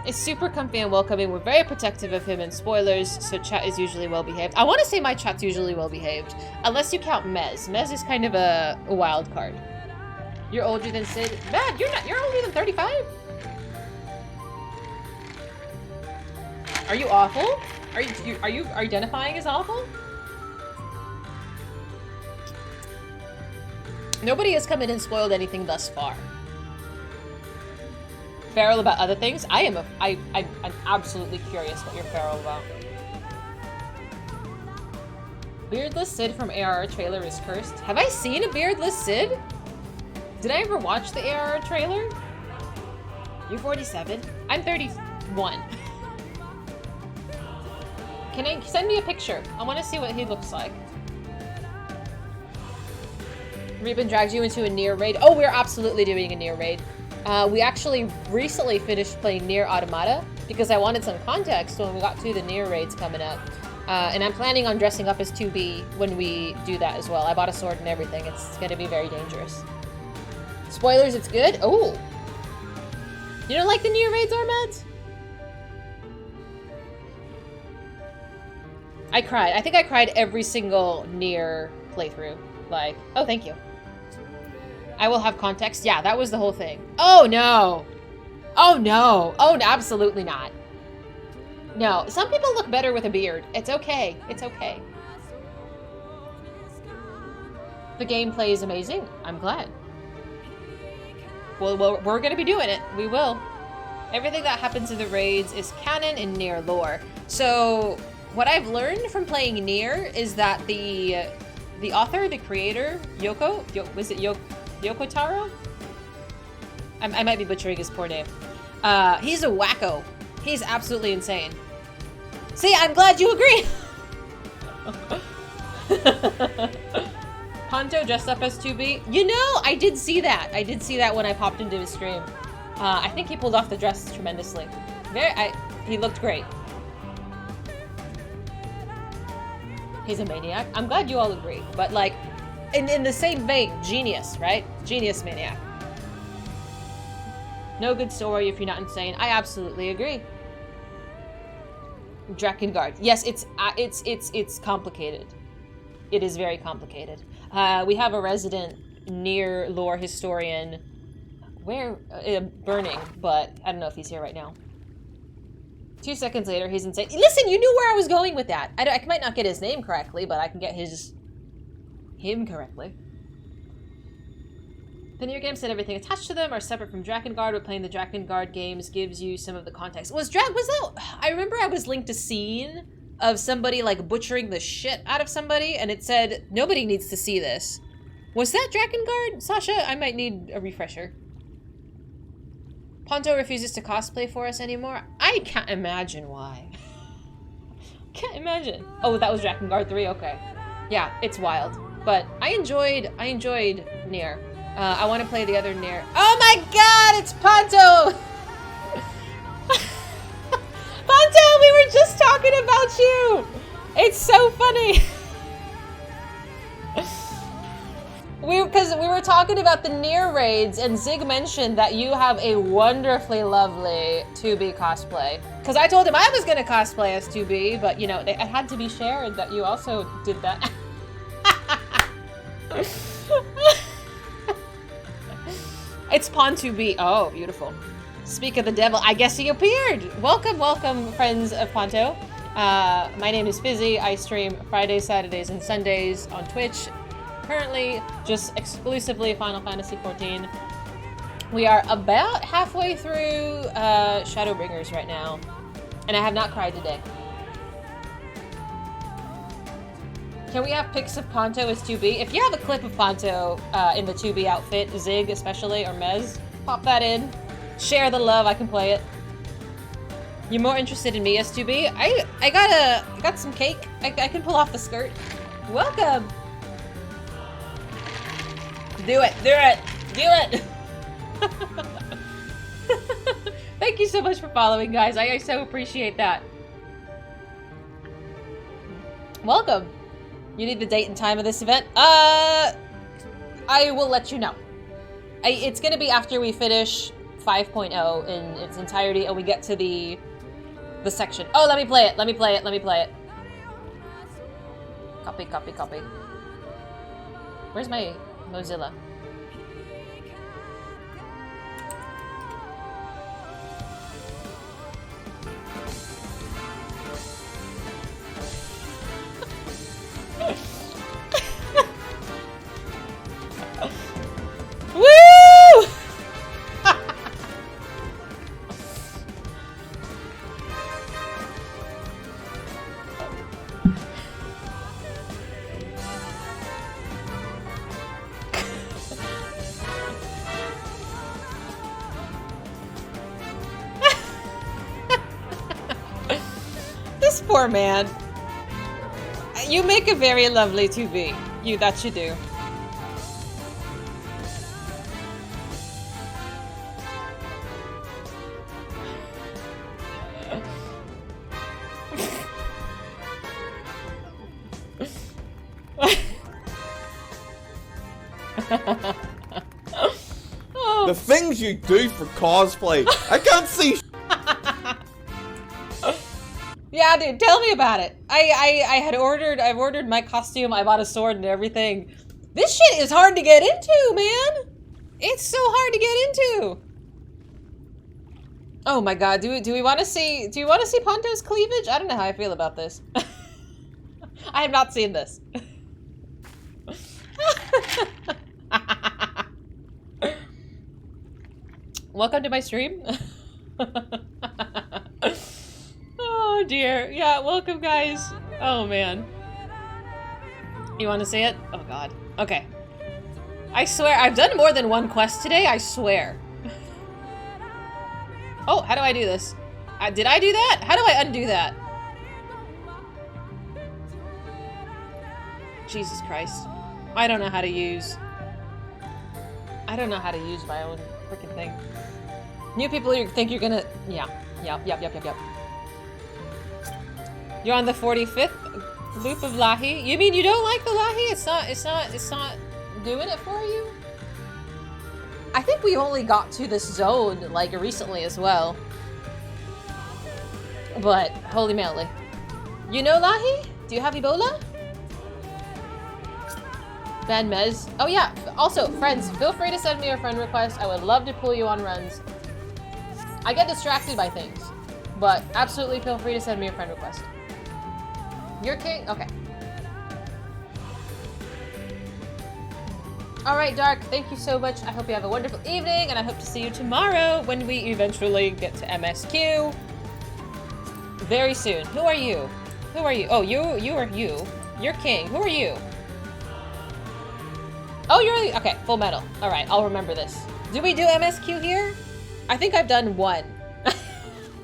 [SPEAKER 1] It's super comfy and welcoming. We're very protective of him and spoilers, so chat is usually well behaved. I want to say my chat's usually well behaved. Unless you count Mez. Mez is kind of a wild card. You're older than Sid? Matt, you're older than 35? Are you awful? Are you identifying as awful? Nobody has come in and spoiled anything thus far. Feral about other things? I'm absolutely curious what you're feral about. Beardless Sid from ARR trailer is cursed. Have I seen a beardless Sid? Did I ever watch the ARR trailer? You're 47? I'm 31. Can I send me a picture? I want to see what he looks like. Reuben dragged you into a Nier raid. Oh, we're absolutely doing a Nier raid. We actually recently finished playing Nier Automata because I wanted some context when we got to the Nier raids coming up. And I'm planning on dressing up as 2B when we do that as well. I bought a sword and everything. It's going to be very dangerous. Spoilers, it's good? Oh! You don't like the Nier raids, Armads? I cried. I think I cried every single Nier playthrough. Like, oh, thank you. I will have context. Yeah, that was the whole thing. Oh, no. Oh, no. Oh, absolutely not. No, some people look better with a beard. It's okay. It's okay. The gameplay is amazing. I'm glad. Well, we're going to be doing it. We will. Everything that happens in the raids is canon in Nier lore. So, what I've learned from playing Nier is that the author, the creator, Yoko Taro? I might be butchering his poor name. He's a wacko. He's absolutely insane. See, I'm glad you agree! Ponto dressed up as 2B. You know, I did see that. I did see that when I popped into his stream. I think he pulled off the dress tremendously. He looked great. He's a maniac. I'm glad you all agree. But like, in the same vein, genius, right? Genius maniac. No good story if you're not insane. I absolutely agree. Drakengard. Yes, it's complicated. It is very complicated. We have a resident Nier lore historian. Burning, but I don't know if he's here right now. 2 seconds later, he's insane. Listen, you knew where I was going with that. I might not get his name correctly, but I can get him correctly. The Nier games said everything attached to them are separate from Drakengard, but playing the Drakengard games gives you some of the context. Was that? I remember I was linked a scene of somebody like butchering the shit out of somebody, and it said nobody needs to see this. Was that Drakengard, Sasha? I might need a refresher. Ponto refuses to cosplay for us anymore. I can't imagine why. Can't imagine. Oh, that was Drakengard 3. Okay, yeah, it's wild. But I enjoyed Nier. I want to play the other Nier. Oh my God, it's Ponto! Ponto, we were just talking about you. It's so funny. Because we were talking about the near raids, and Zig mentioned that you have a wonderfully lovely 2B cosplay. Because I told him I was going to cosplay as 2B, but you know, it had to be shared that you also did that. It's Pawn 2B. Oh, beautiful. Speak of the devil, I guess he appeared. Welcome, welcome, friends of Ponto. My name is Fizy. I stream Fridays, Saturdays, and Sundays on Twitch. Currently, just exclusively Final Fantasy XIV. We are about halfway through Shadowbringers right now, and I have not cried today. Can we have pics of Ponto as 2B? If you have a clip of Ponto in the 2B outfit, Zig especially, or Mez, pop that in. Share the love, I can play it. You're more interested in me as 2B? I got some cake. I can pull off the skirt. Welcome! Do it! Do it! Do it! Thank you so much for following, guys. I so appreciate that. Welcome. You need the date and time of this event? I will let you know. It's gonna be after we finish 5.0 in its entirety and we get to the section. Oh, let me play it. Let me play it. Let me play it. Copy, copy, copy. Where's my Mozilla? Woo! This poor man. You make a very lovely 2B. That you do. Oh.
[SPEAKER 12] The things you do for cosplay. I can't see.
[SPEAKER 1] Yeah, dude, tell me about it. I've ordered my costume, I bought a sword and everything. This shit is hard to get into, man. It's so hard to get into. Oh my god, do we want to see Ponto's cleavage? I don't know how I feel about this. I have not seen this. Welcome to my stream. Oh dear. Yeah, welcome guys. Oh man. You want to see it? Oh god. Okay. I swear, I've done more than one quest today, I swear. Oh, how do I do this? Did I do that? How do I undo that? Jesus Christ. I don't know how to use my own freaking thing. New people think you're gonna... Yeah. Yep. You're on the 45th loop of Lahi? You mean you don't like the Lahi? It's not doing it for you? I think we only got to this zone, like, recently as well. But, holy moly. You know Lahi? Do you have Ebola? Van Mez. Oh yeah, also, friends, feel free to send me a friend request. I would love to pull you on runs. I get distracted by things, but absolutely feel free to send me a friend request. You're king? Okay. Alright, Dark, thank you so much. I hope you have a wonderful evening, and I hope to see you tomorrow when we eventually get to MSQ. Very soon. Who are you? Who are you? Oh, you are you. You're king. Who are you? Oh, you're... Okay, full metal. Alright, I'll remember this. Do we do MSQ here? I think I've done one.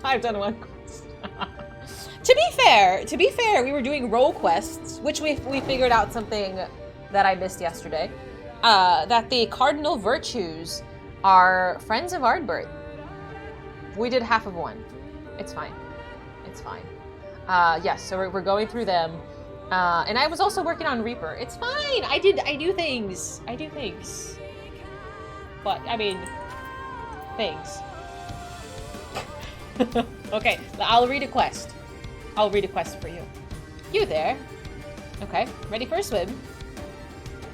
[SPEAKER 1] I've done one quest. To be fair, we were doing role quests, which we figured out something that I missed yesterday. That the cardinal virtues are friends of Ardbert. We did half of one. It's fine. It's fine. Yes, so we're going through them. And I was also working on Reaper. It's fine. I do things. I do things. But I mean, things. Okay, I'll read a quest. I'll read a quest for you. You there? Okay, ready for a swim?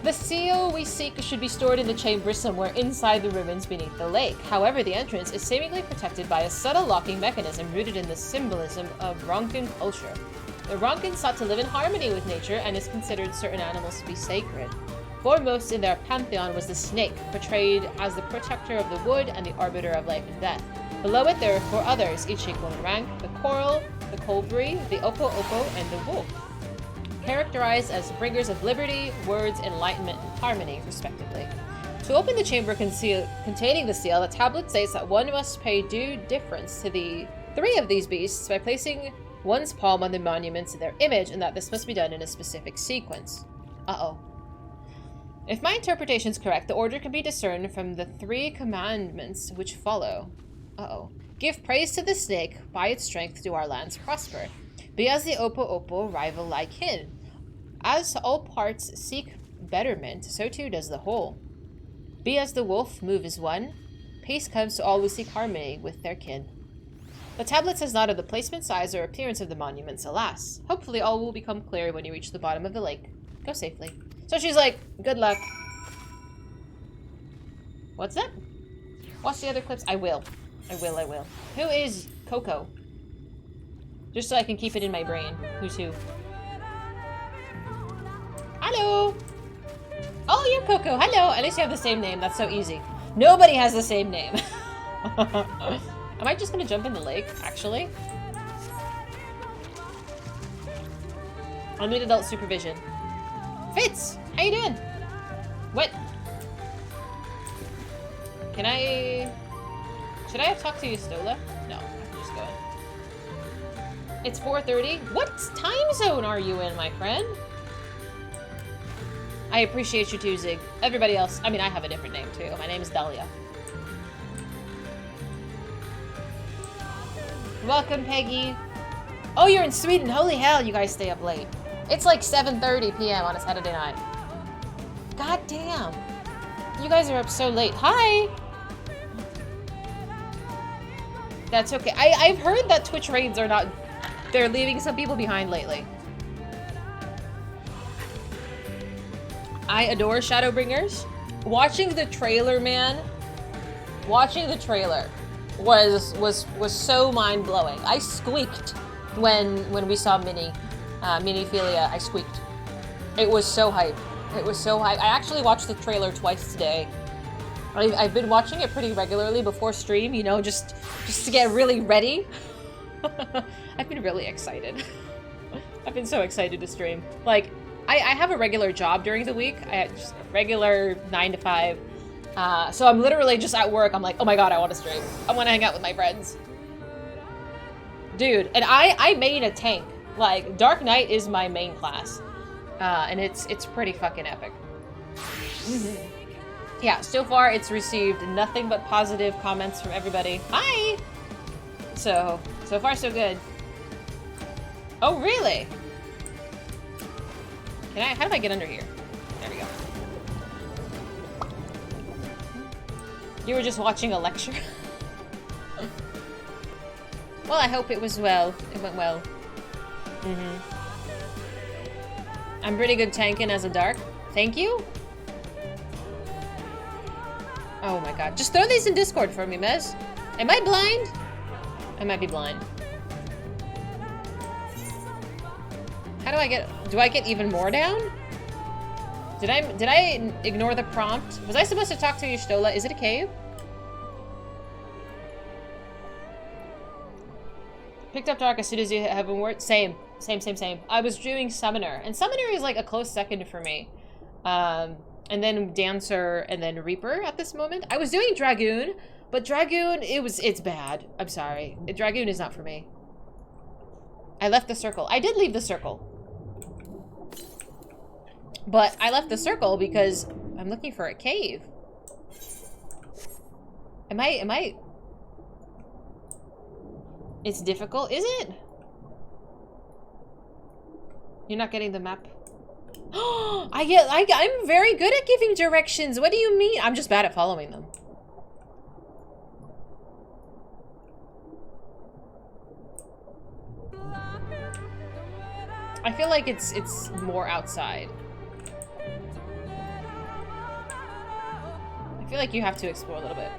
[SPEAKER 1] The seal we seek should be stored in the chamber somewhere inside the ruins beneath the lake. However, the entrance is seemingly protected by a subtle locking mechanism rooted in the symbolism of Ronkan culture. The Ronkan sought to live in harmony with nature and is considered certain animals to be sacred. Foremost in their pantheon was the snake, portrayed as the protector of the wood and the arbiter of life and death. Below it there are 4 others, each equal in rank: the coral, the colibri, the opo-opo, and the wolf, characterized as bringers of liberty, words, enlightenment, and harmony, respectively. To open the chamber containing the seal, the tablet states that one must pay due deference to the 3 of these beasts by placing one's palm on the monuments of their image, and that this must be done in a specific sequence. Uh-oh. If my interpretation is correct, the order can be discerned from the 3 commandments which follow. Uh-oh. Give praise to the snake, by its strength do our lands prosper. Be as the opo-opo, rival like kin. As all parts seek betterment, so too does the whole. Be as the wolf, move as one. Peace comes to all who seek harmony with their kin. The tablet says not of the placement, size, or appearance of the monuments, alas. Hopefully all will become clear when you reach the bottom of the lake. Go safely. So she's like, good luck. What's that? Watch the other clips. I will. I will. Who is Coco? Just so I can keep it in my brain. Who's who? Hello! Oh, you're Coco. Hello! At least you have the same name. That's so easy. Nobody has the same name. Am I just gonna jump in the lake, actually? I'll need adult supervision. Fitz! How you doing? What? Can I... Should I have talked to you, Stola? No, I can just go in. It's 4:30? What time zone are you in, my friend? I appreciate you too, Zig. Everybody else, I mean, I have a different name too. My name is Dahlia. Welcome, Peggy. Oh, you're in Sweden. Holy hell, you guys stay up late. It's like 7:30 p.m. on a Saturday night. God damn. You guys are up so late. Hi! That's okay. I've heard that Twitch raids are not... They're leaving some people behind lately. I adore Shadowbringers. Watching the trailer, man. Watching the trailer was so mind-blowing. I squeaked when we saw Miniphilia. I squeaked. It was so hype. It was so hype. I actually watched the trailer twice today. I've been watching it pretty regularly before stream, you know, just to get really ready. I've been really excited. I've been so excited to stream. Like, I have a regular job during the week. I have just a regular 9 to 5. So I'm literally just at work. I'm like, oh my god, I want to stream. I want to hang out with my friends. Dude, and I main a tank. Like, Dark Knight is my main class. And it's pretty fucking epic. Yeah, so far it's received nothing but positive comments from everybody. Hi! So far so good. Oh, really? How do I get under here? There we go. You were just watching a lecture? Well, I hope it was well. It went well. I'm pretty good tanking as a dark. Thank you. Oh my god. Just throw these in Discord for me, Mez. Am I blind? I might be blind. How do I get... Do I get even more down? Did I ignore the prompt? Was I supposed to talk to you, Stola? Is it a cave? Picked up Dark as soon as you have been word. Same. I was doing Summoner. And Summoner is like a close second for me. And then Dancer, and then Reaper at this moment. I was doing Dragoon, but Dragoon, it's bad. I'm sorry. Dragoon is not for me. I left the circle. I did leave the circle. But I left the circle because I'm looking for a cave. Am I... It's difficult, is it? You're not getting the map? I'm very good at giving directions. What do you mean? I'm just bad at following them. I feel like it's more outside. I feel like you have to explore a little bit.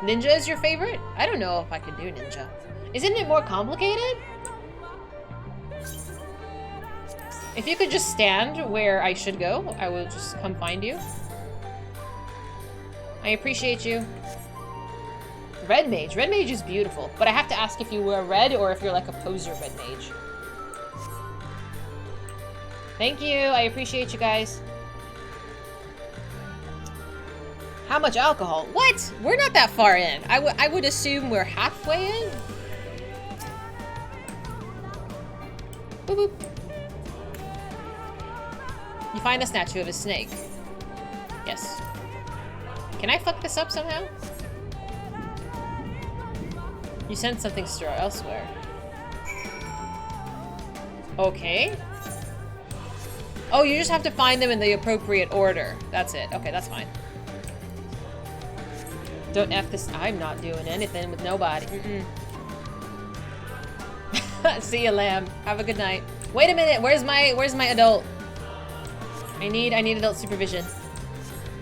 [SPEAKER 1] Ninja is your favorite? I don't know if I could do ninja. Isn't it more complicated? If you could just stand where I should go, I will just come find you. I appreciate you. Red mage. Red mage is beautiful, but I have to ask if you wear red or if you're like a poser red mage. Thank you. I appreciate you guys. How much alcohol? What? We're not that far in. I would assume we're halfway in. Boop boop. You find a statue of a snake. Yes. Can I fuck this up somehow? You sense something stir elsewhere. Okay. Oh, you just have to find them in the appropriate order. That's it. Okay, that's fine. Don't F this. I'm not doing anything with nobody. See ya, lamb. Have a good night. Wait a minute. Where's my adult? I need adult supervision.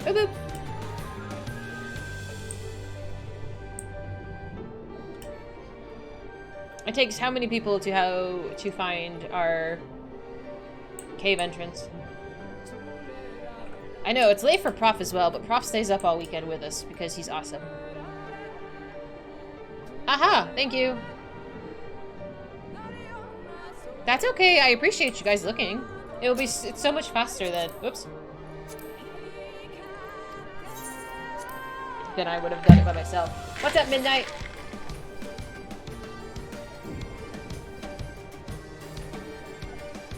[SPEAKER 1] Boop boop. It takes how many people to find our cave entrance? I know, it's late for Prof as well, but Prof stays up all weekend with us because he's awesome. Aha! Thank you. That's okay, I appreciate you guys looking. It's so much faster than, whoops. Than I would have done it by myself. What's up, Midnight?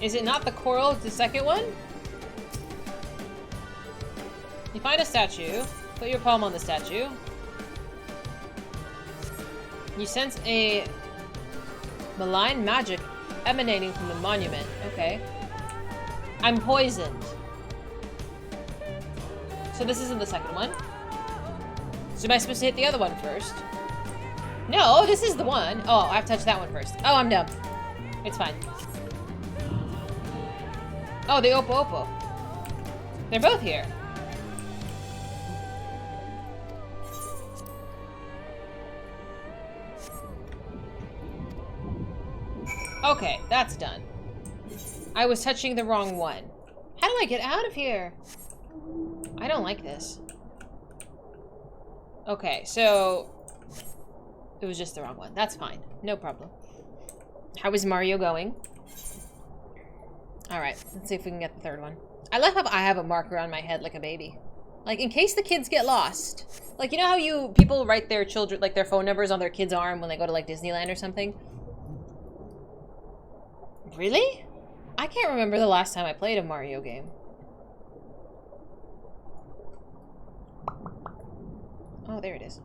[SPEAKER 1] Is it not the coral, it's the second one? You find a statue, put your palm on the statue. You sense a malign magic emanating from the monument. Okay. I'm poisoned. So this isn't the second one. So am I supposed to hit the other one first? No, this is the one. Oh, I have to touch that one first. Oh, I'm dumb. It's fine. Oh, the Oppo Oppo. They're both here. Okay, that's done. I was touching the wrong one. How do I get out of here? I don't like this. Okay, so it was just the wrong one. That's fine. No problem. How is Mario going? Alright, let's see if we can get the third one. I like how I have a marker on my head like a baby. Like, in case the kids get lost. Like, you know how people write their children, like their phone numbers on their kid's arm when they go to like Disneyland or something? Really? I can't remember the last time I played a Mario game. Oh, there it is.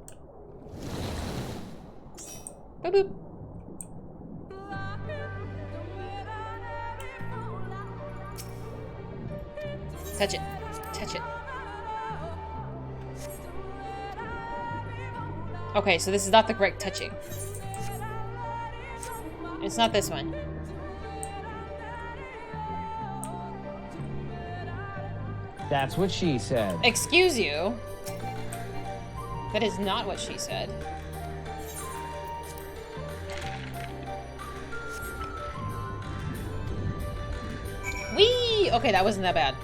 [SPEAKER 1] Boop boop. Touch it. Touch it. Okay, so this is not the correct touching. It's not this one.
[SPEAKER 4] That's what she said.
[SPEAKER 1] Excuse you. That is not what she said. Whee! Okay, that wasn't that bad.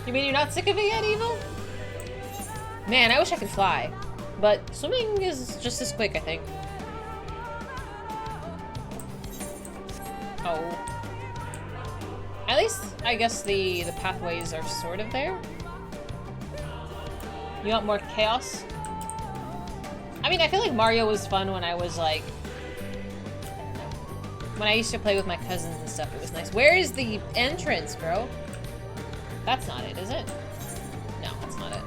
[SPEAKER 1] You mean you're not sick of it yet, Evil? Man, I wish I could fly. But swimming is just as quick, I think. Oh. At least, I guess the pathways are sort of there. You want more chaos? I mean, I feel like Mario was fun when I was like... I don't know. When I used to play with my cousins and stuff, it was nice. Where is the entrance, bro? That's not it, is it? No, that's not it.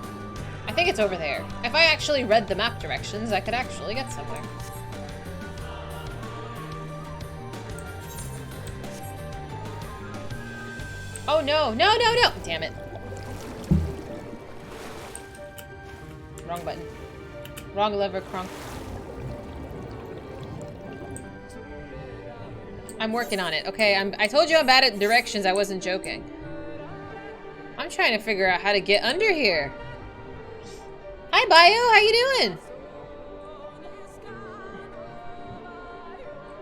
[SPEAKER 1] I think it's over there. If I actually read the map directions, I could actually get somewhere. Oh no, no, no, no! Damn it. Wrong button. Wrong lever, Kronk. I'm working on it, okay? I told you I'm bad at directions, I wasn't joking. I'm trying to figure out how to get under here. Hi, Bio, how you doing?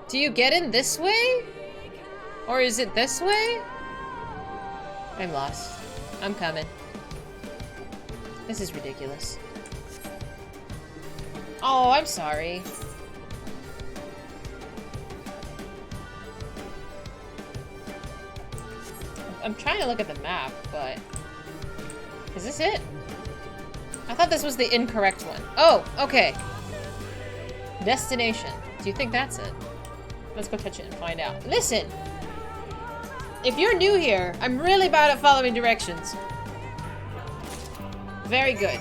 [SPEAKER 1] Do you get in this way? Or is it this way? I'm lost. I'm coming. This is ridiculous. Oh, I'm sorry. I'm trying to look at the map, but... Is this it? I thought this was the incorrect one. Oh, okay. Destination. Do you think that's it? Let's go touch it and find out. Listen! If you're new here, I'm really bad at following directions. Very good.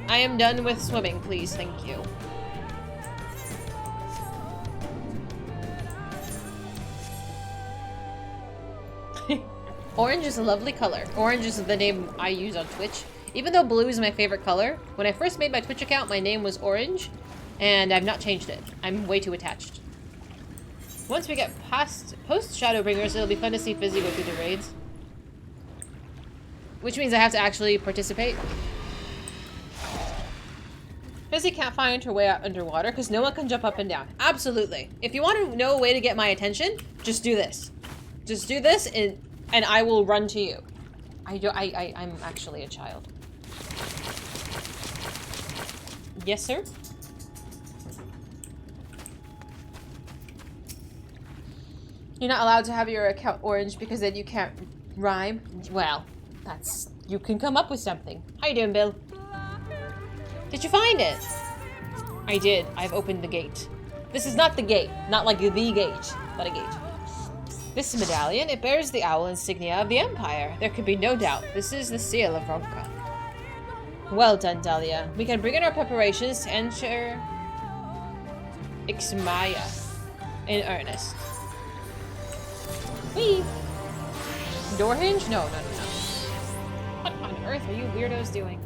[SPEAKER 1] I am done with swimming, please. Thank you. Orange is a lovely color. Orange is the name I use on Twitch. Even though blue is my favorite color, when I first made my Twitch account, my name was Orange, and I've not changed it. I'm way too attached. Once we get past post-Shadowbringers, it'll be fun to see Fizy go through the raids. Which means I have to actually participate. Fizy can't find her way out underwater because no one can jump up and down. Absolutely. If you want to know a way to get my attention, just do this. Just do this and I will run to you. I'm actually a child. Yes, sir? You're not allowed to have your account orange because then you can't rhyme? Well, that's... You can come up with something. How you doing, Bill? Did you find it? I did. I've opened the gate. This is not the gate. Not like the gate, but a gate. This medallion, it bears the owl insignia of the Empire. There could be no doubt. This is the seal of Ronka. Well done, Dahlia. We can bring in our preparations to enter Ixmaya in earnest. Whee! Door hinge? No, no, no, no. What on earth are you weirdos doing?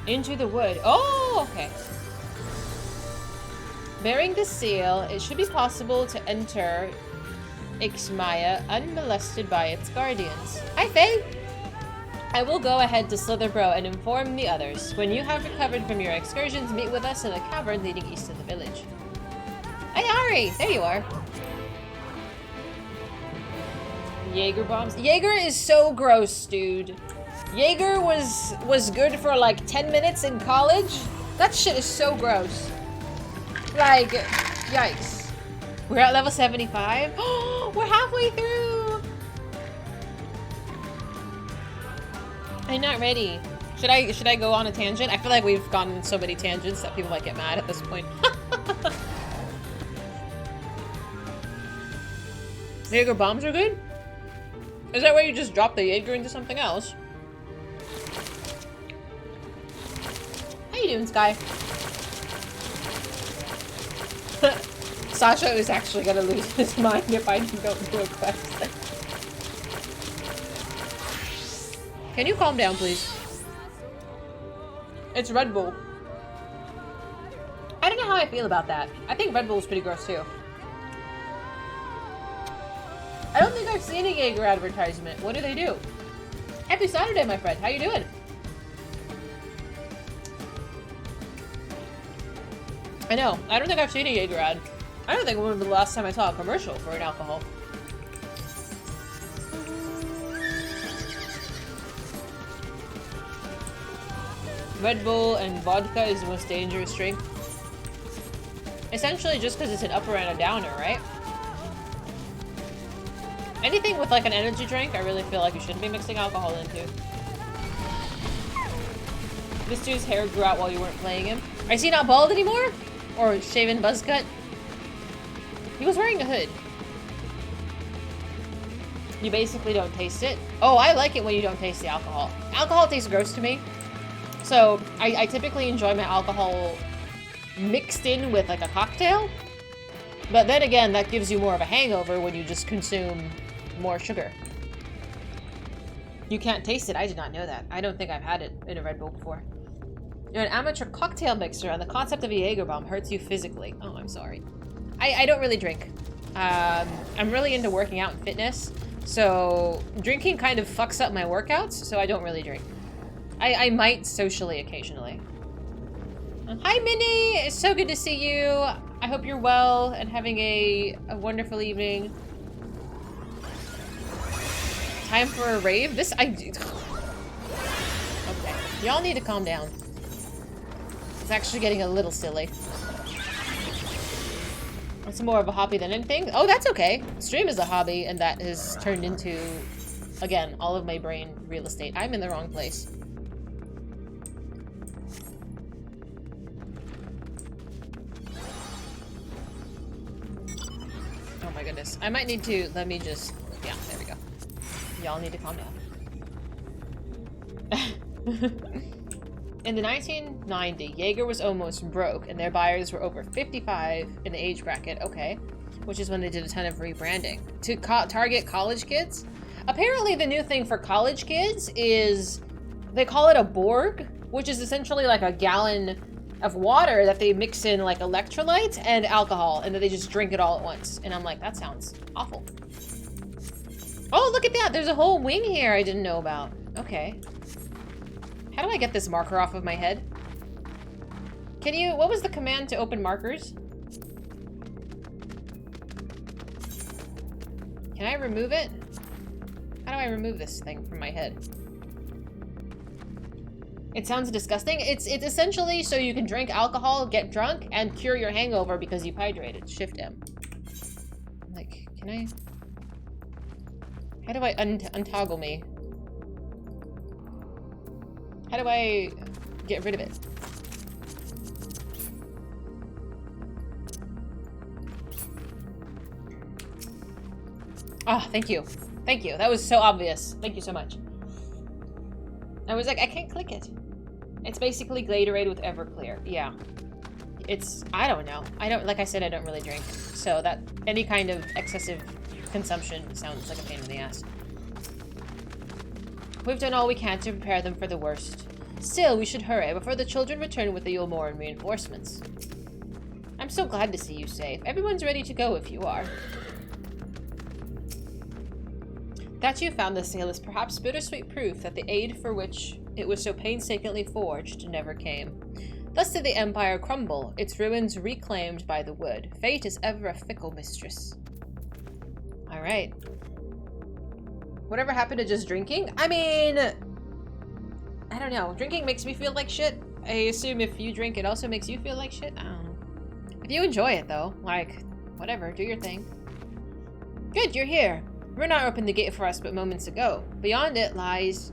[SPEAKER 1] Into the wood. Oh, okay. Bearing the seal, it should be possible to enter Ixmaya unmolested by its guardians. Hi, Faye! I will go ahead to Slitherbro and inform the others. When you have recovered from your excursions, meet with us in the cavern leading east of the village. Hey, Ari! There you are. Jaeger bombs. Jaeger is so gross, dude. Jaeger was good for like 10 minutes in college. That shit is so gross. Like, yikes. We're at level 75. Oh, we're halfway through. I'm not ready. Should I go on a tangent? I feel like we've gone on so many tangents that people might get mad at this point. Jaeger bombs are good? Is that where you just drop the Jaeger into something else? How you doing, Sky? Sasha is actually gonna lose his mind if I don't do a quest. Can you calm down, please? It's Red Bull. I don't know how I feel about that. I think Red Bull is pretty gross too. I don't think I've seen a Jaeger advertisement. What do they do? Happy Saturday, my friend. How you doing? I know. I don't think I've seen a Jaeger ad. I don't think it was the last time I saw a commercial for an alcohol. Red Bull and vodka is the most dangerous drink. Essentially just because it's an upper and a downer, right? Anything with like an energy drink, I really feel like you shouldn't be mixing alcohol into. This dude's hair grew out while you weren't playing him. Is he not bald anymore? Or shaven buzz cut? He was wearing a hood. You basically don't taste it. Oh, I like it when you don't taste the alcohol. Alcohol tastes gross to me. So I typically enjoy my alcohol mixed in with like a cocktail. But then again, that gives you more of a hangover when you just consume more sugar. You can't taste it. I did not know that. I don't think I've had it in a Red Bull before. You're an amateur cocktail mixer, and the concept of a Jaeger bomb hurts you physically. Oh, I'm sorry. I don't really drink. I'm really into working out and fitness, so drinking kind of fucks up my workouts, so I don't really drink. I might socially occasionally. Hi, Minnie! It's so good to see you. I hope you're well and having a wonderful evening. Time for a rave? Okay. Y'all need to calm down. It's actually getting a little silly. It's more of a hobby than anything. Oh, that's okay. Stream is a hobby, and that has turned into, again, all of my brain real estate. I'm in the wrong place. Oh my goodness. I might need to, let me just, yeah, there we go. Y'all need to calm down. In the 1990, Jaeger was almost broke, and their buyers were over 55 in the age bracket, okay, which is when they did a ton of rebranding. To target college kids? Apparently the new thing for college kids is, they call it a Borg, which is essentially like a gallon of water that they mix in like electrolytes and alcohol, and then they just drink it all at once. And I'm like, that sounds awful. Oh, look at that! There's a whole wing here I didn't know about. Okay. How do I get this marker off of my head? Can you, what was the command to open markers? Can I remove it? How do I remove this thing from my head? It sounds disgusting. It's essentially so you can drink alcohol, get drunk, and cure your hangover because you've hydrated. Shift M. Like, can I? How do I untoggle me? How do I get rid of it? Ah, oh, thank you. Thank you. That was so obvious. Thank you so much. I was like, I can't click it. It's basically Gatorade with Everclear. Yeah. It's, I don't know. Like I said, I don't really drink. So that, any kind of excessive consumption sounds like a pain in the ass. We've done all we can to prepare them for the worst. Still, we should hurry before the children return with the Yulmoran reinforcements. I'm so glad to see you safe. Everyone's ready to go if you are. That you found the seal is perhaps bittersweet proof that the aid for which it was so painstakingly forged never came. Thus did the Empire crumble, its ruins reclaimed by the wood. Fate is ever a fickle mistress. Alright. Whatever happened to just drinking? I mean, I don't know. Drinking makes me feel like shit. I assume if you drink, it also makes you feel like shit. I don't know. If you enjoy it, though, like, whatever, do your thing. Good, you're here. Runar opened the gate for us but moments ago. Beyond it lies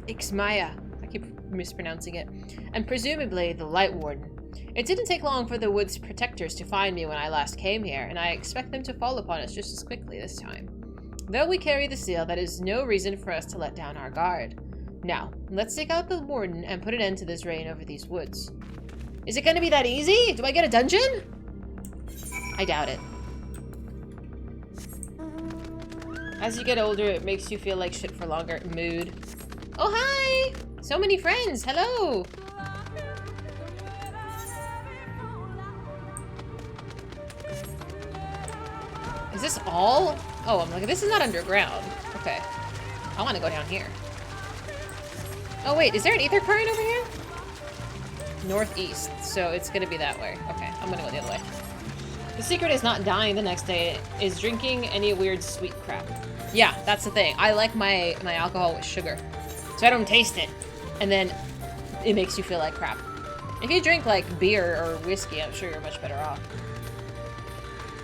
[SPEAKER 1] Ixmaya. I keep mispronouncing it. And presumably the Light Warden. It didn't take long for the Wood's protectors to find me when I last came here, and I expect them to fall upon us just as quickly this time. Though we carry the seal, that is no reason for us to let down our guard. Now, let's take out the Warden and put an end to this reign over these woods. Is it gonna be that easy? Do I get a dungeon? I doubt it. As you get older, it makes you feel like shit for longer. Mood. Oh, hi! So many friends. Hello! Is this all? Oh, I'm like, this is not underground. Okay. I want to go down here. Oh, wait. Is there an ether current over here? Northeast. So it's going to be that way. Okay. I'm going to go the other way. The secret is not dying the next day. Is drinking any weird sweet crap. Yeah, that's the thing. I like my alcohol with sugar. So I don't taste it. And then it makes you feel like crap. If you drink like beer or whiskey, I'm sure you're much better off.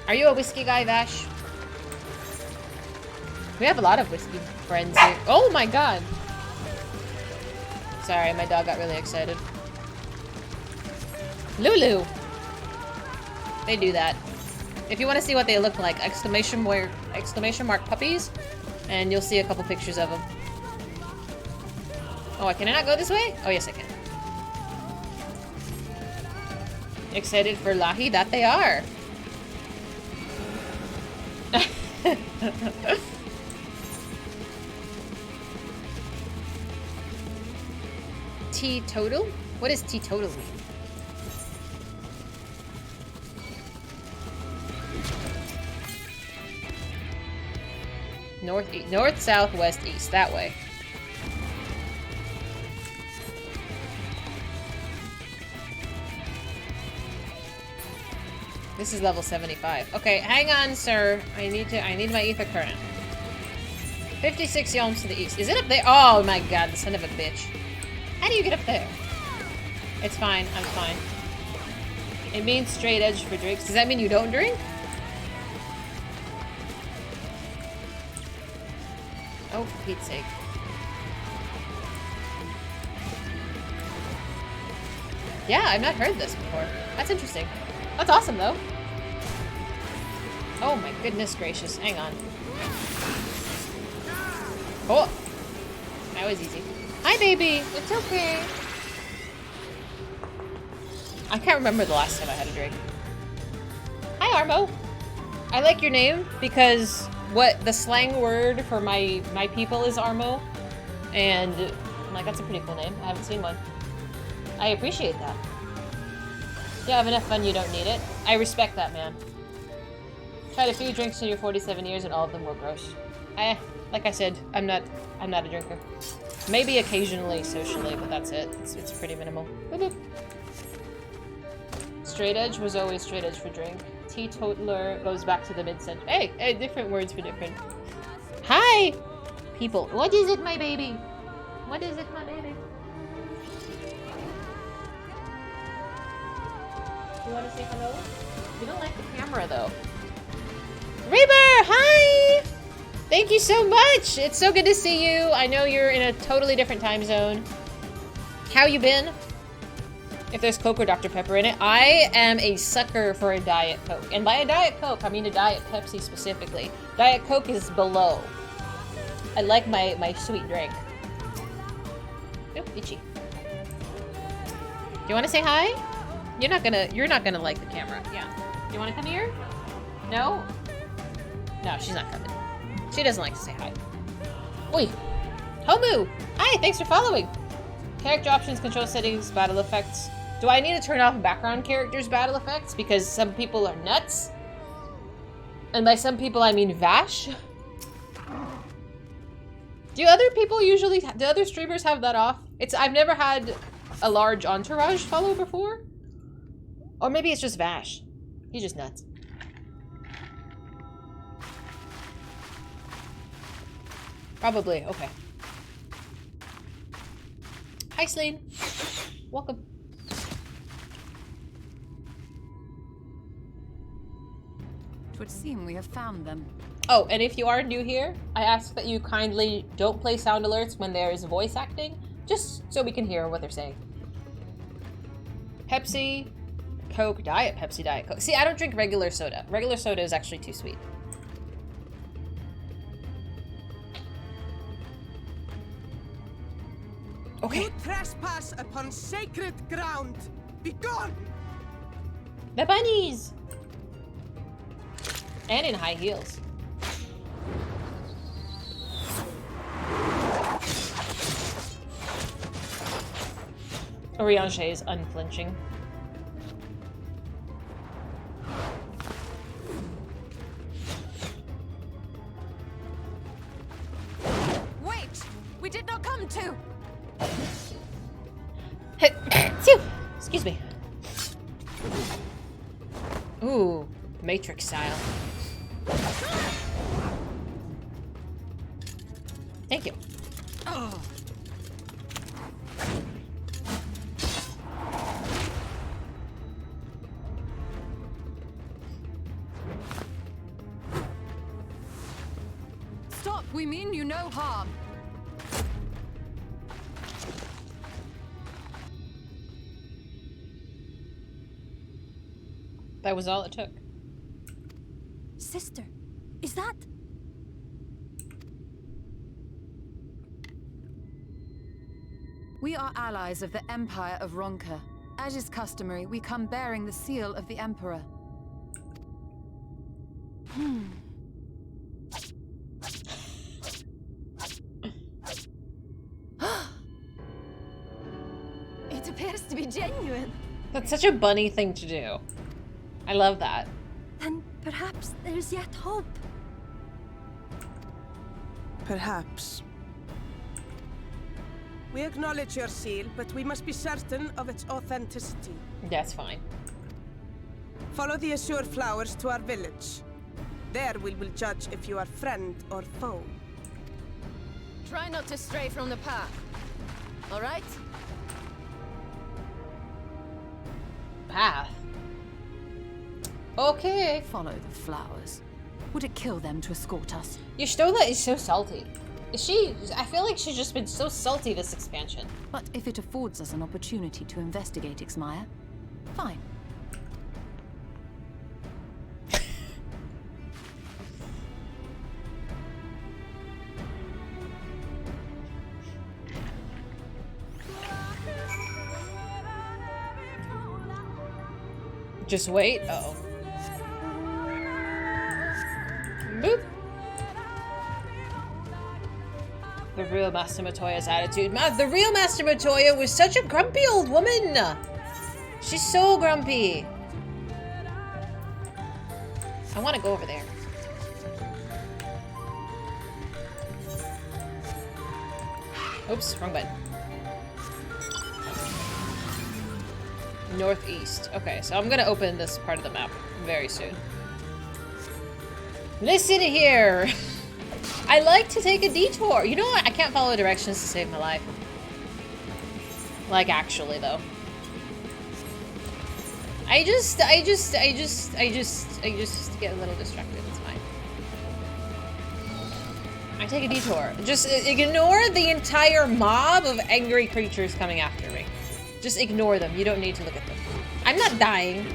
[SPEAKER 1] Are you a whiskey guy, Vash? We have a lot of whiskey friends here. Oh my god! Sorry, my dog got really excited. Lulu! They do that. If you want to see what they look like, exclamation mark puppies, and you'll see a couple pictures of them. Oh, can I not go this way? Oh, yes I can. Excited for Lahi? That they are. Teetotal? What does teetotal mean? North, south, west, east. That way. This is level 75. Okay, hang on, sir. I need my ether current. 56 yalms to the east. Is it up there? Oh my god, the son of a bitch. How do you get up there? It's fine. I'm fine. It means straight edge for drinks. Does that mean you don't drink? Oh, for Pete's sake. Yeah, I've not heard this before. That's interesting. That's awesome, though. Oh my goodness gracious. Hang on. Oh! That was easy. Hi, baby! It's okay. I can't remember the last time I had a drink. Hi, Armo. I like your name because the slang word for my people is Armo. And I'm like, that's a pretty cool name. I haven't seen one. I appreciate that. You have enough fun, you don't need it. I respect that, man. Tried a few drinks in your 47 years and all of them were gross. Like I said, I'm not a drinker. Maybe occasionally, socially, but that's it. It's pretty minimal. Boop. Straight edge was always straight edge for drink. Teetotaler goes back to the mid-century. Hey, different words for different. Hi! People. What is it, my baby? What is it, my baby? You want to say hello? You don't like the camera, though. Reaper, hi! Thank you so much! It's so good to see you. I know you're in a totally different time zone. How you been? If there's Coke or Dr. Pepper in it. I am a sucker for a Diet Coke. And by a Diet Coke, I mean a Diet Pepsi specifically. Diet Coke is below. I like my sweet drink. Oh, itchy. Do you want to say hi? You're not gonna like the camera. Yeah. Do you want to come here? No? No, she's not coming. She doesn't like to say hi. Oi! Homu! Hi, thanks for following! Character options, control settings, battle effects. Do I need to turn off background characters' battle effects? Because some people are nuts? And by some people, I mean Vash? Do other streamers have that off? I've never had a large entourage follow before? Or maybe it's just Vash. He's just nuts. Probably, okay. Hi, Slane. Welcome.
[SPEAKER 6] It would seem we have found them.
[SPEAKER 1] Oh, and if you are new here, I ask that you kindly don't play sound alerts when there is voice acting, just so we can hear what they're saying. Pepsi, Coke, Diet Pepsi, Diet Coke. See, I don't drink regular soda. Regular soda is actually too sweet. Okay.
[SPEAKER 13] You trespass upon sacred ground. Be gone!
[SPEAKER 1] The bunnies! And in high heels. Oriange is unflinching.
[SPEAKER 6] Wait! We did not come to!
[SPEAKER 1] Excuse me. Ooh, Matrix style. Thank you.
[SPEAKER 6] Oh. Stop, we mean you no harm.
[SPEAKER 1] That was all it took.
[SPEAKER 6] Sister, is that? We are allies of the Empire of Ronka. As is customary, we come bearing the seal of the Emperor.
[SPEAKER 14] to be genuine.
[SPEAKER 1] That's such a bunny thing to do. I love that.
[SPEAKER 14] Then perhaps there's yet hope.
[SPEAKER 13] Perhaps. We acknowledge your seal, but we must be certain of its authenticity.
[SPEAKER 1] That's fine.
[SPEAKER 13] Follow the azure flowers to our village. There we will judge if you are friend or foe.
[SPEAKER 14] Try not to stray from the path. All right?
[SPEAKER 1] Path. Okay.
[SPEAKER 6] Follow the flowers. Would it kill them to escort us?
[SPEAKER 1] Y'shtola is so salty. Is she? I feel like she's just been so salty this expansion.
[SPEAKER 6] But if it affords us an opportunity to investigate Ixmaya, fine.
[SPEAKER 1] Just wait. Uh-oh. Boop. The real Master Matoya's attitude. The real Master Matoya was such a grumpy old woman. She's so grumpy. I want to go over there. Oops, wrong button. Northeast. Okay, so I'm gonna open this part of the map very soon. Listen here! I like to take a detour. You know what? I can't follow directions to save my life. Like, actually, though. I just get a little distracted. It's fine. I take a detour. Just ignore the entire mob of angry creatures coming after me. Just ignore them. You don't need to look at them. I'm not dying.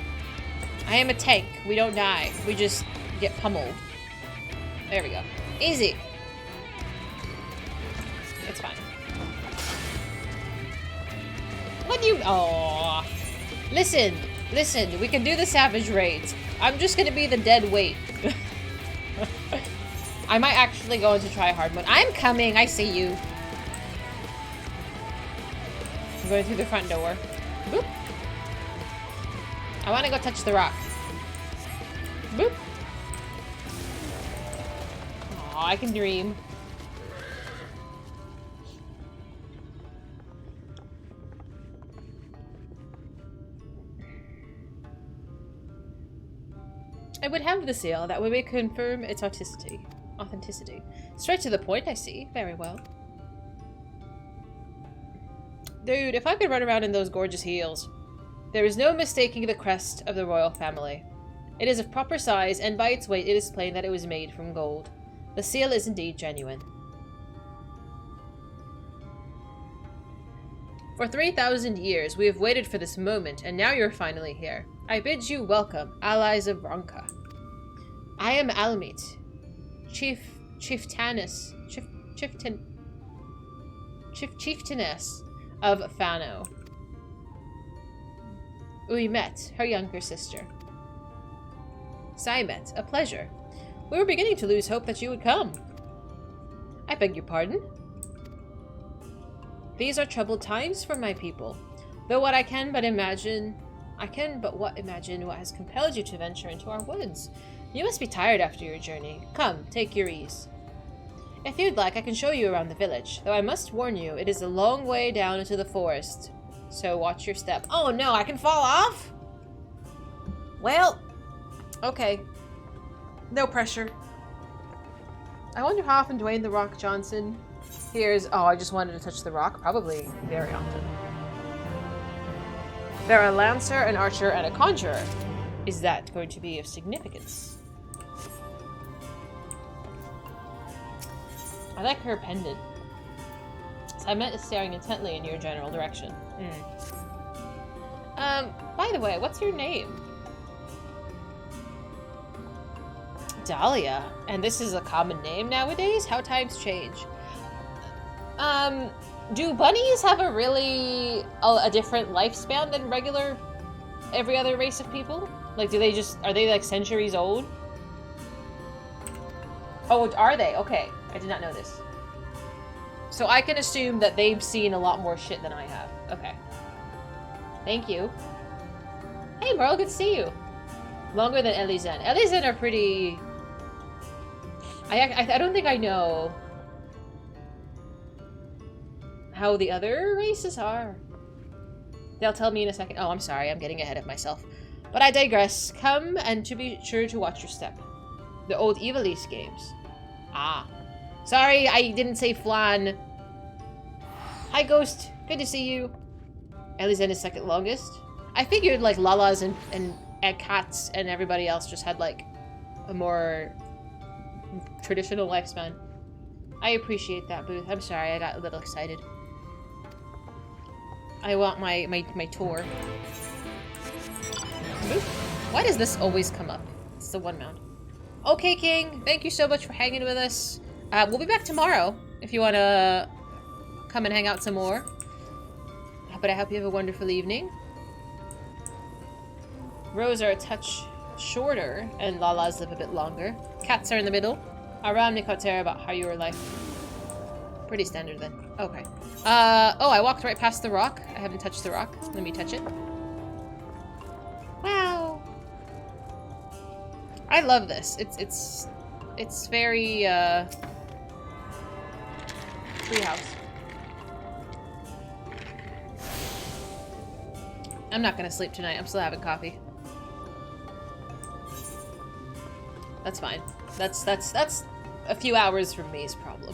[SPEAKER 1] I am a tank. We don't die. We just get pummeled. There we go. Easy. It's fine. What do you... Oh. Listen. Listen. We can do the savage raids. I'm just gonna be the dead weight. I might actually go into try hard mode. I'm coming. I see you. I'm going through the front door. Boop. I want to go touch the rock. Boop. Aw, I can dream. I would have the seal. That way we confirm its authenticity. Straight to the point, I see. Very well. Dude, if I could run around in those gorgeous heels. There is no mistaking the crest of the royal family. It is of proper size, and by its weight it is plain that it was made from gold. The seal is indeed genuine. For 3,000 years we have waited for this moment, and now you're finally here. I bid you welcome, allies of Ronka. I am Almit, chieftainess of Fano. Uymet, her younger sister. Saimet, a pleasure. We were beginning to lose hope that you would come. I beg your pardon? These are troubled times for my people. Though what I can but imagine what has compelled you to venture into our woods. You must be tired after your journey. Come, take your ease. If you'd like, I can show you around the village, though I must warn you, it is a long way down into the forest. So watch your step. Oh no, I can fall off? Well, okay. No pressure. I wonder how often Dwayne "The Rock" Johnson hears, oh, I just wanted to touch the rock. Probably very often. There are a lancer, an archer, and a conjurer. Is that going to be of significance? I like her pendant. Saimet is staring intently in your general direction. By the way, what's your name? Dahlia. And this is a common name nowadays? How times change. Do bunnies have a really... a different lifespan than every other race of people? Like, are they like centuries old? Oh, are they? Okay. I did not know this. So I can assume that they've seen a lot more shit than I have. Okay. Thank you. Hey, Merle, good to see you. Longer than Elizen. Elizen are pretty... I don't think I know how the other races are. They'll tell me in a second. Oh, I'm sorry. I'm getting ahead of myself. But I digress. Come and to be sure to watch your step. The old Evilise games. Ah. Sorry, I didn't say flan. Hi, Ghost. Good to see you. Elizen is second longest. I figured, like, Lalas and Cats and everybody else just had, like, a more traditional lifespan. I appreciate that, Booth. I'm sorry, I got a little excited. I want my tour. Booth? Why does this always come up? It's the one mound. Okay, King. Thank you so much for hanging with us. We'll be back tomorrow if you want to come and hang out some more. But I hope you have a wonderful evening. Rows are a touch shorter, and Lalas live a bit longer. Cats are in the middle. Aram Nikoter about how your life. Pretty standard then. Okay. Oh, I walked right past the rock. I haven't touched the rock. Let me touch it. Wow. I love this. It's very treehouse. I'm not gonna sleep tonight. I'm still having coffee. That's fine. That's a few hours from me's problem.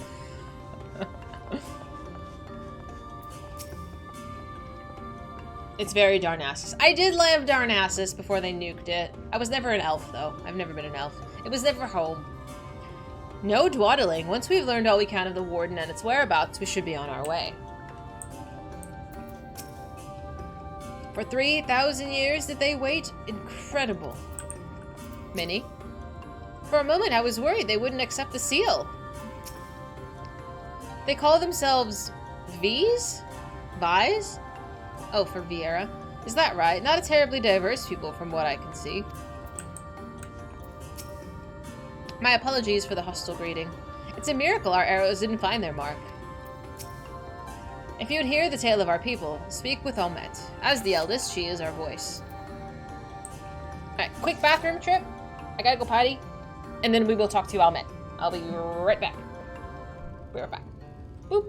[SPEAKER 1] It's very Darnassus. I did live Darnassus before they nuked it. I was never an elf, though. I've never been an elf. It was never home. No dwaddling. Once we've learned all we can of the Warden and its whereabouts, we should be on our way. For 3,000 years did they wait? Incredible. Minnie? For a moment I was worried they wouldn't accept the seal. They call themselves V's? Vi's? Oh, for Vieira. Is that right? Not a terribly diverse people from what I can see. My apologies for the hostile greeting. It's a miracle our arrows didn't find their mark. If you would hear the tale of our people, speak with Omet. As the eldest, she is our voice. Alright, quick bathroom trip. I gotta go potty. And then we will talk to Almet. I'll be right back. Be right back. Boop.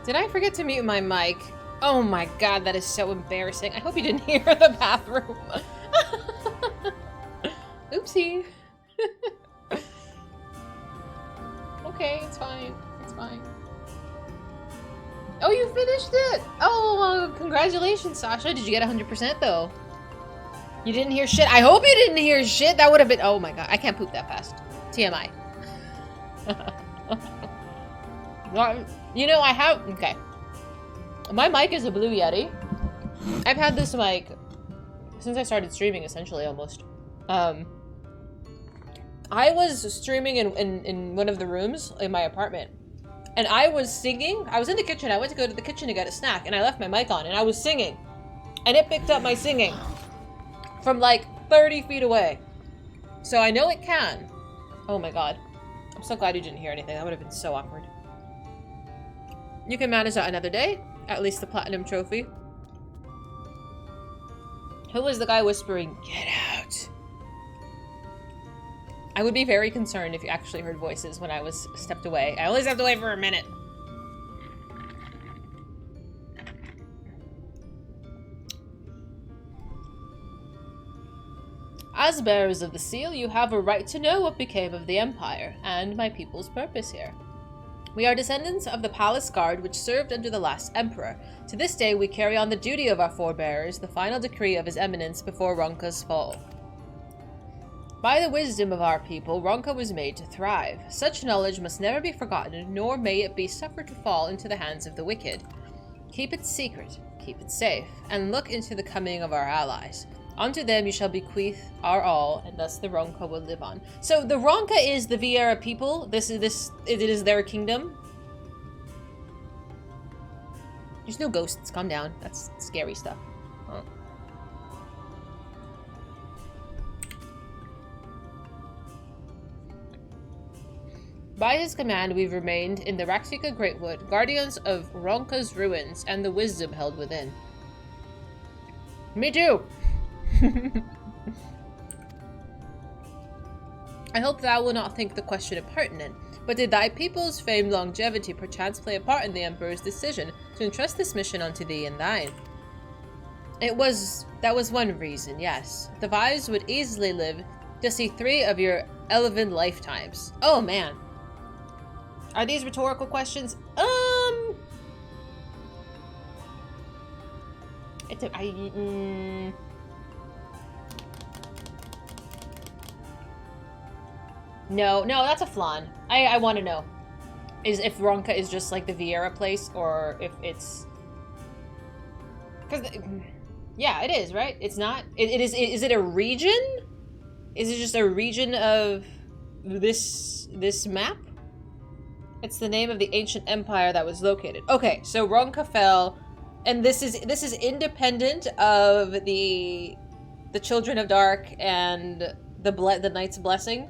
[SPEAKER 1] Did I forget to mute my mic? Oh my god, that is so embarrassing. I hope you didn't hear the bathroom. Oopsie. Okay, it's fine. It's fine. Oh, you finished it! Oh, congratulations, Sasha. Did you get 100% though? You didn't hear shit? I hope you didn't hear shit. That would have been... Oh my god. I can't poop that fast. TMI. You know, I have... Okay. My mic is a Blue Yeti. I've had this mic since I started streaming, essentially, almost. I was streaming in one of the rooms in my apartment. And I was singing. I was in the kitchen. I went to go to the kitchen to get a snack. And I left my mic on. And I was singing. And it picked up my singing. From like 30 feet away. So I know it can. Oh my god. I'm so glad you didn't hear anything. That would have been so awkward. You can manage that another day. At least the platinum trophy. Who was the guy whispering, "Get out"? I would be very concerned if you actually heard voices when I was stepped away. I only stepped away for a minute. As bearers of the seal, you have a right to know what became of the Empire, and my people's purpose here. We are descendants of the palace guard which served under the last emperor. To this day we carry on the duty of our forebearers, the final decree of his eminence before Ronka's fall. By the wisdom of our people, Ronka was made to thrive. Such knowledge must never be forgotten, nor may it be suffered to fall into the hands of the wicked. Keep it secret, keep it safe, and look into the coming of our allies. Unto them you shall bequeath our all, and thus the Ronka will live on. So the Ronka is the Vieira people. It is their kingdom. There's no ghosts. Calm down. That's scary stuff. Oh. By his command, we've remained in the Raxika Greatwood, guardians of Ronka's ruins and the wisdom held within. Me too! I hope thou will not think the question impertinent, but did thy people's famed longevity perchance play a part in the Emperor's decision to entrust this mission unto thee and thine? That was one reason, yes. The Vise would easily live to see 3 of your elven lifetimes. Oh man. Are these rhetorical questions? No, that's a flan. I want to know. Is if Ronka is just like the Vieira place, or if it's... Because, yeah, it is, right? It's not... Is it a region? Is it just a region of this map? It's the name of the ancient empire that was located. Okay, so Ronka fell, and this is independent of the Children of Dark and the Knight's Blessing.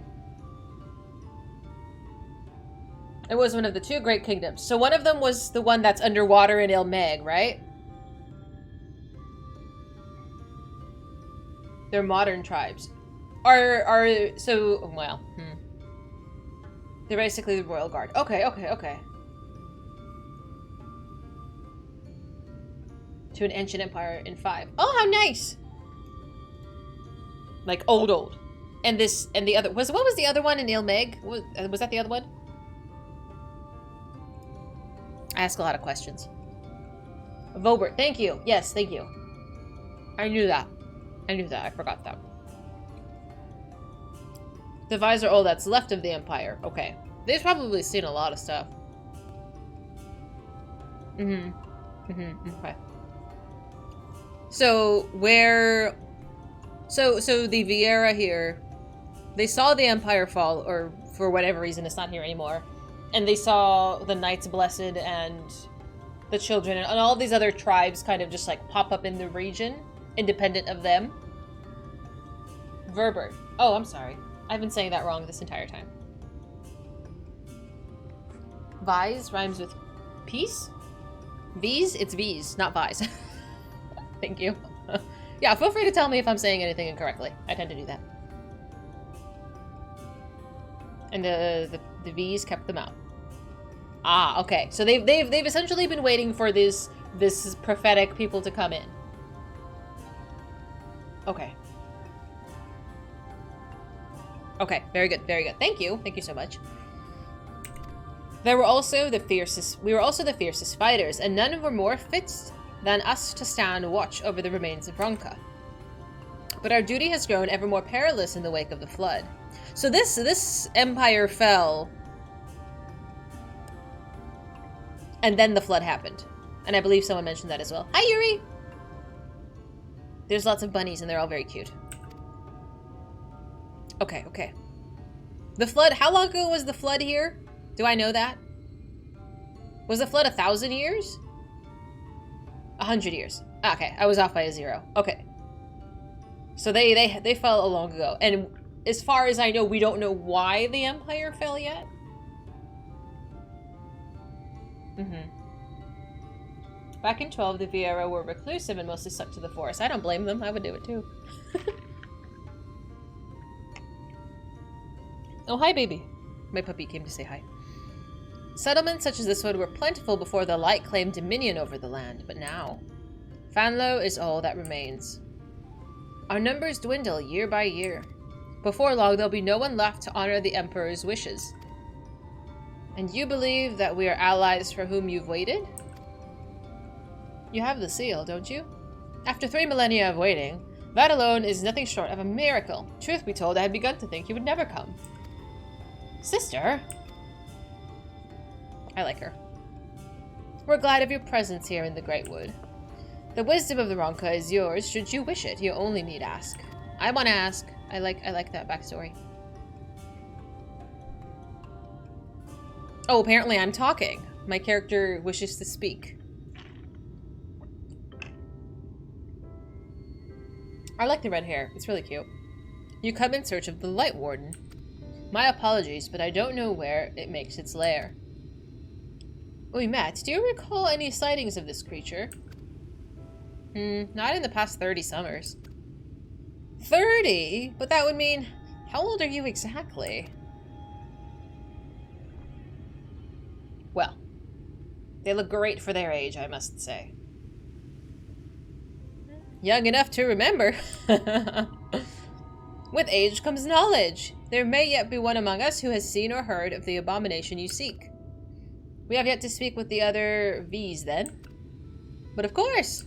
[SPEAKER 1] It was one of the 2 great kingdoms. So one of them was the one that's underwater in Ilmeg, right? They're modern tribes. They're basically the Royal Guard. Okay. To an ancient empire in 5. Oh, how nice! Like old. And the other what was the other one in Ilmeg? Was that the other one? I ask a lot of questions. Vobert, thank you. Yes, thank you. I knew that. I forgot that. The Vise are all that's left of the Empire. Okay. They've probably seen a lot of stuff. Okay. So, So the Vieira here, they saw the Empire fall, or for whatever reason it's not here anymore. And they saw the Knights Blessed and the Children and all these other tribes kind of just like pop up in the region, independent of them. Verbert. Oh, I'm sorry. I've been saying that wrong this entire time. Vise rhymes with peace? V's? It's V's, not Vise. Thank you. Yeah, feel free to tell me if I'm saying anything incorrectly. I tend to do that. And the V's kept them out. Ah, okay. So they've essentially been waiting for this prophetic people to come in. Okay. Okay, very good, very good. Thank you so much. We were also the fiercest fighters, and none were more fit than us to stand watch over the remains of Ronka. but our duty has grown ever more perilous in the wake of the flood. So this empire fell, and then the flood happened. And I believe someone mentioned that as well. Hi, Yuri! There's lots of bunnies, and they're all very cute. Okay, okay. The flood, how long ago was the flood here? Do I know that? Was the flood 1,000 years? 100 years. Okay, I was off by a 0. Okay. So they fell a long ago. And as far as I know, we don't know why the Empire fell yet. Back in 12, the Vieira were reclusive and mostly stuck to the forest. I don't blame them. I would do it too. Oh, hi, baby. My puppy came to say hi. Settlements such as this one were plentiful before the light claimed dominion over the land, but now Fanlo is all that remains. Our numbers dwindle year by year. Before long, there'll be no one left to honor the Emperor's wishes. And you believe that we are allies for whom you've waited? You have the seal, don't you? After 3 millennia of waiting, that alone is nothing short of a miracle. Truth be told, I had begun to think you would never come. Sister? I like her. We're glad of your presence here in the Great Wood. The wisdom of the Ronka is yours, should you wish it. You only need ask. I want to ask. I like that backstory. Oh, apparently I'm talking. My character wishes to speak. I like the red hair. It's really cute. You come in search of the Light Warden. My apologies, but I don't know where it makes its lair. Oi, Matt, do you recall any sightings of this creature? Not in the past 30 summers. 30? But that would mean... How old are you exactly? Well, they look great for their age, I must say. Young enough to remember. With age comes knowledge. There may yet be one among us who has seen or heard of the abomination you seek. We have yet to speak with the other V's then. But of course.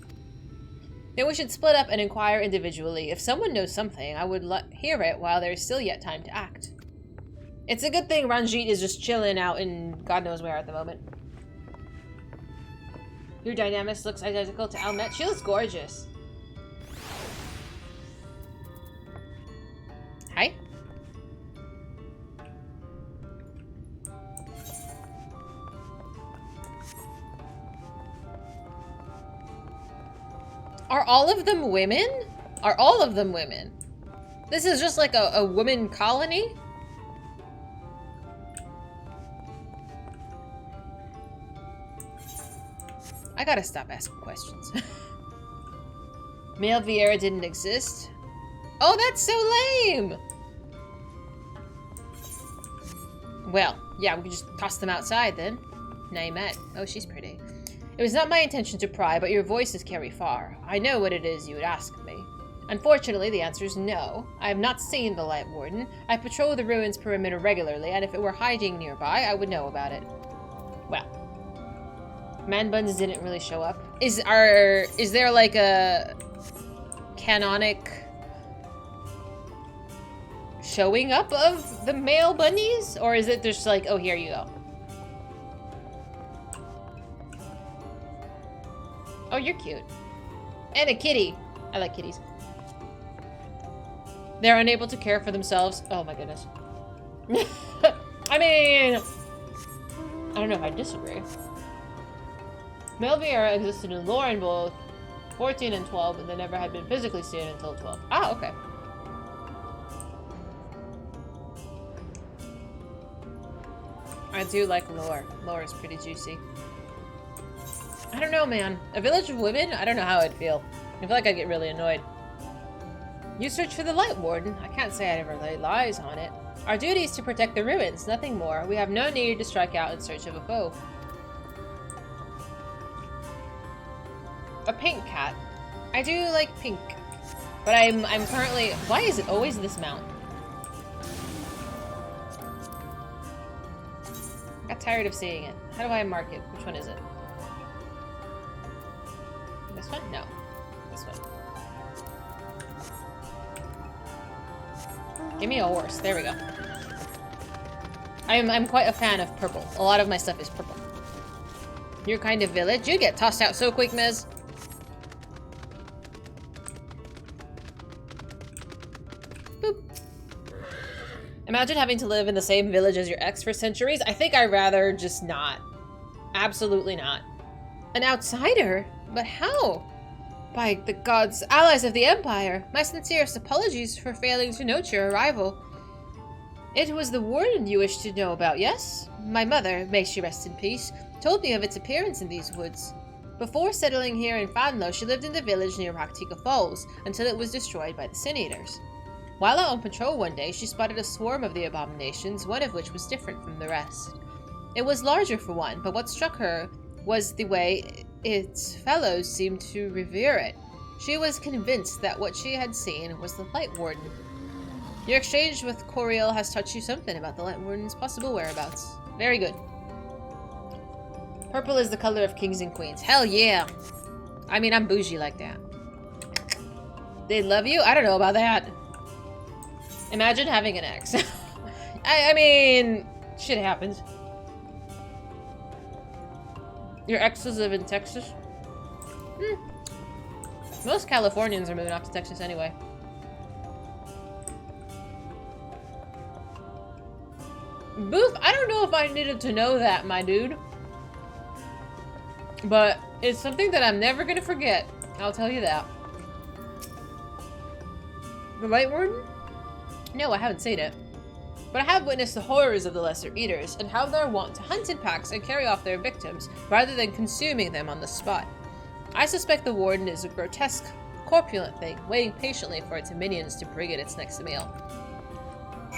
[SPEAKER 1] Then we should split up and inquire individually. If someone knows something, I would hear it while there is still yet time to act. It's a good thing Ranjit is just chilling out in God knows where at the moment. Your Dynamis looks identical to Almet. She looks gorgeous. Hi. Are all of them women? Are all of them women? This is just like a woman colony? I gotta stop asking questions. Male Vieira didn't exist? Oh, that's so lame! Well, yeah, we can just toss them outside then. Now you met. Oh, she's pretty. It was not my intention to pry, but your voices carry far. I know what it is you would ask of me. Unfortunately, the answer is no. I have not seen the Light Warden. I patrol the ruins perimeter regularly, and if it were hiding nearby, I would know about it. Well, Man Buns didn't really show up. Is there like a canonic showing up of the male bunnies? Or is it just like, oh, here you go? Oh, you're cute. And a kitty. I like kitties. They're unable to care for themselves. Oh my goodness. I mean, I don't know if I disagree. Male Vieira existed in lore in both 14 and 12, and they never had been physically seen until 12. Ah, okay. I do like lore. Lore is pretty juicy. I don't know, man. A village of women? I don't know how I'd feel. I feel like I'd get really annoyed. You search for the Light Warden. I can't say I'd ever lay lies on it. Our duty is to protect the ruins, nothing more. We have no need to strike out in search of a foe. A pink cat. I do like pink. But I'm currently... Why is it always this mount? I got tired of seeing it. How do I mark it? Which one is it? This one? No. This one. Give me a horse. There we go. I'm quite a fan of purple. A lot of my stuff is purple. Your kind of village? You get tossed out so quick, Miz. Boop. Imagine having to live in the same village as your ex for centuries. I think I'd rather just not. Absolutely not. An outsider? But how? By the gods, allies of the Empire. My sincerest apologies for failing to note your arrival. It was the warden you wished to know about, yes? My mother, may she rest in peace, told me of its appearance in these woods. Before settling here in Fanlo, she lived in the village near Raktika Falls, until it was destroyed by the Sin Eaters. While out on patrol one day, she spotted a swarm of the abominations, one of which was different from the rest. It was larger for one, but what struck her was the way its fellows seemed to revere it. She was convinced that what she had seen was the Light Warden. Your exchange with Coriel has taught you something about the Light Warden's possible whereabouts. Very good. Purple is the color of kings and queens. Hell yeah! I mean, I'm bougie like that. They love you? I don't know about that. Imagine having an ex. I mean, shit happens. Your exes live in Texas? Most Californians are moving off to Texas anyway. Booth, I don't know if I needed to know that, my dude. But it's something that I'm never gonna forget. I'll tell you that. The Light Warden? No, I haven't seen it. But I have witnessed the horrors of the Lesser Eaters, and how they're wont to hunt in packs and carry off their victims, rather than consuming them on the spot. I suspect the Warden is a grotesque, corpulent thing, waiting patiently for its minions to bring it its next meal.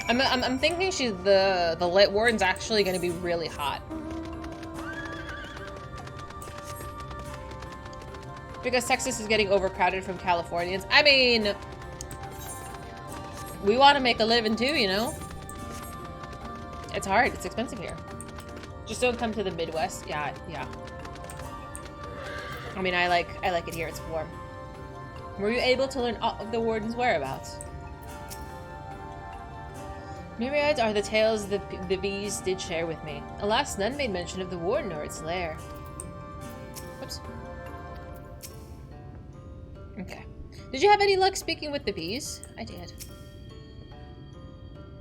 [SPEAKER 1] I'm thinking the Light Warden's actually going to be really hot. Because Texas is getting overcrowded from Californians. I mean, we want to make a living too, you know? It's hard. It's expensive here. Just don't come to the Midwest. Yeah. I mean, I like it here. It's warm. Were you able to learn all of the Warden's whereabouts? Myriads are the tales the bees did share with me. Alas, none made mention of the Warden or its lair. Whoops. Okay. Did you have any luck speaking with the bees? I did.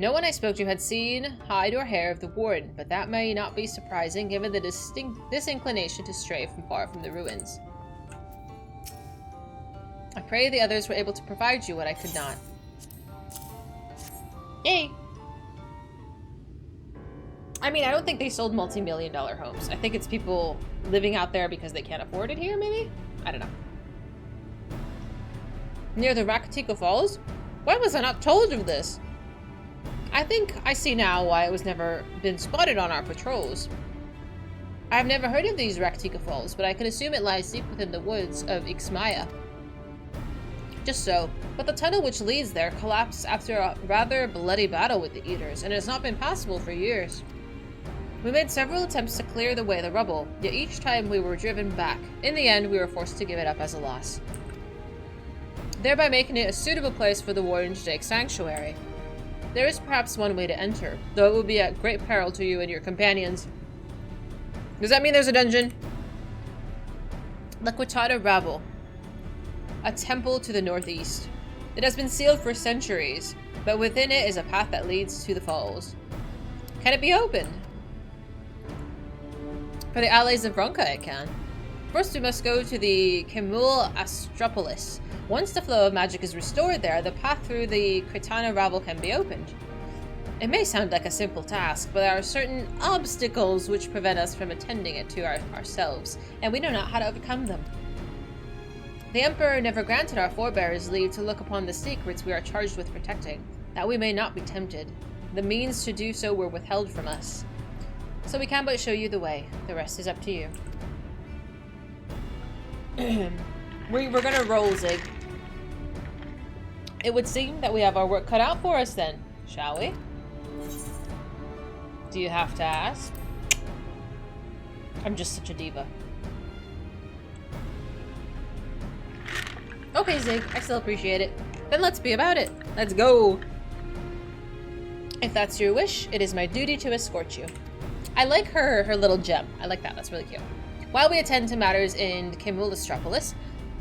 [SPEAKER 1] No one I spoke to had seen hide or hair of the Warden, but that may not be surprising given the disinclination to stray far from the ruins. I pray the others were able to provide you what I could not. Yay! I mean, I don't think they sold multi-million-dollar homes. I think it's people living out there because they can't afford it here, maybe? I don't know. Near the Raktika Falls? Why was I not told of this? I think I see now why it was never been spotted on our patrols. I have never heard of these Raktika Falls, but I can assume it lies deep within the woods of Ixmaya. Just so, but the tunnel which leads there collapsed after a rather bloody battle with the Eaters, and has not been passable for years. We made several attempts to clear the rubble, yet each time we were driven back. In the end, we were forced to give it up as a loss, thereby making it a suitable place for the Warden to take sanctuary. There is perhaps one way to enter, though it will be at great peril to you and your companions. Does that mean there's a dungeon? Liquitata Rabble. A temple to the northeast. It has been sealed for centuries, but within it is a path that leads to the falls. Can it be opened? For the allies of Bronca, it can. First, we must go to the Kemul Astropolis. Once the flow of magic is restored there, the path through the Kritana Rabble can be opened. It may sound like a simple task, but there are certain obstacles which prevent us from attending it to ourselves, and we know not how to overcome them. The Emperor never granted our forebears leave to look upon the secrets we are charged with protecting, that we may not be tempted. The means to do so were withheld from us. So we can but show you the way. The rest is up to you. We're gonna roll, Zig. It would seem that we have our work cut out for us then, shall we? Do you have to ask? I'm just such a diva. Okay, Zig, I still appreciate it. Then let's be about it. Let's go! If that's your wish, it is my duty to escort you. I like her little gem. I like that. That's really cute. While we attend to matters in Kemulistropolis,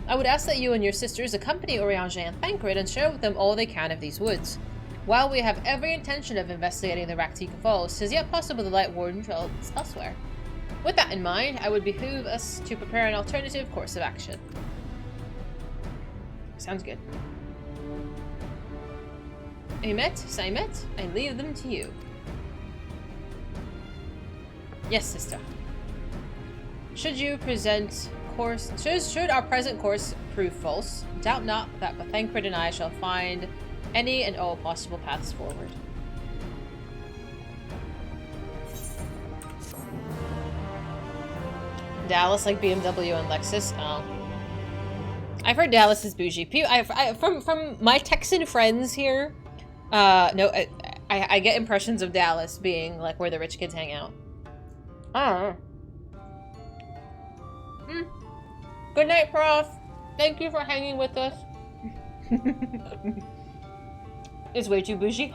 [SPEAKER 1] I would ask that you and your sisters accompany Oriange and Thancred and share with them all they can of these woods. While we have every intention of investigating the Raktika Falls, 'tis yet possible the Light Warden dwells elsewhere. With that in mind, I would behoove us to prepare an alternative course of action. Sounds good. Amet, Saimet, I leave them to you. Yes, sister. Should our present course prove false, doubt not that Thancred and I shall find any and all possible paths forward. Dallas like BMW and Lexus. Oh. I've heard Dallas is bougie. From my Texan friends here, no, I get impressions of Dallas being like where the rich kids hang out. Oh. Good night, Prof. Thank you for hanging with us. It's way too bougie.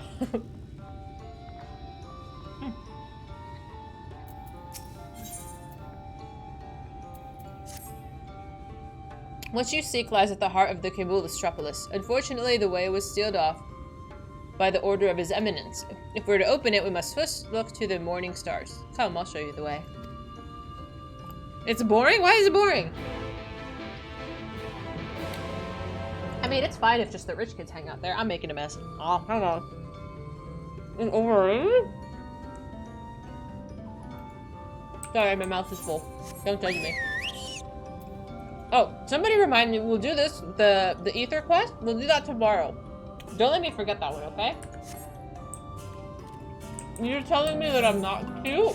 [SPEAKER 1] What you seek lies at the heart of the Kemulistropolis. Unfortunately, the way was sealed off by the order of His Eminence. If we're to open it, we must first look to the morning stars. Come, I'll show you the way. It's boring? Why is it boring? I mean, it's fine if just the rich kids hang out there. I'm making a mess. Oh, hold on. It's overrated? Sorry, my mouth is full. Don't judge me. Oh, somebody remind me, we'll do this, the ether quest, we'll do that tomorrow. Don't let me forget that one, okay? You're telling me that I'm not cute?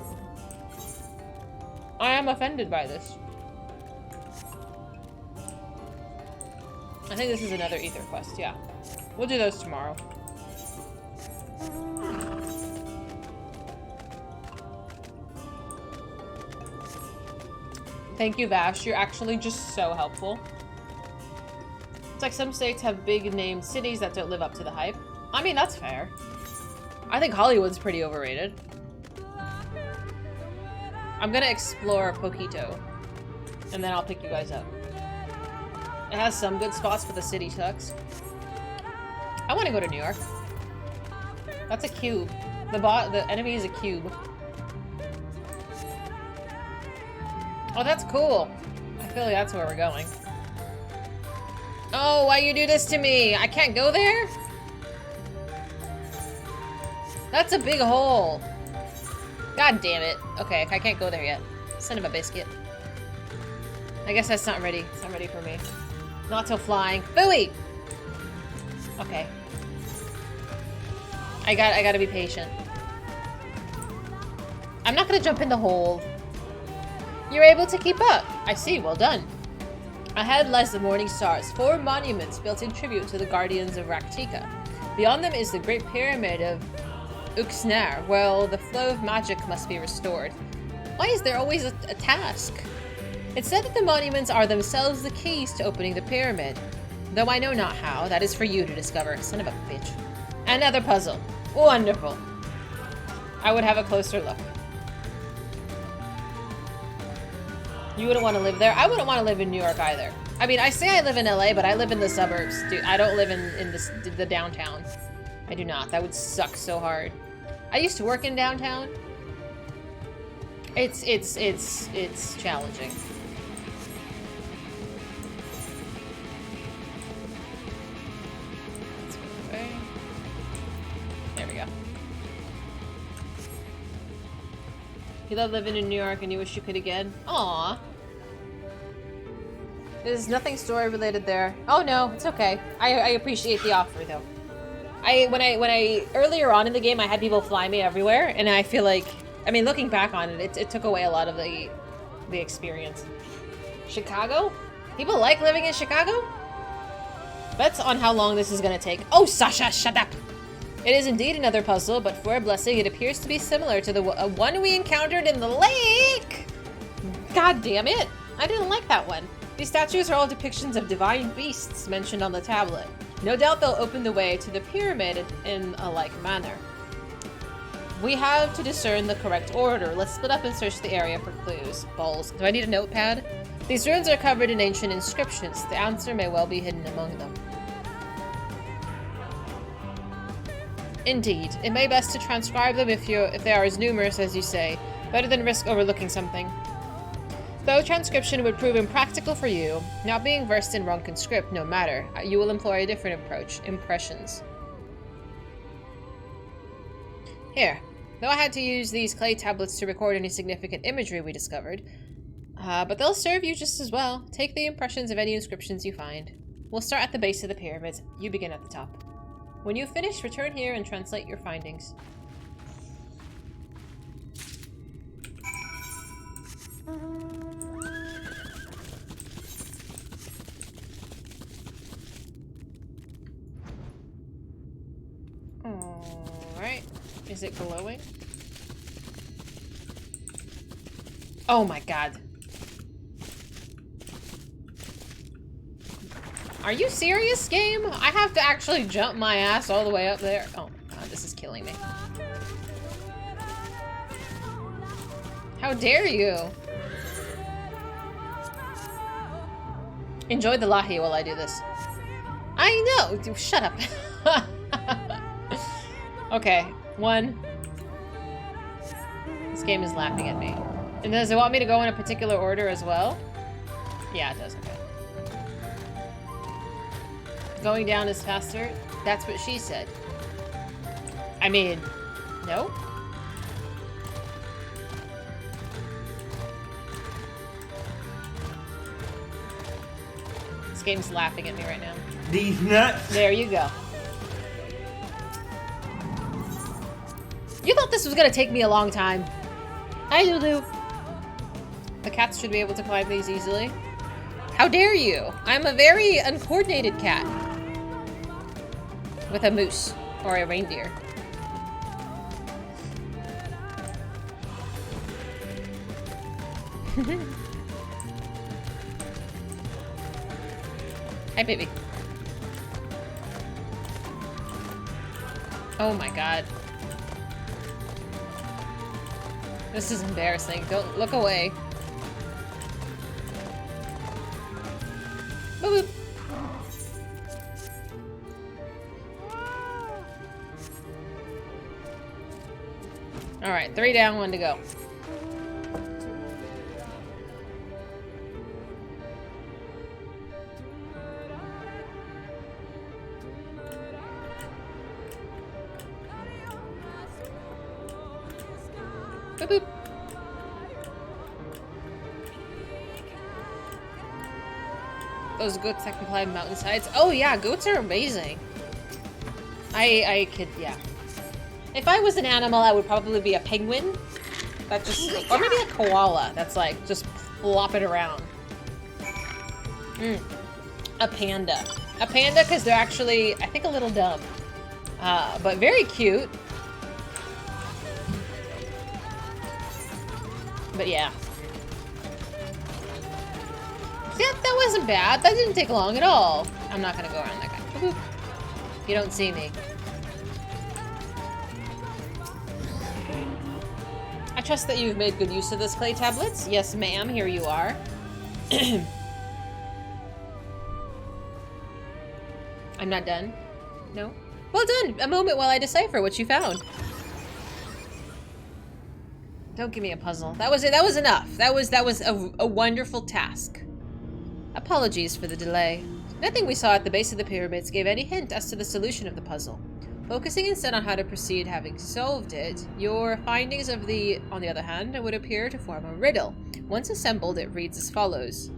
[SPEAKER 1] I am offended by this. I think this is another ether quest, yeah. We'll do those tomorrow. Thank you, Vash. You're actually just so helpful. It's like some states have big named cities that don't live up to the hype. I mean, that's fair. I think Hollywood's pretty overrated. I'm gonna explore Poquito, and then I'll pick you guys up. It has some good spots, but the city sucks. I want to go to New York. That's a cube. The enemy is a cube. Oh, that's cool. I feel like that's where we're going. Oh, why you do this to me? I can't go there? That's a big hole. God damn it. Okay, I can't go there yet. Son of a biscuit. I guess that's not ready. It's not ready for me. Not till flying. Phooey! Okay. I gotta be patient. I'm not gonna jump in the hole. You're able to keep up. I see, well done. Ahead lies the morning stars, 4 monuments built in tribute to the guardians of Raktika. Beyond them is the Great Pyramid of Uxnar. Well, the flow of magic must be restored. Why is there always a task? It's said that the monuments are themselves the keys to opening the pyramid. Though I know not how, that is for you to discover. Son of a bitch. Another puzzle. Wonderful. I would have a closer look. You wouldn't want to live there? I wouldn't want to live in New York either. I mean, I say I live in LA, but I live in the suburbs. Dude, I don't live in the downtown. I do not. That would suck so hard. I used to work in downtown. It's challenging. There we go. You love living in New York and you wish you could again? Aww. There's nothing story related there. Oh no, it's okay. I appreciate the offer though. When I earlier on in the game I had people fly me everywhere, and I feel like, I mean, looking back on it, it took away a lot of the experience. Chicago? People like living in Chicago? Bets on how long this is gonna take. Oh, Sasha, shut up! It is indeed another puzzle, but for a blessing, it appears to be similar to the one we encountered in the lake! God damn it! I didn't like that one. These statues are all depictions of divine beasts mentioned on the tablet. No doubt they'll open the way to the pyramid in a like manner. We have to discern the correct order. Let's split up and search the area for clues. Balls. Do I need a notepad? These ruins are covered in ancient inscriptions. The answer may well be hidden among them. Indeed. It may be best to transcribe them if they are as numerous as you say. Better than risk overlooking something. Though transcription would prove impractical for you, not being versed in Ronkan script, no matter, you will employ a different approach. Impressions. Here. Though I had to use these clay tablets to record any significant imagery we discovered, but they'll serve you just as well. Take the impressions of any inscriptions you find. We'll start at the base of the pyramids. You begin at the top. When you've finished, return here and translate your findings. Alright. Is it glowing? Oh my god. Are you serious, game? I have to actually jump my ass all the way up there. Oh god, this is killing me. How dare you? Enjoy the lahi while I do this. I know! Shut up. Okay, 1. This game is laughing at me. And does it want me to go in a particular order as well? Yeah, it does. Okay. Going down is faster? That's what she said. I mean, no? This game's laughing at me right now.
[SPEAKER 12] These nuts!
[SPEAKER 1] There you go. You thought this was gonna take me a long time. I do. The cats should be able to climb these easily. How dare you? I'm a very uncoordinated cat. With a moose. Or a reindeer. Hi, baby. Oh my god. This is embarrassing. Don't look away. Boop, boop. Alright, 3 down, 1 to go. Boop, boop. Those goats that can climb mountainsides. Oh yeah, goats are amazing. I could, yeah. If I was an animal, I would probably be a penguin. That just, or maybe a koala that's like just flopping around. A panda. A panda because they're actually, I think, a little dumb. But very cute. But yeah. Yeah, that wasn't bad. That didn't take long at all. I'm not gonna go around that guy. Boop. You don't see me. I trust that you've made good use of this clay tablets. Yes, ma'am, here you are. I'm not done. No? Well done! A moment while I decipher what you found. Don't give me a puzzle. That was it. That was enough. That was a wonderful task. Apologies for the delay. Nothing we saw at the base of the pyramids gave any hint as to the solution of the puzzle. Focusing instead on how to proceed having solved it, your findings on the other hand, would appear to form a riddle. Once assembled, it reads as follows.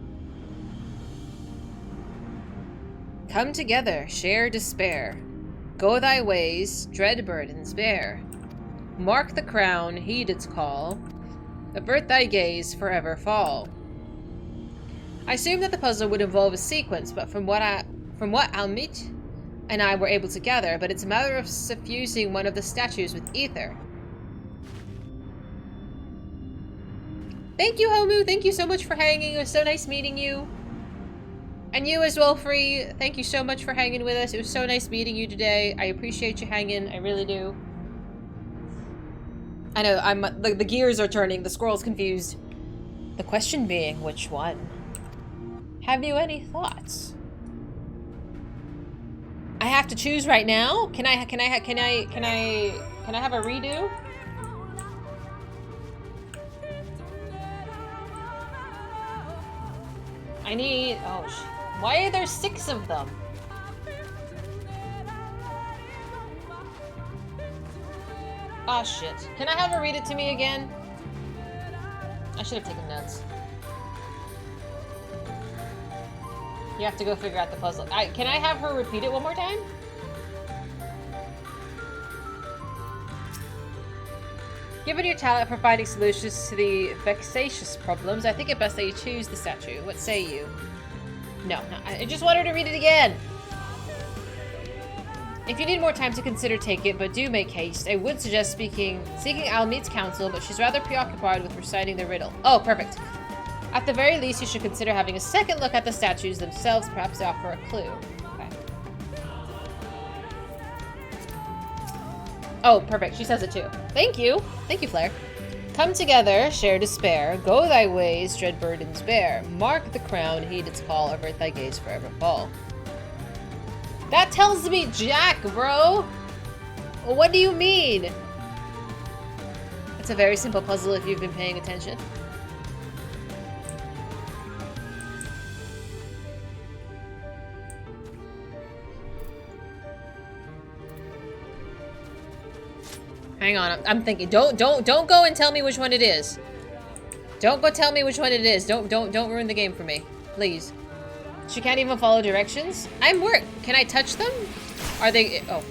[SPEAKER 1] Come together, share despair. Go thy ways, dread burdens bear. Mark the crown, heed its call. Avert thy gaze, forever fall. I assumed that the puzzle would involve a sequence, but from what Almit and I were able to gather, but it's a matter of suffusing one of the statues with ether. Thank you, Homu. Thank you so much for hanging. It was so nice meeting you. And you as well, Free. Thank you so much for hanging with us. It was so nice meeting you today. I appreciate you hanging. I really do. I know, the gears are turning, the squirrel's confused. The question being, which one? Have you any thoughts? I have to choose right now? Can I have a redo? I need, oh, why are there 6 of them? Oh shit. Can I have her read it to me again? I should have taken notes. You have to go figure out the puzzle. Can I have her repeat it one more time? Given your talent for finding solutions to the vexatious problems, I think it best that you choose the statue. What say you? No, I just want her to read it again. If you need more time to consider, take it, but do make haste. I would suggest seeking Almeid's counsel, but she's rather preoccupied with reciting the riddle. Oh, perfect. At the very least, you should consider having a second look at the statues themselves. Perhaps they offer a clue. Okay. Oh, perfect. She says it too. Thank you. Thank you, Flair. Come together, share despair. Go thy ways, dread burdens bear. Mark the crown, heed its call. Avert thy gaze, forever fall. That tells me Jack, bro. What do you mean? It's a very simple puzzle if you've been paying attention. Hang on, I'm thinking. Don't go and tell me which one it is. Don't go tell me which one it is. Don't ruin the game for me, please. She can't even follow directions. I'm work. Can I touch them? Are they? Oh.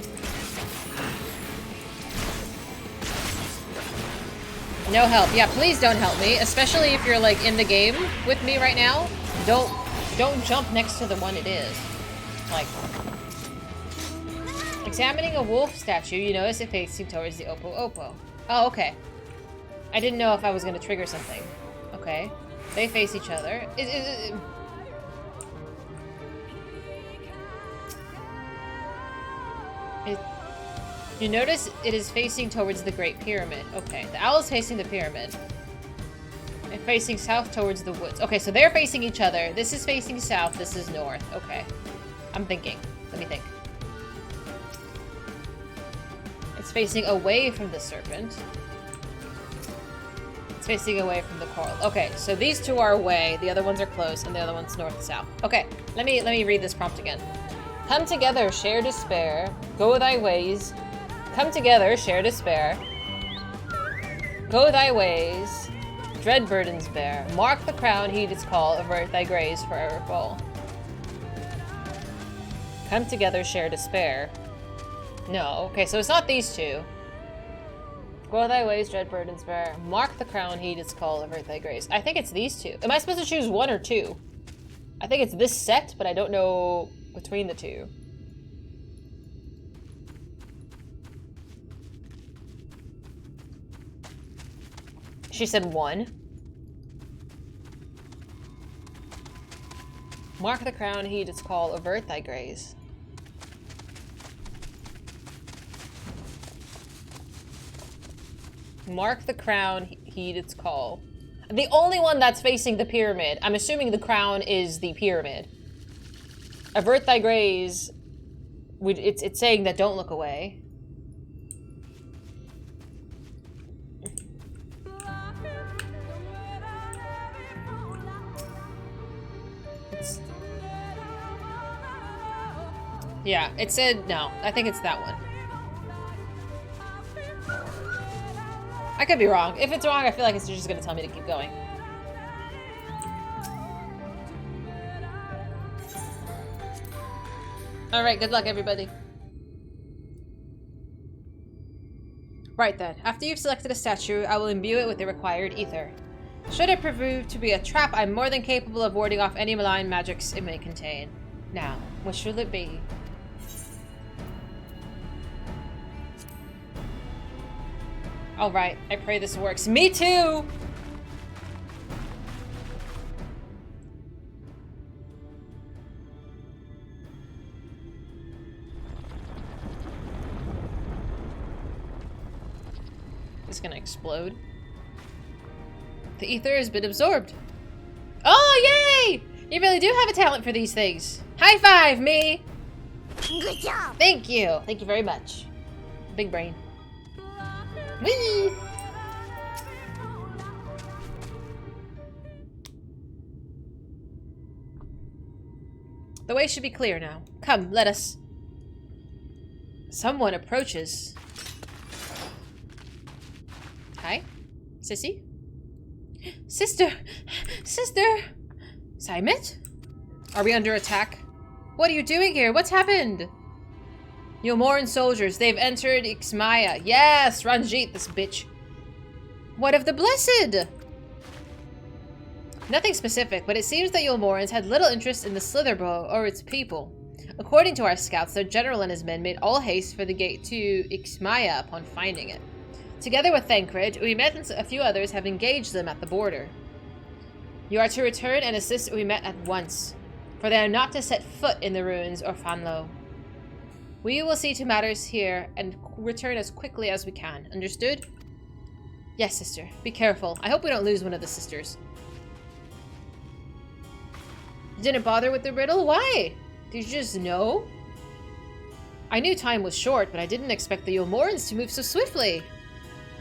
[SPEAKER 1] No help. Yeah, please don't help me, especially if you're like in the game with me right now. Don't jump next to the one it is. Like. Examining a wolf statue, you notice it facing towards the Oppo Oppo. Oh, okay. I didn't know if I was going to trigger something. Okay. They face each other. You notice it is facing towards the Great Pyramid. Okay, the owl is facing the pyramid. And facing south towards the woods. Okay, so they're facing each other. This is facing south, this is north. Okay. I'm thinking. Let me think. It's facing away from the serpent. It's facing away from the coral. Okay, so these two are away, the other ones are close, and the other one's north-south. Okay, let me read this prompt again. Come together, share despair. Go thy ways. Come together, share despair. Go thy ways. Dread burdens bear. Mark the crown, heed its call. Avert thy grace, forever fall. Come together, share despair. No, okay, so it's not these two. Go thy ways, dread burdens bear. Mark the crown, heed its call. Avert thy grace. I think it's these two. Am I supposed to choose one or two? I think it's this set, but I don't know between the two. She said one. Mark the crown, heed its call. Avert thy grace. Mark the crown, heed its call. The only one that's facing the pyramid. I'm assuming the crown is the pyramid. Avert thy grace. It's saying that don't look away. Yeah, it said no. I think it's that one. I could be wrong. If it's wrong, I feel like it's just gonna tell me to keep going. Alright, good luck, everybody. Right then, after you've selected a statue, I will imbue it with the required ether. Should it prove to be a trap, I'm more than capable of warding off any malign magics it may contain. Now, which will it be? Alright, I pray this works. Me too! just gonna explode. The ether has been absorbed. Oh, yay! You really do have a talent for these things. High five, me!
[SPEAKER 3] Good job!
[SPEAKER 1] Thank you. Thank you very much. Big brain. Whee! The way should be clear now. Come, let us... Someone approaches. Hi? Sissy? Sister! Sister! Saimet? Are we under attack? What are you doing here? What's happened? Yulmoran soldiers, they've entered Ixmaya. Yes, Ranjit, this bitch. What of the Blessed? Nothing specific, but it seems that Yulmorans had little interest in the Slitherbow or its people. According to our scouts, their general and his men made all haste for the gate to Ixmaya upon finding it. Together with Thancred, Uimet and a few others have engaged them at the border. You are to return and assist Uimet at once, for they are not to set foot in the ruins or Fanlo. We will see to matters here and return as quickly as we can. Understood? Yes, sister. Be careful. I hope we don't lose one of the sisters. You didn't bother with the riddle? Why? Did you just know? I knew time was short, but I didn't expect the Yulmorans to move so swiftly.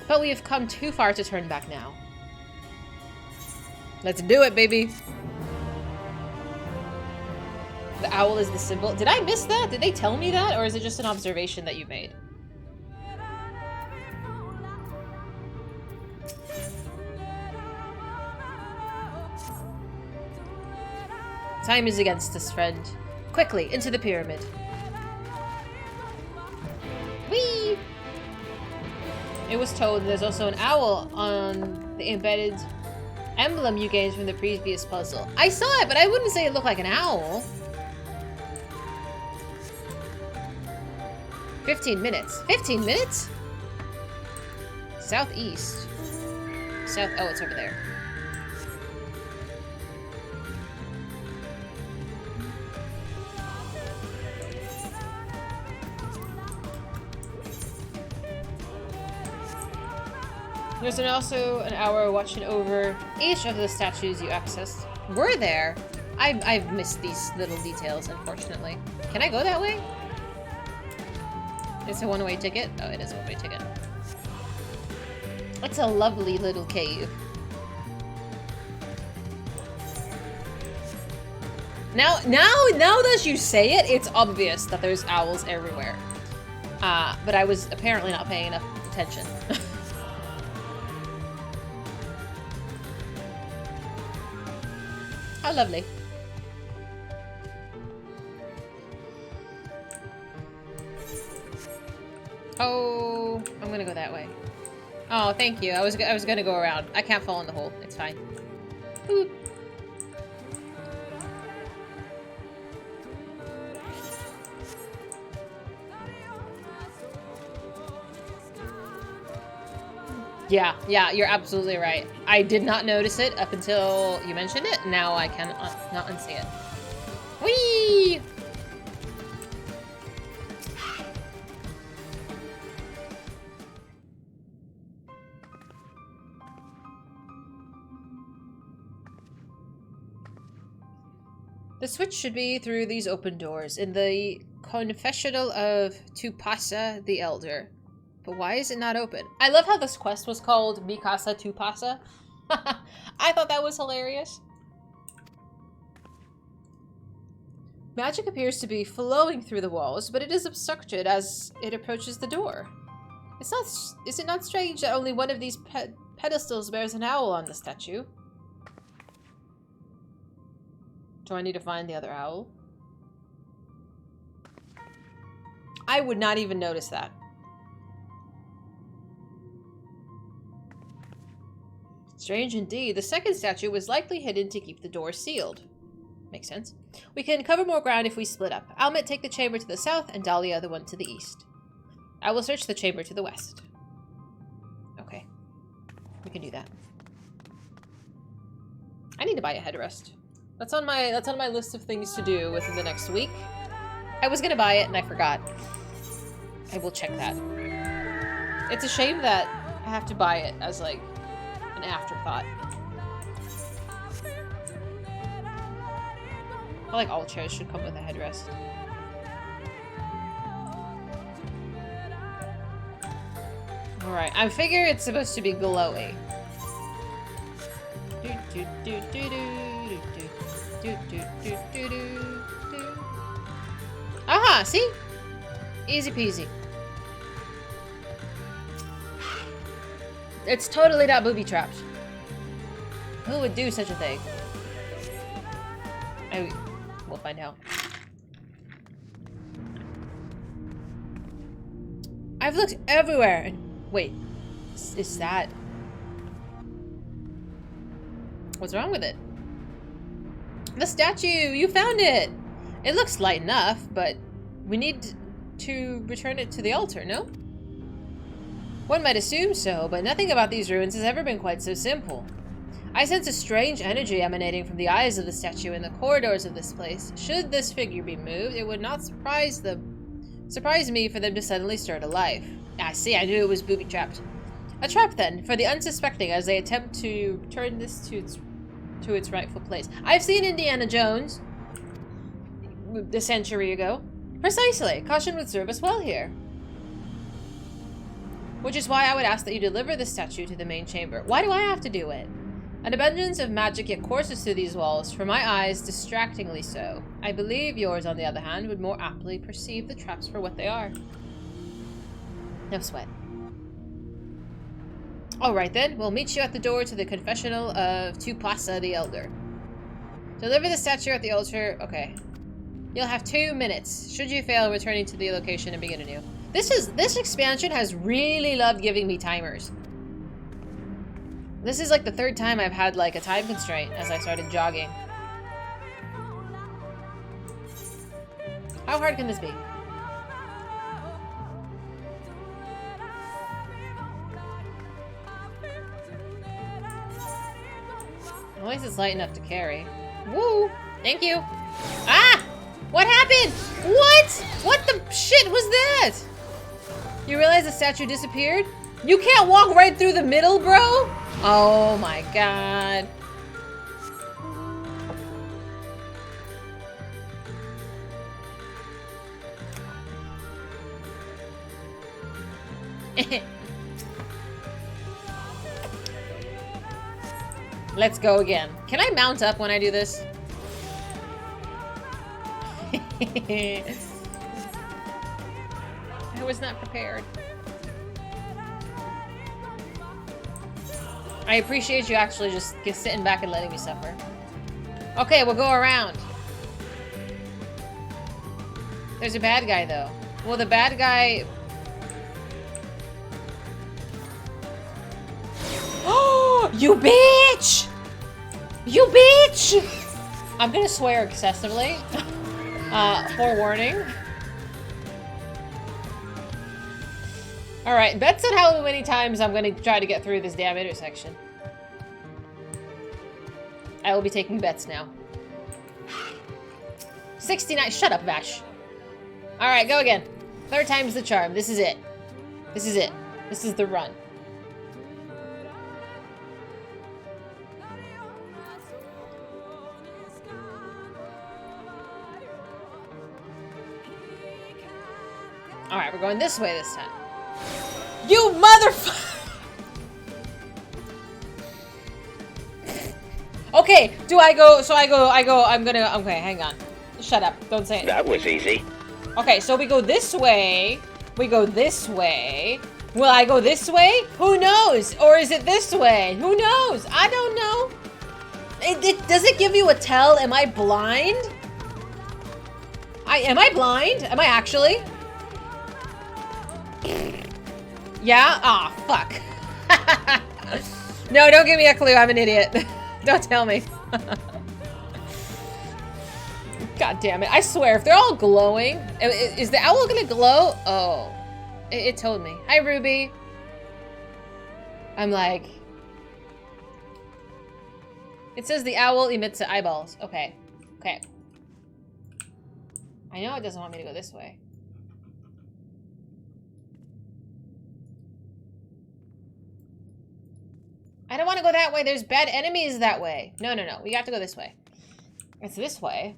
[SPEAKER 1] But we have come too far to turn back now. Let's do it, baby. The owl is the symbol. Did I miss that? Did they tell me that? Or is it just an observation that you made? Time is against us, friend. Quickly, into the pyramid. Whee! It was told there's also an owl on the embedded emblem you gained from the previous puzzle. I saw it, but I wouldn't say it looked like an owl. 15 minutes. 15 minutes? Southeast. South. Oh, it's over there. There's also an hour watching over each of the statues you accessed. We're there. I've missed these little details, unfortunately. Can I go that way? It's a one-way ticket? Oh, it is a one-way ticket. It's a lovely little cave. Now that you say it, it's obvious that there's owls everywhere. But I was apparently not paying enough attention. How lovely. Oh, I'm gonna go that way. Oh, thank you. I was gonna go around. I can't fall in the hole. It's fine. Boop. Yeah, you're absolutely right. I did not notice it up until you mentioned it. Now I can not unsee it. Whee! The switch should be through these open doors in the confessional of Tupasa the Elder. But why is it not open? I love how this quest was called Mikasa Tupasa. I thought that was hilarious. Magic appears to be flowing through the walls, but it is obstructed as it approaches the door. Is it not strange that only one of these pedestals bears an owl on the statue? Do I need to find the other owl? I would not even notice that. Strange indeed. The second statue was likely hidden to keep the door sealed. Makes sense. We can cover more ground if we split up. Almet take the chamber to the south and Dahlia the one to the east. I will search the chamber to the west. Okay. We can do that. I need to buy a headrest. That's on my list of things to do within the next week. I was gonna buy it and I forgot. I will check that. It's a shame that I have to buy it as like an afterthought. I feel like all chairs should come with a headrest. Alright, I figure it's supposed to be glowy. Aha, see? Easy peasy. It's totally not booby trapped. Who would do such a thing? We'll find out. I've looked everywhere and wait, is that... What's wrong with it? The statue! You found it! It looks light enough, but we need to return it to the altar, no? One might assume so, but nothing about these ruins has ever been quite so simple. I sense a strange energy emanating from the eyes of the statue in the corridors of this place. Should this figure be moved, it would not surprise me for them to suddenly stir to life. I see, I knew it was booby-trapped. A trap, then, for the unsuspecting as they attempt to turn this to its rightful place. I've seen Indiana Jones a century ago. Precisely. Caution would serve us well here. Which is why I would ask that you deliver the statue to the main chamber. Why do I have to do it? An abundance of magic yet courses through these walls, for my eyes distractingly so. I believe yours, on the other hand, would more aptly perceive the traps for what they are. No sweat. Alright then, we'll meet you at the door to the confessional of Tupasa the Elder. Deliver the statue at the altar. Okay. You'll have 2 minutes. Should you fail, returning to the location and begin anew. This expansion has really loved giving me timers. This is like the 3rd time I've had like a time constraint as I started jogging. How hard can this be? At least it's light enough to carry. Woo! Thank you! Ah! What happened? What? What the shit was that? You realize the statue disappeared? You can't walk right through the middle, bro? Oh my god. Let's go again. Can I mount up when I do this? I was not prepared. I appreciate you actually just sitting back and letting me suffer. Okay, we'll go around. There's a bad guy, though. Well, the bad guy... Oh, you bitch! You bitch! I'm gonna swear excessively. Forewarning. Alright, bet on how many times I'm gonna try to get through this damn intersection. I will be taking bets now. 69. Shut up, Vash. Alright, go again. 3rd time's the charm. This is it. This is it. This is the run. Alright, we're going this way this time. You motherfucker! Okay, do I go, I'm gonna, okay, hang on. Shut up, don't say it.
[SPEAKER 15] That was easy.
[SPEAKER 1] Okay, so we go this way, we go this way. Will I go this way? Who knows? Or is it this way? Who knows? I don't know. Does it give you a tell? Am I blind? Am I blind? Am I actually? Yeah? Aw, fuck. No, don't give me a clue. I'm an idiot. Don't tell me. God damn it. I swear, if they're all glowing... Is the owl gonna glow? Oh. It told me. Hi, Ruby. I'm like... It says the owl emits eyeballs. Okay. Okay. I know it doesn't want me to go this way. way. There's bad enemies that way. No, no, no. We have to go this way. It's this way.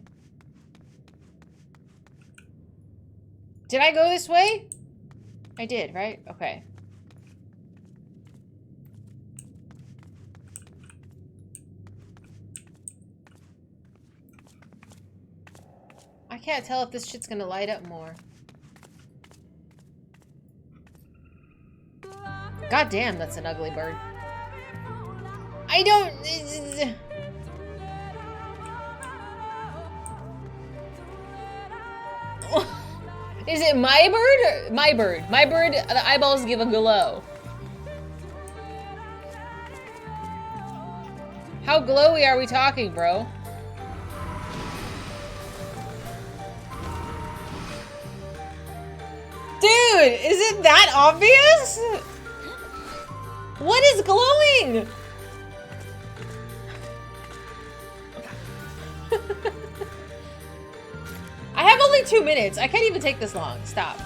[SPEAKER 1] Did I go this way? I did, right? Okay. I can't tell if this shit's gonna light up more. God damn, that's an ugly bird. I don't... Is it my bird? My bird. My bird, the eyeballs give a glow. How glowy are we talking, bro? Dude, is it that obvious? What is glowing? I have only 2 minutes. I can't even take this long. Stop.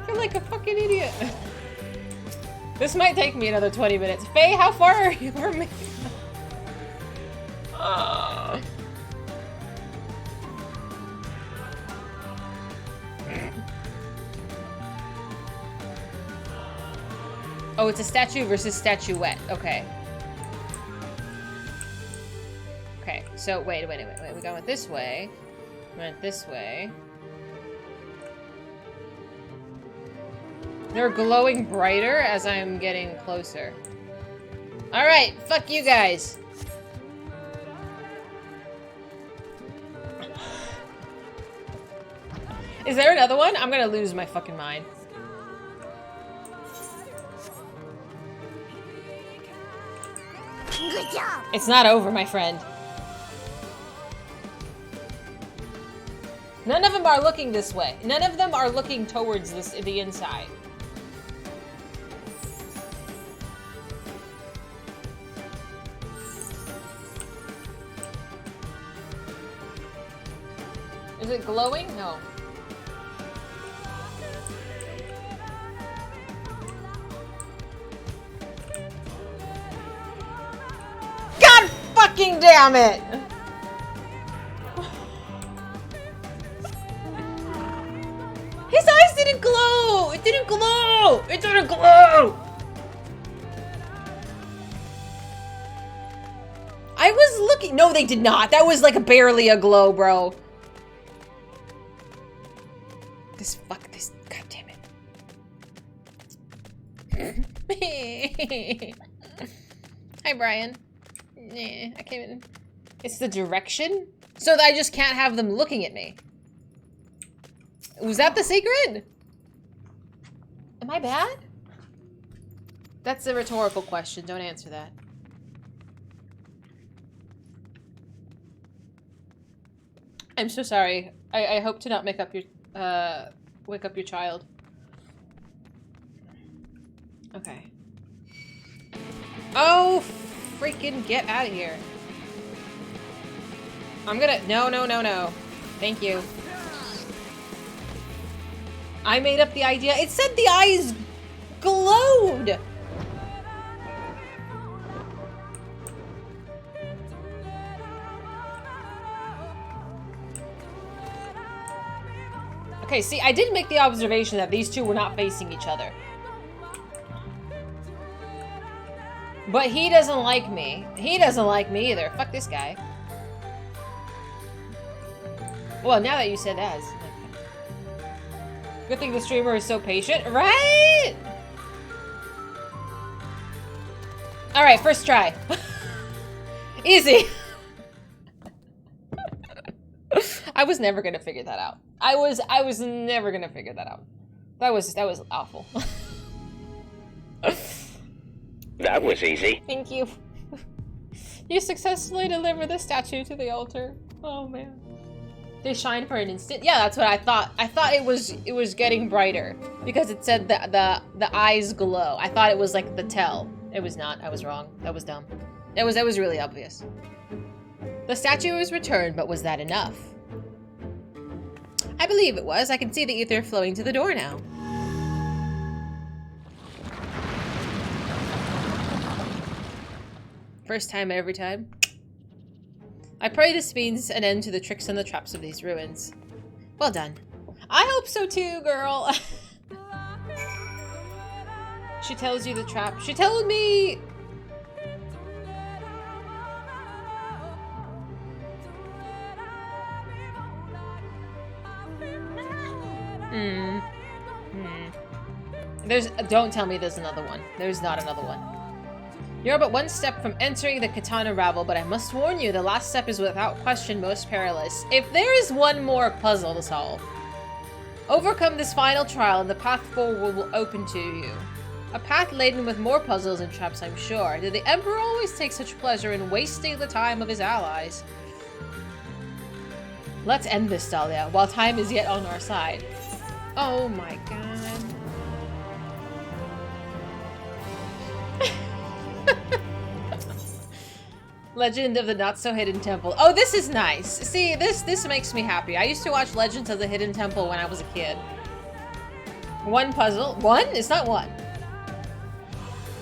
[SPEAKER 1] You're like a fucking idiot. This might take me another 20 minutes. Faye, how far are you from me? Oh, it's a statue versus statuette. Okay. Okay, so wait. We went this way. Went this way. They're glowing brighter as I'm getting closer. Alright, fuck you guys. Is there another one? I'm gonna lose my fucking mind.
[SPEAKER 3] Good job.
[SPEAKER 1] It's not over, my friend. None of them are looking this way. None of them are looking towards the inside. Is it glowing? No. God fucking damn it! His eyes didn't glow! It didn't glow! It didn't glow! I was looking. No, they did not. That was like barely a glow, bro. This. God damn it. Hi, Brian. I came in. It's the direction? So that I just can't have them looking at me. Was that the secret? Am I bad? That's a rhetorical question. Don't answer that. I'm so sorry. I hope to not make up your wake up your child. Okay. Oh, freaking get out of here. I'm gonna no. Thank you. I made up the idea. It said the eyes glowed. Okay, see, I did make the observation that these two were not facing each other. But he doesn't like me. He doesn't like me either. Fuck this guy. Well, now that you said that, it's like, good thing the streamer is so patient, right? Alright, first try. Easy. I was never gonna figure that out. I was never gonna figure that out. That was awful.
[SPEAKER 15] That was easy.
[SPEAKER 1] Thank you. You successfully delivered the statue to the altar. Oh man. They shine for an instant. Yeah, that's what I thought. I thought it was getting brighter because it said the eyes glow. I thought it was like the tell. It was not. I was wrong. That was dumb. That was really obvious. The statue was returned, but was that enough? I believe it was. I can see the ether flowing to the door now. First time every time. I pray this means an end to the tricks and the traps of these ruins. Well done. I hope so too, girl. She tells you the trap. She told me... Don't tell me there's another one. There's not another one. You're but one step from entering the Katana Ravel, but I must warn you, the last step is without question most perilous. If there is one more puzzle to solve, overcome this final trial and the path forward will open to you. A path laden with more puzzles and traps, I'm sure. Did the Emperor always take such pleasure in wasting the time of his allies? Let's end this, Dahlia, while time is yet on our side. Oh my god. Legend of the Not-So-Hidden Temple. Oh, this is nice. See, this makes me happy. I used to watch Legends of the Hidden Temple when I was a kid. One puzzle. One? It's not one.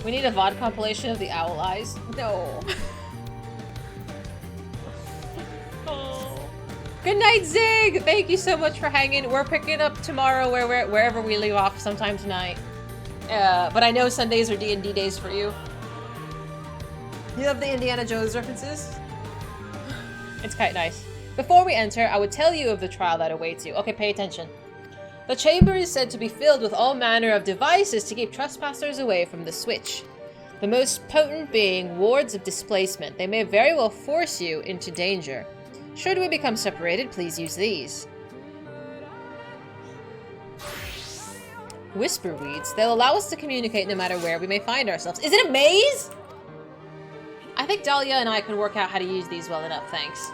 [SPEAKER 1] We need a VOD compilation of the owl eyes. No. Oh. Good night, Zig! Thank you so much for hanging. We're picking up tomorrow wherever we leave off sometime tonight. But I know Sundays are D&D days for you. You love the Indiana Jones references? It's quite nice. Before we enter, I would tell you of the trial that awaits you. Okay, pay attention. The chamber is said to be filled with all manner of devices to keep trespassers away from the switch. The most potent being wards of displacement. They may very well force you into danger. Should we become separated, please use these. Whisper weeds. They'll allow us to communicate no matter where we may find ourselves. Is it a maze? I think Dahlia and I can work out how to use these well enough, thanks.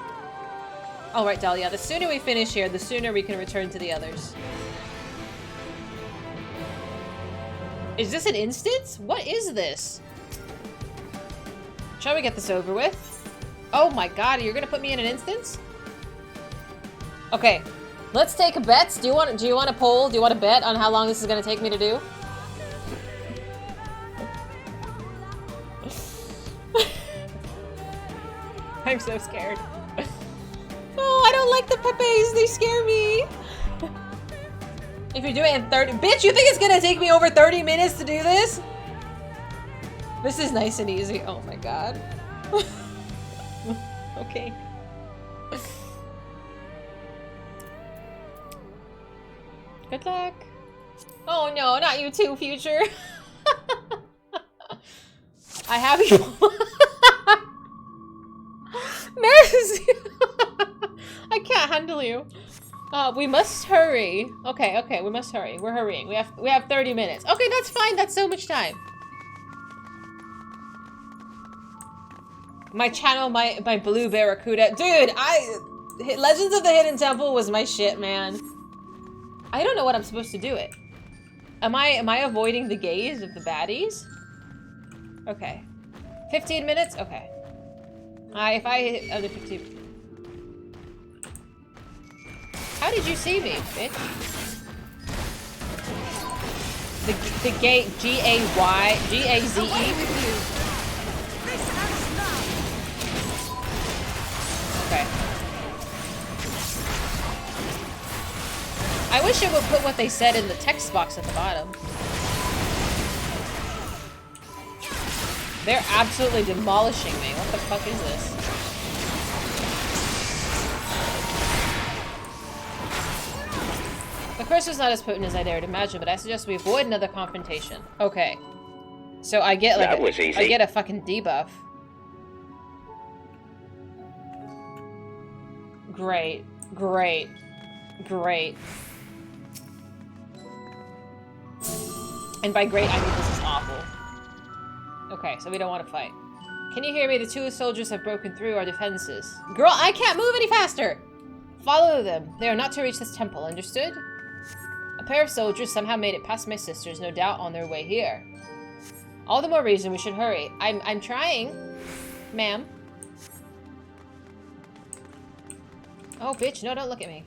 [SPEAKER 1] Alright, Dahlia, the sooner we finish here, the sooner we can return to the others. Is this an instance? What is this? Shall we get this over with? Oh my god, you're gonna put me in an instance? Okay, let's take a bet. Do you want a poll? Do you want to bet on how long this is gonna take me to do? I'm so scared. Oh, I don't like the Pepes. They scare me. If you do it in 30... Bitch, you think it's gonna take me over 30 minutes to do this? This is nice and easy. Oh my god. Okay. Good luck. Oh no, not you too, future. I have you. Mercy! I can't handle you. We must hurry. Okay, we must hurry. We're hurrying. We have 30 minutes. Okay, that's fine. That's so much time. My channel, my blue barracuda. Dude, Legends of the Hidden Temple was my shit, man. I don't know what I'm supposed to do it. Am I avoiding the gaze of the baddies? Okay. 15 minutes? Okay. If I hit other 15. How did you see me, bitch? The gate G-A-Z-E. Okay. I wish it would put what they said in the text box at the bottom. They're absolutely demolishing me. What the fuck is this? The curse is not as potent as I dared imagine, but I suggest we avoid another confrontation. Okay. So I get like I get a fucking debuff. Great. Great. Great. And by great, I mean this is awful. Okay, so we don't want to fight. Can you hear me? The two soldiers have broken through our defenses. Girl, I can't move any faster! Follow them. They are not to reach this temple, understood? A pair of soldiers somehow made it past my sisters, no doubt on their way here. All the more reason we should hurry. I'm trying, ma'am. Oh, bitch, no, don't look at me.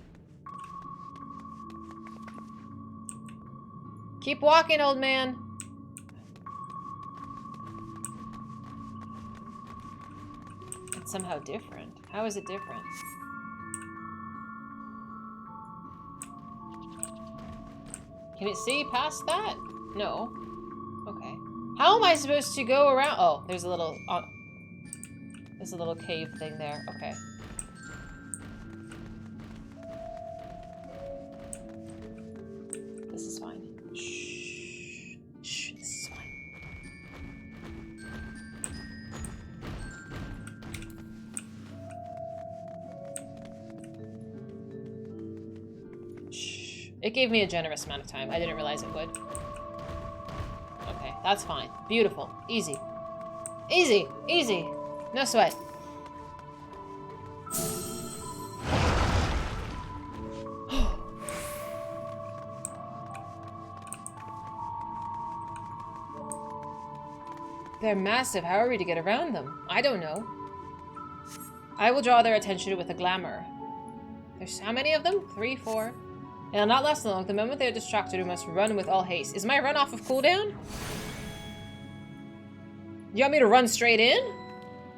[SPEAKER 1] Keep walking, old man. It's somehow different. How is it different? Can it see past that? No. Okay. How am I supposed to go around? Oh, there's a little cave thing there. Okay. This is fine. Shh. Shh, this is fine. Shh. It gave me a generous amount of time. I didn't realize it would. Okay, that's fine. Beautiful. Easy. Easy. Easy. No sweat. They're massive. How are we to get around them? I don't know. I will draw their attention with a glamour. There's how many of them? 3, 4. It'll not last long. The moment they are distracted, we must run with all haste. Is my run off of cooldown? You want me to run straight in?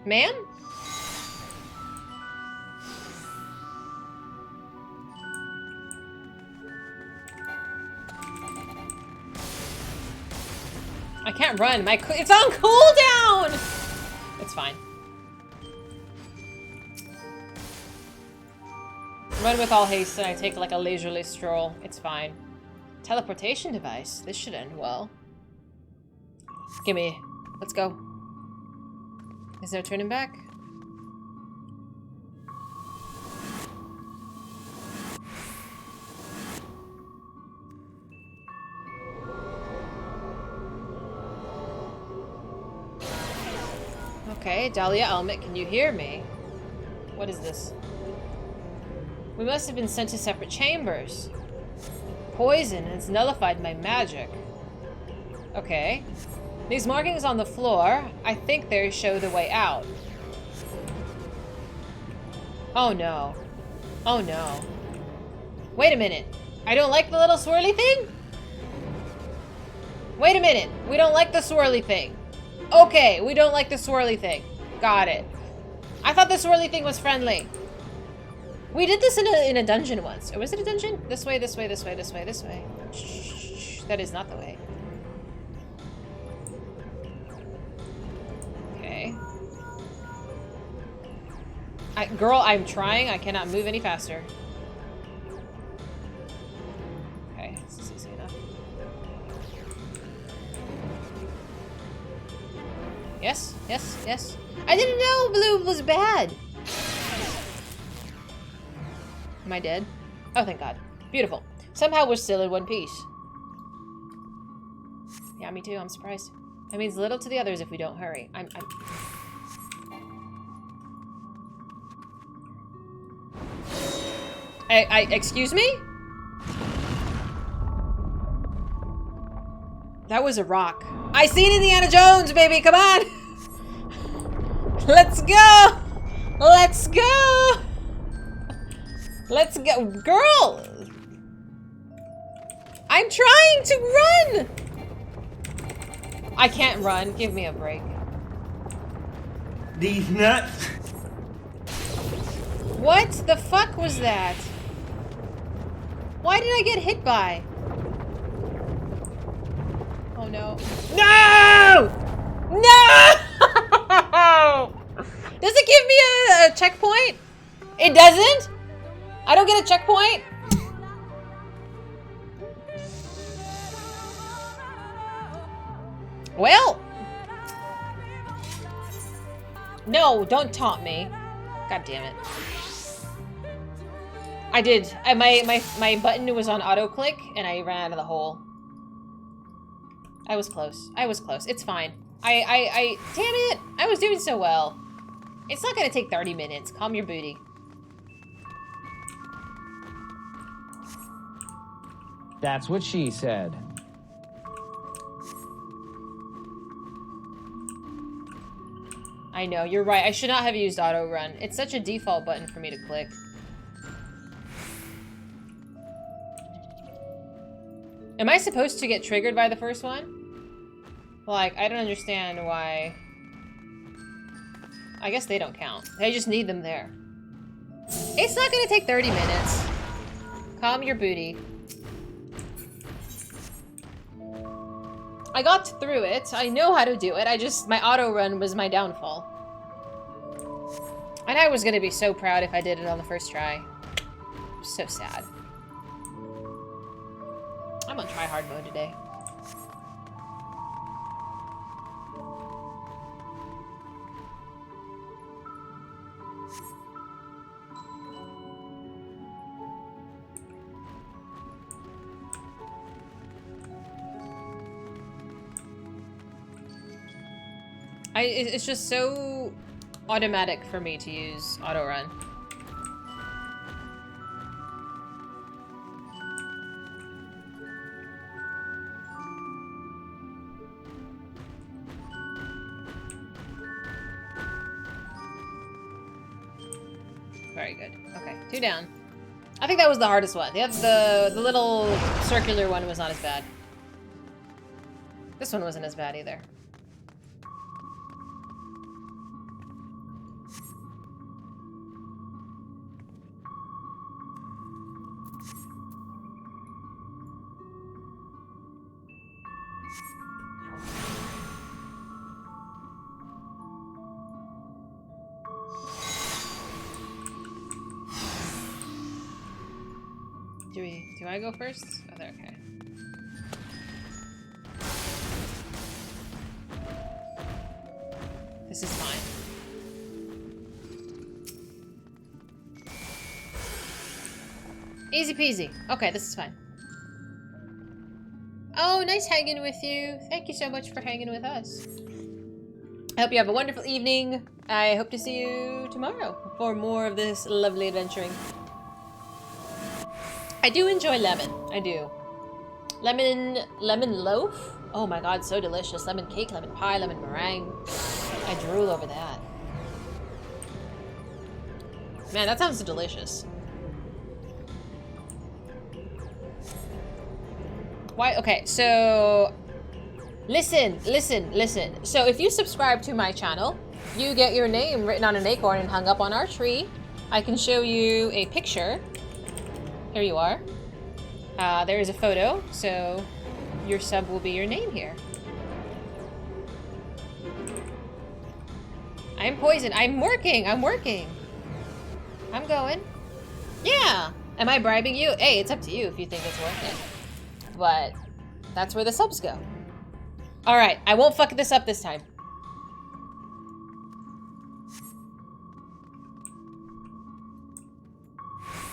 [SPEAKER 1] Ma'am? I can't run. It's on cooldown! It's fine. Run with all haste and I take like a leisurely stroll. It's fine. Teleportation device. This should end well. Gimme. Let's go. Is there turning back? Okay, Dahlia Elmet, can you hear me? What is this? We must have been sent to separate chambers. Poison has nullified my magic. Okay. These markings on the floor, I think they show the way out. Oh no. Oh no. Wait a minute. I don't like the little swirly thing? Wait a minute. We don't like the swirly thing. Okay, we don't like the swirly thing. Got it. I thought the swirly thing was friendly. We did this in a dungeon once. Or was it a dungeon? This way, this way, this way, this way, this way. Shh, that is not the way. Okay. Girl, I'm trying. I cannot move any faster. Okay, this is easy enough. Yes, yes, yes. I didn't know blue was bad. Am I dead? Oh, thank God. Beautiful. Somehow we're still in one piece. Yeah, me too. I'm surprised. That means little to the others if we don't hurry. Excuse me? That was a rock. I seen Indiana Jones, baby. Come on. Let's go. Let's go. Let's go. Girl. I'm trying to run. I can't run. Give me a break.
[SPEAKER 16] These nuts.
[SPEAKER 1] What the fuck was that? Why did I get hit by? Oh no. No! No! Does it give me a checkpoint? It doesn't? I don't get a checkpoint? Well. No, don't taunt me. God damn it. I did. My button was on auto click and I ran out of the hole. I was close. I was close. It's fine. Damn it! I was doing so well. It's not gonna take 30 minutes. Calm your booty.
[SPEAKER 4] That's what she said.
[SPEAKER 1] I know, you're right. I should not have used auto run. It's such a default button for me to click. Am I supposed to get triggered by the first one? Like, I don't understand why. I guess they don't count. I just need them there. It's not gonna take 30 minutes. Calm your booty. I got through it. I know how to do it. My auto run was my downfall. And I was gonna be so proud if I did it on the first try. So sad. I'm on try hard mode today. It's just so automatic for me to use auto run. Very good. Okay, 2 down. I think that was the hardest one. The little circular one was not as bad. This one wasn't as bad either. Do I go first? Oh, there, okay. This is fine. Easy peasy. Okay, this is fine. Oh, nice hanging with you. Thank you so much for hanging with us. I hope you have a wonderful evening. I hope to see you tomorrow for more of this lovely adventuring. I do enjoy lemon. I do. Lemon loaf? Oh my god, so delicious. Lemon cake, lemon pie, lemon meringue. I drool over that. Man, that sounds delicious. Why? Okay, so listen. So if you subscribe to my channel, you get your name written on an acorn and hung up on our tree. I can show you a picture. Here you are. There is a photo, so your sub will be your name here. I'm poisoned. I'm working. I'm going. Yeah. Am I bribing you? Hey, it's up to you if you think it's worth it. But that's where the subs go. All right, I won't fuck this up this time.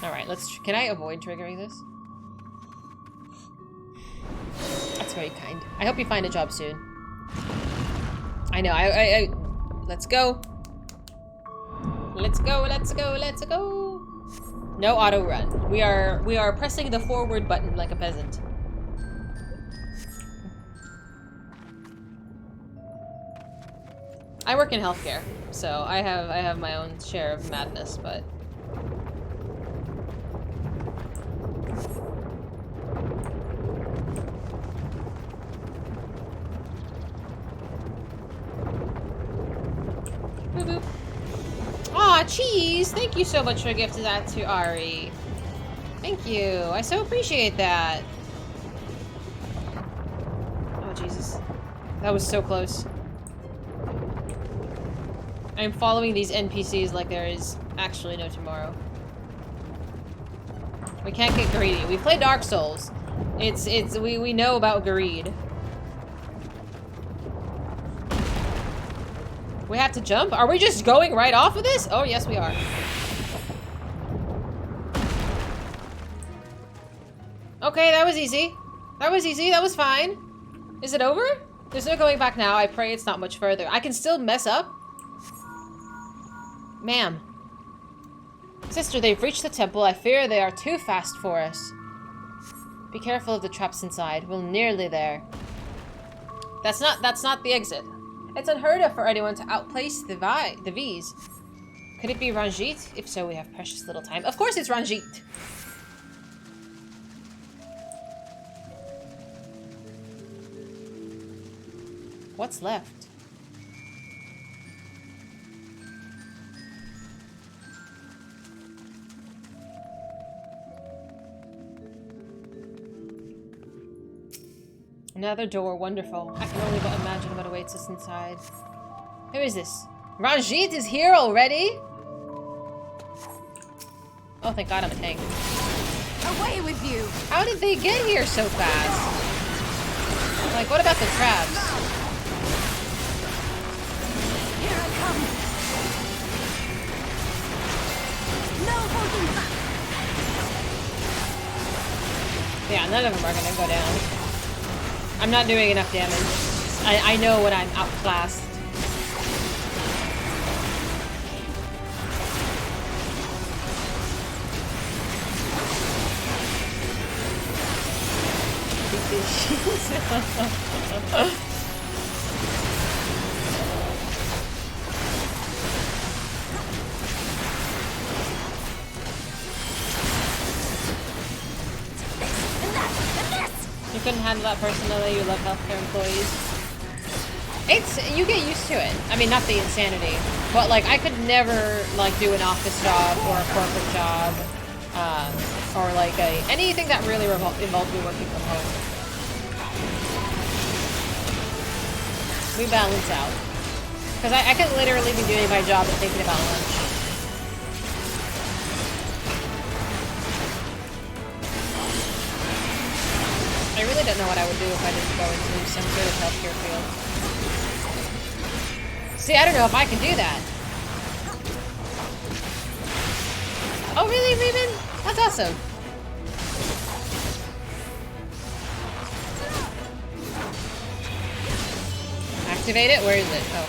[SPEAKER 1] All right, can I avoid triggering this? That's very kind. I hope you find a job soon. I know, let's go. Let's go. No auto run. We are pressing the forward button like a peasant. I work in healthcare, so I have my own share of madness, but boop. Aw, cheese! Thank you so much for gifting that to Ari. Thank you. I so appreciate that. Oh, Jesus. That was so close. I'm following these NPCs like there is actually no tomorrow. We can't get greedy. We play Dark Souls. We know about greed. We have to jump? Are we just going right off of this? Oh, yes, we are. Okay, that was easy. That was fine. Is it over? There's no going back now. I pray it's not much further. I can still mess up. Ma'am. Sister, they've reached the temple. I fear they are too fast for us. Be careful of the traps inside. We're nearly there. That's not the exit. It's unheard of for anyone to outplace the V's. Could it be Ranjit? If so, we have precious little time. Of course it's Ranjit! What's left? Another door, wonderful. I can only but imagine what awaits us inside. Who is this? Ranjit is here already? Oh, thank God I'm a tank.
[SPEAKER 6] Away with you!
[SPEAKER 1] How did they get here so fast? Like, what about the traps?
[SPEAKER 6] Here I come! No holding back!
[SPEAKER 1] Yeah, none of them are gonna go down. I'm not doing enough damage. I know when I'm outclassed. You couldn't handle that personally. You love healthcare employees. You get used to it. I mean, not the insanity, but like I could never like do an office job or a corporate job, or like anything that really involved me working from home. We balance out because I could literally be doing my job and thinking about lunch. I really don't know what I would do if I didn't go into some sort of healthcare field. See, I don't know if I can do that. Oh, really, Raven? That's awesome. Activate it? Where is it? Oh.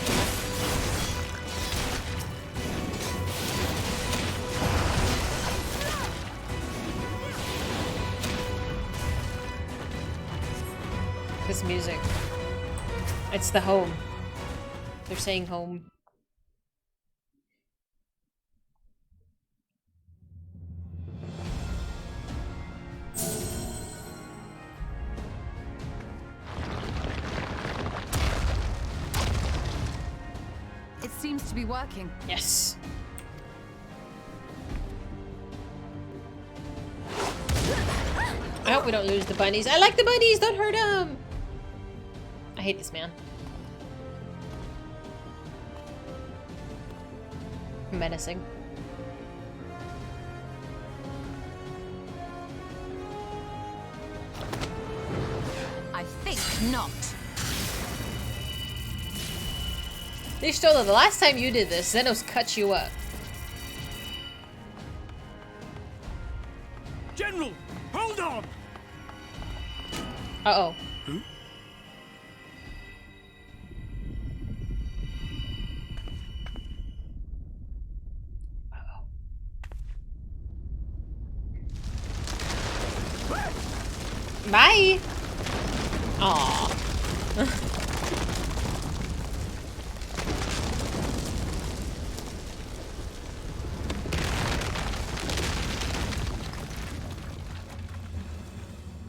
[SPEAKER 1] This music. It's the home. They're saying home.
[SPEAKER 6] It seems to be working.
[SPEAKER 1] Yes. I hope we don't lose the bunnies. I like the bunnies! Don't hurt them! I hate this man. Menacing.
[SPEAKER 6] I think not.
[SPEAKER 1] Ishtola, the last time you did this, Xenos cut you up.
[SPEAKER 2] General, hold on!
[SPEAKER 1] Uh-oh.
[SPEAKER 2] Huh?
[SPEAKER 1] Bye! Aww.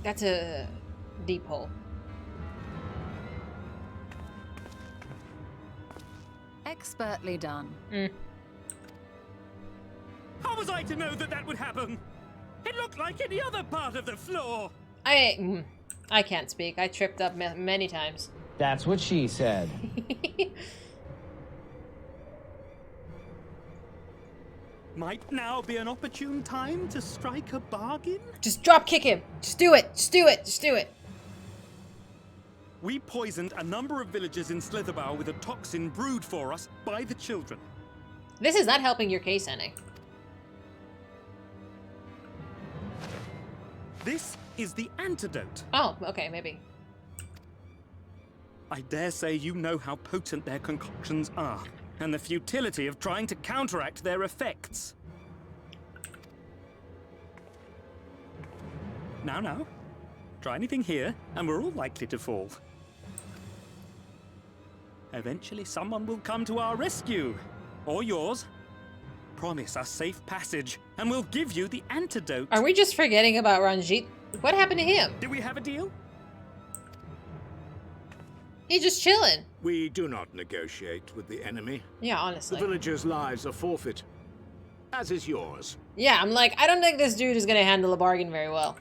[SPEAKER 1] That's a deep hole.
[SPEAKER 6] Expertly done.
[SPEAKER 11] How was I to know that that would happen? It looked like any other part of the floor.
[SPEAKER 1] I can't speak. I tripped up many times.
[SPEAKER 4] That's what she said.
[SPEAKER 11] Might now be an opportune time to strike a bargain?
[SPEAKER 1] Just drop kick him. Just do it. Just do it. Just do it.
[SPEAKER 11] We poisoned a number of villagers in Slitherbough with a toxin brewed for us by the children.
[SPEAKER 1] This is not helping your case, Annie.
[SPEAKER 11] This is the antidote.
[SPEAKER 1] Oh, okay, maybe.
[SPEAKER 11] I dare say you know how potent their concoctions are, and the futility of trying to counteract their effects. Now,
[SPEAKER 16] Try anything here, and we're all likely to fall. Eventually, someone will come to our rescue. Or yours. Promise us safe passage, and we'll give you the antidote.
[SPEAKER 1] Are we just forgetting about Ranjit? What happened to him?
[SPEAKER 16] Do we have a deal?
[SPEAKER 1] He's just chilling.
[SPEAKER 10] We do not negotiate with the enemy.
[SPEAKER 1] Yeah, honestly.
[SPEAKER 10] The villagers' lives are forfeit, as is yours.
[SPEAKER 1] Yeah, I'm like, I don't think this dude is gonna handle a bargain very well.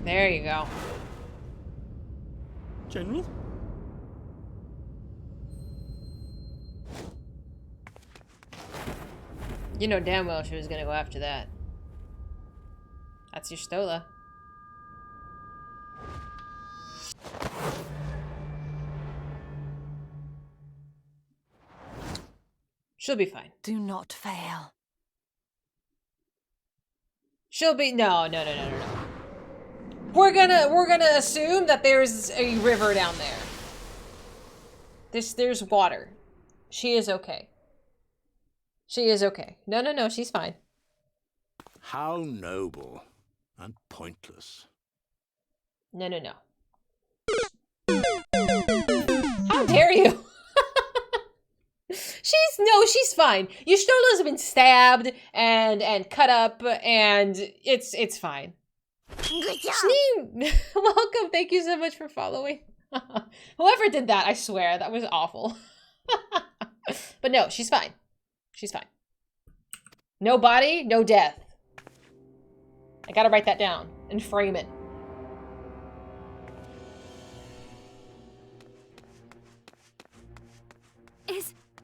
[SPEAKER 1] There you go.
[SPEAKER 16] General?
[SPEAKER 1] You know damn well she was gonna go after that. That's your Stola. She'll be fine.
[SPEAKER 6] Do not fail.
[SPEAKER 1] She'll be no. We're gonna assume that there's a river down there. There's water. She is okay. She is okay. No, she's fine.
[SPEAKER 10] How noble and pointless.
[SPEAKER 1] No. How dare you? She's fine. Yashtola's been stabbed and cut up, and it's fine.
[SPEAKER 3] Good job.
[SPEAKER 1] Shneem, welcome. Thank you so much for following. Whoever did that, I swear, that was awful. But no, she's fine. She's fine. No body, no death. I gotta write that down and frame it.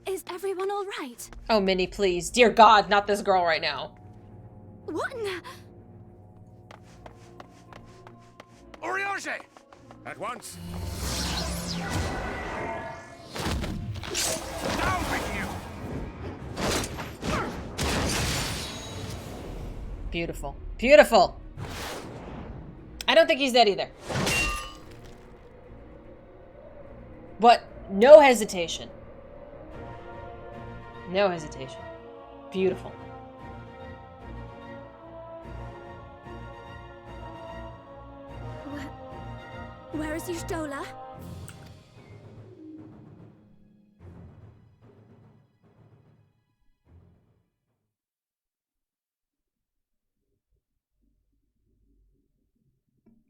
[SPEAKER 3] Is everyone all right?
[SPEAKER 1] Oh, Minnie, please. Dear God, not this girl right now.
[SPEAKER 3] What in the...
[SPEAKER 2] Oriange! At once! Down with you!
[SPEAKER 1] Beautiful. Beautiful! I don't think he's dead either. But no hesitation. No hesitation. Beautiful.
[SPEAKER 3] Where is Y'shtola?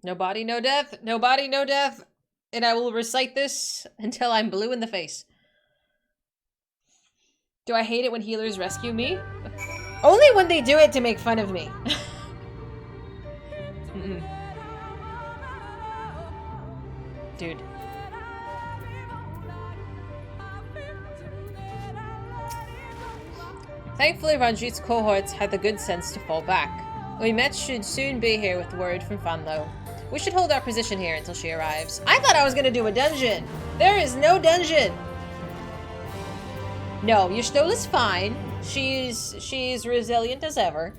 [SPEAKER 1] No body, no death. No body, no death. And I will recite this until I'm blue in the face. Do I hate it when healers rescue me? Only when they do it to make fun of me. Dude. Thankfully, Ranjit's cohorts had the good sense to fall back. Oymet should soon be here with word from Fanlo. We should hold our position here until she arrives. I thought I was gonna do a dungeon! There is no dungeon! No, Y'shtola's fine. She's resilient as ever.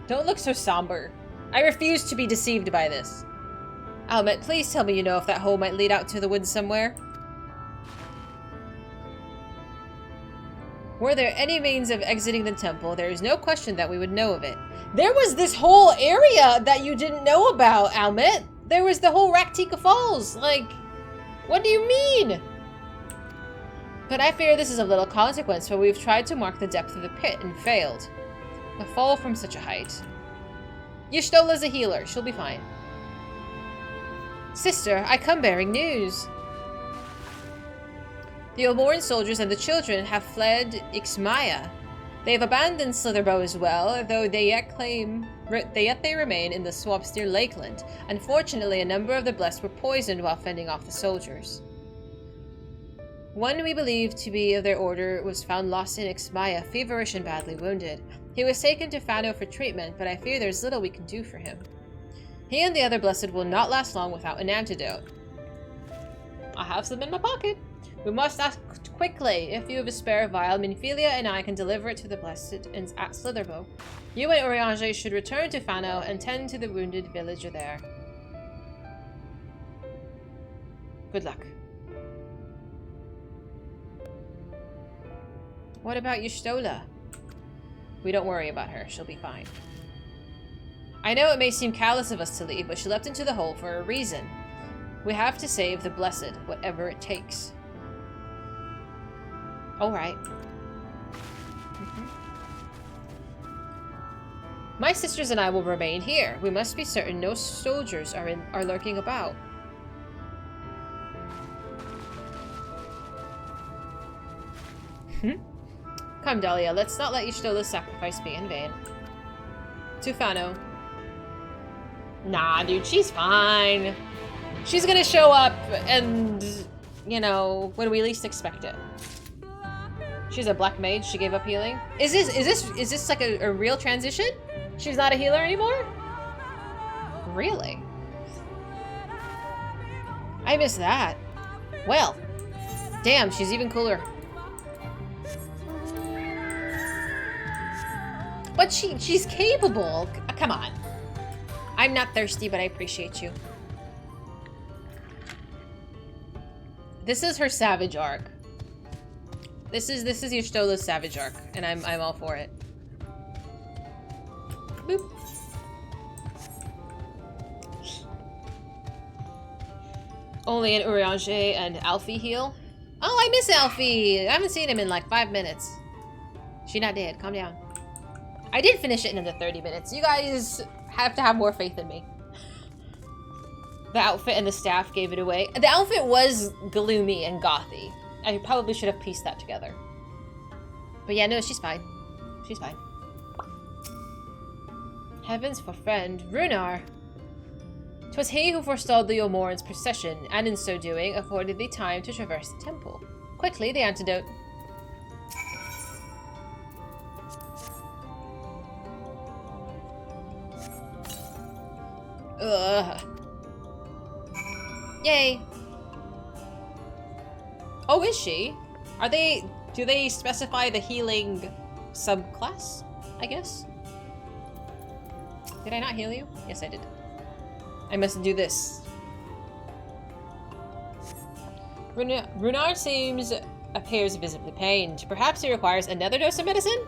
[SPEAKER 1] Don't look so somber. I refuse to be deceived by this. Almet, please tell me you know if that hole might lead out to the woods somewhere. Were there any means of exiting the temple, there is no question that we would know of it. There was this whole area that you didn't know about, Almet. There was the whole Raktika Falls. Like, what do you mean? But I fear this is of little consequence, for we've tried to mark the depth of the pit and failed. A fall from such a height. Y'shtola's a healer. She'll be fine. Sister, I come bearing news. The Omoran soldiers and the children have fled Ixmaya. They have abandoned Slitherbow as well, though they yet remain in the swamps near Lakeland. Unfortunately, a number of the blessed were poisoned while fending off the soldiers. One we believe to be of their order was found lost in Ixmaya, feverish and badly wounded. He was taken to Fano for treatment, but I fear there's little we can do for him. He and the other blessed will not last long without an antidote. I have some in my pocket. We must act quickly. If you have a spare vial, Minfilia and I can deliver it to the blessed at Slitherbow. You and Oriange should return to Fano and tend to the wounded villager there. Good luck. What about Y'shtola? We don't worry about her. She'll be fine. I know it may seem callous of us to leave, but she leapt into the hole for a reason. We have to save the Blessed, whatever it takes. Alright. My sisters and I will remain here. We must be certain no soldiers are lurking about. Come, Dahlia, let's not let Y'shtola's sacrifice be in vain. Tufano. Nah, dude, she's fine. She's gonna show up and, you know, when we least expect it. She's a black mage, she gave up healing. Is this like a real transition? She's not a healer anymore? Really? I missed that. Well, damn, she's even cooler. But she's capable. Come on. I'm not thirsty, but I appreciate you. This is her savage arc. This is Y'shtola's savage arc, and I'm all for it. Boop. Only an Urianger and Alfie heal. Oh, I miss Alfie. I haven't seen him in like 5 minutes. She not dead. Calm down. I did finish it in under 30 minutes. You guys have to have more faith in me. The outfit and the staff gave it away. The outfit was gloomy and gothy. I probably should have pieced that together. But yeah, no, she's fine. She's fine. Heavens for friend. Runar. 'Twas he who forestalled the Yomoran's procession, and in so doing, afforded thee time to traverse the temple. Quickly, the antidote. Ugh. Yay. Oh, is she? Do they specify the healing subclass, I guess? Did I not heal you? Yes, I did. I must do this. Runar appears visibly pained. Perhaps he requires another dose of medicine?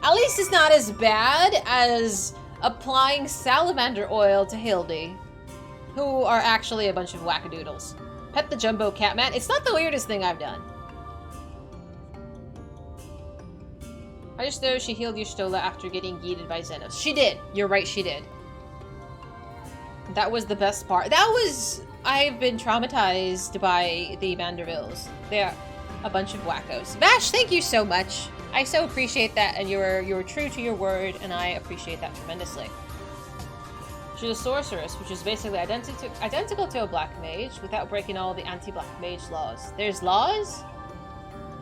[SPEAKER 1] At least it's not as bad as applying salamander oil to Hildy, who are actually a bunch of wackadoodles. Pet the jumbo catman. It's not the weirdest thing I've done. I just know she healed Y'shtola after getting yeeted by Xenos. She did. You're right, she did. That was the best part. I've been traumatized by the Vanderbills. They're a bunch of wackos. Vash, thank you so much. I so appreciate that, and you're true to your word, and I appreciate that tremendously. She's a sorceress, which is basically identical to a black mage, without breaking all the anti-black mage laws. There's laws?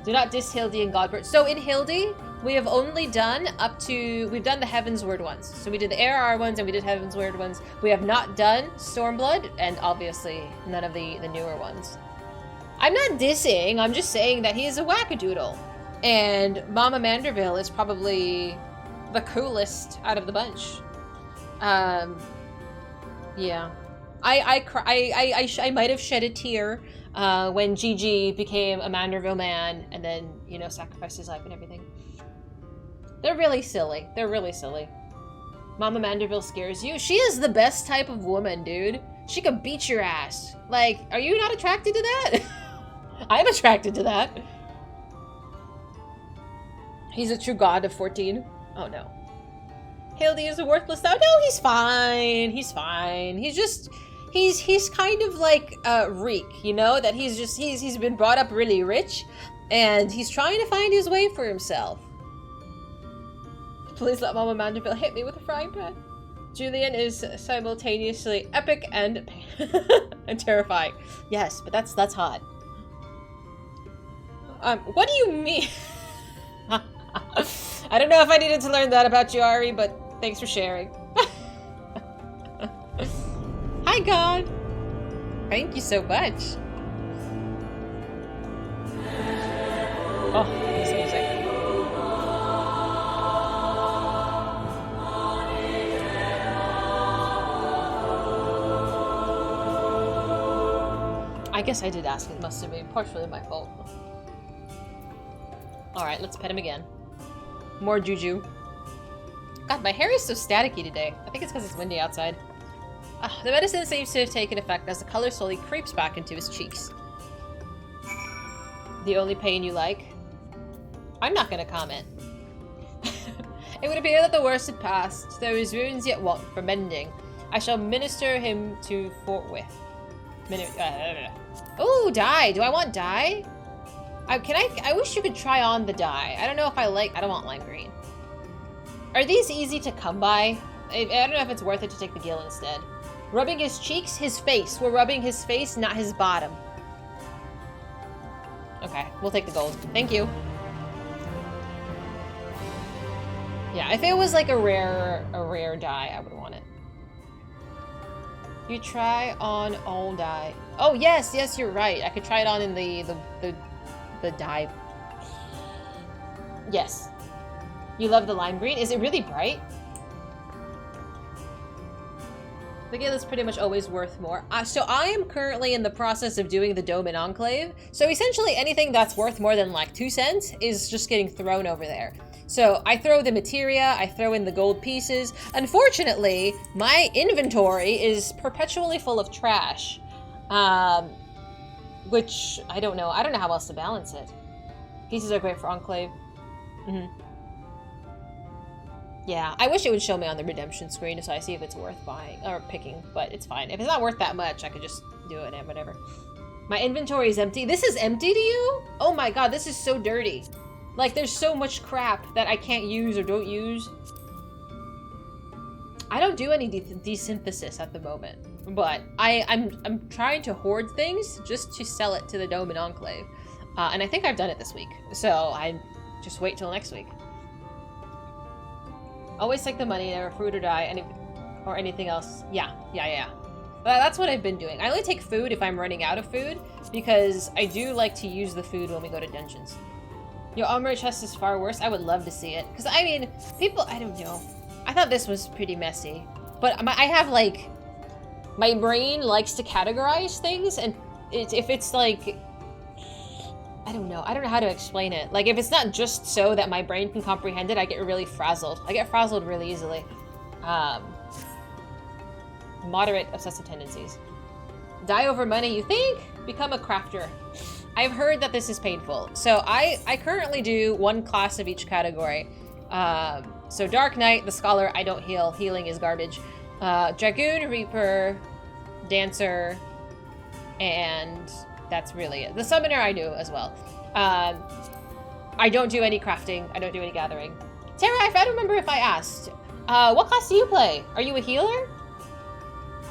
[SPEAKER 1] Do not diss Hildy and Godbert. So in Hildy, we have only done we've done the Heavensward ones. So we did the ARR ones, and we did Heavensward ones. We have not done Stormblood, and obviously none of the newer ones. I'm not dissing, I'm just saying that he is a wackadoodle. And Mama Manderville is probably the coolest out of the bunch. Yeah. I might have shed a tear when Gigi became a Manderville man and then, you know, sacrificed his life and everything. They're really silly. They're really silly. Mama Manderville scares you? She is the best type of woman, dude. She could beat your ass. Like, are you not attracted to that? I'm attracted to that. He's a true god of 14. Oh no. Hildy is a worthless thou. No, he's fine. He's fine. He's kind of like Reek, you know? That he's been brought up really rich, and he's trying to find his way for himself. Please let Mama Manderville hit me with a frying pan. Julian is simultaneously epic and and terrifying. Yes, but that's hot. What do you mean? I don't know if I needed to learn that about you, Ari, but thanks for sharing. Hi, God. Thank you so much. Oh, this music. I guess I did ask. It must have been partially my fault. Alright, let's pet him again. More juju. God, my hair is so staticky today. I think it's because it's windy outside. The medicine seems to have taken effect as the color slowly creeps back into his cheeks. The only pain you like? I'm not gonna comment. It would appear that the worst had passed, though his wounds yet want for mending. I shall minister him to forthwith. Ooh, dye! Do I want dye? I wish you could try on the dye. I don't know if I don't want lime green. Are these easy to come by? I don't know if it's worth it to take the gill instead. Rubbing his cheeks, his face. We're rubbing his face, not his bottom. Okay, we'll take the gold. Thank you. Yeah, if it was like a rare dye, I would want it. You try on all dye. Oh yes, you're right. I could try it on in the dye. Yes. You love the lime green? Is it really bright? The gill is pretty much always worth more. So I am currently in the process of doing the Dome and Enclave. So essentially anything that's worth more than like 2 cents is just getting thrown over there. So I throw the materia, I throw in the gold pieces. Unfortunately, my inventory is perpetually full of trash. Which, I don't know. I don't know how else to balance it. Pieces are great for Enclave. Yeah, I wish it would show me on the redemption screen so I see if it's worth buying or picking, but it's fine. If it's not worth that much, I could just do it and whatever. My inventory is empty. This is empty to you? Oh my god, this is so dirty. Like, there's so much crap that I can't use or don't use. I don't do any desynthesis at the moment, but I'm trying to hoard things just to sell it to the Dome and Enclave. And I think I've done it this week, so I just wait till next week. Always take the money, never fruit or dye, or anything else. Yeah. That's what I've been doing. I only take food if I'm running out of food, because I do like to use the food when we go to dungeons. Your armory chest is far worse. I would love to see it. Because, I mean, people, I don't know. I thought this was pretty messy. But I have, like, my brain likes to categorize things, and if it's, like, I don't know how to explain it. Like, if it's not just so that my brain can comprehend it, I get really frazzled. I get frazzled really easily. Moderate obsessive tendencies. Die over money, you think? Become a crafter. I've heard that this is painful. So I currently do 1 class of each category. So Dark Knight, the Scholar, I don't heal. Healing is garbage. Dragoon, Reaper, Dancer, and that's really it. The Summoner I do as well. I don't do any crafting. I don't do any gathering. Tara, I don't remember if I asked. What class do you play? Are you a healer?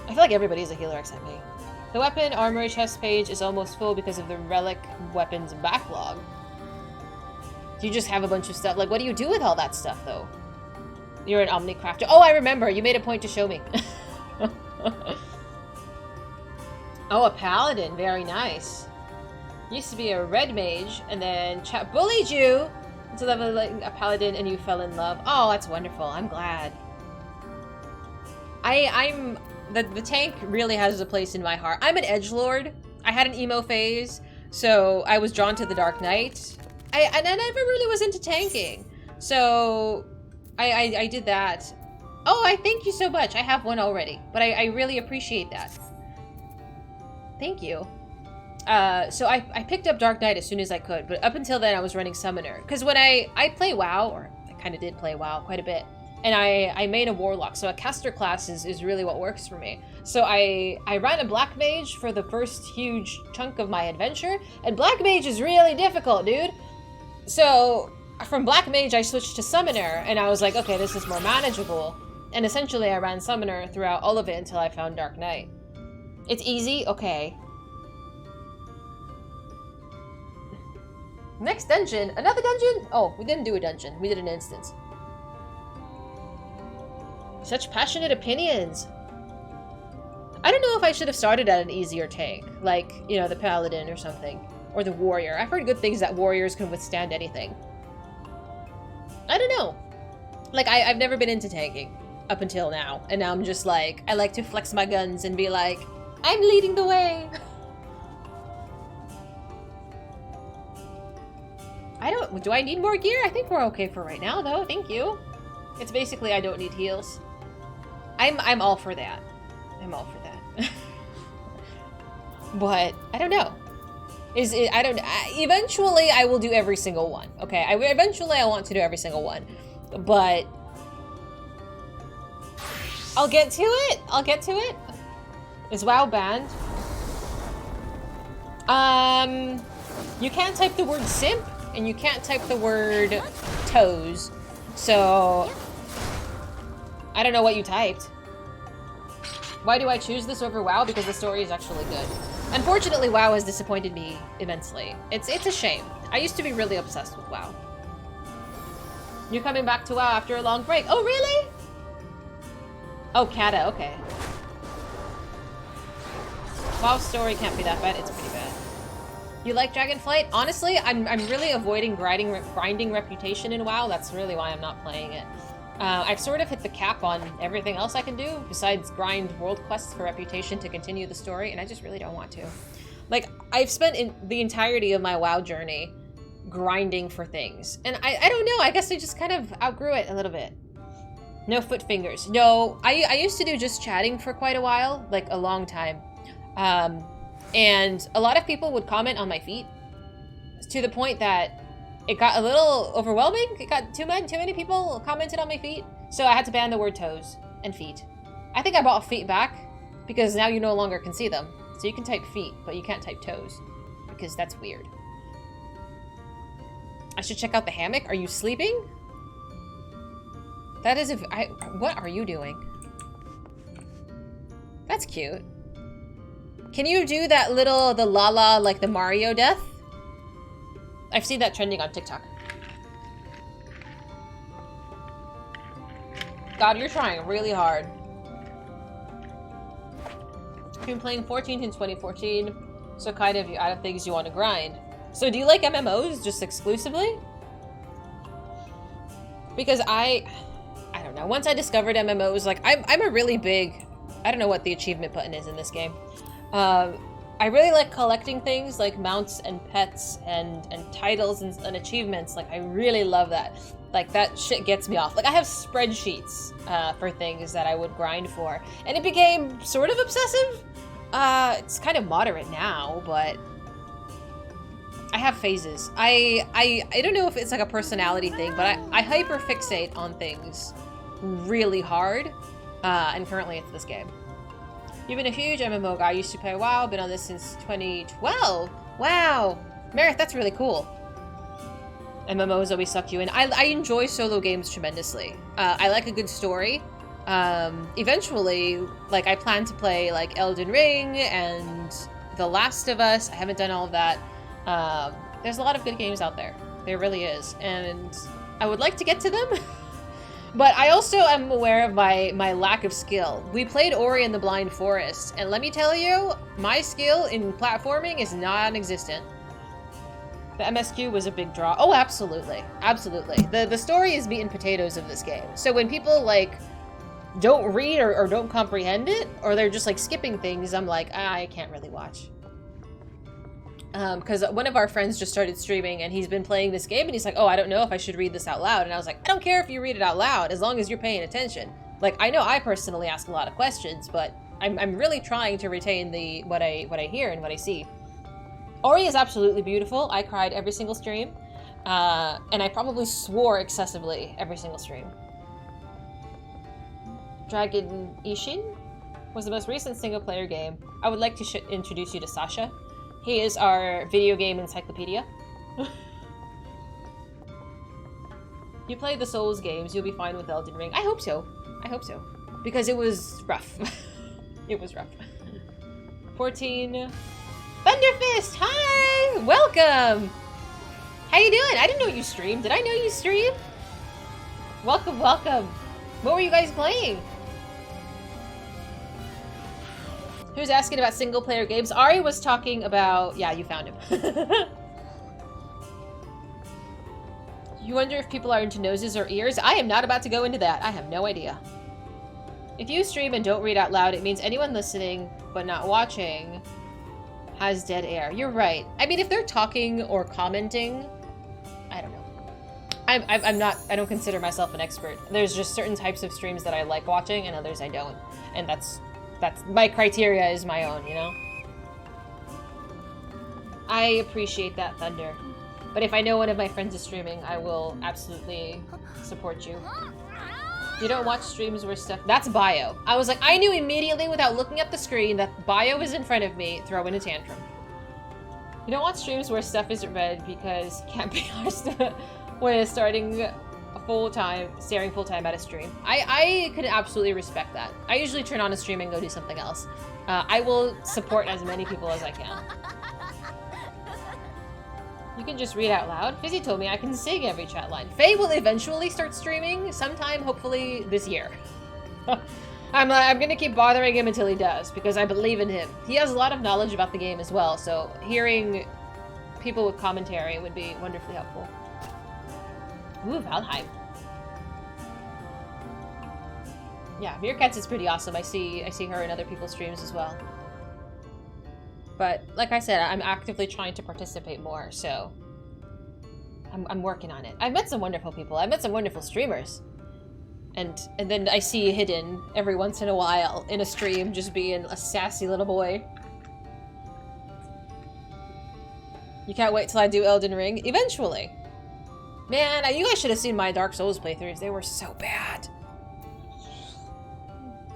[SPEAKER 1] I feel like everybody's a healer except me. The weapon armory chest page is almost full because of the relic weapons backlog. Do you just have a bunch of stuff? Like, what do you do with all that stuff, though? You're an Omni Crafter. Oh, I remember. You made a point to show me. Oh, a Paladin. Very nice. Used to be a red mage, and then chat bullied you into leveling a Paladin, and you fell in love. Oh, that's wonderful. I'm glad. The tank really has a place in my heart. I'm an edgelord. I had an emo phase, so I was drawn to the Dark Knight. And I never really was into tanking, so I did that. Oh, I thank you so much. I have one already, but I really appreciate that. Thank you. So I picked up Dark Knight as soon as I could, but up until then I was running Summoner. Because when I play WoW, or I kind of did play WoW quite a bit, and I made a Warlock, so a caster class is really what works for me. So I ran a Black Mage for the first huge chunk of my adventure, and Black Mage is really difficult, dude. So from Black Mage I switched to Summoner, and I was like, okay, this is more manageable. And essentially I ran Summoner throughout all of it until I found Dark Knight. It's easy? Okay. Next dungeon. Another dungeon? Oh, we didn't do a dungeon. We did an instance. Such passionate opinions. I don't know if I should have started at an easier tank. Like, you know, the Paladin or something. Or the Warrior. I've heard good things that Warriors can withstand anything. I don't know. Like, I've never been into tanking. Up until now. And now I'm just like, I like to flex my guns and be like, I'm leading the Do I need more gear? I think we're okay for right now, though. Thank you. It's basically I don't need heals. I'm all for that. I'm all for that. But I don't know. Eventually I will do every single one. Okay, eventually I want to do every single one. But I'll get to it. I'll get to it. Is WoW banned? You can't type the word simp, and you can't type the word toes. So I don't know what you typed. Why do I choose this over WoW? Because the story is actually good. Unfortunately, WoW has disappointed me immensely. It's a shame. I used to be really obsessed with WoW. You're coming back to WoW after a long break. Oh, really? Oh, Kata, okay. WoW's story can't be that bad. It's pretty bad. You like Dragonflight? Honestly, I'm really avoiding grinding reputation in WoW. That's really why I'm not playing it. I've sort of hit the cap on everything else I can do besides grind world quests for reputation to continue the story, and I just really don't want to. Like, I've spent the entirety of my WoW journey grinding for things, and I don't know, I guess I just kind of outgrew it a little bit. No foot fingers. No, I used to do just chatting for quite a while, like a long time. And a lot of people would comment on my feet to the point that it got a little overwhelming. It got too many people commented on my feet. So I had to ban the word toes and feet. I think I brought feet back because now you no longer can see them. So you can type feet, but you can't type toes because that's weird. I should check out the hammock. Are you sleeping? That is what are you doing? That's cute. Can you do that the Lala, like the Mario death? I've seen that trending on TikTok. God, you're trying really hard. You've been playing 14 since 2014, so kind of out of things you want to grind. So do you like MMOs just exclusively? Because I don't know. Once I discovered MMOs, like I'm a really big, I don't know what the achievement button is in this game. I really like collecting things like mounts and pets and titles and achievements. Like, I really love that. Like, that shit gets me off. Like, I have spreadsheets for things that I would grind for. And it became sort of obsessive. It's kind of moderate now, but I have phases. I don't know if it's like a personality thing, but I hyper-fixate on things really hard. And currently it's this game. You've been a huge MMO guy. Used to play WoW. Been on this since 2012. Wow. Meredith, that's really cool. MMOs always suck you in. I enjoy solo games tremendously. I like a good story. Eventually, like, I plan to play, like, Elden Ring and The Last of Us. I haven't done all of that. There's a lot of good games out there. There really is. And I would like to get to them. But I also am aware of my lack of skill. We played Ori and the Blind Forest, and let me tell you, my skill in platforming is non-existent. The MSQ was a big draw. Oh, absolutely. Absolutely. The story is meat and potatoes of this game. So when people, like, don't read or don't comprehend it, or they're just, like, skipping things, I'm like, I can't really watch. Because one of our friends just started streaming and he's been playing this game and he's like, oh, I don't know if I should read this out loud. And I was like, I don't care if you read it out loud as long as you're paying attention. Like, I know I personally ask a lot of questions, but I'm really trying to retain what I hear and what I see. Ori is absolutely beautiful. I cried every single stream. And I probably swore excessively every single stream. Dragon Ishin was the most recent single-player game. I would like to introduce you to Sasha. He is our video game encyclopedia. You play the Souls games, you'll be fine with Elden Ring. I hope so. I hope so. Because it was rough. It was rough. 14. Thunderfist! Hi! Welcome! How you doing? I didn't know you streamed. Did I know you streamed? Welcome, welcome. What were you guys playing? Who's asking about single-player games? Ari was talking about... Yeah, you found him. You wonder if people are into noses or ears? I am not about to go into that. I have no idea. If you stream and don't read out loud, it means anyone listening but not watching has dead air. You're right. I mean, if they're talking or commenting, I I'm not, I don't consider myself an expert. There's just certain types of streams that I like watching and others I don't. And that's my criteria is my own, you know? I appreciate that, Thunder. But if I know one of my friends is streaming, I will absolutely support you. You don't watch streams where stuff... That's bio. I was like, I knew immediately without looking at the screen that bio is in front of me, throw in a tantrum. You don't watch streams where stuff isn't read because can't be arsed when starting staring full-time at a stream. I could absolutely respect that. I usually turn on a stream and go do something else. I will support as many people as I can. You can just read out loud. Fizy told me I can sing every chat line. Faye will eventually start streaming sometime, hopefully this year. I'm gonna keep bothering him until he does, because I believe in him. He has a lot of knowledge about the game as well, so hearing people with commentary would be wonderfully helpful. Ooh, Valheim. Yeah, Meerkats is pretty awesome. I see her in other people's streams as well. But like I said, I'm actively trying to participate more, so I'm working on it. I've met some wonderful people. I've met some wonderful streamers. And then I see Hidden every once in a while in a stream just being a sassy little boy. You can't wait till I do Elden Ring? Eventually. Man, you guys should have seen my Dark Souls playthroughs. They were so bad.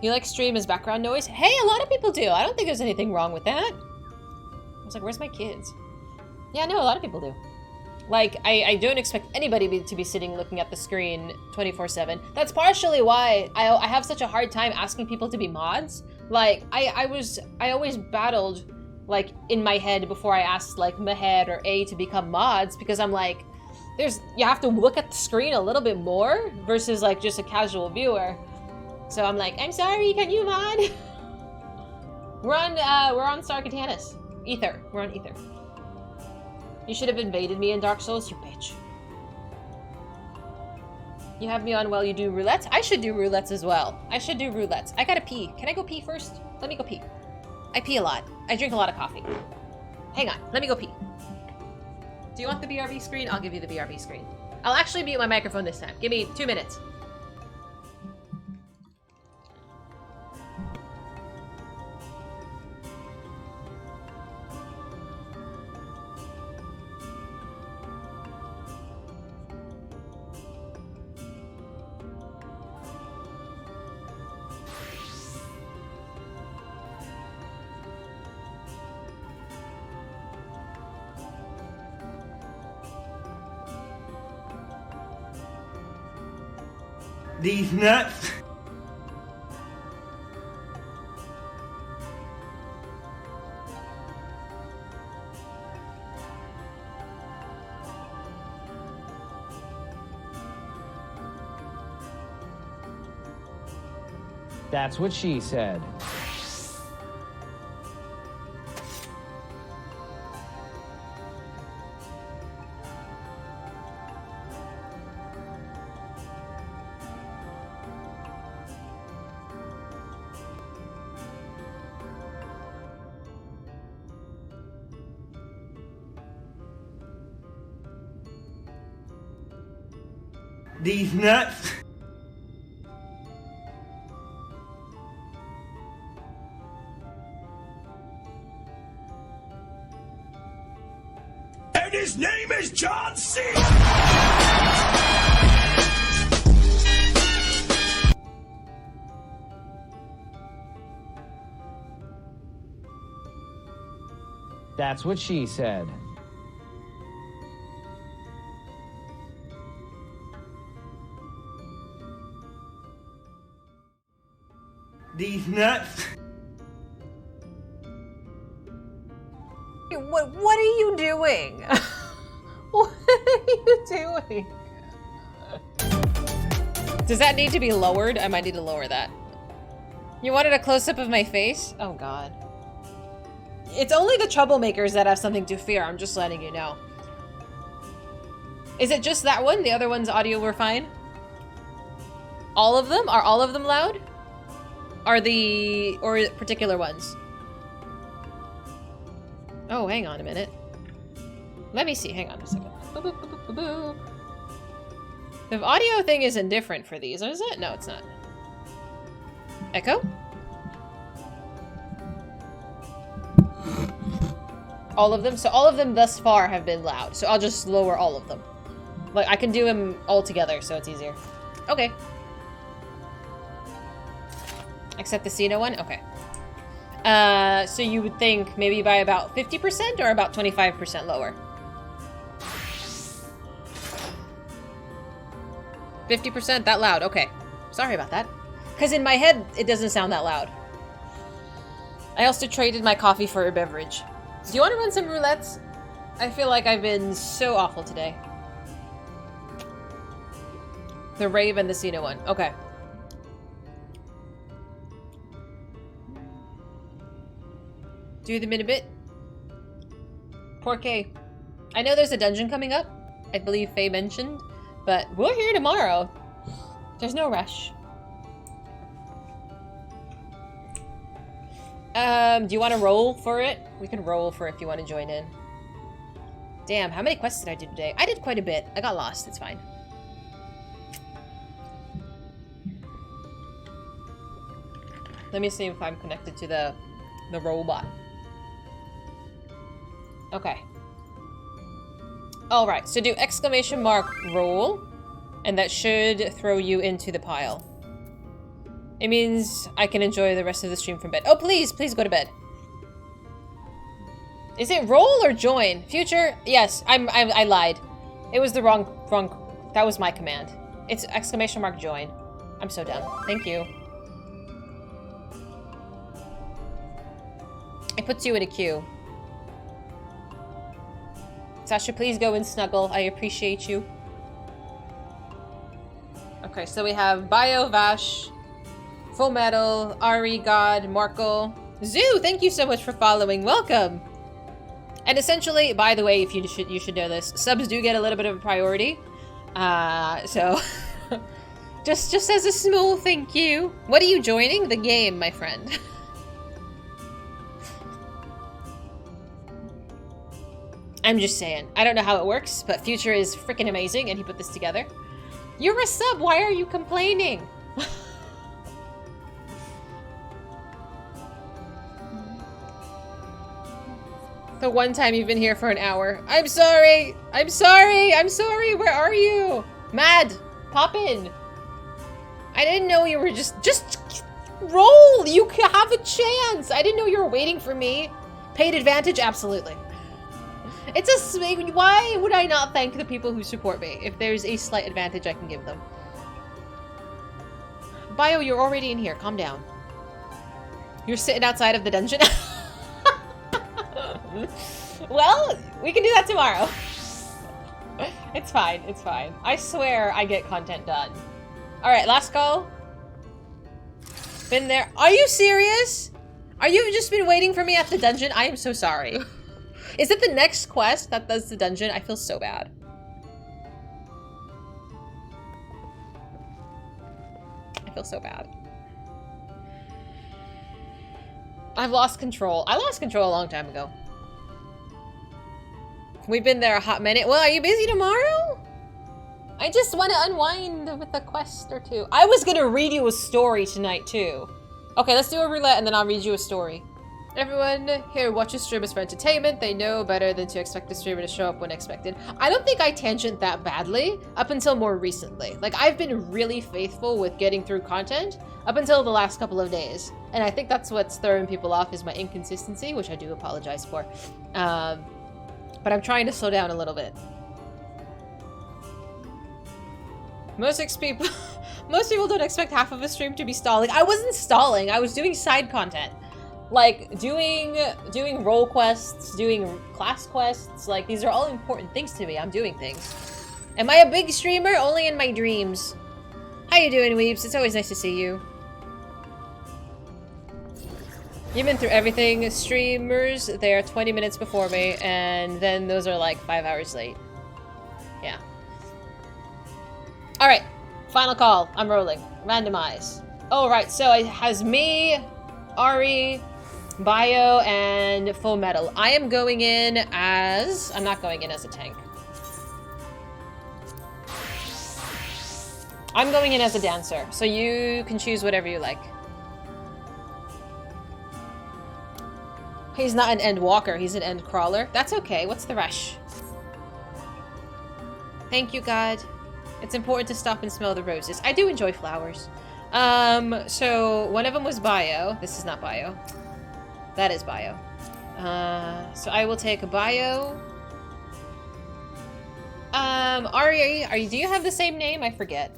[SPEAKER 1] You like stream as background noise? Hey, a lot of people do. I don't think there's anything wrong with that. I was like, where's my kids? Yeah, no, a lot of people do. Like, I don't expect anybody to be sitting looking at the screen 24/7. That's partially why I have such a hard time asking people to be mods. Like, I always battled, like, in my head before I asked, like, Mehed or A to become mods, because I'm like, you have to look at the screen a little bit more versus, like, just a casual viewer. So I'm like, I'm sorry, can you mod? We're on Star Catanis. Ether. We're on Ether. You should have invaded me in Dark Souls, you bitch. You have me on while you do roulettes? I should do roulettes as well. I should do roulettes. I gotta pee. Can I go pee first? Let me go pee. I pee a lot. I drink a lot of coffee. Hang on. Let me go pee. Do you want the BRB screen? I'll give you the BRB screen. I'll actually mute my microphone this time. Give me 2 minutes.
[SPEAKER 17] These nuts.
[SPEAKER 4] That's what she said.
[SPEAKER 17] These nuts.
[SPEAKER 2] And his name is John C.
[SPEAKER 4] That's what she said.
[SPEAKER 17] These nuts.
[SPEAKER 1] What are you doing? What are you doing? Does that need to be lowered? I might need to lower that. You wanted a close-up of my face? Oh god. It's only the troublemakers that have something to fear, I'm just letting you know. Is it just that one? The other one's audio were fine? All of them? Are all of them loud? Or particular ones? Oh, hang on a minute. Let me see. Hang on a second. Boop, boop, boop, boop, boop. The audio thing isn't different for these, is it? No, it's not. Echo? All of them? So all of them thus far have been loud. So I'll just lower all of them. Like, I can do them all together, so it's easier. Okay. Except the Cena one? Okay. So you would think maybe by about 50% or about 25% lower? 50%? That loud. Okay. Sorry about that. Because in my head, it doesn't sound that loud. I also traded my coffee for a beverage. Do you want to run some roulettes? I feel like I've been so awful today. The Rave and the Cena one. Okay. Do them in a bit. Poor Kay. I know there's a dungeon coming up. I believe Faye mentioned. But we're here tomorrow. There's no rush. Do you want to roll for it? We can roll for if you want to join in. Damn, how many quests did I do today? I did quite a bit. I got lost. It's fine. Let me see if I'm connected to the robot. Okay. Alright, so do exclamation mark roll, and that should throw you into the pile. It means I can enjoy the rest of the stream from bed. Oh, please, please go to bed. Is it roll or join? Future? Yes, I lied. It was the wrong, that was my command. It's exclamation mark join. I'm so dumb. Thank you. It puts you in a queue. Sasha, please go and snuggle. I appreciate you. Okay, so we have Bio, Vash, Full Metal, Ari, God, Marco. Zoo, thank you so much for following. Welcome. And essentially, by the way, if you should know this, subs do get a little bit of a priority. So just as a small thank you. What are you joining? The game, my friend. I'm just saying. I don't know how it works, but Future is freaking amazing and he put this together. You're a sub, why are you complaining? The one time you've been here for an hour. I'm sorry! I'm sorry! I'm sorry! Where are you? Mad! Pop in! I didn't know you were just roll! You have a chance! I didn't know you were waiting for me. Paid advantage? Absolutely. It's a... Why would I not thank the people who support me if there's a slight advantage I can give them? Bio, you're already in here. Calm down. You're sitting outside of the dungeon? Well, we can do that tomorrow. It's fine. It's fine. I swear I get content done. Alright, last call. Been there. Are you serious? Are you just been waiting for me at the dungeon? I am so sorry. Is it the next quest that does the dungeon? I feel so bad. I feel so bad. I've lost control. I lost control a long time ago. We've been there a hot minute. Well, are you busy tomorrow? I just want to unwind with a quest or two. I was gonna read you a story tonight too. Okay, let's do a roulette and then I'll read you a story. Everyone here watches streamers for entertainment. They know better than to expect the streamer to show up when expected. I don't think I tangent that badly up until more recently. Like, I've been really faithful with getting through content up until the last couple of days. And I think that's what's throwing people off is my inconsistency, which I do apologize for. But I'm trying to slow down a little bit. Most people don't expect half of a stream to be stalling. I wasn't stalling. I was doing side content. Like, doing role quests, doing class quests, like, these are all important things to me. I'm doing things. Am I a big streamer? Only in my dreams. How you doing, Weeps? It's always nice to see you. You've been through everything. Streamers, they are 20 minutes before me, and then those are like 5 hours late. Yeah. Alright, final call. I'm rolling. Randomize. Alright, so it has me, Ari, Bio, and Full Metal. I am going in as... I'm not going in as a tank. I'm going in as a dancer, so you can choose whatever you like. He's not an end walker, he's an end crawler. That's okay, what's the rush? Thank you, God. It's important to stop and smell the roses. I do enjoy flowers. So one of them was bio. This is not bio. That is bio. So I will take a bio. Ari, do you have the same name? I forget.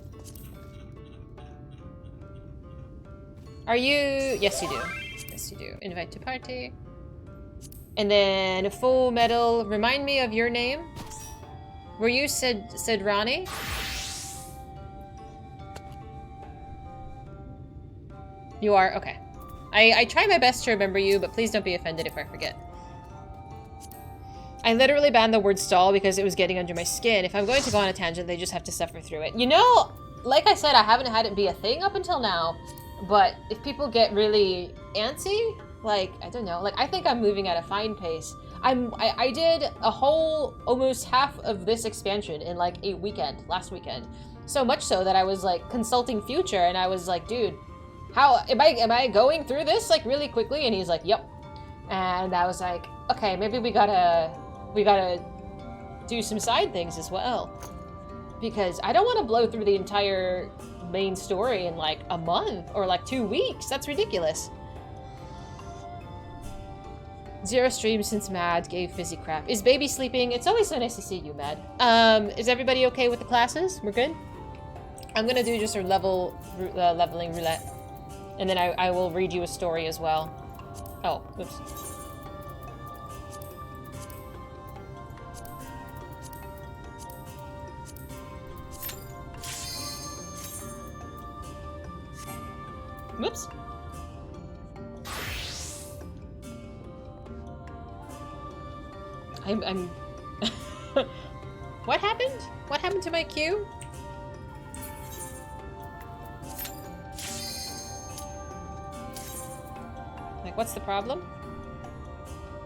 [SPEAKER 1] Are you? Yes, you do. Yes, you do. Invite to party. And then Full Metal. Remind me of your name. Were you Rani? You are? Okay. I try my best to remember you, but please don't be offended if I forget. I literally banned the word stall because it was getting under my skin. If I'm going to go on a tangent, they just have to suffer through it. You know, like I said, I haven't had it be a thing up until now, but if people get really antsy, like, I don't know, like, I think I'm moving at a fine pace. I did a whole, almost half of this expansion in, like, a weekend, last weekend. So much so that I was, like, consulting Future, and I was like, dude, how, am I going through this, like, really quickly? And he's like, yep. And I was like, okay, maybe we gotta do some side things as well. Because I don't want to blow through the entire main story in, like, a month or, like, 2 weeks. That's ridiculous. 0 streams since Mad gave Fizy crap. Is baby sleeping? It's always so nice to see you, Mad. Is everybody okay with the classes? We're good? I'm gonna do just a leveling roulette. And then I will read you a story as well. Oh, whoops. Whoops. I'm What happened? What happened to my queue? Like, what's the problem?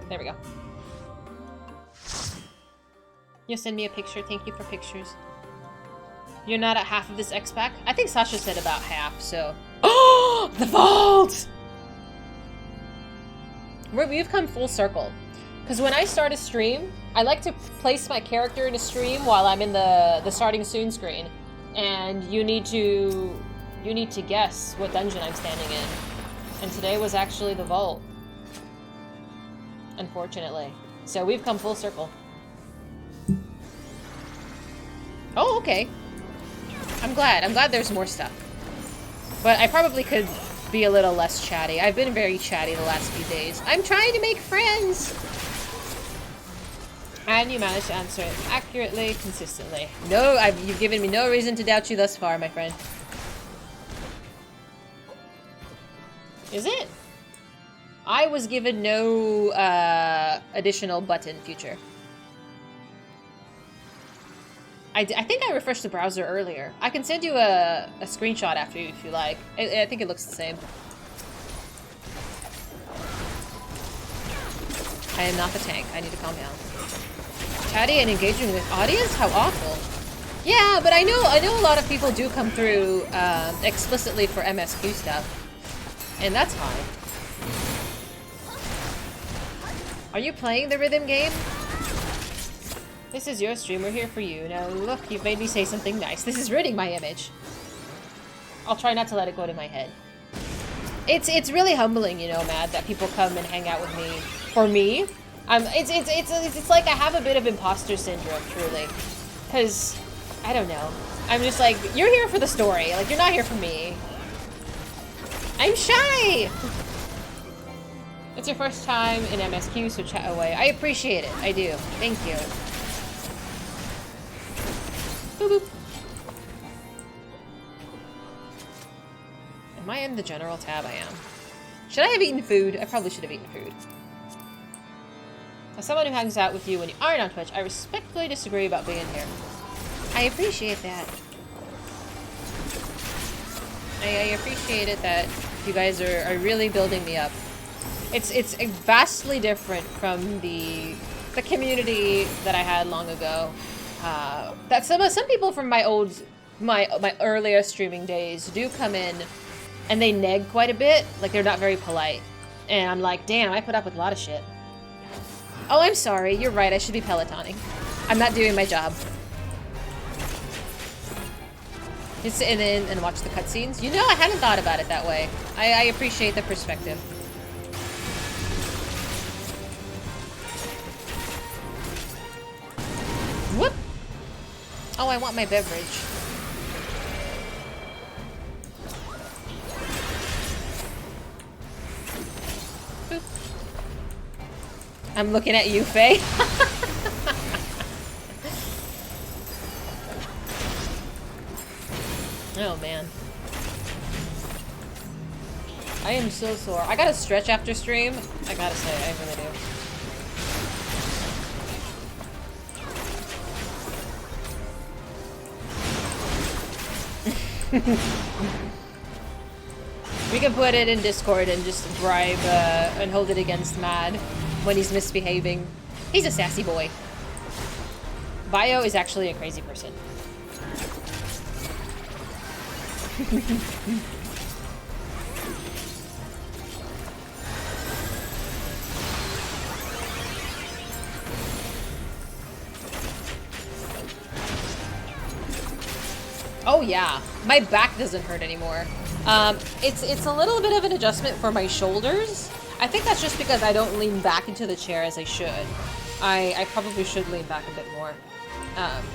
[SPEAKER 1] There we go. You send me a picture. Thank you for pictures. You're not at half of this X-Pack? I think Sasha said about half, so... Oh! The vault! We've come full circle. Because when I start a stream, I like to place my character in a stream while I'm in the starting soon screen. And you need to guess what dungeon I'm standing in. And today was actually the vault. Unfortunately. So we've come full circle. Oh, okay. I'm glad there's more stuff. But I probably could be a little less chatty. I've been very chatty the last few days. I'm trying to make friends! And you managed to answer it accurately, consistently. No, you've given me no reason to doubt you thus far, my friend. Is it? I was given no additional button Future. I think I refreshed the browser earlier. I can send you a screenshot after if you like. I think it looks the same. I am not the tank. I need to calm down. Chatty and engaging with audience? How awful. Yeah, but I know a lot of people do come through explicitly for MSQ stuff. And that's fine. Are you playing the rhythm game? This is your stream, we're here for you. Now look, you've made me say something nice. This is ruining my image. I'll try not to let it go to my head. It's really humbling, you know, Mad, that people come and hang out with me for me. It's like I have a bit of imposter syndrome, truly. Cause I don't know. I'm just like, you're here for the story. Like, you're not here for me. I'm shy! It's your first time in MSQ, so chat away. I appreciate it. I do. Thank you. Boop, boop. Am I in the general tab? I am. Should I have eaten food? I probably should have eaten food. As someone who hangs out with you when you aren't on Twitch, I respectfully disagree about being here. I appreciate that. I appreciate it that you guys are really building me up. It's vastly different from the community that I had long ago. That some people from my old my earlier streaming days do come in and they neg quite a bit. Like, they're not very polite. And I'm like, damn, I put up with a lot of shit. Oh, I'm sorry. You're right. I should be Pelotoning. I'm not doing my job. Just sit in and watch the cutscenes. You know, I hadn't thought about it that way. I appreciate the perspective. Whoop! Oh, I want my beverage. Boop. I'm looking at you, Faye. Oh, man. I am so sore. I gotta stretch after stream. I gotta say, I really do. We can put it in Discord and just bribe and hold it against Mad when he's misbehaving. He's a sassy boy. Bio is actually a crazy person. Oh yeah, my back doesn't hurt anymore. It's a little bit of an adjustment for my shoulders. I think that's just because I don't lean back into the chair as I should. I probably should lean back a bit more.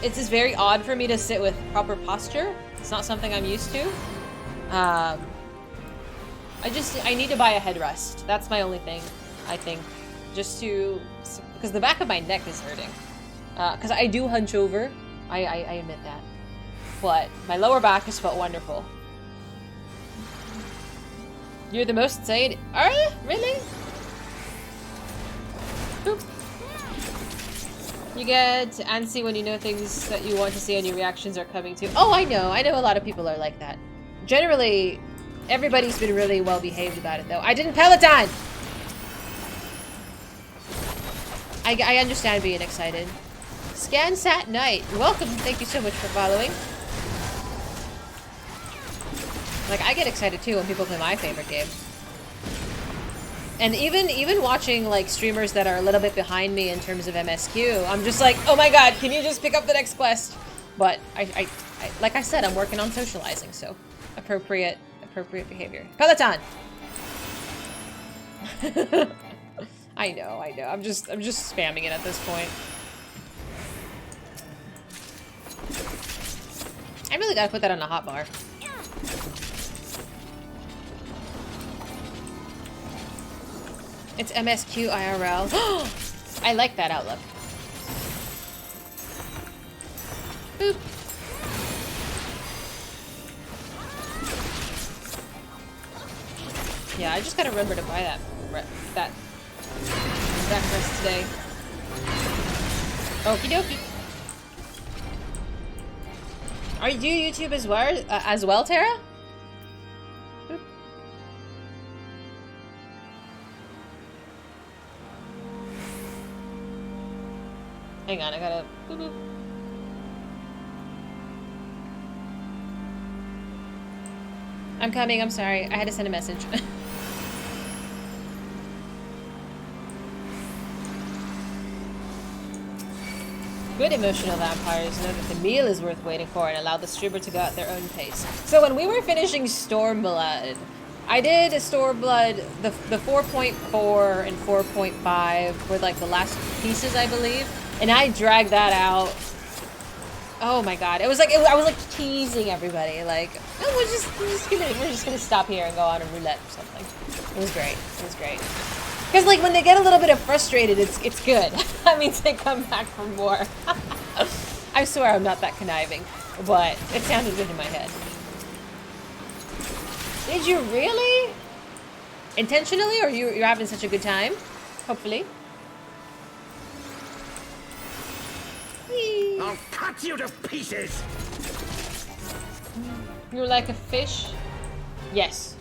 [SPEAKER 1] It's just very odd for me to sit with proper posture. It's not something I'm used to. I need to buy a headrest. That's my only thing, I think. Just to, because the back of my neck is hurting. Because I do hunch over. I admit that. But my lower back has felt wonderful. You're the most insane. Are you? Really? Boop. You get antsy when you know things that you want to see and your reactions are coming to. Oh, I know. I know a lot of people are like that. Generally, everybody's been really well behaved about it, though. I didn't Peloton! I understand being excited. Scansat Knight. Welcome. Thank you so much for following. Like, I get excited too when people play my favorite game. And even watching like streamers that are a little bit behind me in terms of MSQ, I'm just like, oh my god, can you just pick up the next quest? But I like I said, I'm working on socializing, so appropriate behavior. Peloton. I know. I'm just spamming it at this point. I really gotta put that on a hotbar. It's MSQ IRL. I like that outlook. Boop. Yeah, I just gotta remember to buy that breakfast today. Okie dokie. Are you YouTube as well, Tara? Hang on, I gotta... Boop, boop. I'm coming, I'm sorry. I had to send a message. Good emotional vampires know that the meal is worth waiting for and allow the streamer to go at their own pace. So when we were finishing Stormblood, I did Stormblood, the 4.4 and 4.5 were like the last pieces, I believe. And I dragged that out. Oh my god. It was like, I was like teasing everybody. Like, oh, we're just gonna stop here and go on a roulette or something. It was great. It was great. Because like when they get a little bit frustrated, it's good. That means they come back for more. I swear I'm not that conniving, but it sounded good in my head. Did you really? Intentionally, or you're having such a good time? Hopefully.
[SPEAKER 10] I'll cut you to pieces!
[SPEAKER 1] You're like a fish? Yes.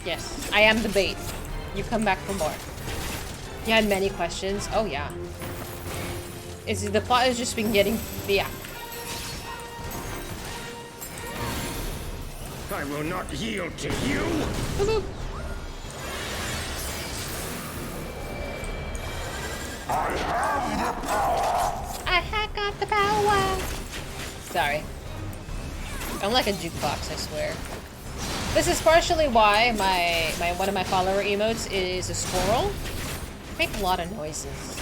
[SPEAKER 1] Yes, I am the bait. You come back for more. You had many questions? Oh yeah. The plot has just been getting... Yeah.
[SPEAKER 10] I will not yield to you!
[SPEAKER 1] I have got the power! Sorry. I'm like a jukebox, I swear. This is partially why one of my follower emotes is a squirrel. They make a lot of noises.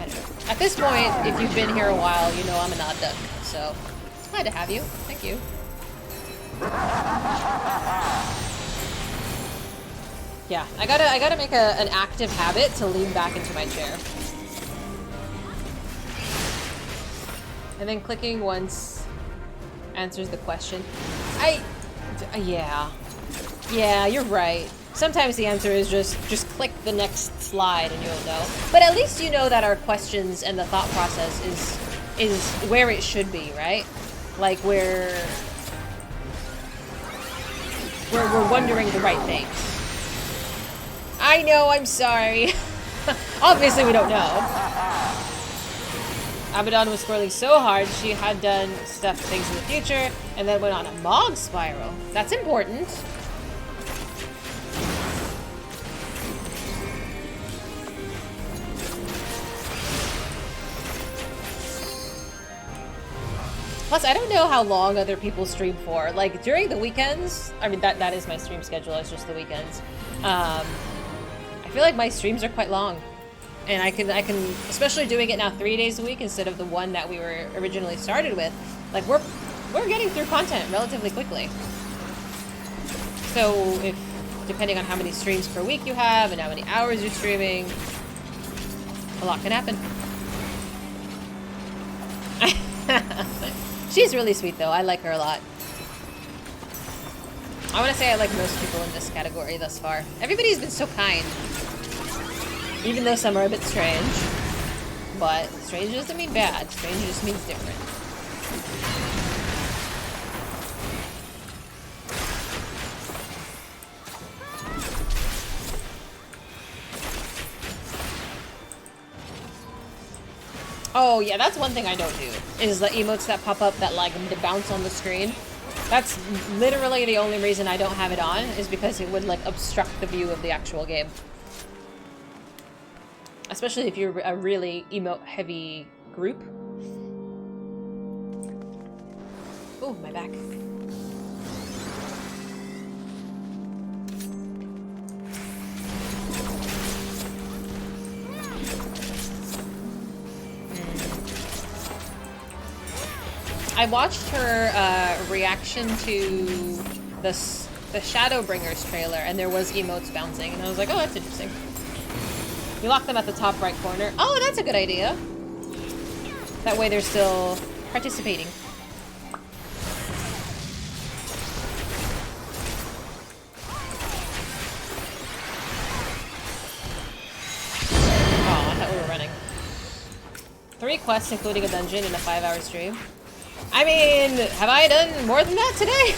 [SPEAKER 1] I don't know. At this point, if you've been here a while, you know I'm an odd duck, so it's glad to have you. Thank you. Yeah, I gotta make an active habit to lean back into my chair. And then clicking once answers the question. Yeah, you're right. Sometimes the answer is just click the next slide and you'll know. But at least you know that our questions and the thought process is where it should be, right? Like we're wondering the right things. I know, I'm sorry. Obviously we don't know. Abaddon was squirreling so hard she had done things in the future and then went on a Mog spiral. That's important. Plus, I don't know how long other people stream for. Like, during the weekends, I mean, that is my stream schedule, it's just the weekends. I feel like my streams are quite long. And I can, especially doing it now 3 days a week instead of the one that we were originally started with. Like, we're getting through content relatively quickly. So, depending on how many streams per week you have and how many hours you're streaming, a lot can happen. She's really sweet though, I like her a lot. I want to say I like most people in this category thus far. Everybody's been so kind. Even though some are a bit strange. But strange doesn't mean bad, strange just means different. Oh yeah, that's one thing I don't do, is the emotes that pop up that like bounce on the screen. That's literally the only reason I don't have it on, is because it would like obstruct the view of the actual game. Especially if you're a really emote heavy group. Oh, my back. I watched her reaction to the Shadowbringers trailer, and there was emotes bouncing, and I was like, oh, that's interesting. You lock them at the top right corner. Oh, that's a good idea. That way they're still participating. Oh, I thought we were running. 3 quests, including a dungeon in a 5-hour stream. I mean, have I done more than that today?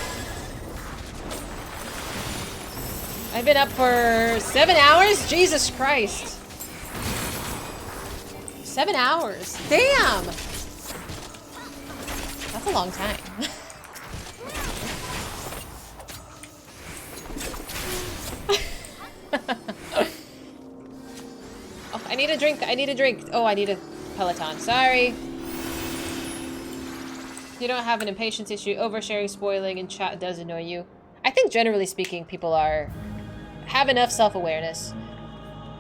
[SPEAKER 1] I've been up for 7 hours? Jesus Christ. 7 hours. Damn! That's a long time. Oh, I need a drink. I need a drink. Oh, I need a Peloton. Sorry. You don't have an impatience issue. Oversharing, spoiling, and chat does annoy you. I think generally speaking, people have enough self-awareness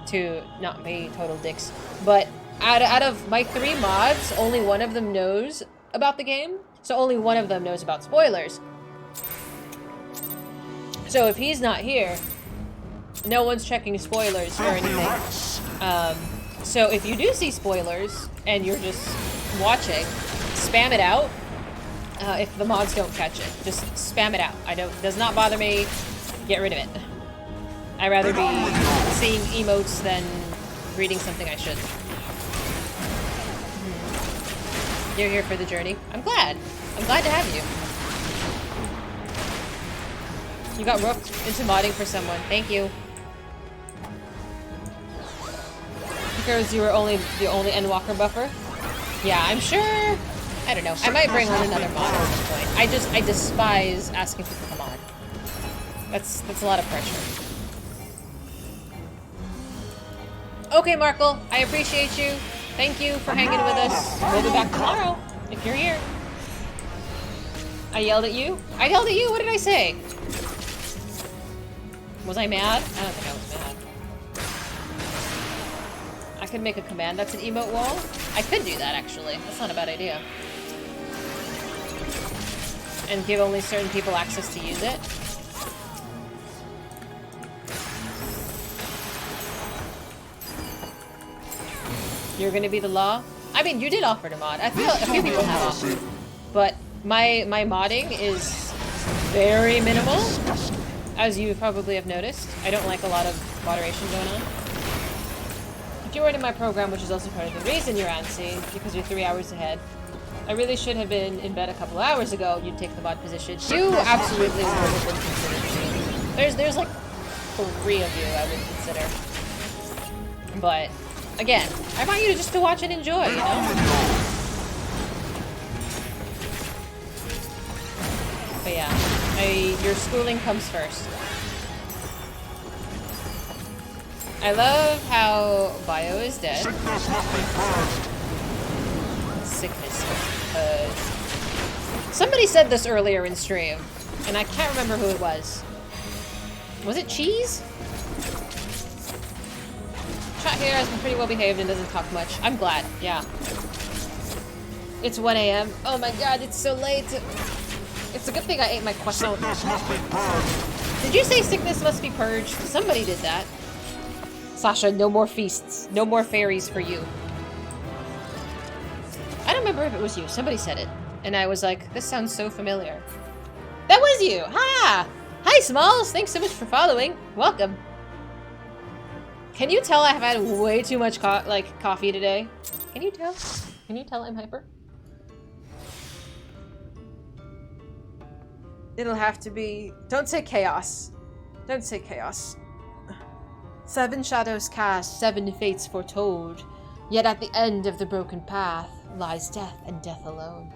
[SPEAKER 1] to not be total dicks. But out of my 3 mods, only one of them knows about the game. So only one of them knows about spoilers. So if he's not here, no one's checking spoilers or anything. So if you do see spoilers and you're just watching, spam it out. If the mods don't catch it, just spam it out. Does not bother me. Get rid of it. I'd rather be seeing emotes than reading something I shouldn't. You're here for the journey. I'm glad. I'm glad to have you. You got roped into modding for someone. Thank you. Because you were the only Endwalker buffer? Yeah, I'm sure I don't know. I might bring on another mod at some point. I despise asking people to mod. That's a lot of pressure. Okay, Markle, I appreciate you. Thank you for hanging with us. We'll be back tomorrow, if you're here. I yelled at you? I yelled at you? What did I say? Was I mad? I don't think I was mad. I could make a command that's an emote wall. I could do that, actually. That's not a bad idea. And give only certain people access to use it. You're gonna be the law? I mean, you did offer to mod. I feel a few people have offered. But my modding is very minimal, as you probably have noticed. I don't like a lot of moderation going on. If you weren't in my program, which is also part of the reason you're antsy, because you're 3 hours ahead, I really should have been in bed a couple hours ago. You'd take the mod position. You absolutely would have been considered. There's like 3 of you I would consider. But again, I want you to watch and enjoy, you know? But yeah, your schooling comes first. I love how Bio is dead. Sickness must be purged. Somebody said this earlier in stream, and I can't remember who it was. Was it Cheese? Chat here has been pretty well behaved and doesn't talk much. I'm glad, yeah. It's 1 AM. Oh my god, it's so late. It's a good thing I ate my croissant. Did you say sickness must be purged? Somebody did that. Sasha, no more feasts. No more fairies for you. I don't remember if it was you. Somebody said it. And I was like, this sounds so familiar. That was you! Ha! Hi, Smalls! Thanks so much for following. Welcome. Can you tell I have had way too much coffee today? Can you tell? Can you tell I'm hyper? It'll have to be... Don't say chaos. Don't say chaos. 7 shadows cast, 7 fates foretold. Yet at the end of the broken path lies death and death alone.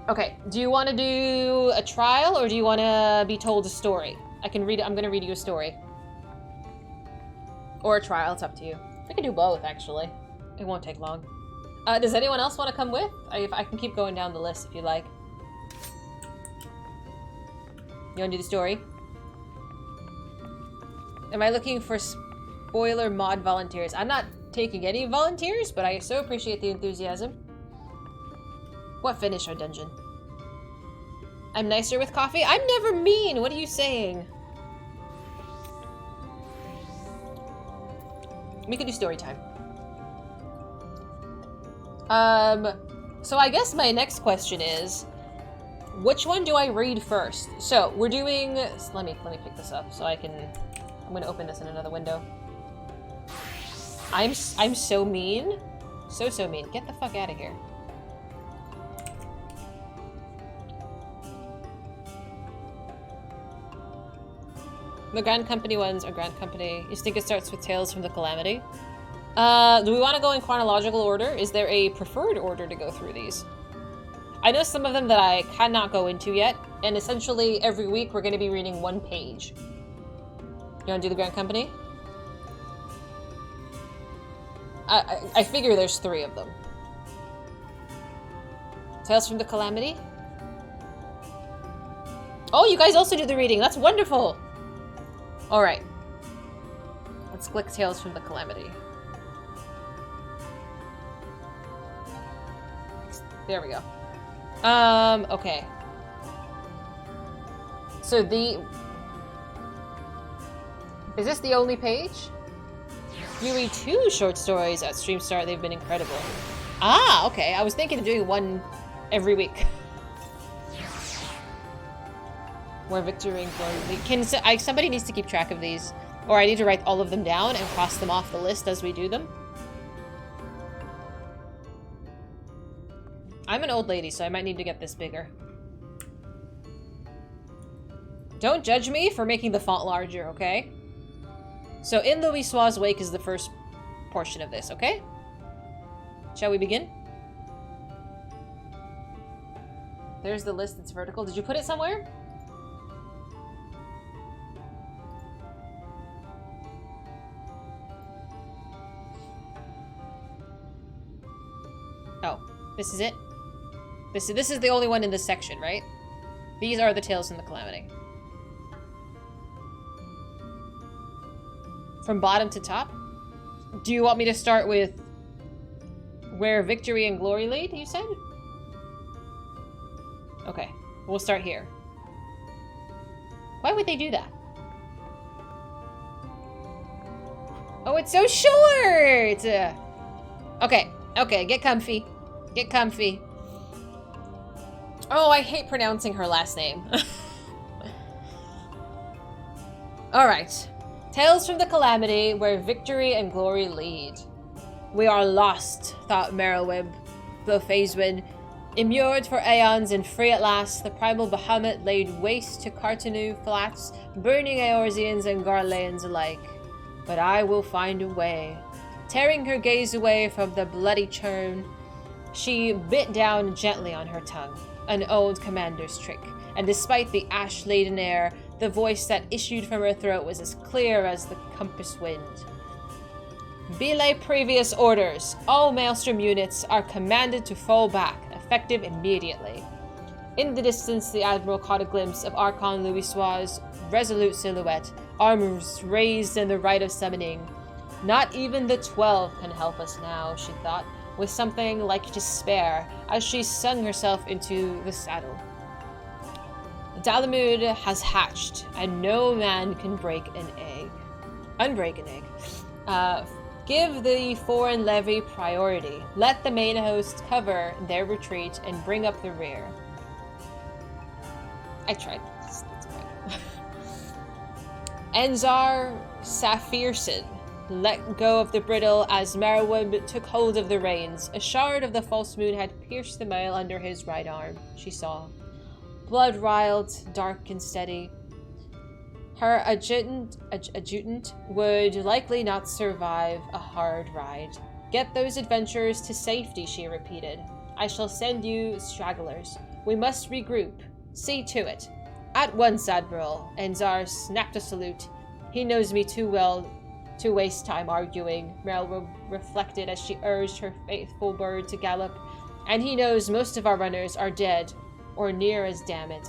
[SPEAKER 1] Okay, do you want to do a trial or do you want to be told a story? I can read it. I'm going to read you a story. Or a trial, it's up to you. I can do both, actually. It won't take long. Does anyone else want to come with? I can keep going down the list if you like. You want to do the story? Am I looking for spoiler mod volunteers? I'm not taking any volunteers, but I so appreciate the enthusiasm. What finish our dungeon? I'm nicer with coffee? I'm never mean! What are you saying? We can do story time. So I guess my next question is, which one do I read first? So we're doing, let me pick this up so I can, I'm gonna open this in another window. I'm so mean. So mean. Get the fuck out of here. The Grand Company ones are Grand Company. You think it starts with Tales from the Calamity? Do we want to go in chronological order? Is there a preferred order to go through these? I know some of them that I cannot go into yet, and essentially every week we're going to be reading 1 page. You want to do the Grand Company? I figure there's 3 of them. Tales from the Calamity? Oh, you guys also do the reading. That's wonderful! Alright. Let's click Tales from the Calamity. There we go. Okay. So is this the only page? You read 2 short stories at Stream Start. They've been incredible. Ah, okay. I was thinking of doing 1 every week. More victory and glory. Somebody needs to keep track of these. Or I need to write all of them down and cross them off the list as we do them. I'm an old lady, so I might need to get this bigger. Don't judge me for making the font larger, okay? So In Louisoix's Wake is the first portion of this, okay? Shall we begin? There's the list that's vertical. Did you put it somewhere? Oh, this is it? This is the only one in this section, right? These are the Tales from the Calamity. From bottom to top? Do you want me to start with where victory and glory lead, you said? Okay, we'll start here. Why would they do that? Oh, it's so short! Okay, get comfy. Get comfy. Oh, I hate pronouncing her last name. Alright. Tales from the Calamity, where victory and glory lead. We are lost, thought Merylweb, though Phaswin. Immured for aeons and free at last, the primal Bahamut laid waste to Cartanu flats, burning Eorzeans and Garleans alike. But I will find a way. Tearing her gaze away from the bloody churn, she bit down gently on her tongue, an old commander's trick, and despite the ash-laden air, the voice that issued from her throat was as clear as the compass wind. Belay previous orders. All Maelstrom units are commanded to fall back, effective immediately. In the distance, the Admiral caught a glimpse of Archon Louisoix's resolute silhouette, arms raised in the rite of summoning. Not even the 12 can help us now, she thought, with something like despair, as she sung herself into the saddle. Dalamud has hatched, and no man can break an egg. Unbreak an egg. Give the foreign levy priority. Let the main host cover their retreat and bring up the rear. I tried. That's fine. Enzar Saphirson let go of the bridle as Merylweb took hold of the reins. A shard of the false moon had pierced the mail under his right arm, she saw. Blood riled, dark and steady. Her adjutant would likely not survive a hard ride. Get those adventurers to safety, she repeated. I shall send you stragglers. We must regroup. See to it. At once, Admiral. Enzar snapped a salute. He knows me too well to waste time arguing, Merylweb reflected as she urged her faithful bird to gallop. And he knows most of our runners are dead, or near as damn it.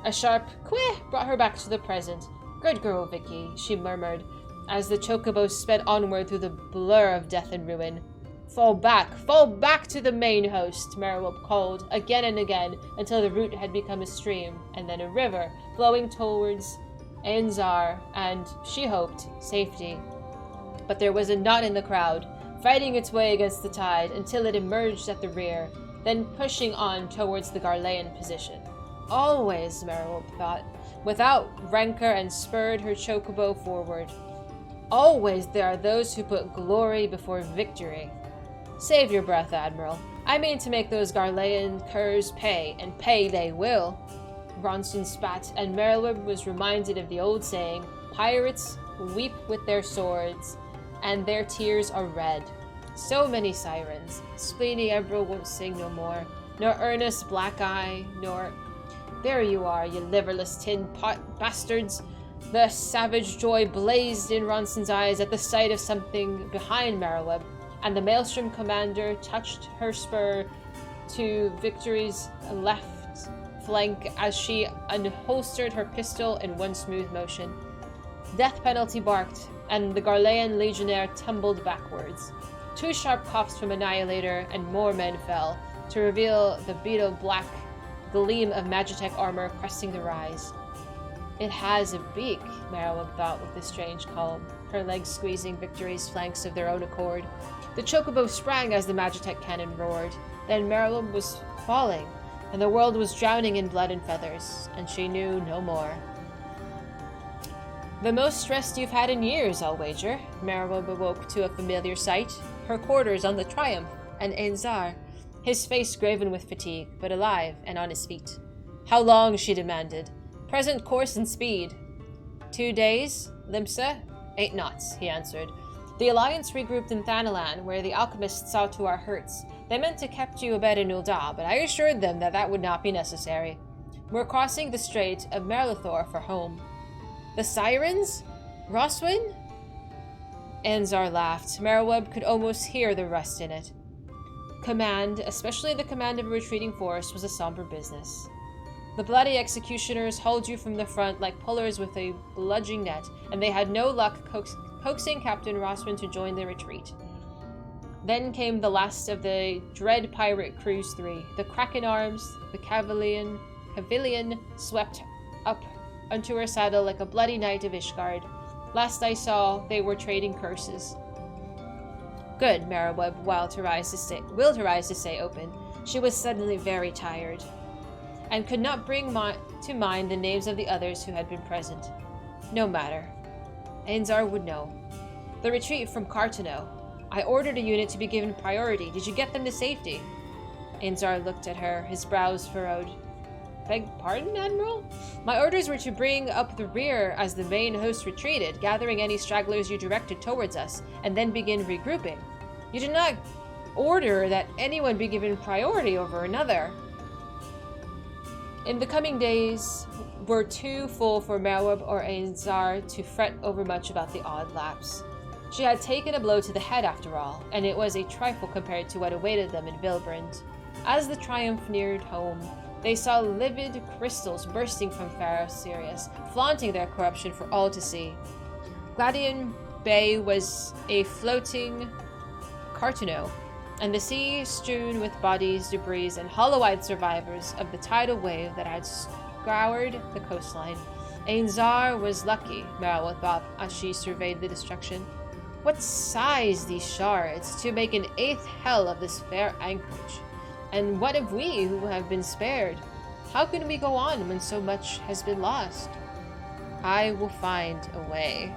[SPEAKER 1] A sharp queh brought her back to the present. Good girl, Vicky, she murmured, as the chocobo sped onward through the blur of death and ruin. Fall back to the main host, Merylweb called, again and again, until the route had become a stream, and then a river, flowing towards Enzar, and, she hoped, safety. But there was a knot in the crowd, fighting its way against the tide until it emerged at the rear, then pushing on towards the Garlean position. Always, Merylweb thought, without rancor, and spurred her chocobo forward. Always there are those who put glory before victory. Save your breath, Admiral. I mean to make those Garlean curs pay, and pay they will. Ronston spat, and Merylweb was reminded of the old saying, pirates weep with their swords, and their tears are red. So many sirens. Spleeny Ebril won't sing no more, nor earnest Black Eye, nor... There you are, you liverless tin pot bastards! The savage joy blazed in Ronson's eyes at the sight of something behind Merylweb, and the Maelstrom commander touched her spur to Victory's left flank as she unholstered her pistol in one smooth motion. Death penalty barked, and the Garlean legionnaire tumbled backwards. Two sharp coughs from Annihilator, and more men fell, to reveal the beetle-black gleam of Magitech armor cresting the rise. It has a beak, Merylweb thought with a strange calm, her legs squeezing Victory's flanks of their own accord. The chocobo sprang as the Magitech cannon roared. Then Merylweb was falling, and the world was drowning in blood and feathers, and she knew no more. The most stressed you've had in years, I'll wager. Merylweb awoke to a familiar sight, her quarters on the Triumph, and Enzar, his face graven with fatigue, but alive and on his feet. How long, she demanded. Present course and speed. 2 days, Limsa? 8 knots, he answered. The Alliance regrouped in Thanalan, where the alchemists saw to our hurts. They meant to kept you abed in Ul'dah, but I assured them that that would not be necessary. We're crossing the Strait of Merlithor for home. The Sirens? Roswin? Anzar laughed. Merriweb could almost hear the rest in it. Command, especially the command of a retreating force, was a somber business. The bloody executioners hauled you from the front like pullers with a bludgeoning net, and they had no luck coaxing Captain Roswin to join the retreat. Then came the last of the dread pirate crews 3. The Kraken arms, the Cavalian swept up onto her saddle like a bloody knight of Ishgard. Last I saw, they were trading curses. Good, Merriweb willed her eyes to stay open. She was suddenly very tired, and could not bring to mind the names of the others who had been present. No matter. Ainzar would know. The retreat from Cartano. I ordered a unit to be given priority. Did you get them to safety? Ainzar looked at her, his brows furrowed. Beg pardon, Admiral? My orders were to bring up the rear as the main host retreated, gathering any stragglers you directed towards us, and then begin regrouping. You did not order that anyone be given priority over another. In the coming days were too full for Merweb or Ainzar to fret overmuch about the odd lapse. She had taken a blow to the head after all, and it was a trifle compared to what awaited them in Vilbrand. As the Triumph neared home, they saw livid crystals bursting from Pharaoh Sirius, flaunting their corruption for all to see. Gladian Bay was a floating Cartano, and the sea strewn with bodies, debris, and hollow-eyed survivors of the tidal wave that had scoured the coastline. Ainzar was lucky, Merrill thought as she surveyed the destruction. What size these shards to make an 8th hell of this fair anchorage? And what of we who have been spared? How can we go on when so much has been lost? I will find a way.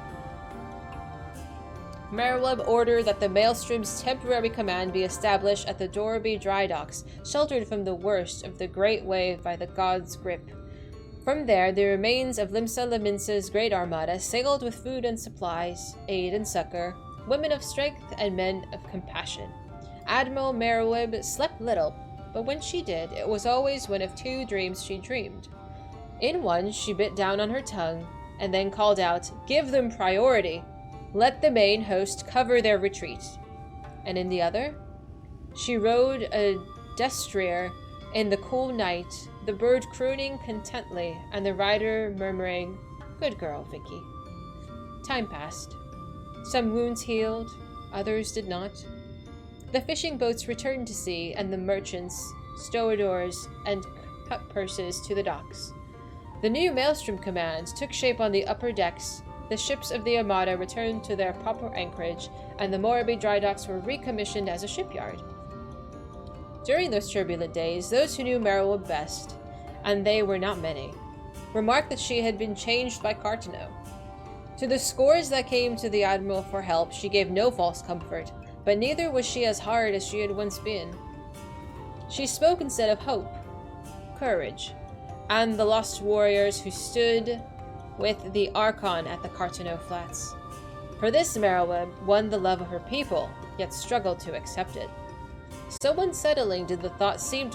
[SPEAKER 1] Merriweb ordered that the Maelstrom's temporary command be established at the Dorby dry docks, sheltered from the worst of the great wave by the god's grip. From there, the remains of Limsa Leminsa's great armada sailed with food and supplies, aid and succor, women of strength and men of compassion. Admiral Merriweb slept little, but when she did, it was always one of 2 dreams she dreamed. In one, she bit down on her tongue, and then called out, "Give them priority! Let the main host cover their retreat." And in the other, she rode a destrier in the cool night, the bird crooning contently, and the rider murmuring, "Good girl, Vicky." Time passed. Some wounds healed, others did not. The fishing boats returned to sea, and the merchants, stevedores, and cut purses to the docks. The new Maelstrom command took shape on the upper decks, the ships of the Armada returned to their proper anchorage, and the Moraby dry docks were recommissioned as a shipyard. During those turbulent days, those who knew Merriweb best, and they were not many, remarked that she had been changed by Cartano. To the scores that came to the Admiral for help, she gave no false comfort, but neither was she as hard as she had once been. She spoke instead of hope, courage, and the lost warriors who stood with the Archon at the Cartano Flats. For this, Merriweb won the love of her people, yet struggled to accept it. So unsettling did the thought seem